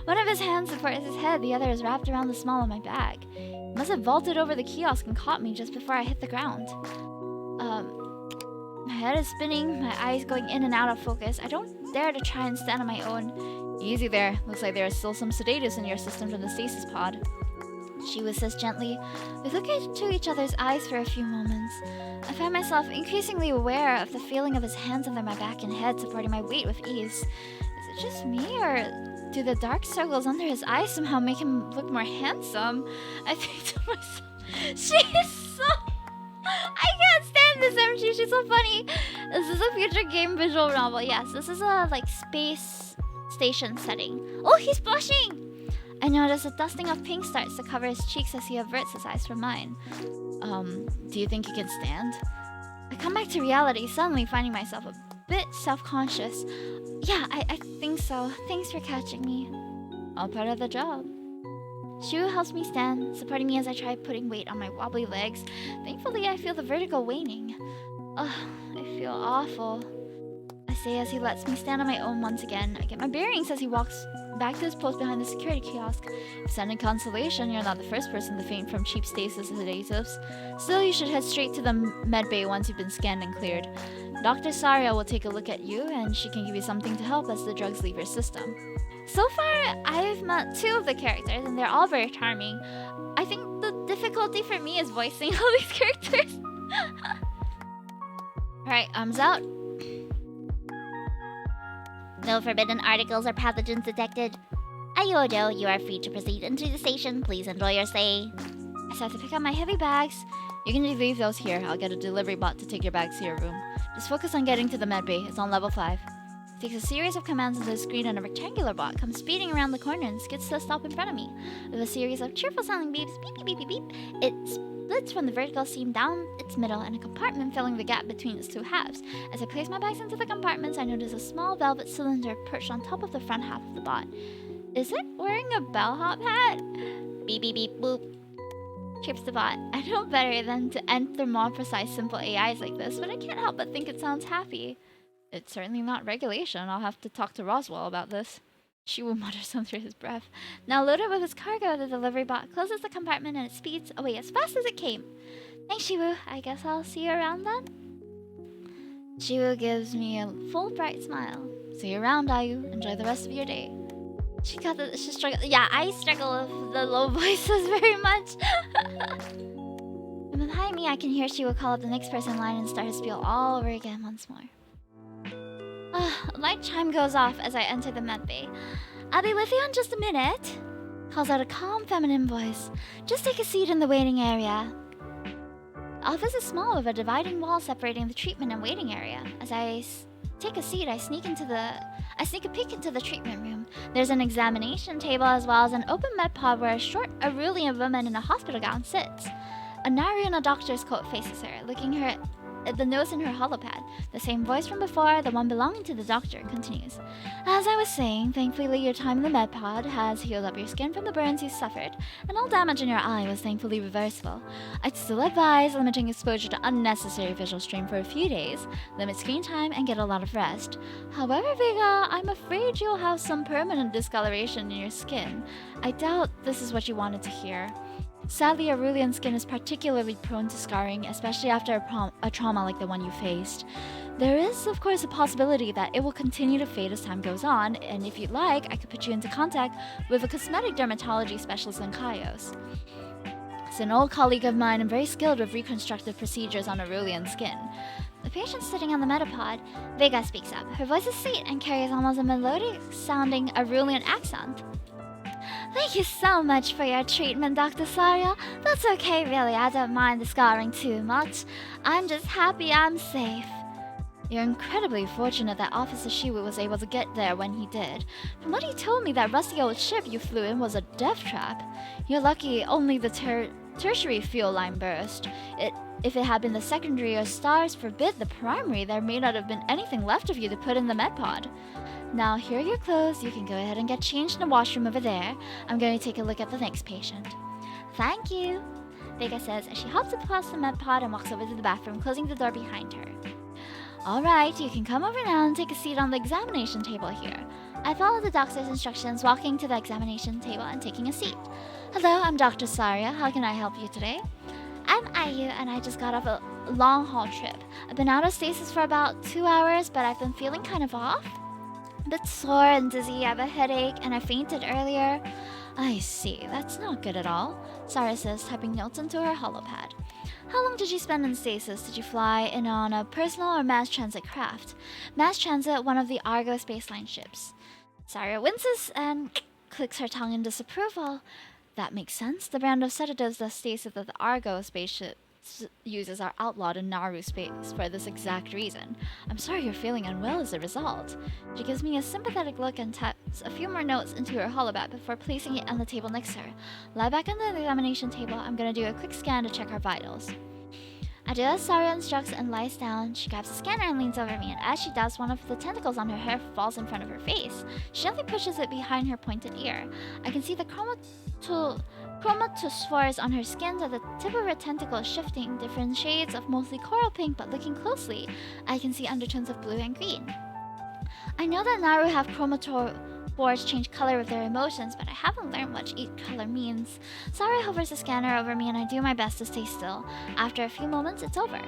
One of his hands supports his head, the other is wrapped around the small of my bag. He must have vaulted over the kiosk and caught me just before I hit the ground. My head is spinning, my eyes going in and out of focus. I don't dare to try and stand on my own. Easy there. Looks like there is still some sedatives in your system from the stasis pod. Shiwa says gently. We look into each other's eyes for a few moments. I find myself increasingly aware of the feeling of his hands under my back and head supporting my weight with ease. Is it just me, or do the dark circles under his eyes somehow make him look more handsome? I think to myself, she is so... I can't stand this MG, she's so funny. This is a future game visual novel. Yes, this is a space station setting. Oh, he's blushing! I notice a dusting of pink starts to cover his cheeks as he averts his eyes from mine. Do you think you can stand? I come back to reality, suddenly finding myself a bit self-conscious. Yeah, I think so. Thanks for catching me. All part of the job. Shu helps me stand, supporting me as I try putting weight on my wobbly legs. Thankfully, I feel the vertigo waning. Ugh, I feel awful. I say as he lets me stand on my own once again. I get my bearings as he walks back to his post behind the security kiosk. If sending consolation, you're not the first person to faint from cheap stasis sedatives. Still, you should head straight to the medbay once you've been scanned and cleared. Dr. Saria will take a look at you, and she can give you something to help as the drugs leave your system. So far, I've met 2 of the characters, and they're all very charming. I think the difficulty for me is voicing all these characters. Alright, arms out. No forbidden articles or pathogens detected. Ayodo, you are free to proceed into the station. Please enjoy your stay. I start to pick up my heavy bags. You can leave those here. I'll get a delivery bot to take your bags to your room. Just focus on getting to the medbay. It's on level 5. It takes a series of commands into the screen and a rectangular bot comes speeding around the corner and skids to a stop in front of me. With a series of cheerful sounding beeps, beep beep beep beep beep, it splits from the vertical seam down its middle and a compartment filling the gap between its 2 halves. As I place my bags into the compartments, I notice a small velvet cylinder perched on top of the front half of the bot. Is it wearing a bellhop hat? Beep beep beep boop. Chirps the bot. I know better than to enter more precise simple AIs like this, but I can't help but think it sounds happy. It's certainly not regulation. I'll have to talk to Roswell about this. Shiwu mutters under his breath. Now loaded with his cargo, the delivery bot closes the compartment and it speeds away as fast as it came. Thanks, Shiwu. I guess I'll see you around then? Shiwu gives me a full bright smile. See you around, Ayu. Enjoy the rest of your day. She struggled. Yeah, I struggle with the low voices very much. From behind me, I can hear Shiwu call up the next person in line and start his spiel all over again once more. Light chime goes off as I enter the med bay. I'll be with you in just a minute, calls out a calm feminine voice. Just take a seat in the waiting area. The office is small with a dividing wall separating the treatment and waiting area. As I take a seat, I sneak a peek into the treatment room. There's an examination table as well as an open med pod where a short Arulian woman in a hospital gown sits. A Naru in a doctor's coat faces her, looking her at the nose in her holopad. The same voice from before, the one belonging to the doctor, continues. As I was saying, thankfully your time in the med pod has healed up your skin from the burns you suffered, and all damage in your eye was thankfully reversible. I'd still advise limiting exposure to unnecessary visual strain for a few days, limit screen time, and get a lot of rest. However, Vega, I'm afraid you'll have some permanent discoloration in your skin. I doubt this is what you wanted to hear. Sadly, Arulian skin is particularly prone to scarring, especially after a trauma like the one you faced. There is, of course, a possibility that it will continue to fade as time goes on, and if you'd like, I could put you into contact with a cosmetic dermatology specialist in Kaios. He's an old colleague of mine and very skilled with reconstructive procedures on Arulian skin. The patient sitting on the metapod, Vega speaks up. Her voice is sweet and carries almost a melodic-sounding Arulian accent. Thank you so much for your treatment, Dr. Saria. That's okay, really. I don't mind the scarring too much. I'm just happy I'm safe. You're incredibly fortunate that Officer Shiwu was able to get there when he did. From what he told me, that rusty old ship you flew in was a death trap. You're lucky only the tertiary fuel line burst. If it had been the secondary or stars forbid the primary, there may not have been anything left of you to put in the medpod. Now, here are your clothes. You can go ahead and get changed in the washroom over there. I'm going to take a look at the next patient. Thank you, Vega says as she hops across the med pod and walks over to the bathroom, closing the door behind her. Alright, you can come over now and take a seat on the examination table here. I follow the doctor's instructions, walking to the examination table and taking a seat. Hello, I'm Dr. Saria. How can I help you today? I'm Ayu, and I just got off a long-haul trip. I've been out of stasis for about 2 hours, but I've been feeling kind of off. A bit sore and dizzy, I have a headache, and I fainted earlier. I see, that's not good at all, Sarah says, typing notes into her holopad. How long did you spend in stasis? Did you fly in on a personal or mass transit craft? Mass transit, one of the Argo spaceline ships. Sarah winces and clicks her tongue in disapproval. That makes sense. The brand of sedatives that stasis that the Argo spaceship uses are outlawed in Naru space for this exact reason. I'm sorry you're feeling unwell as a result. She gives me a sympathetic look and taps a few more notes into her holobat before placing it on the table next to her. Lie back on the examination table. I'm gonna do a quick scan to check her vitals. I do as Saria instructs and lies down. She grabs a scanner and leans over me, and as she does, one of the tentacles on her hair falls in front of her face. She gently pushes it behind her pointed ear. I can see the chromatophores on her skin at the tip of her tentacle shifting, different shades of mostly coral pink, but looking closely, I can see undertones of blue and green. I know that Naru have chromatophores change color with their emotions, but I haven't learned what each color means. Saria hovers the scanner over me and I do my best to stay still. After a few moments, it's over.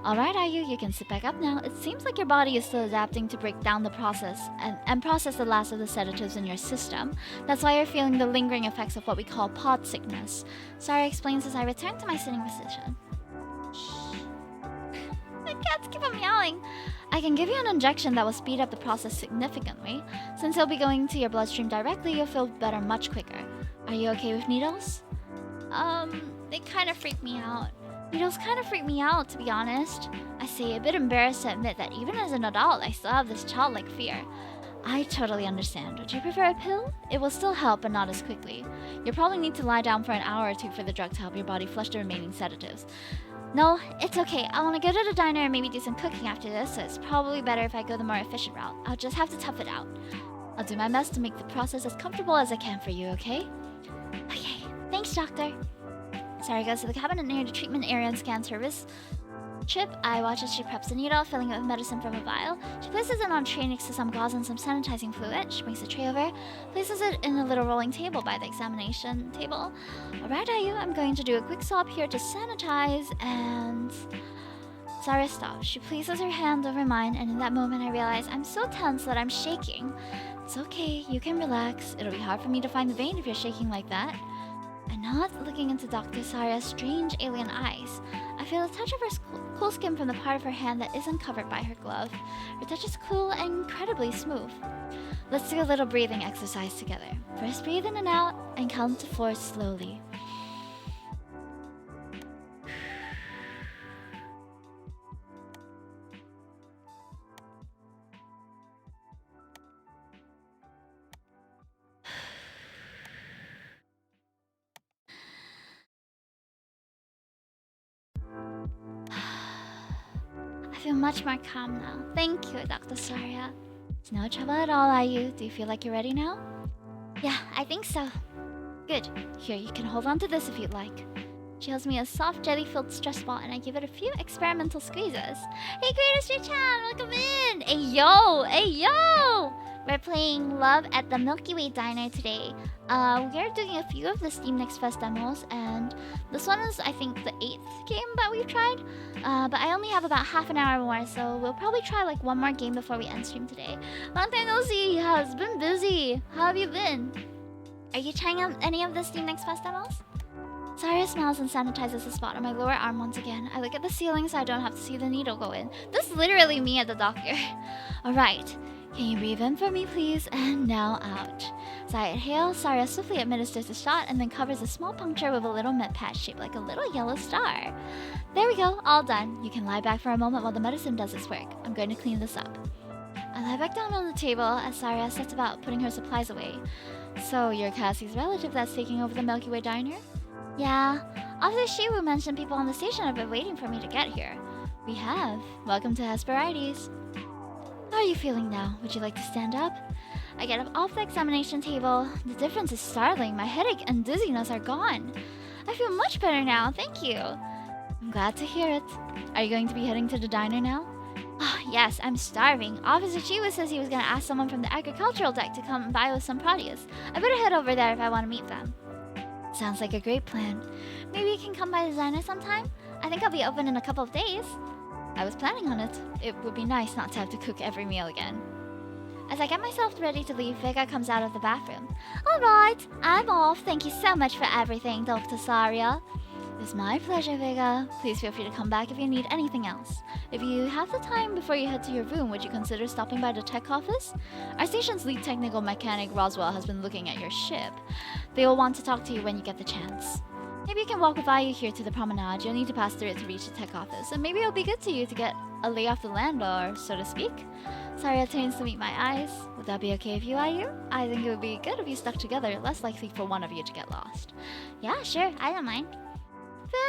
Alright, Ayu, you can sit back up now. It seems like your body is still adapting to break down the process and process the last of the sedatives in your system. That's why you're feeling the lingering effects of what we call pod sickness. Saria explains as I return to my sitting position. Shh. My cats keep on meowing. I can give you an injection that will speed up the process significantly. Since it'll be going to your bloodstream directly, you'll feel better much quicker. Are you okay with needles? They kind of freak me out. Needles kind of freak me out, to be honest. I say, a bit embarrassed to admit that even as an adult, I still have this childlike fear. I totally understand. Would you prefer a pill? It will still help, but not as quickly. You'll probably need to lie down for an hour or two for the drug to help your body flush the remaining sedatives. No, it's okay. I want to go to the diner and maybe do some cooking after this, so it's probably better if I go the more efficient route. I'll just have to tough it out. I'll do my best to make the process as comfortable as I can for you, okay? Okay, thanks, doctor. Sarah goes to the cabinet near the treatment area and scans her wrist chip. I watch as she preps the needle, filling it with medicine from a vial. She places it on a tray next to some gauze and some sanitizing fluid. She brings the tray over, places it in a little rolling table by the examination table. Alright, Ayu, I'm going to do a quick swab here to sanitize, and... Sarah stops. She places her hand over mine, and in that moment I realize I'm so tense that I'm shaking. It's okay, you can relax. It'll be hard for me to find the vein if you're shaking like that. I not looking into Dr. Saria's strange alien eyes. I feel a touch of her cool skin from the part of her hand that isn't covered by her glove. Her touch is cool and incredibly smooth. Let's do a little breathing exercise together. First breathe in and out and count to 4 slowly. I feel much more calm now. Thank you, Dr. Saria. It's no trouble at all, are you? Do you feel like you're ready now? Yeah, I think so. Good. Here, you can hold on to this if you'd like. She holds me a soft jelly-filled stress ball and I give it a few experimental squeezes. Hey, Greater Street Chan, welcome in! Hey, yo! Hey, yo! We're playing Love at the Milky Way Diner today. We're doing a few of the Steam Next Fest demos, and this one is, I think, the 8th game that we've tried. But I only have about half an hour more, so we'll probably try like one more game before we end stream today. Long time no see! Yeah, it's been busy. How have you been? Are you trying out any of the Steam Next Fest demos? Saria smiles and sanitizes the spot on my lower arm once again. I look at the ceiling so I don't have to see the needle go in. This is literally me at the doctor. Alright. Can you breathe in for me, please? And now out. As I inhale, Saria swiftly administers the shot and then covers a small puncture with a little med patch shaped like a little yellow star. There we go, all done. You can lie back for a moment while the medicine does its work. I'm going to clean this up. I lie back down on the table as Saria sets about putting her supplies away. So, you're Cassie's relative that's taking over the Milky Way Diner? Yeah. Officer Shiwu mentioned people on the station have been waiting for me to get here. We have. Welcome to Hesperides. How are you feeling now? Would you like to stand up? I get up off the examination table. The difference is startling. My headache and dizziness are gone. I feel much better now, thank you. I'm glad to hear it. Are you going to be heading to the diner now? Oh, yes, I'm starving. Officer Chiwa says he was going to ask someone from the agricultural deck to come by with some produce. I better head over there if I want to meet them. Sounds like a great plan. Maybe you can come by the diner sometime? I think I'll be open in a couple of days. I was planning on it. It would be nice not to have to cook every meal again. As I get myself ready to leave, Vega comes out of the bathroom. Alright, I'm off. Thank you so much for everything, Dr. Saria. It's my pleasure, Vega. Please feel free to come back if you need anything else. If you have the time before you head to your room, would you consider stopping by the tech office? Our station's lead technical mechanic, Roswell, has been looking at your ship. They will want to talk to you when you get the chance. Maybe you can walk with Ayu here to the promenade. You'll need to pass through it to reach the tech office. And maybe it'll be good to you to get a lay off the land, or so to speak. Saria turns to meet my eyes. Would that be okay with you, Ayu? I think it would be good if you stuck together, less likely for one of you to get lost. Yeah, sure, I don't mind.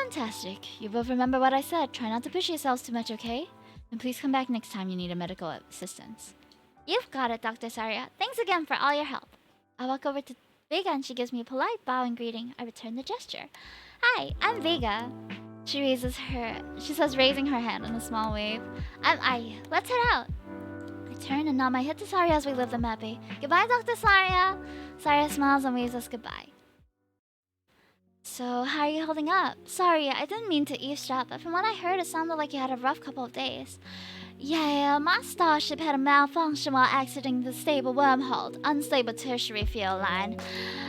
Fantastic. You both remember what I said. Try not to push yourselves too much, okay? And please come back next time you need a medical assistance. You've got it, Dr. Saria. Thanks again for all your help. I walk over to Vega and she gives me a polite bow and greeting. I return the gesture. Hi, I'm Vega. She says, raising her hand in a small wave. I'm Ayu. Let's head out. I turn and nod my head to Saria as we leave the Mappy. Goodbye, Dr. Saria. Saria smiles and waves us goodbye. So, how are you holding up? Sorry, I didn't mean to eavesdrop, but from what I heard, it sounded like you had a rough couple of days. Yeah, my starship had a malfunction while exiting the stable wormhole, unstable tertiary fuel line.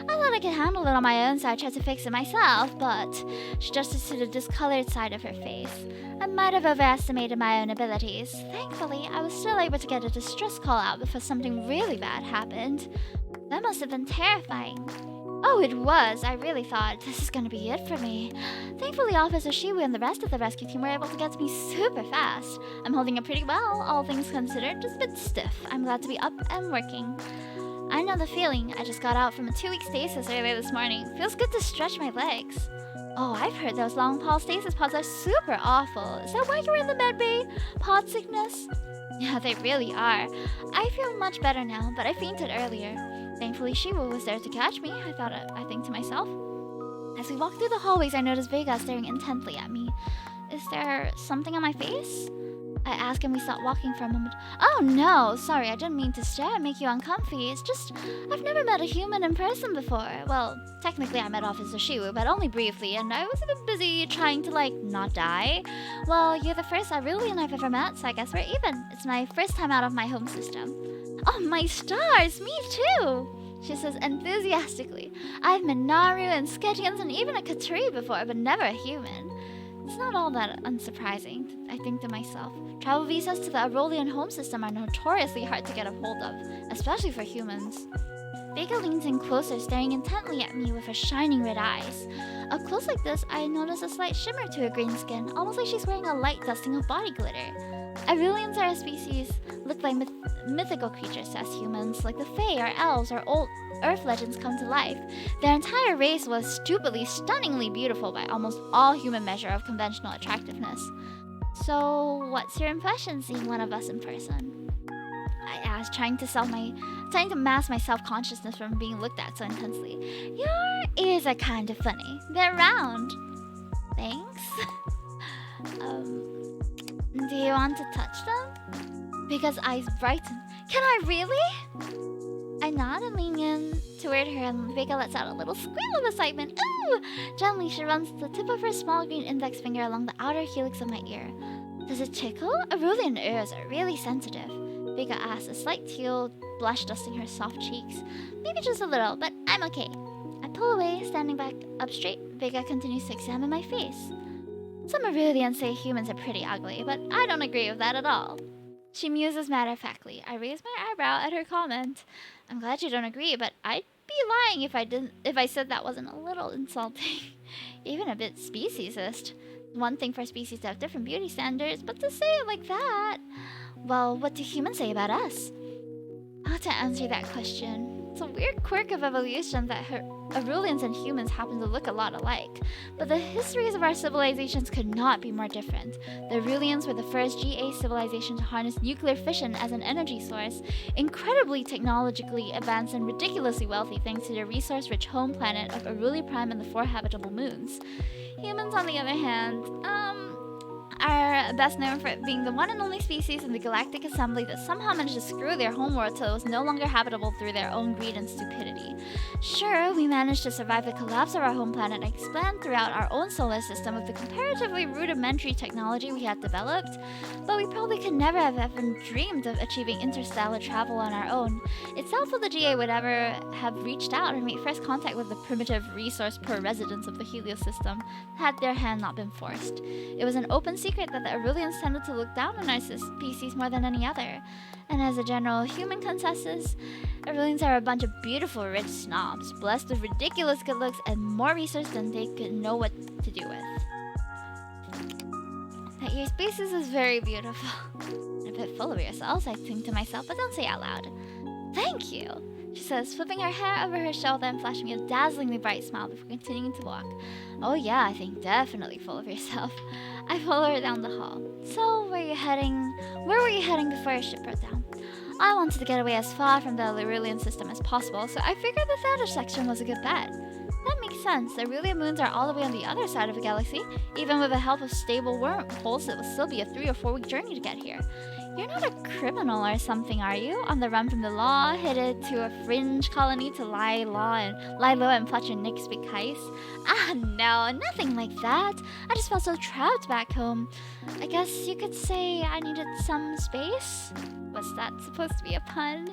I thought I could handle it on my own, so I tried to fix it myself, but she adjusted to the discolored side of her face. I might have overestimated my own abilities. Thankfully, I was still able to get a distress call out before something really bad happened. That must have been terrifying. Oh, it was. I really thought, this is gonna be it for me. Thankfully, Officer Shiwu and the rest of the rescue team were able to get to me super fast. I'm holding it pretty well, all things considered, just a bit stiff. I'm glad to be up and working. I know the feeling. I just got out from a 2-week stasis earlier this morning. Feels good to stretch my legs. Oh, I've heard those long haul stasis pods are super awful. Is that why you're in the med bay? Pod sickness? Yeah, they really are. I feel much better now, but I fainted earlier. Thankfully, Shivu was there to catch me, I think to myself. As we walk through the hallways, I notice Vega staring intently at me. Is there something on my face? I ask and we stop walking for a moment. Oh no, sorry, I didn't mean to stare and make you uncomfy. It's just, I've never met a human in person before. Well, technically I met Officer Shiwu, but only briefly, and I was a bit busy trying to, not die. Well, you're the first Arulian I've ever met, so I guess we're even. It's my first time out of my home system. Oh, my stars, me too! She says enthusiastically, I've met Naru and Sketchins and even a Katuri before, but never a human. It's not all that unsurprising, I think to myself. Travel visas to the Aurelian home system are notoriously hard to get a hold of, especially for humans. Vega leans in closer, staring intently at me with her shining red eyes. Up close like this, I notice a slight shimmer to her green skin, almost like she's wearing a light dusting of body glitter. Aurelians are a species look like mythical creatures to us humans, like the Fae or elves or old Earth legends come to life. Their entire race was stupidly, stunningly beautiful by almost all human measure of conventional attractiveness. So, what's your impression seeing one of us in person? I asked, trying to mask my self-consciousness from being looked at so intensely. Your ears are kind of funny. They're round. Thanks. Do you want to touch them? Vika's eyes brighten. Can I really? I nod and lean in toward her, and Vika lets out a little squeal of excitement. Ooh! Gently, she runs the tip of her small green index finger along the outer helix of my ear. Does it tickle? Aurelian ears are really sensitive. Vika asks, a slight teal blush dusting her soft cheeks. Maybe just a little, but I'm okay. I pull away, standing back up straight. Vika continues to examine my face. Some Aurelians say humans are pretty ugly, but I don't agree with that at all. She muses matter-of-factly. I raise my eyebrow at her comment. I'm glad you don't agree, but I'd be lying if I said that wasn't a little insulting. Even a bit speciesist. One thing for species to have different beauty standards, but to say it like that... Well, what do humans say about us? How to answer that question? It's a weird quirk of evolution that Aurelians and humans happen to look a lot alike. But the histories of our civilizations could not be more different. The Aurelians were the first GA civilization to harness nuclear fission as an energy source, incredibly technologically advanced and ridiculously wealthy thanks to their resource-rich home planet of Aureli Prime and the 4 habitable moons. Humans, on the other hand, are best known for being the one and only species in the galactic assembly that somehow managed to screw their homeworld till it was no longer habitable through their own greed and stupidity. Sure, we managed to survive the collapse of our home planet and expand throughout our own solar system with the comparatively rudimentary technology we had developed, but we probably could never have even dreamed of achieving interstellar travel on our own. It's doubtful the GA would ever have reached out and made first contact with the primitive resource-poor residents of the Helios system had their hand not been forced. It was an open secret that the Aurelians tended to look down on our species more than any other. And as a general human consensus, Aurelians are a bunch of beautiful, rich snobs, blessed with ridiculous good looks and more resource than they could know what to do with. That your species is very beautiful. A bit full of yourselves, I think to myself, but don't say out loud. Thank you, she says, flipping her hair over her shoulder and flashing me a dazzlingly bright smile before continuing to walk. Oh yeah, I think definitely full of yourself. I follow her down the hall. So, where were you heading before your ship broke down? I wanted to get away as far from the Aurelian system as possible, so I figured the Thaddeus section was a good bet. That makes sense. The Aurelian moons are all the way on the other side of the galaxy. Even with the help of stable wormholes, it will still be a 3 or 4 week journey to get here. You're not a criminal or something, are you? On the run from the law, headed to a fringe colony to lie low and plot your next big heist? Ah, no, nothing like that. I just felt so trapped back home. I guess you could say I needed some space? Was that supposed to be a pun?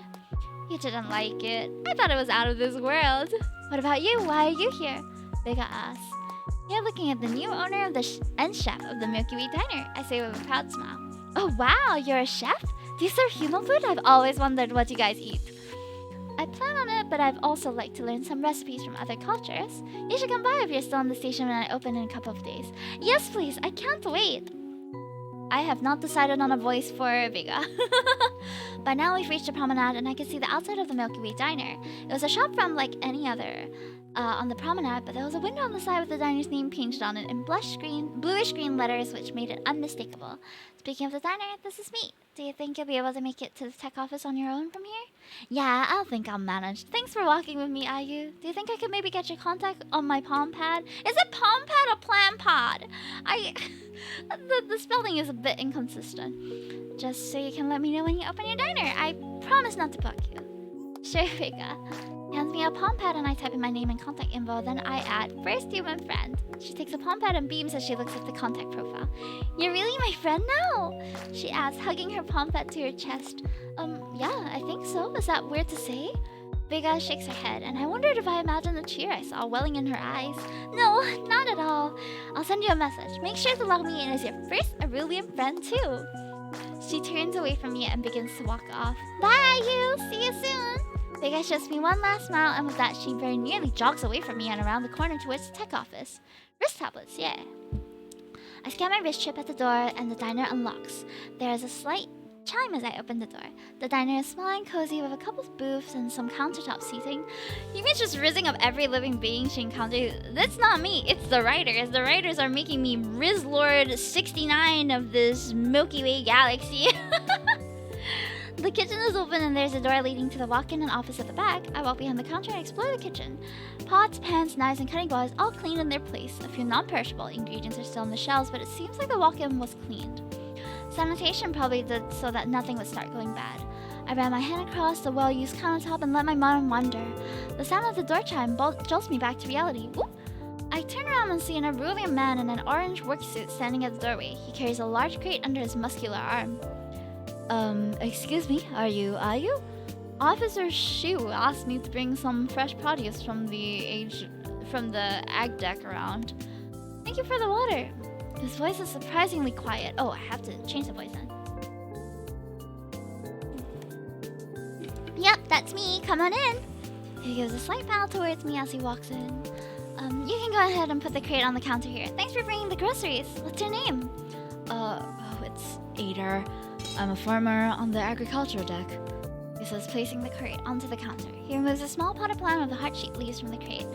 You didn't like it. I thought it was out of this world. What about you? Why are you here? Vega asks. You're looking at the new owner of the and chef of the Milky Way Diner, I say with a proud smile. Oh wow, you're a chef? Do you serve human food? I've always wondered what you guys eat. I plan on it, but I've also liked to learn some recipes from other cultures. You should come by if you're still in the station when I open in a couple of days. Yes, please, I can't wait. I have not decided on a voice for Vega. By now we've reached the promenade and I can see the outside of the Milky Way Diner. It was a shop from like any other on the promenade, but there was a window on the side with the diner's name painted on it in bluish green letters, which made it unmistakable. Speaking of the diner, this is me. Do you think you'll be able to make it to the tech office on your own from here? Yeah, I think I'll manage. Thanks for walking with me, Ayu. Do you think I could maybe get your contact on my palm pad? Is it palm pad or plan pod? The spelling is a bit inconsistent. Just so you can let me know when you open your diner. I promise not to bug you. Sure, Vega. Hands me a palm pad and I type in my name and contact info, then I add first human friend. She takes a palm pad and beams as she looks at the contact profile. You're really my friend now? She asks, hugging her palm pad to her chest. Yeah, I think so. Is that weird to say? Vega shakes her head, and I wondered if I imagined the cheer I saw welling in her eyes. No, not at all. I'll send you a message. Make sure to log me in as your first Aurelian friend, too. She turns away from me and begins to walk off. Bye, you! See you soon! Vega shows me one last smile, and with that, she very nearly jogs away from me and around the corner towards the tech office. Wrist tablets, yeah. I scan my wrist chip at the door, and the diner unlocks. There is a slight chime as I open the door. The diner is small and cozy with a couple of booths and some countertop seating. Yumi's just rizzing up every living being she encounters. That's not me, it's the writers. The writers are making me Riz Lord 69 of this Milky Way galaxy. The kitchen is open and there's a door leading to the walk-in and office at the back. I walk behind the counter and explore the kitchen. Pots, pans, knives, and cutting boards all clean in their place. A few non-perishable ingredients are still on the shelves, but it seems like the walk-in was cleaned. Sanitation probably did so that nothing would start going bad. I ran my hand across the well-used countertop and let my mind wander. The sound of the door chime jolts me back to reality. Whoop! I turn around and see an Aurelian man in an orange work suit standing at the doorway. He carries a large crate under his muscular arm. Excuse me, are you? Officer Shu asked me to bring some fresh produce from the ag deck around. Thank you for the water. His voice is surprisingly quiet. Oh, I have to change the voice then. Yep, that's me. Come on in. He gives a slight bow towards me as he walks in. You can go ahead and put the crate on the counter here. Thanks for bringing the groceries. What's your name? It's Ader. I'm a farmer on the agriculture deck. He says, placing the crate onto the counter. He removes a small potted plant with the heart-shaped leaves from the crate.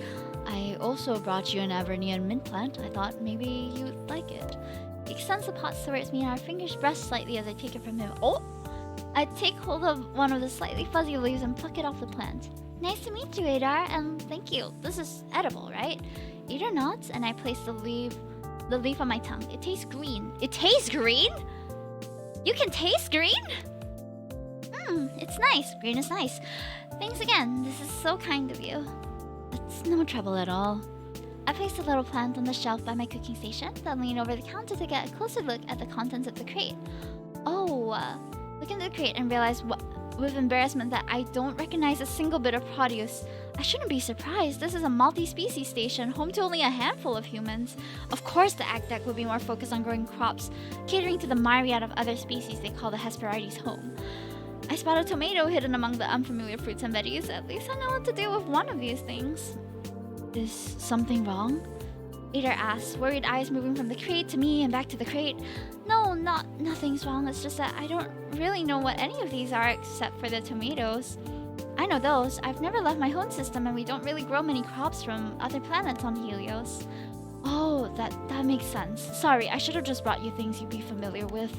I also brought you an Avernian mint plant. I thought maybe you'd like it. He extends the pot towards me and our fingers brush slightly as I take it from him. Oh! I take hold of one of the slightly fuzzy leaves and pluck it off the plant. Nice to meet you, Adar, and thank you. This is edible, right? Adar nods, and I place the leaf on my tongue. It tastes green. It tastes green? You can taste green? It's nice. Green is nice. Thanks again. This is so kind of you. It's no trouble at all. I place the little plant on the shelf by my cooking station, then lean over the counter to get a closer look at the contents of the crate. Look into the crate and realize with embarrassment that I don't recognize a single bit of produce. I shouldn't be surprised. This is a multi-species station, home to only a handful of humans. Of course the ag deck would be more focused on growing crops, catering to the myriad of other species they call the Hesperides home. I spot a tomato hidden among the unfamiliar fruits and veggies. At least I know what to do with one of these things. Is something wrong? Adar asks, worried eyes moving from the crate to me and back to the crate. No, nothing's wrong. It's just that I don't really know what any of these are except for the tomatoes. I know those. I've never left my home system and we don't really grow many crops from other planets on Helios. Oh, that makes sense. Sorry, I should have just brought you things you'd be familiar with.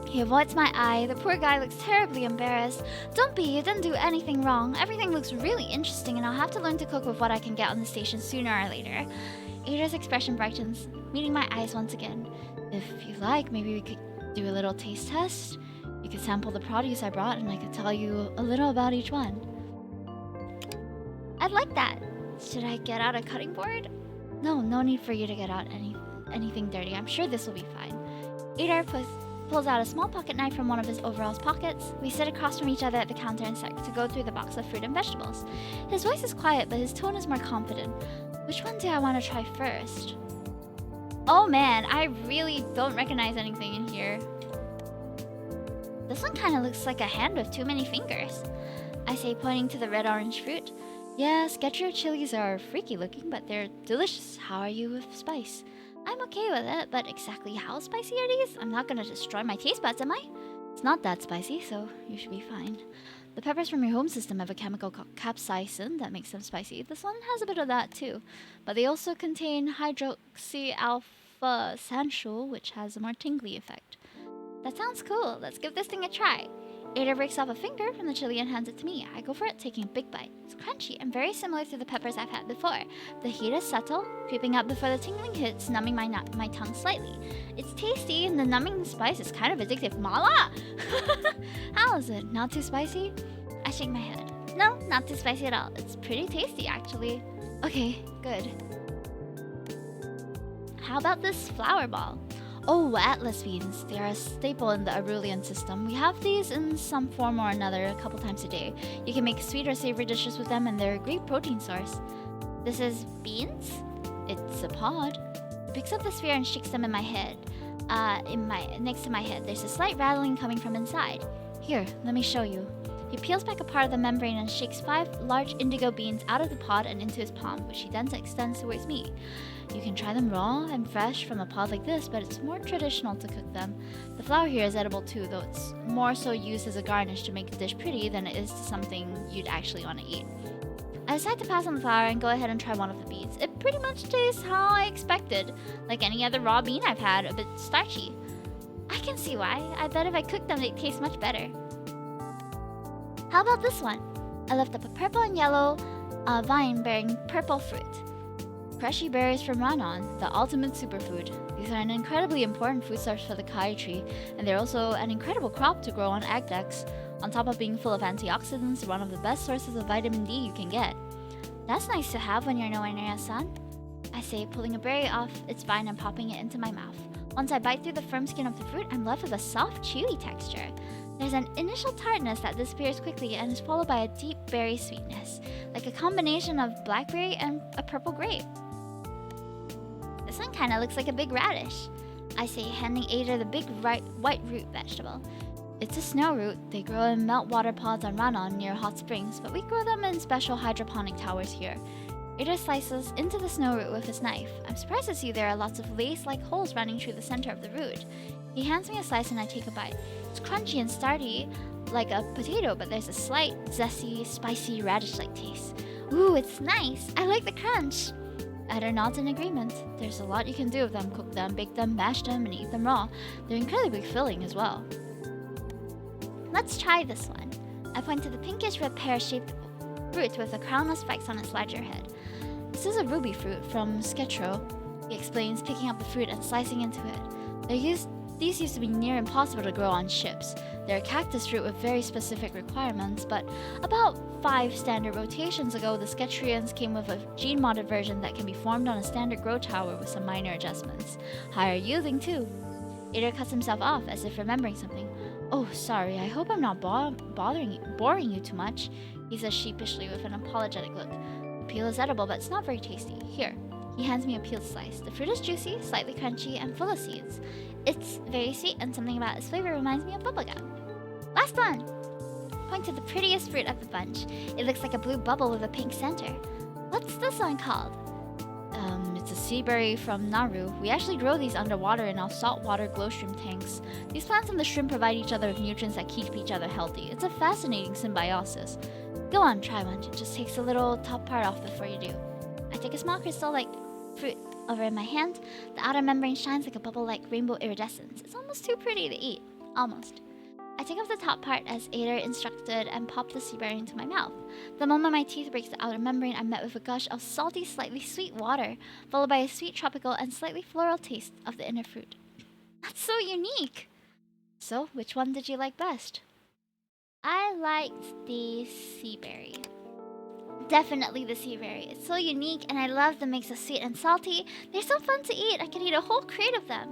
He avoids my eye. The poor guy looks terribly embarrassed. Don't be, you didn't do anything wrong. Everything looks really interesting and I'll have to learn to cook with what I can get on the station sooner or later. Adar's expression brightens, meeting my eyes once again. If you like, maybe we could do a little taste test. You could sample the produce I brought and I could tell you a little about each one. I'd like that. Should I get out a cutting board? No need for you to get out anything dirty. I'm sure this will be fine. Adar pulls out a small pocket knife from one of his overalls pockets. We sit across from each other at the counter and start to go through the box of fruit and vegetables. His voice is quiet, but his tone is more confident. Which one do I want to try first? Oh man, I really don't recognize anything in here. This one kind of looks like a hand with too many fingers. I say, pointing to the red-orange fruit. Yes, Getro chilies are freaky looking, but they're delicious. How are you with spice? I'm okay with it, but exactly how spicy are these? I'm not gonna destroy my taste buds, am I? It's not that spicy, so you should be fine. The peppers from your home system have a chemical called capsaicin that makes them spicy. This one has a bit of that too, but they also contain hydroxy-alpha sanchul, which has a more tingly effect. That sounds cool. Let's give this thing a try. Adar breaks off a finger from the chili and hands it to me. I go for it, taking a big bite. It's crunchy and very similar to the peppers I've had before. The heat is subtle, creeping up before the tingling hits, numbing my tongue slightly. It's tasty, and the numbing spice is kind of addictive. Mala! How is it? Not too spicy? I shake my head. No, not too spicy at all. It's pretty tasty, actually. Okay, good. How about this flower ball? Oh, Atlas beans. They are a staple in the Arulian system. We have these in some form or another a couple times a day. You can make sweet or savory dishes with them, and they're a great protein source. This is beans? It's a pod. He picks up the sphere and shakes them in my head. Next to my head. There's a slight rattling coming from inside. Here, let me show you. He peels back a part of the membrane and shakes 5 large indigo beans out of the pod and into his palm, which he then extends towards me. You can try them raw and fresh from a pod like this, but it's more traditional to cook them. The flour here is edible too, though it's more so used as a garnish to make the dish pretty than it is to something you'd actually want to eat. I decide to pass on the flour and go ahead and try one of the beans. It pretty much tastes how I expected, like any other raw bean I've had, a bit starchy. I can see why. I bet if I cooked them, they'd taste much better. How about this one? I lift up a purple and yellow vine bearing purple fruit. Crushy berries from Ranon, the ultimate superfood. These are an incredibly important food source for the Kai tree, and they're also an incredible crop to grow on ag decks. On top of being full of antioxidants, one of the best sources of vitamin D you can get. That's nice to have when you're nowhere near a sun, I say, pulling a berry off its vine and popping it into my mouth. Once I bite through the firm skin of the fruit, I'm left with a soft, chewy texture. There's an initial tartness that disappears quickly and is followed by a deep berry sweetness, like a combination of blackberry and a purple grape. This one kinda looks like a big radish, I say, handing Ada the big white root vegetable. It's a snow root. They grow in meltwater pods on Ranon near hot springs, but we grow them in special hydroponic towers here. Ada slices into the snow root with his knife. I'm surprised to see there are lots of lace-like holes running through the center of the root. He hands me a slice and I take a bite. It's crunchy and starty, like a potato, but there's a slight, zesty, spicy, radish-like taste. Ooh, it's nice. I like the crunch. Ada nods in agreement. There's a lot you can do with them. Cook them, bake them, mash them, and eat them raw. They're incredibly filling as well. Let's try this one. I point to the pinkish red pear-shaped fruit with a crown of spikes on its larger head. This is a ruby fruit from Sketro, he explains, picking up the fruit and slicing into it. These used to be near impossible to grow on ships. They're a cactus fruit with very specific requirements, but about 5 standard rotations ago, the Sketrians came with a gene-modded version that can be formed on a standard grow tower with some minor adjustments. Higher yielding too. Ada cuts himself off as if remembering something. Oh, sorry, I hope I'm not boring you too much, he says sheepishly with an apologetic look. The peel is edible, but it's not very tasty. Here. He hands me a peeled slice. The fruit is juicy, slightly crunchy, and full of seeds. It's very sweet, and something about its flavor reminds me of bubblegum. Last one! Point to the prettiest fruit of the bunch. It looks like a blue bubble with a pink center. What's this one called? It's a sea berry from Nauru. We actually grow these underwater in our saltwater glow shrimp tanks. These plants and the shrimp provide each other with nutrients that keep each other healthy. It's a fascinating symbiosis. Go on, try one. It just takes a little top part off before you do. I take a small crystal-like fruit over in my hand. The outer membrane shines like a bubble-like rainbow iridescence. It's almost too pretty to eat. Almost. I take off the top part as Ada instructed and pop the sea berry into my mouth. The moment my teeth breaks the outer membrane, I'm met with a gush of salty, slightly sweet water, followed by a sweet tropical and slightly floral taste of the inner fruit. That's so unique! So, which one did you like best? I liked the sea berry. Definitely the sea berry. It's so unique, and I love the mix of sweet and salty. They're so fun to eat. I could eat a whole crate of them.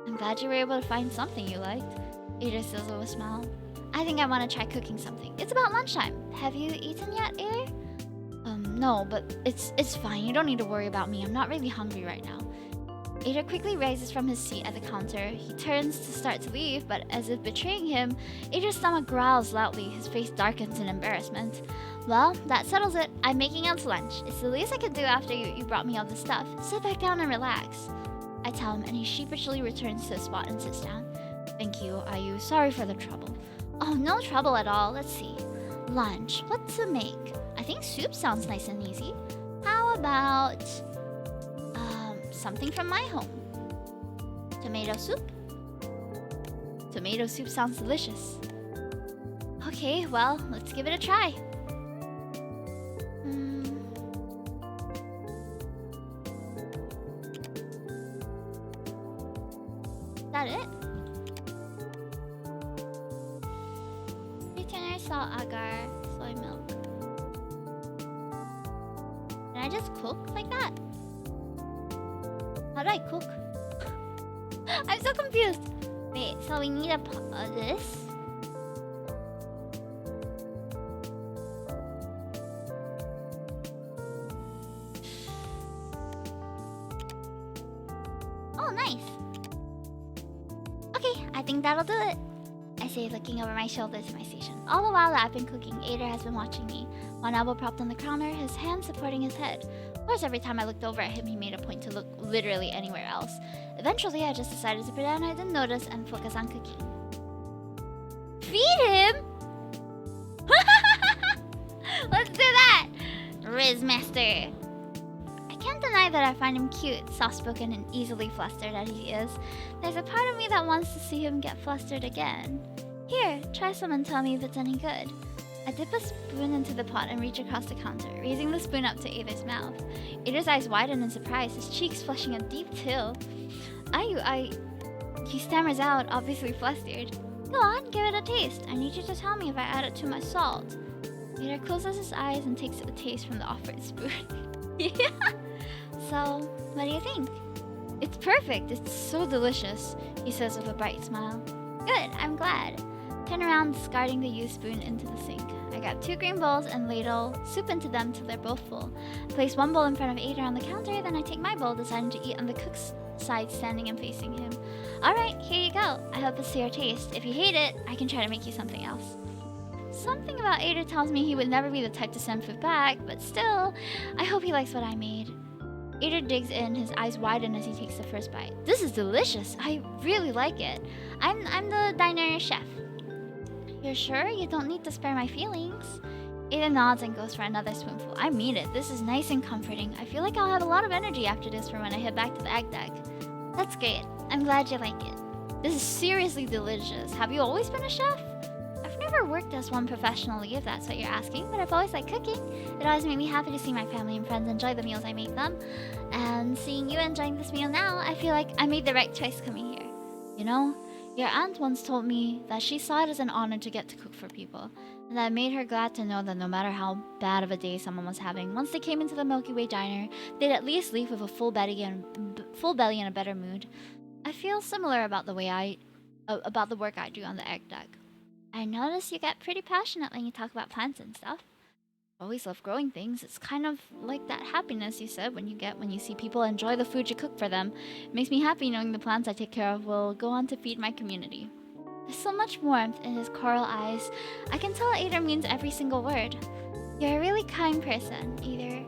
I'm glad you were able to find something you liked, Ada says with a smile. I think I want to try cooking something. It's about lunchtime. Have you eaten yet, Ada? No, but it's fine. You don't need to worry about me. I'm not really hungry right now. Ada quickly rises from his seat at the counter. He turns to start to leave, but as if betraying him, Ada's stomach growls loudly. His face darkens in embarrassment. Well, that settles it. I'm making us lunch. It's the least I can do after you brought me all this stuff. Sit back down and relax. I tell him, and he sheepishly returns to his spot and sits down. Thank you, Ayu. Sorry for the trouble. Oh, no trouble at all. Let's see. Lunch. What to make? I think soup sounds nice and easy. How about something from my home? Tomato soup? Tomato soup sounds delicious. Okay, well, let's give it a try. Is that it? Retainer, salt, agar, soy milk. Can I just cook like that? How do I cook? I'm so confused. Wait, so we need this. Oh, nice. Okay, I think that'll do it. I say, looking over my shoulder to my station. All the while that I've been cooking, Ader has been watching me. One elbow propped on the counter, his hand supporting his head. Of course, every time I looked over at him, he made a point to look literally anywhere else. Eventually, I just decided to pretend I didn't notice and focus on cooking. Feed him? Let's do that! Riz Master. I can't deny that I find him cute, soft-spoken, and easily flustered as he is. There's a part of me that wants to see him get flustered again. Here, try some and tell me if it's any good. I dip a spoon into the pot and reach across the counter, raising the spoon up to Ader's mouth. Ader's eyes widen in surprise, his cheeks flushing a deep teal. He stammers out, obviously flustered. Go on, give it a taste. I need you to tell me if I added too much salt. Ader closes his eyes and takes a taste from the offered spoon. Yeah. So, what do you think? It's perfect. It's so delicious, he says with a bright smile. Good, I'm glad. Turn around, discarding the used spoon into the sink. I grab 2 green bowls and ladle soup into them till they're both full. I place one bowl in front of Ader on the counter, then I take my bowl, deciding to eat on the cook's side, standing and facing him. Alright, here you go. I hope it's to your taste. If you hate it, I can try to make you something else. Something about Ader tells me he would never be the type to send food back, but still, I hope he likes what I made. Ader digs in, his eyes widen as he takes the first bite. This is delicious. I really like it. I'm the diner chef. You're sure? You don't need to spare my feelings. Ader nods and goes for another spoonful. I mean it. This is nice and comforting. I feel like I'll have a lot of energy after this for when I head back to the egg deck. That's great. I'm glad you like it. This is seriously delicious. Have you always been a chef? I've never worked as one professionally, if that's what you're asking, but I've always liked cooking. It always made me happy to see my family and friends enjoy the meals I make them. And seeing you enjoying this meal now, I feel like I made the right choice coming here. You know, your aunt once told me that she saw it as an honor to get to cook for people, and that made her glad to know that no matter how bad of a day someone was having, once they came into the Milky Way diner, they'd at least leave with a full belly and a better mood. I feel similar about the work I do on the egg deck. I notice you get pretty passionate when you talk about plants and stuff. Always love growing things. It's kind of like that happiness you said when you see people enjoy the food you cook for them. It makes me happy knowing the plants I take care of will go on to feed my community. There's so much warmth in his coral eyes. I can tell Ader means every single word. You're a really kind person, Ader.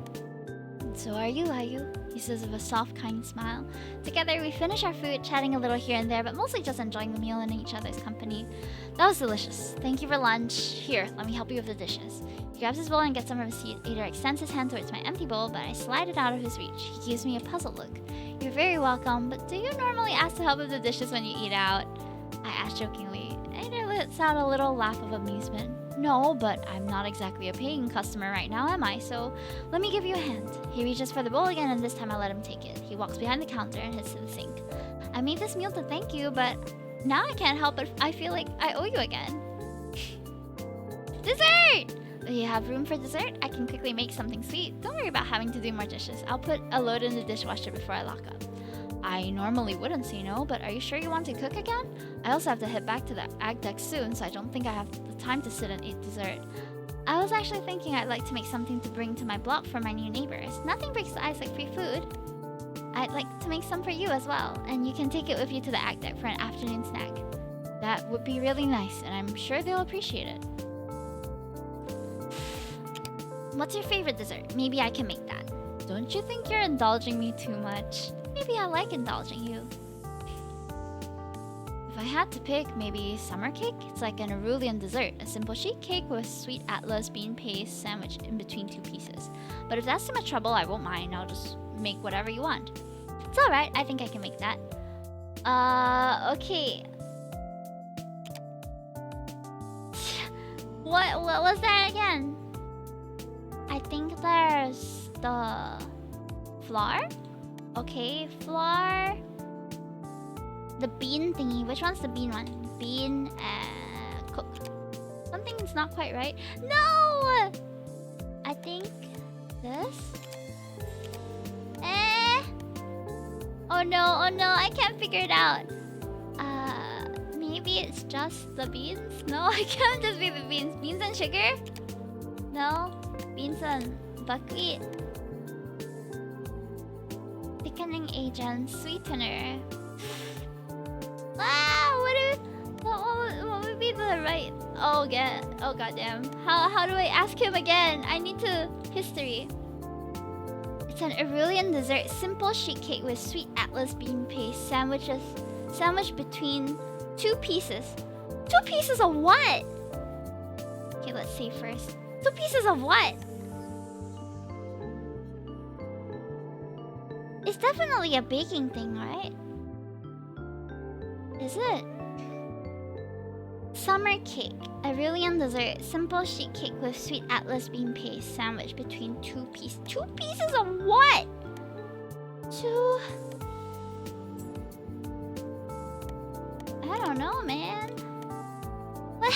And so are you, he says with a soft, kind smile. Together we finish our food, chatting a little here and there, but mostly just enjoying the meal and each other's company. That was delicious. Thank you for lunch. Here, let me help you with the dishes. He grabs his bowl and gets some of his seat. Ader extends his hand towards my empty bowl, but I slide it out of his reach. He gives me a puzzled look. You're very welcome, but do you normally ask to help with the dishes when you eat out? I ask jokingly. Ader lets out a little laugh of amusement. No, but I'm not exactly a paying customer right now, am I? So let me give you a hand. He reaches for the bowl again, and this time I let him take it. He walks behind the counter and heads to the sink. I made this meal to thank you, but now I can't help but I feel like I owe you again. Dessert! Do you have room for dessert? I can quickly make something sweet. Don't worry about having to do more dishes. I'll put a load in the dishwasher before I lock up. I normally wouldn't say no, but are you sure you want to cook again? I also have to head back to the ag deck soon, so I don't think I have the time to sit and eat dessert. I was actually thinking I'd like to make something to bring to my block for my new neighbors. Nothing breaks the ice like free food. I'd like to make some for you as well, and you can take it with you to the ag deck for an afternoon snack. That would be really nice, and I'm sure they'll appreciate it. What's your favorite dessert? Maybe I can make that. Don't you think you're indulging me too much? Maybe I like indulging you. If I had to pick, maybe summer cake? It's like an Arulian dessert, a simple sheet cake with sweet Atlas bean paste sandwiched in between 2 pieces. But if that's too much trouble, I won't mind. I'll just make whatever you want. It's alright, I think I can make that. Okay. What was that again? I think there's the flour? Okay, flour. The bean thingy. Which one's the bean one? Bean and cook. Something's not quite right. No! I think this. Oh oh no, I can't figure it out. Maybe it's just the beans? No, it can't just be the beans. Beans and sugar? No. Beans and buckwheat. Thickening agent, sweetener. What would be the right? Oh goddamn. How do I ask him again? I need to history. It's an Aurelian dessert, simple sheet cake with sweet atlas bean paste, sandwiched between 2 pieces. 2 pieces of what? Okay, let's see first. 2 pieces of what? It's definitely a baking thing, right? Is it? Summer cake, Aurelian dessert, simple sheet cake with sweet atlas bean paste, sandwiched between 2 pieces. 2 pieces of what? 2. I don't know, man. What?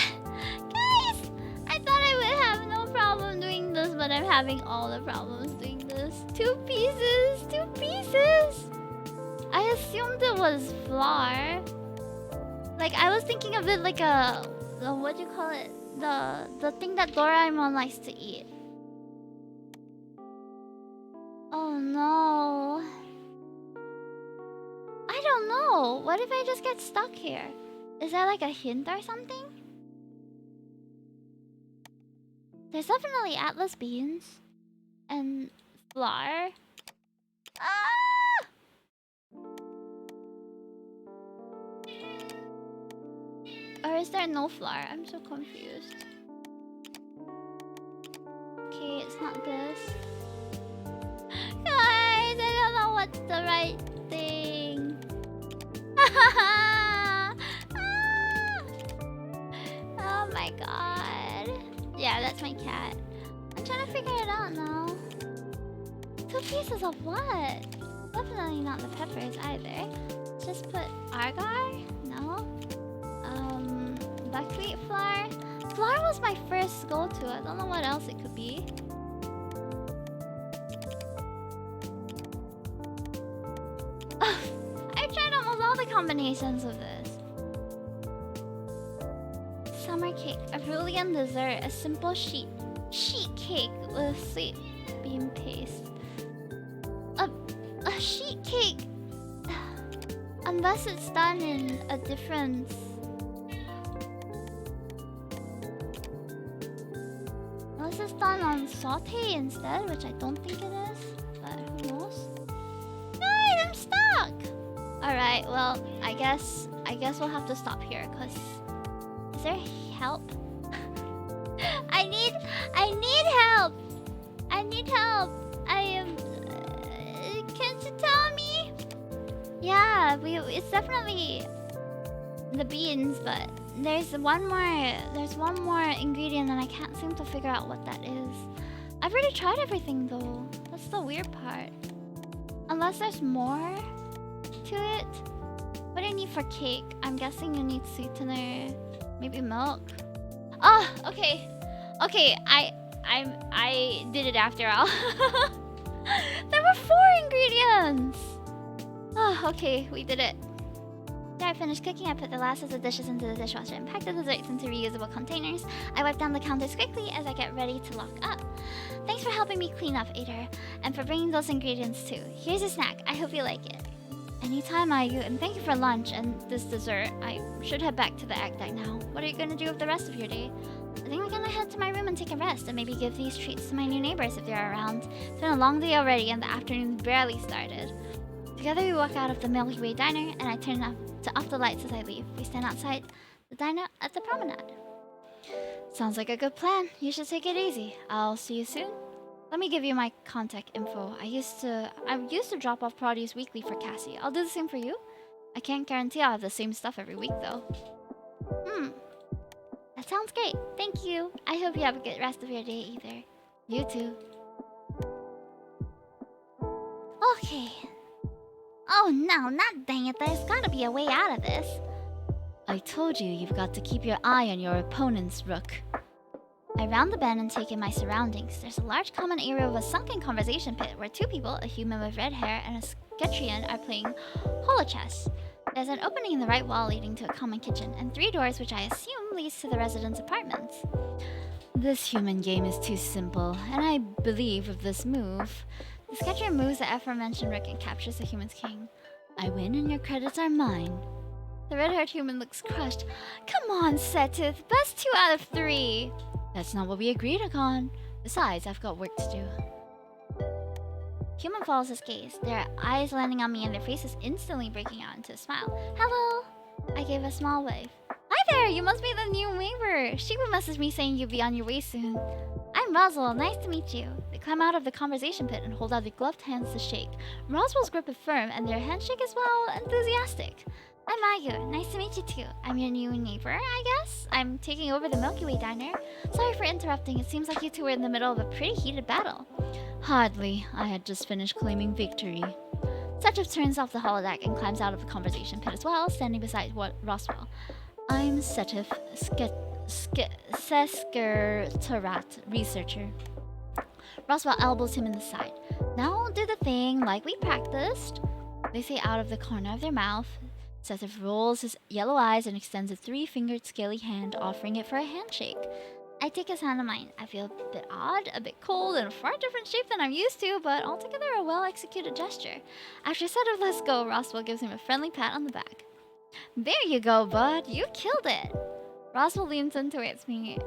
Guys, I thought I would have no problem doing this, but I'm having all the problems doing this. 2 pieces, 2 pieces. I assumed it was flour. Like, I was thinking of it like a what do you call it? The thing that Doraemon likes to eat. Oh no. I don't know. What if I just get stuck here? Is there like a hint or something? There's definitely atlas beans and flour. Ah! Or is there no flour? I'm so confused. Okay, it's not this. Guys, I don't know what's the right thing. Oh my god. Yeah, that's my cat. I'm trying to figure it out now. 2 pieces of what? Definitely not the peppers either. Just put agar? No. Buckwheat flour. Flour was my first go-to. I don't know what else it could be. I've tried almost all the combinations of this. Summer cake, Aurelian dessert, a simple sheet cake with sweet bean paste. A sheet cake, unless it's done in a different. Unless it's done on saute instead, which I don't think it is, but who knows? Guys, I'm stuck! Alright, well, I guess we'll have to stop here, cause is there help? I need help! I need help! I am can't you tell me? Yeah, it's definitely the beans, but there's one more ingredient and I can't seem to figure out what that is. I've already tried everything though. That's the weird part. Unless there's more to it. What do you need for cake? I'm guessing you need sweetener, maybe milk. Oh, okay. Okay, I did it after all. There were 4 ingredients. Oh, okay, we did it. After I finished cooking, I put the last of the dishes into the dishwasher and packed the desserts into reusable containers. I wipe down the counters quickly as I get ready to lock up. Thanks for helping me clean up, Ader, and for bringing those ingredients too. Here's a snack. I hope you like it. Anytime, Ayu, and thank you for lunch and this dessert. I should head back to the ag deck now. What are you gonna do with the rest of your day? I think I'm gonna head to my room and take a rest, and maybe give these treats to my new neighbors if they're around. It's been a long day already, and the afternoon's barely started. Together we walk out of the Milky Way diner, and I turn off the lights as I leave. We stand outside the diner at the promenade. Sounds like a good plan. You should take it easy. I'll see you soon. Let me give you my contact info. I used to drop off produce weekly for Cassie. I'll do the same for you. I can't guarantee I'll have the same stuff every week though. That sounds great. Thank you. I hope you have a good rest of your day either. You too. Okay. Oh no, not dang it. There's gotta be a way out of this. I told you you've got to keep your eye on your opponent's rook. I round the bend and take in my surroundings. There's a large common area of a sunken conversation pit where 2 people, a human with red hair and a Getrian are playing holochess. There's an opening in the right wall leading to a common kitchen, and 3 doors which I assume leads to the residents' apartments. This human game is too simple, and I believe with this move, the Getrian moves the aforementioned rook and captures the human's king. I win and your credits are mine. The red-haired human looks crushed. Come on, Setith, best 2 out of 3. That's not what we agreed upon. Besides, I've got work to do. Human follows his gaze, their eyes landing on me and their faces instantly breaking out into a smile. Hello! I gave a small wave. Hi there, you must be the new neighbor. Shibu messaged me saying you'll be on your way soon. I'm Roswell, nice to meet you. They climb out of the conversation pit and hold out their gloved hands to shake. Roswell's grip is firm and their handshake is, well, enthusiastic. I'm Ayu, nice to meet you too. I'm your new neighbor, I guess? I'm taking over the Milky Way diner. Sorry for interrupting, it seems like you two were in the middle of a pretty heated battle. Hardly, I had just finished claiming victory. Setchif turns off the holodeck and climbs out of the conversation pit as well, standing beside Roswell. I'm Setchif Seskertarat, researcher. Roswell elbows him in the side. Now do the thing like we practiced. They say out of the corner of their mouth. Setchif rolls his yellow eyes and extends a 3-fingered scaly hand, offering it for a handshake. I take his hand in mine. I feel a bit odd, a bit cold, and a far different shape than I'm used to, but altogether a well-executed gesture. After Setchif lets go, Roswell gives him a friendly pat on the back. There you go, bud. You killed it. Roswell leans in towards me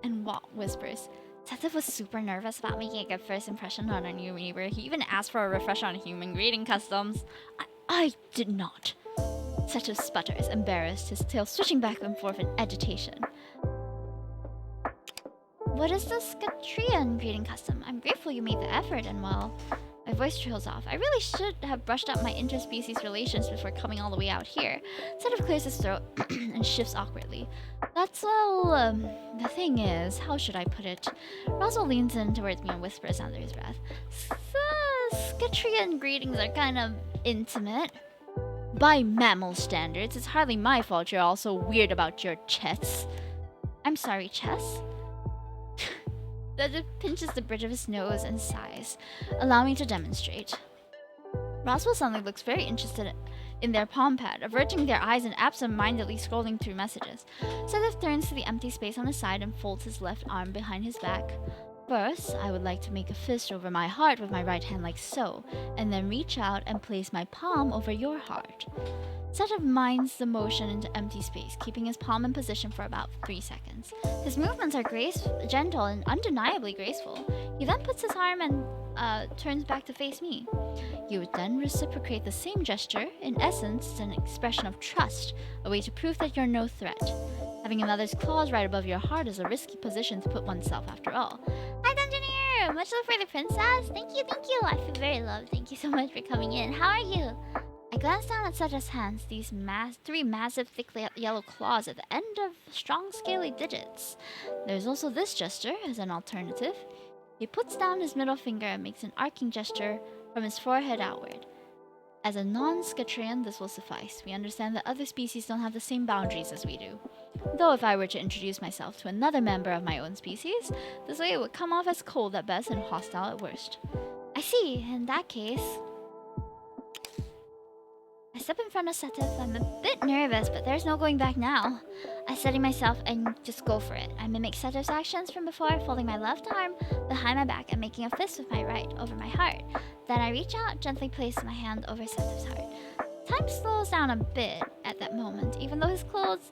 and whispers. Setchif was super nervous about making a good first impression on our new neighbor. He even asked for a refresher on human greeting customs. I did not. Setchif sputters, embarrassed, his tail switching back and forth in agitation. What is the Scatrian greeting custom? I'm grateful you made the effort and, well, my voice trails off. I really should have brushed up my interspecies relations before coming all the way out here. Setchif clears his throat and shifts awkwardly. That's, well, the thing is, how should I put it? Roswell leans in towards me and whispers under his breath. Scatrian greetings are kind of intimate. By mammal standards, it's hardly my fault you're all so weird about your chess. I'm sorry, chess? Setchif pinches the bridge of his nose and sighs. Allow me to demonstrate. Roswell suddenly looks very interested in their palm pad, averting their eyes and absent-mindedly scrolling through messages. Setchif turns to the empty space on his side and folds his left arm behind his back. First, I would like to make a fist over my heart with my right hand like so, and then reach out and place my palm over your heart. Setchif minds the motion into empty space, keeping his palm in position for about 3 seconds. His movements are gentle and undeniably graceful. He then puts his arm and turns back to face me. You would then reciprocate the same gesture. In essence, it's an expression of trust, a way to prove that you're no threat. Having another's claws right above your heart is a risky position to put oneself after all. Hi, Dungeoneer! Much love for the princess. Thank you, thank you. I feel very loved. Thank you so much for coming in. How are you? I glance down at Setchif's hands, these 3 massive, thick yellow claws at the end of strong, scaly digits. There's also this gesture as an alternative. He puts down his middle finger and makes an arcing gesture from his forehead outward. As a non-Scatrian, this will suffice. We understand that other species don't have the same boundaries as we do. Though if I were to introduce myself to another member of my own species, this way it would come off as cold at best and hostile at worst. I see. In that case... I step in front of Setchif. I'm a bit nervous, but there's no going back now. I steady myself and just go for it. I mimic Setchif's actions from before, folding my left arm behind my back and making a fist with my right over my heart. Then I reach out, gently place my hand over Setchif's heart. Time slows down a bit at that moment. Even through his clothes,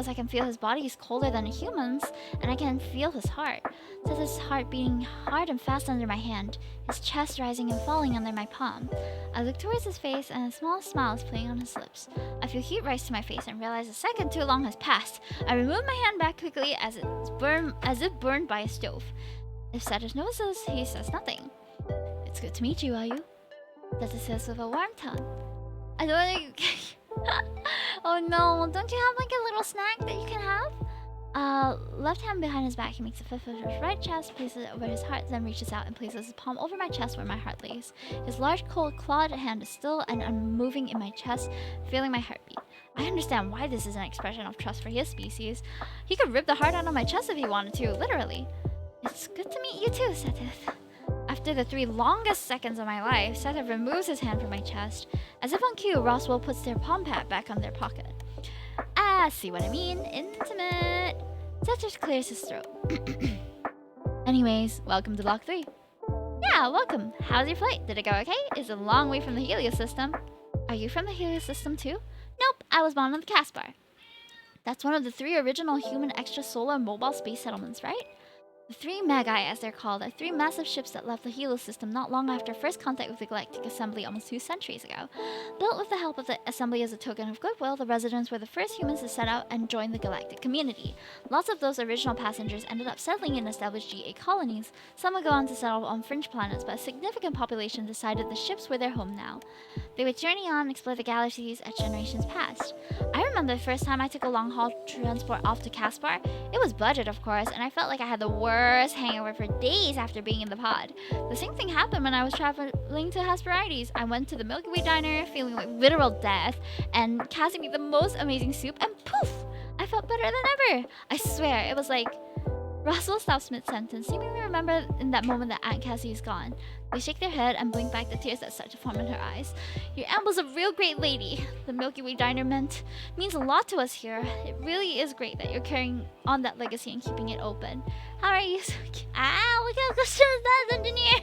I can feel his body is colder than a human's, and I can feel his heart. Setchif's heart beating hard and fast under my hand, his chest rising and falling under my palm. I look towards his face, and a small smile is playing on his lips. I feel heat rise to my face and realize a second too long has passed. I remove my hand back quickly as if burned by a stove. If Setchif notices, he says nothing. It's good to meet you, Ayu. Setchif says with a warm tone. I don't know. Oh no, don't you have like a little snack that you can have? Left hand behind his back, he makes a fist with his right chest, places it over his heart, then reaches out and places his palm over my chest where my heart lays. His large, cold, clawed hand is still and unmoving in my chest, feeling my heartbeat. I understand why this is an expression of trust for his species. He could rip the heart out of my chest if he wanted to, literally. It's good to meet you too, Setchif. I've After the 3 longest seconds of my life, Seta removes his hand from my chest. As if on cue, Roswell puts their palm pad back on their pocket. Ah, see what I mean? Intimate. Seta clears his throat. Anyways, welcome to Lock 3. Yeah, welcome. How's your flight? Did it go okay? It's a long way from the Helios system. Are you from the Helios system too? Nope, I was born on the Caspar. That's one of the 3 original human extrasolar mobile space settlements, right? The 3 Magi, as they're called, are 3 massive ships that left the Helios system not long after first contact with the Galactic Assembly almost 2 centuries ago. Built with the help of the Assembly as a token of goodwill, the residents were the first humans to set out and join the galactic community. Lots of those original passengers ended up settling in established GA colonies. Some would go on to settle on fringe planets, but a significant population decided the ships were their home now. They would journey on and explore the galaxies as generations passed. I remember the first time I took a long-haul transport off to Caspar. It was budget, of course, and I felt like I had the worst hangover for days after being in the pod. The same thing happened when I was traveling to Hesperides. I went to the Milky Way diner feeling like literal death, and Cassie made the most amazing soup, and poof! I felt better than ever! I swear, it was like... Russell stops mid-sentence, seemingly remember in that moment that Aunt Cassie is gone. They shake their head and blink back the tears that start to form in her eyes. Your aunt was a real great lady. The Milky Way diner means a lot to us here. It really is great that you're carrying on that legacy and keeping it open. How are you? Look how question is that, engineer!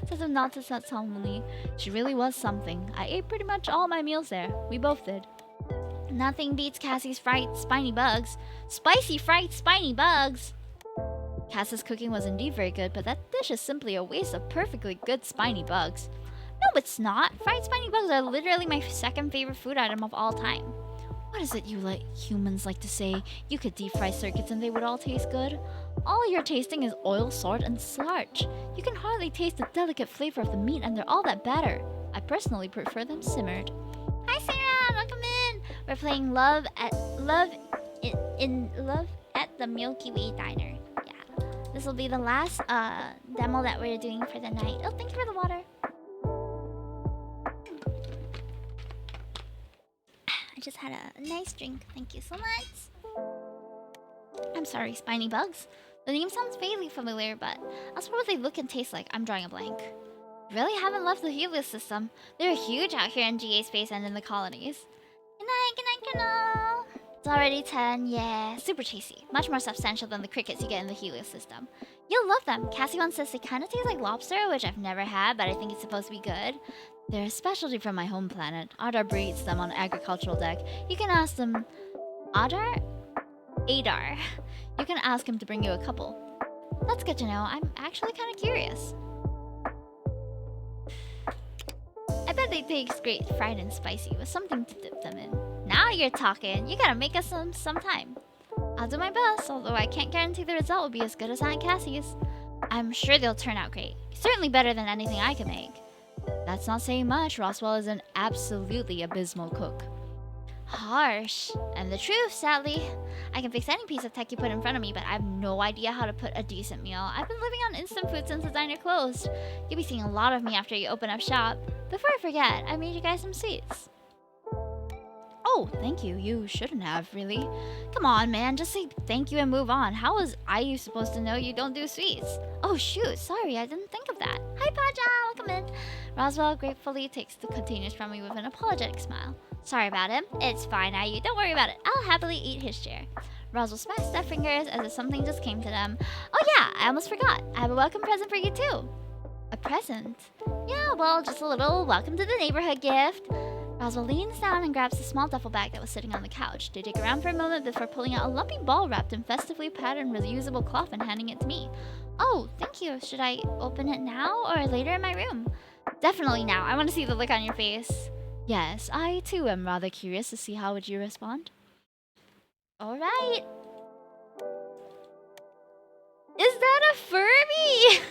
Says a nod to Seth solemnly. She really was something. I ate pretty much all my meals there. We both did. Nothing beats Cassie's fried spiny bugs. Spicy fried spiny bugs! Cass's cooking was indeed very good, but that dish is simply a waste of perfectly good spiny bugs. No, it's not. Fried spiny bugs are literally my second favorite food item of all time. What is it you humans like to say? You could deep fry circuits and they would all taste good? All you're tasting is oil, salt, and starch. You can hardly taste the delicate flavor of the meat, and they're all that better. I personally prefer them simmered. Hi Sarah, welcome in. We're playing Love at the Milky Way Diner. Yeah, this will be the last demo that we're doing for the night. Oh, thank you for the water. I just had a nice drink. Thank you so much. I'm sorry, spiny bugs. The name sounds vaguely familiar, but as for what they look and taste like, I'm drawing a blank. Really haven't left the Helios system. They're huge out here in GA space and in the colonies. Good night, good night, good night. It's already 10, yeah. Super tasty. Much more substantial than the crickets you get in the Helios system. You'll love them. Cassie once says they kind of taste like lobster, which I've never had, but I think it's supposed to be good. They're a specialty from my home planet. Adar breeds them on agricultural deck. You can ask them... Adar? Adar. You can ask him to bring you a couple. That's good to know. I'm actually kind of curious. I bet they taste great fried and spicy with something to dip them in. Now you're talking. You gotta make us some sometime. I'll do my best, although I can't guarantee the result will be as good as Aunt Cassie's. I'm sure they'll turn out great. Certainly better than anything I can make. That's not saying much. Roswell is an absolutely abysmal cook. Harsh. And the truth, sadly. I can fix any piece of tech you put in front of me, but I have no idea how to put a decent meal. I've been living on instant food since the diner closed. You'll be seeing a lot of me after you open up shop. Before I forget, I made you guys some sweets. Oh, thank you. You shouldn't have, really. Come on, man. Just say thank you and move on. How was I supposed to know you don't do sweets? Oh, shoot. Sorry, I didn't think of that. Hi, Paja. Welcome in. Roswell gratefully takes the containers from me with an apologetic smile. Sorry about him. It's fine, Ayu. Don't worry about it. I'll happily eat his share. Roswell smacks their fingers as if something just came to them. Oh yeah, I almost forgot. I have a welcome present for you too. A present? Yeah, well, just a little welcome to the neighborhood gift. Roswell leans down and grabs the small duffel bag that was sitting on the couch. They dig around for a moment before pulling out a lumpy ball wrapped in festively patterned reusable cloth and handing it to me. Oh, thank you. Should I open it now or later in my room? Definitely now. I want to see the look on your face. Yes, I too am rather curious to see how would you respond. Alright. Is that a Furby?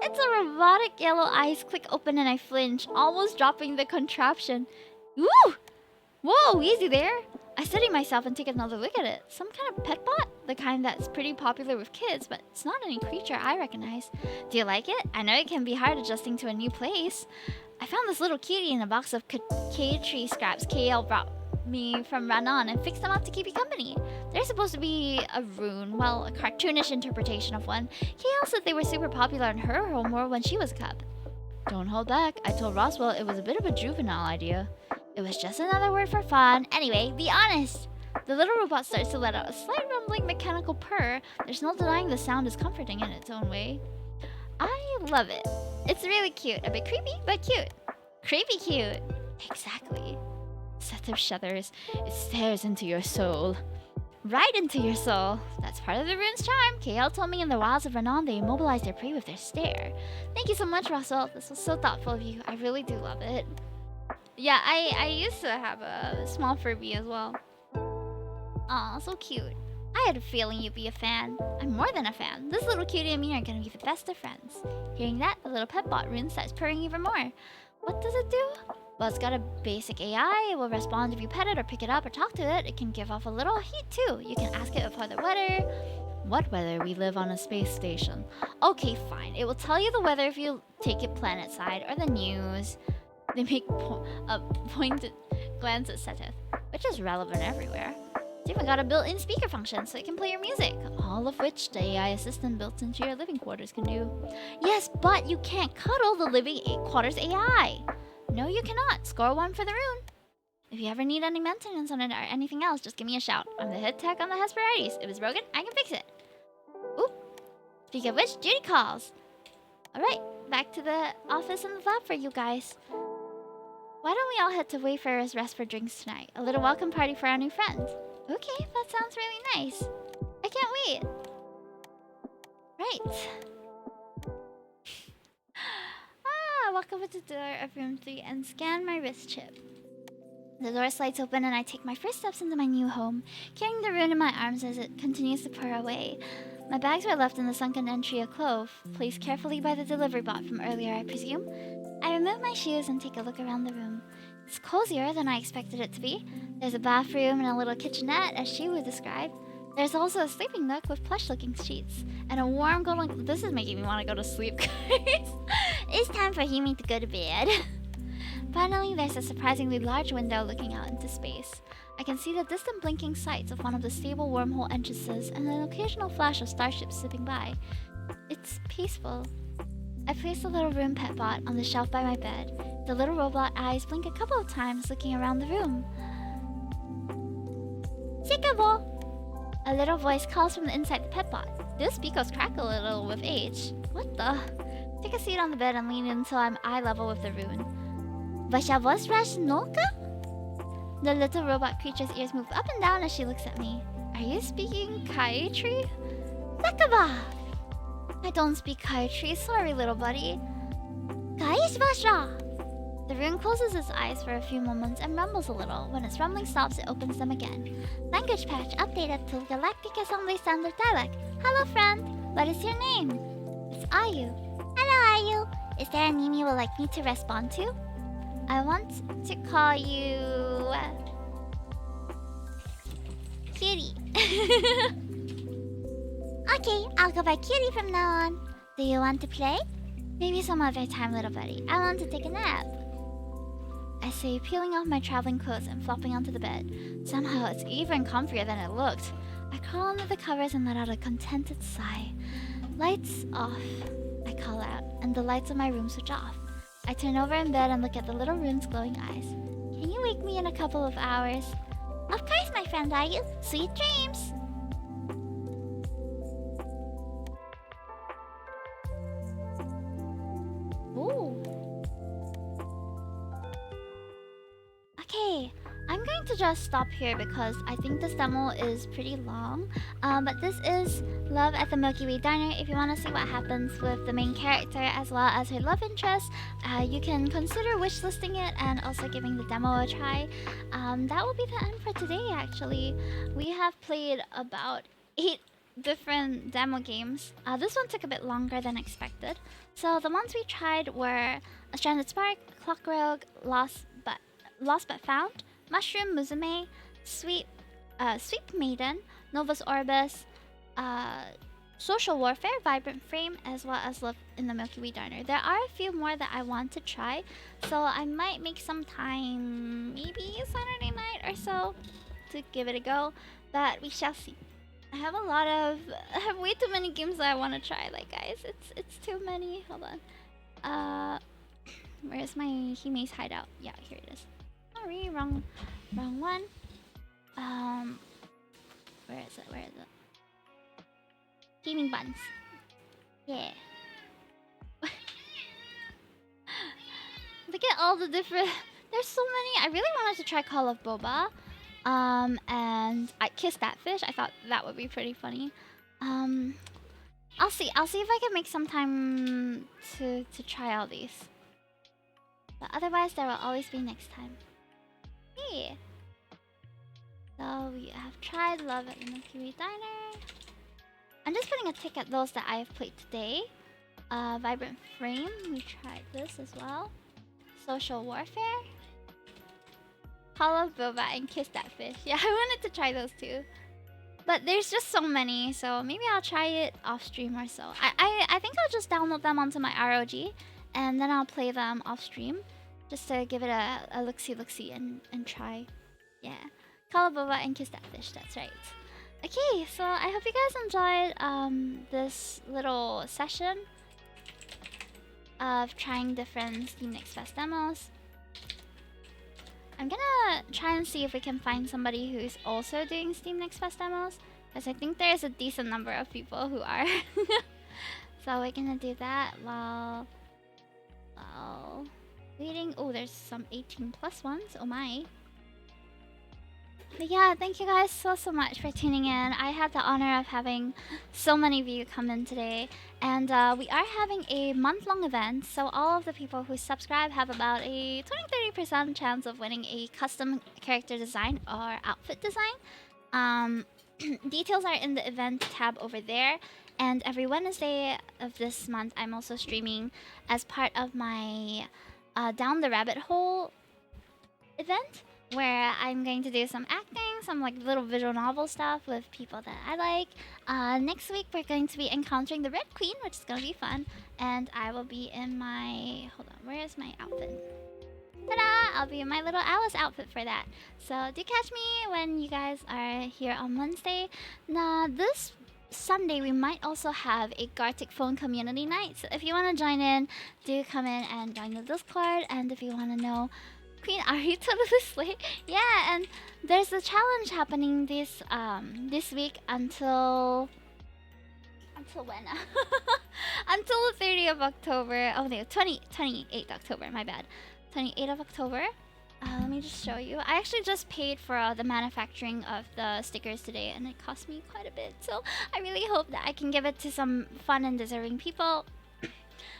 It's a robotic yellow eyes click open and I flinch, almost dropping the contraption. Woo! Whoa, easy there. I steady myself and take another look at it. Some kind of pet bot? The kind that's pretty popular with kids, but it's not any creature I recognize. Do you like it? I know it can be hard adjusting to a new place. I found this little cutie in a box of cage tree scraps KL brought me from Ranon and fix them up to keep you company. They're supposed to be a rune, well, a cartoonish interpretation of one. KL said they were super popular in her homeworld when she was a cub. Don't hold back. I told Roswell it was a bit of a juvenile idea. It was just another word for fun. Anyway, be honest. The little robot starts to let out a slight rumbling mechanical purr. There's no denying the sound is comforting in its own way. I love it. It's really cute. A bit creepy, but cute. Creepy cute. Exactly. Seth shudders. It stares into your soul. Right into your soul. That's part of the rune's charm. KL told me in the wilds of Renan they immobilize their prey with their stare. Thank you so much, Russell. This was so thoughtful of you. I really do love it. Yeah, I used to have a small Furby as well. Aw, so cute. I had a feeling you'd be a fan. I'm more than a fan. This little cutie and me are gonna be the best of friends. Hearing that, the little petbot rune starts purring even more. What does it do? Well, it's got a basic AI. It will respond if you pet it or pick it up or talk to it. It can give off a little heat too. You can ask it about the weather. What weather? We live on a space station. Okay, fine. It will tell you the weather if you take it planet side or the news. They make a pointed glance at Seth, which is relevant everywhere. It's even got a built-in speaker function so it can play your music, all of which the AI assistant built into your living quarters can do. Yes, but you can't cuddle the living quarters AI. No, you cannot. Score 1 for the rune. If you ever need any maintenance on it or anything else, just give me a shout. I'm the head tech on the Hesperides. If it's broken, I can fix it. Oop. Speaking of which, duty calls. Alright, back to the office and the lab for you guys. Why don't we all head to Wayfarer's Rest for drinks tonight? A little welcome party for our new friends. Okay, that sounds really nice. I can't wait. Right. Walk over to the door of room 3 and scan my wrist chip. The door slides open and I take my first steps into my new home, carrying the rune in my arms as it continues to purr away. My bags were left in the sunken entry of Clove, placed carefully by the delivery bot from earlier, I presume. I remove my shoes and take a look around the room. It's cozier than I expected it to be. There's a bathroom and a little kitchenette, as she would describe. There's also a sleeping nook with plush-looking sheets and a warm golden... This is making me want to go to sleep, guys. It's time for Himi to go to bed. Finally, there's a surprisingly large window looking out into space. I can see the distant blinking sights of one of the stable wormhole entrances and an occasional flash of starships zipping by. It's peaceful. I place the little room pet bot on the shelf by my bed. The little robot eyes blink a couple of times looking around the room. Sikabo! A little voice calls from the inside the pet bot. This speakers crackle a little with age. What the? Take a seat on the bed and lean in until I'm eye level with the rune. Vasha voz rash noka? The little robot creature's ears move up and down as she looks at me. Are you speaking Kaitree? Sakaba! I don't speak Kaitree, sorry little buddy. Kaish Vasha! The rune closes its eyes for a few moments and rumbles a little. When its rumbling stops, it opens them again. Language patch updated to Galactic Assembly Standard Dialect. Hello friend, what is your name? It's Ayu. Hello Ayu. Is there a name you would like me to respond to? I want to call you... Cutie. Okay, I'll go by Cutie from now on. Do you want to play? Maybe some other time, little buddy. I want to take a nap. I say, peeling off my traveling clothes and flopping onto the bed. Somehow, it's even comfier than it looked. I crawl under the covers and let out a contented sigh. Lights off, I call out, and the lights of my room switch off. I turn over in bed and look at the little rune's glowing eyes. Can you wake me in a couple of hours? Of course, my friend, are you? Sweet dreams! Ooh. Okay, I'm going to just stop here because I think this demo is pretty long. But this is Love at the Milky Way Diner. If you want to see what happens with the main character as well as her love interest, you can consider wishlisting it and also giving the demo a try. That will be the end for today, actually. We have played about 8 different demo games. This one took a bit longer than expected. So the ones we tried were A Stranded Spark, Clock Rogue, Lost But Found, Mushroom Musume, Sweet Maiden, Novus Orbis, Social Warfare, Vibrant Frame, as well as Love in the Milky Way Diner. There are a few more that I want to try, so I might make some time, maybe Saturday night or so, to give it a go, but we shall see. I have way too many games that I want to try, like, guys, it's too many. Hold on. Where's my Hime's hideout? Yeah, here it is. Sorry, wrong one. Where is it? Gaming buttons. Yeah. Look at all the different. There's so many. I really wanted to try Call of Boba. And I kissed that fish. I thought that would be pretty funny. I'll see if I can make some time to try all these. But otherwise, there will always be next time. Yeah. So we have tried Love at the Milky Way Diner. I'm just putting a tick at those that I have played today. Vibrant Frame, we tried this as well. Social Warfare. Call of Boba and Kiss That Fish. Yeah, I wanted to try those too. But there's just so many, so maybe I'll try it off stream or so. I think I'll just download them onto my ROG and then I'll play them off stream just to give it a look-see and try. Yeah. Call of Boba and Kiss That Fish, that's right. Okay, so I hope you guys enjoyed this little session of trying different Steam Next Fest demos. I'm gonna try and see if we can find somebody who's also doing Steam Next Fest demos, because I think there's a decent number of people who are. So we're gonna do that while waiting. Oh, there's some 18+ ones. Oh my. But yeah, thank you guys so much for tuning in. I had the honor of having so many of you come in today. And we are having a month-long event, so all of the people who subscribe have about a 20-30% chance of winning a custom character design or outfit design. Details are in the event tab over there. And every Wednesday of this month, I'm also streaming as part of my Down the Rabbit Hole event, where I'm going to do some acting, some like little visual novel stuff with people that I like. Next week we're going to be encountering the Red Queen, which is going to be fun, and I will be in my, hold on, where is my outfit? Ta-da! I'll be in my little Alice outfit for that. So do catch me when you guys are here on Wednesday. Now this Sunday we might also have a Gartic Phone community night, so if you want to join in, do come in and join the Discord. And if you want to know Queen Ari totally slay. Yeah, and there's a challenge happening this week until when? Until the 30th of October. Oh no, 28th October, my bad. 28th of October. Let me just show you. I actually just paid for the manufacturing of the stickers today, and it cost me quite a bit. So I really hope that I can give it to some fun and deserving people.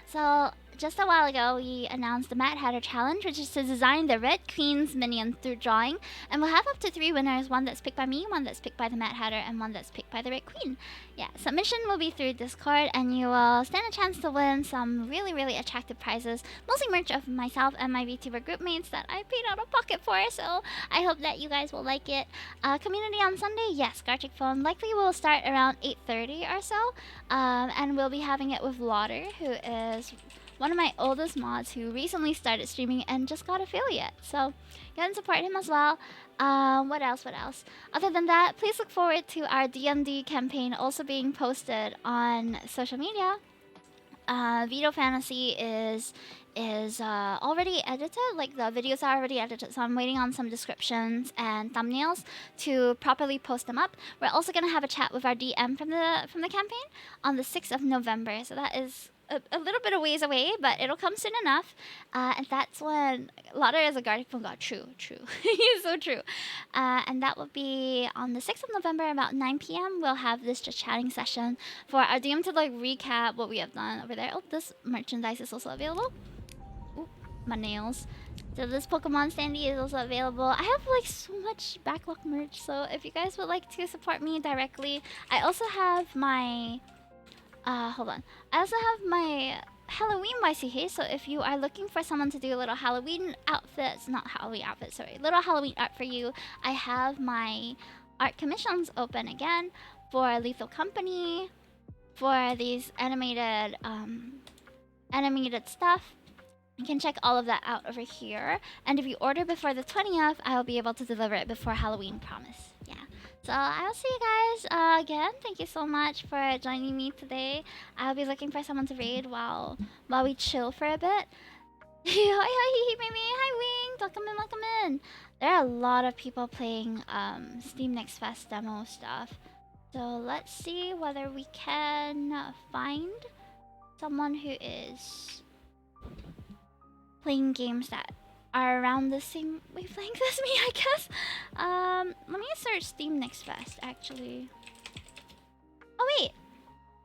So just a while ago, we announced the Mad Hatter Challenge, which is to design the Red Queen's minion through drawing. And we'll have up to 3 winners, one that's picked by me, one that's picked by the Mad Hatter, and one that's picked by the Red Queen. Yeah, submission will be through Discord, and you will stand a chance to win some really attractive prizes, mostly merch of myself and my VTuber group mates that I paid out of pocket for, so I hope that you guys will like it. Community on Sunday, yes, Gartic Phone likely will start around 8:30 or so, and we'll be having it with Lauder, who is one of my oldest mods who recently started streaming and just got affiliate. So you can support him as well. What else? Other than that, please look forward to our D&D campaign also being posted on social media. Veto Fantasy is already edited, like the videos are already edited, so I'm waiting on some descriptions and thumbnails to properly post them up. We're also going to have a chat with our DM from the campaign on the 6th of November, so that is a little bit of ways away, but it'll come soon enough. And that's when Lauder as a Gartic Phone God. True. He's so true. And that will be on the 6th of November about 9 p.m. We'll have this just chatting session for our DM to like recap what we have done over there. Oh, this merchandise is also available. Ooh, my nails. So this Pokemon standee is also available. I have like so much backlog merch, so if you guys would like to support me directly, I also have my hold on. I also have my Halloween YCH, so if you are looking for someone to do little Halloween outfits, little Halloween art for you, I have my art commissions open again for Lethal Company, for these animated stuff, you can check all of that out over here. And if you order before the 20th, I'll be able to deliver it before Halloween, promise. Yeah. So I'll see you guys again. Thank you so much for joining me today. I'll be looking for someone to raid while we chill for a bit. Hi, Mimi. Hi, Wing. Welcome in, welcome in. There are a lot of people playing Steam Next Fest demo stuff. So let's see whether we can find someone who is playing games that are around the same wavelength as me, I guess. Let me search Steam Next Fest, actually. Oh, wait.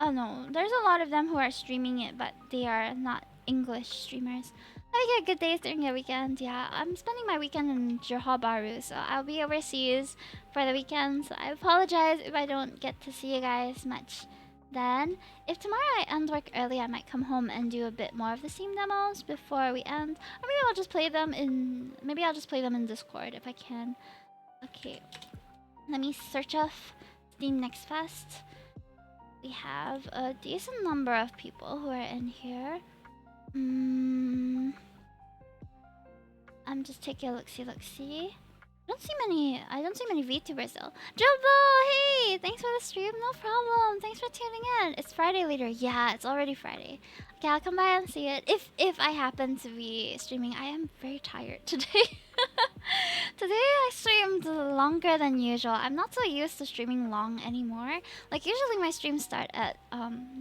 Oh, no. There's a lot of them who are streaming it, but they are not English streamers. I get good days during the weekend. Yeah, I'm spending my weekend in Johor Bahru, so I'll be overseas for the weekend. So I apologize if I don't get to see you guys much then. If tomorrow I end work early, I might come home and do a bit more of the Steam demos before we end. Or maybe I'll just play them in Discord if I can. Okay. Let me search off Steam Next Fest. We have a decent number of people who are in here. I'm just taking a look-see. I don't see many VTubers though. Jumbo, hey! Thanks for the stream, no problem. Thanks for tuning in. It's Friday later. Yeah, it's already Friday. Okay, I'll come by and see it. If I happen to be streaming, I am very tired today. Today I streamed longer than usual. I'm not so used to streaming long anymore. Like usually my streams start at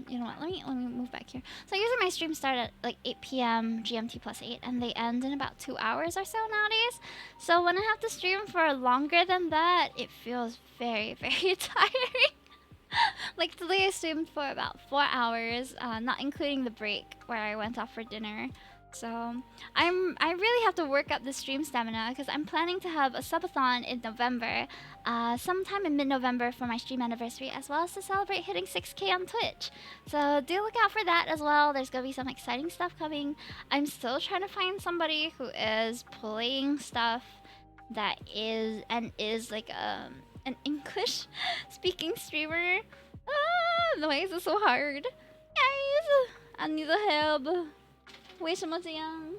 you know what, let me move back here. So usually my streams start at like 8 p.m. GMT plus 8 and they end in about 2 hours or so nowadays. So when I have to stream for longer than that, it feels very, very tiring. Like today I streamed for about 4 hours, not including the break where I went off for dinner. So I really have to work up the stream stamina because I'm planning to have a subathon in November, sometime in mid-November for my stream anniversary, as well as to celebrate hitting 6K on Twitch. So do look out for that as well. There's gonna be some exciting stuff coming. I'm still trying to find somebody who is playing stuff that is like an English speaking streamer. Why is it so hard? Guys, I need help. 为什么这样?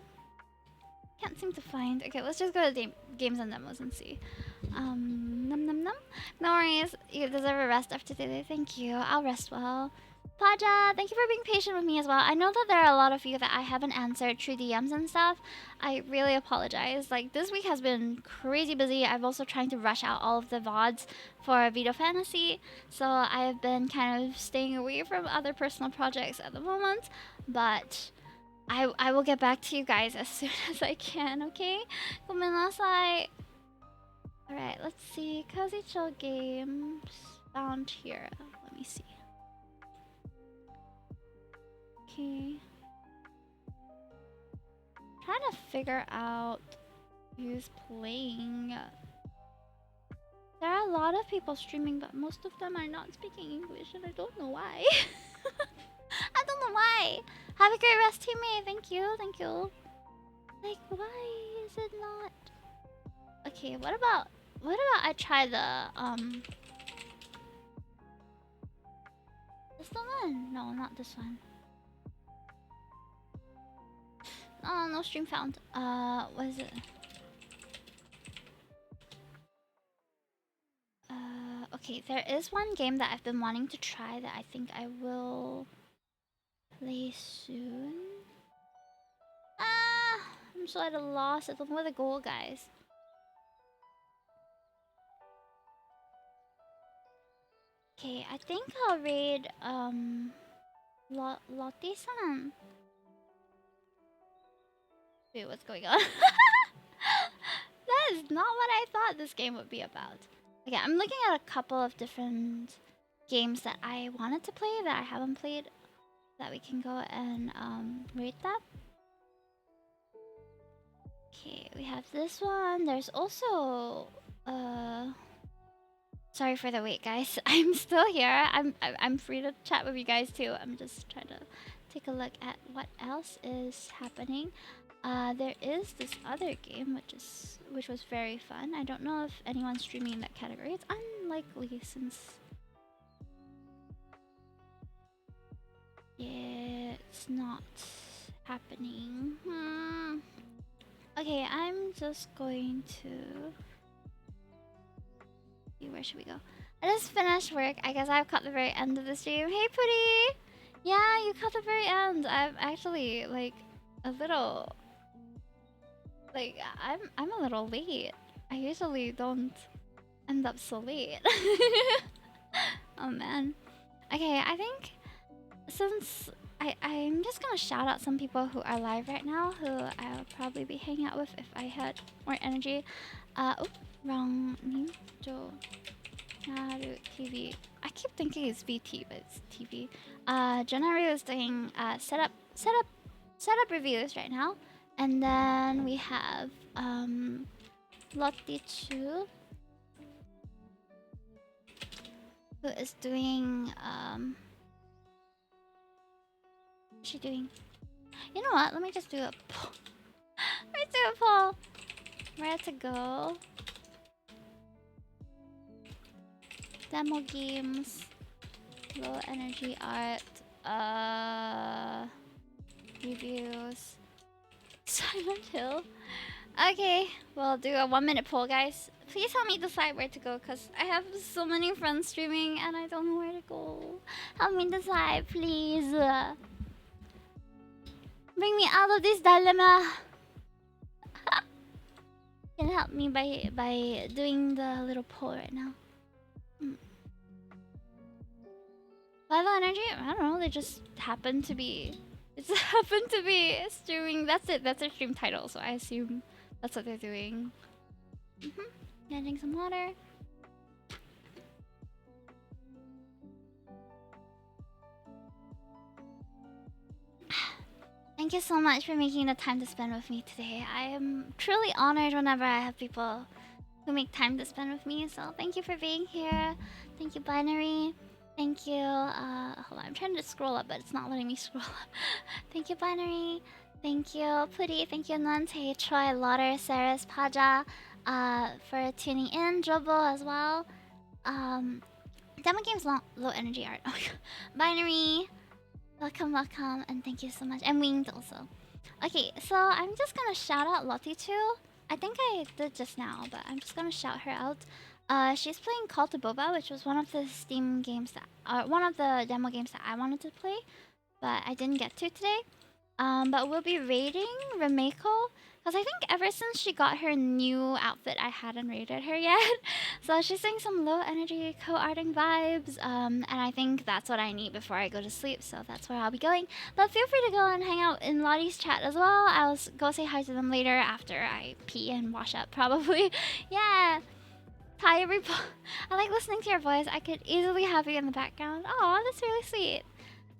Can't seem to find. Okay, let's just go to games and demos and see. Num num num. No worries. You deserve a rest after today. Thank you. I'll rest well. Paja, thank you for being patient with me as well. I know that there are a lot of you that I haven't answered through DMs and stuff. I really apologize. Like, this week has been crazy busy. I've also trying to rush out all of the VODs for Veto Fantasy. So I've been kind of staying away from other personal projects at the moment. But I will get back to you guys as soon as I can, okay? Gomenasai. Alright, let's see. Cozy Chill Games found here. Let me see. Okay. Trying to figure out who's playing. There are a lot of people streaming, but most of them are not speaking English, and I don't know why. I don't know why. Have a great rest, teammate. Thank you, thank you. Like, why is it not? Okay, what about I try the this the one? No, not this one. Oh, no stream found. What is it? Okay, there is one game that I've been wanting to try that I think I will play soon. I'm so at a loss. I don't know where to go, guys. Okay, I think I'll raid Lottie-san. Wait, what's going on? That is not what I thought this game would be about. Okay, I'm looking at a couple of different games that I wanted to play that I haven't played, that we can go and rate that. Okay, we have this one. There's also sorry for the wait, guys. I'm still here. I'm free to chat with you guys too. I'm just trying to take a look at what else is happening. There is this other game which was very fun. I don't know if anyone's streaming in that category. It's unlikely since It's not happening. Okay, I'm just going to see, where should we go? I just finished work. I guess I've caught the very end of the stream. Hey, Putty! Yeah, you caught the very end. I'm actually like a little, like I'm a little late. I usually don't end up so late. Oh man. Okay, I think since I'm just gonna shout out some people who are live right now, who I'll probably be hanging out with if I had more energy. Oh, wrong name. Joe. Naru TV. I keep thinking it's VT, but it's TV. Jonaru is doing setup reviews right now, and then we have Lottie Chu, who is doing what's she doing? You know what? Let me just do a poll. Let me do a poll. Where to go? Demo games, low energy art, reviews, Silent Hill. Okay, we'll do a 1-minute poll, guys. Please help me decide where to go, because I have so many friends streaming and I don't know where to go. Help me decide, please. Bring me out of this dilemma. You can help me by doing the little poll right now. Vital Energy? I don't know, they just happen to be... It just happened to be streaming. That's it, that's their stream title, so I assume that's what they're doing. Getting some water. Thank you so much for making the time to spend with me today. I am truly honored whenever I have people who make time to spend with me, so thank you for being here. Thank you, Binary. Thank you, hold on, I'm trying to scroll up, but it's not letting me scroll up. Thank you, Binary. Thank you, Putty. Thank you, Nante, Troy, Lauder, Saris, Paja, for tuning in. Jobo as well. Demo game's low energy art. Oh my god. Binary. Welcome, and thank you so much. And Winged also. Okay, so I'm just gonna shout out Lottie too. I think I did just now, but I'm just gonna shout her out. She's playing Call to Boba, which was one of the Steam games that, one of the demo games that I wanted to play, but I didn't get to today. But we'll be raiding Remeko, because I think ever since she got her new outfit, I hadn't raided her yet. So she's doing some low energy co-arting vibes, and I think that's what I need before I go to sleep, so that's where I'll be going. But feel free to go and hang out in Lottie's chat as well. I'll go say hi to them later after I pee and wash up, probably. Yeah. Hi, everybody. I like listening to your voice. I could easily have you in the background. Oh, that's really sweet.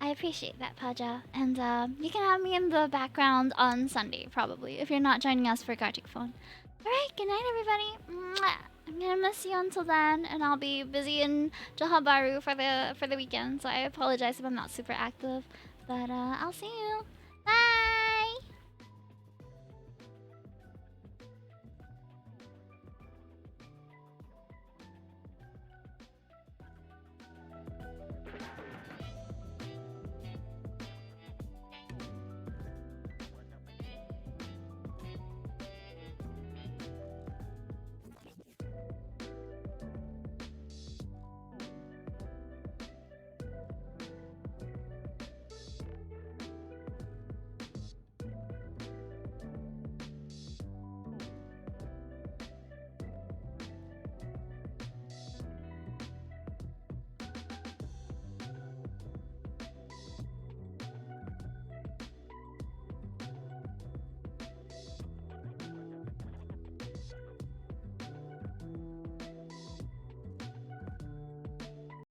I appreciate that, Paja. And you can have me in the background on Sunday, probably, if you're not joining us for Gartic Phone. Alright, good night, everybody. Mwah. I'm gonna miss you until then, and I'll be busy in Johor Bahru for the weekend, so I apologize if I'm not super active. But I'll see you.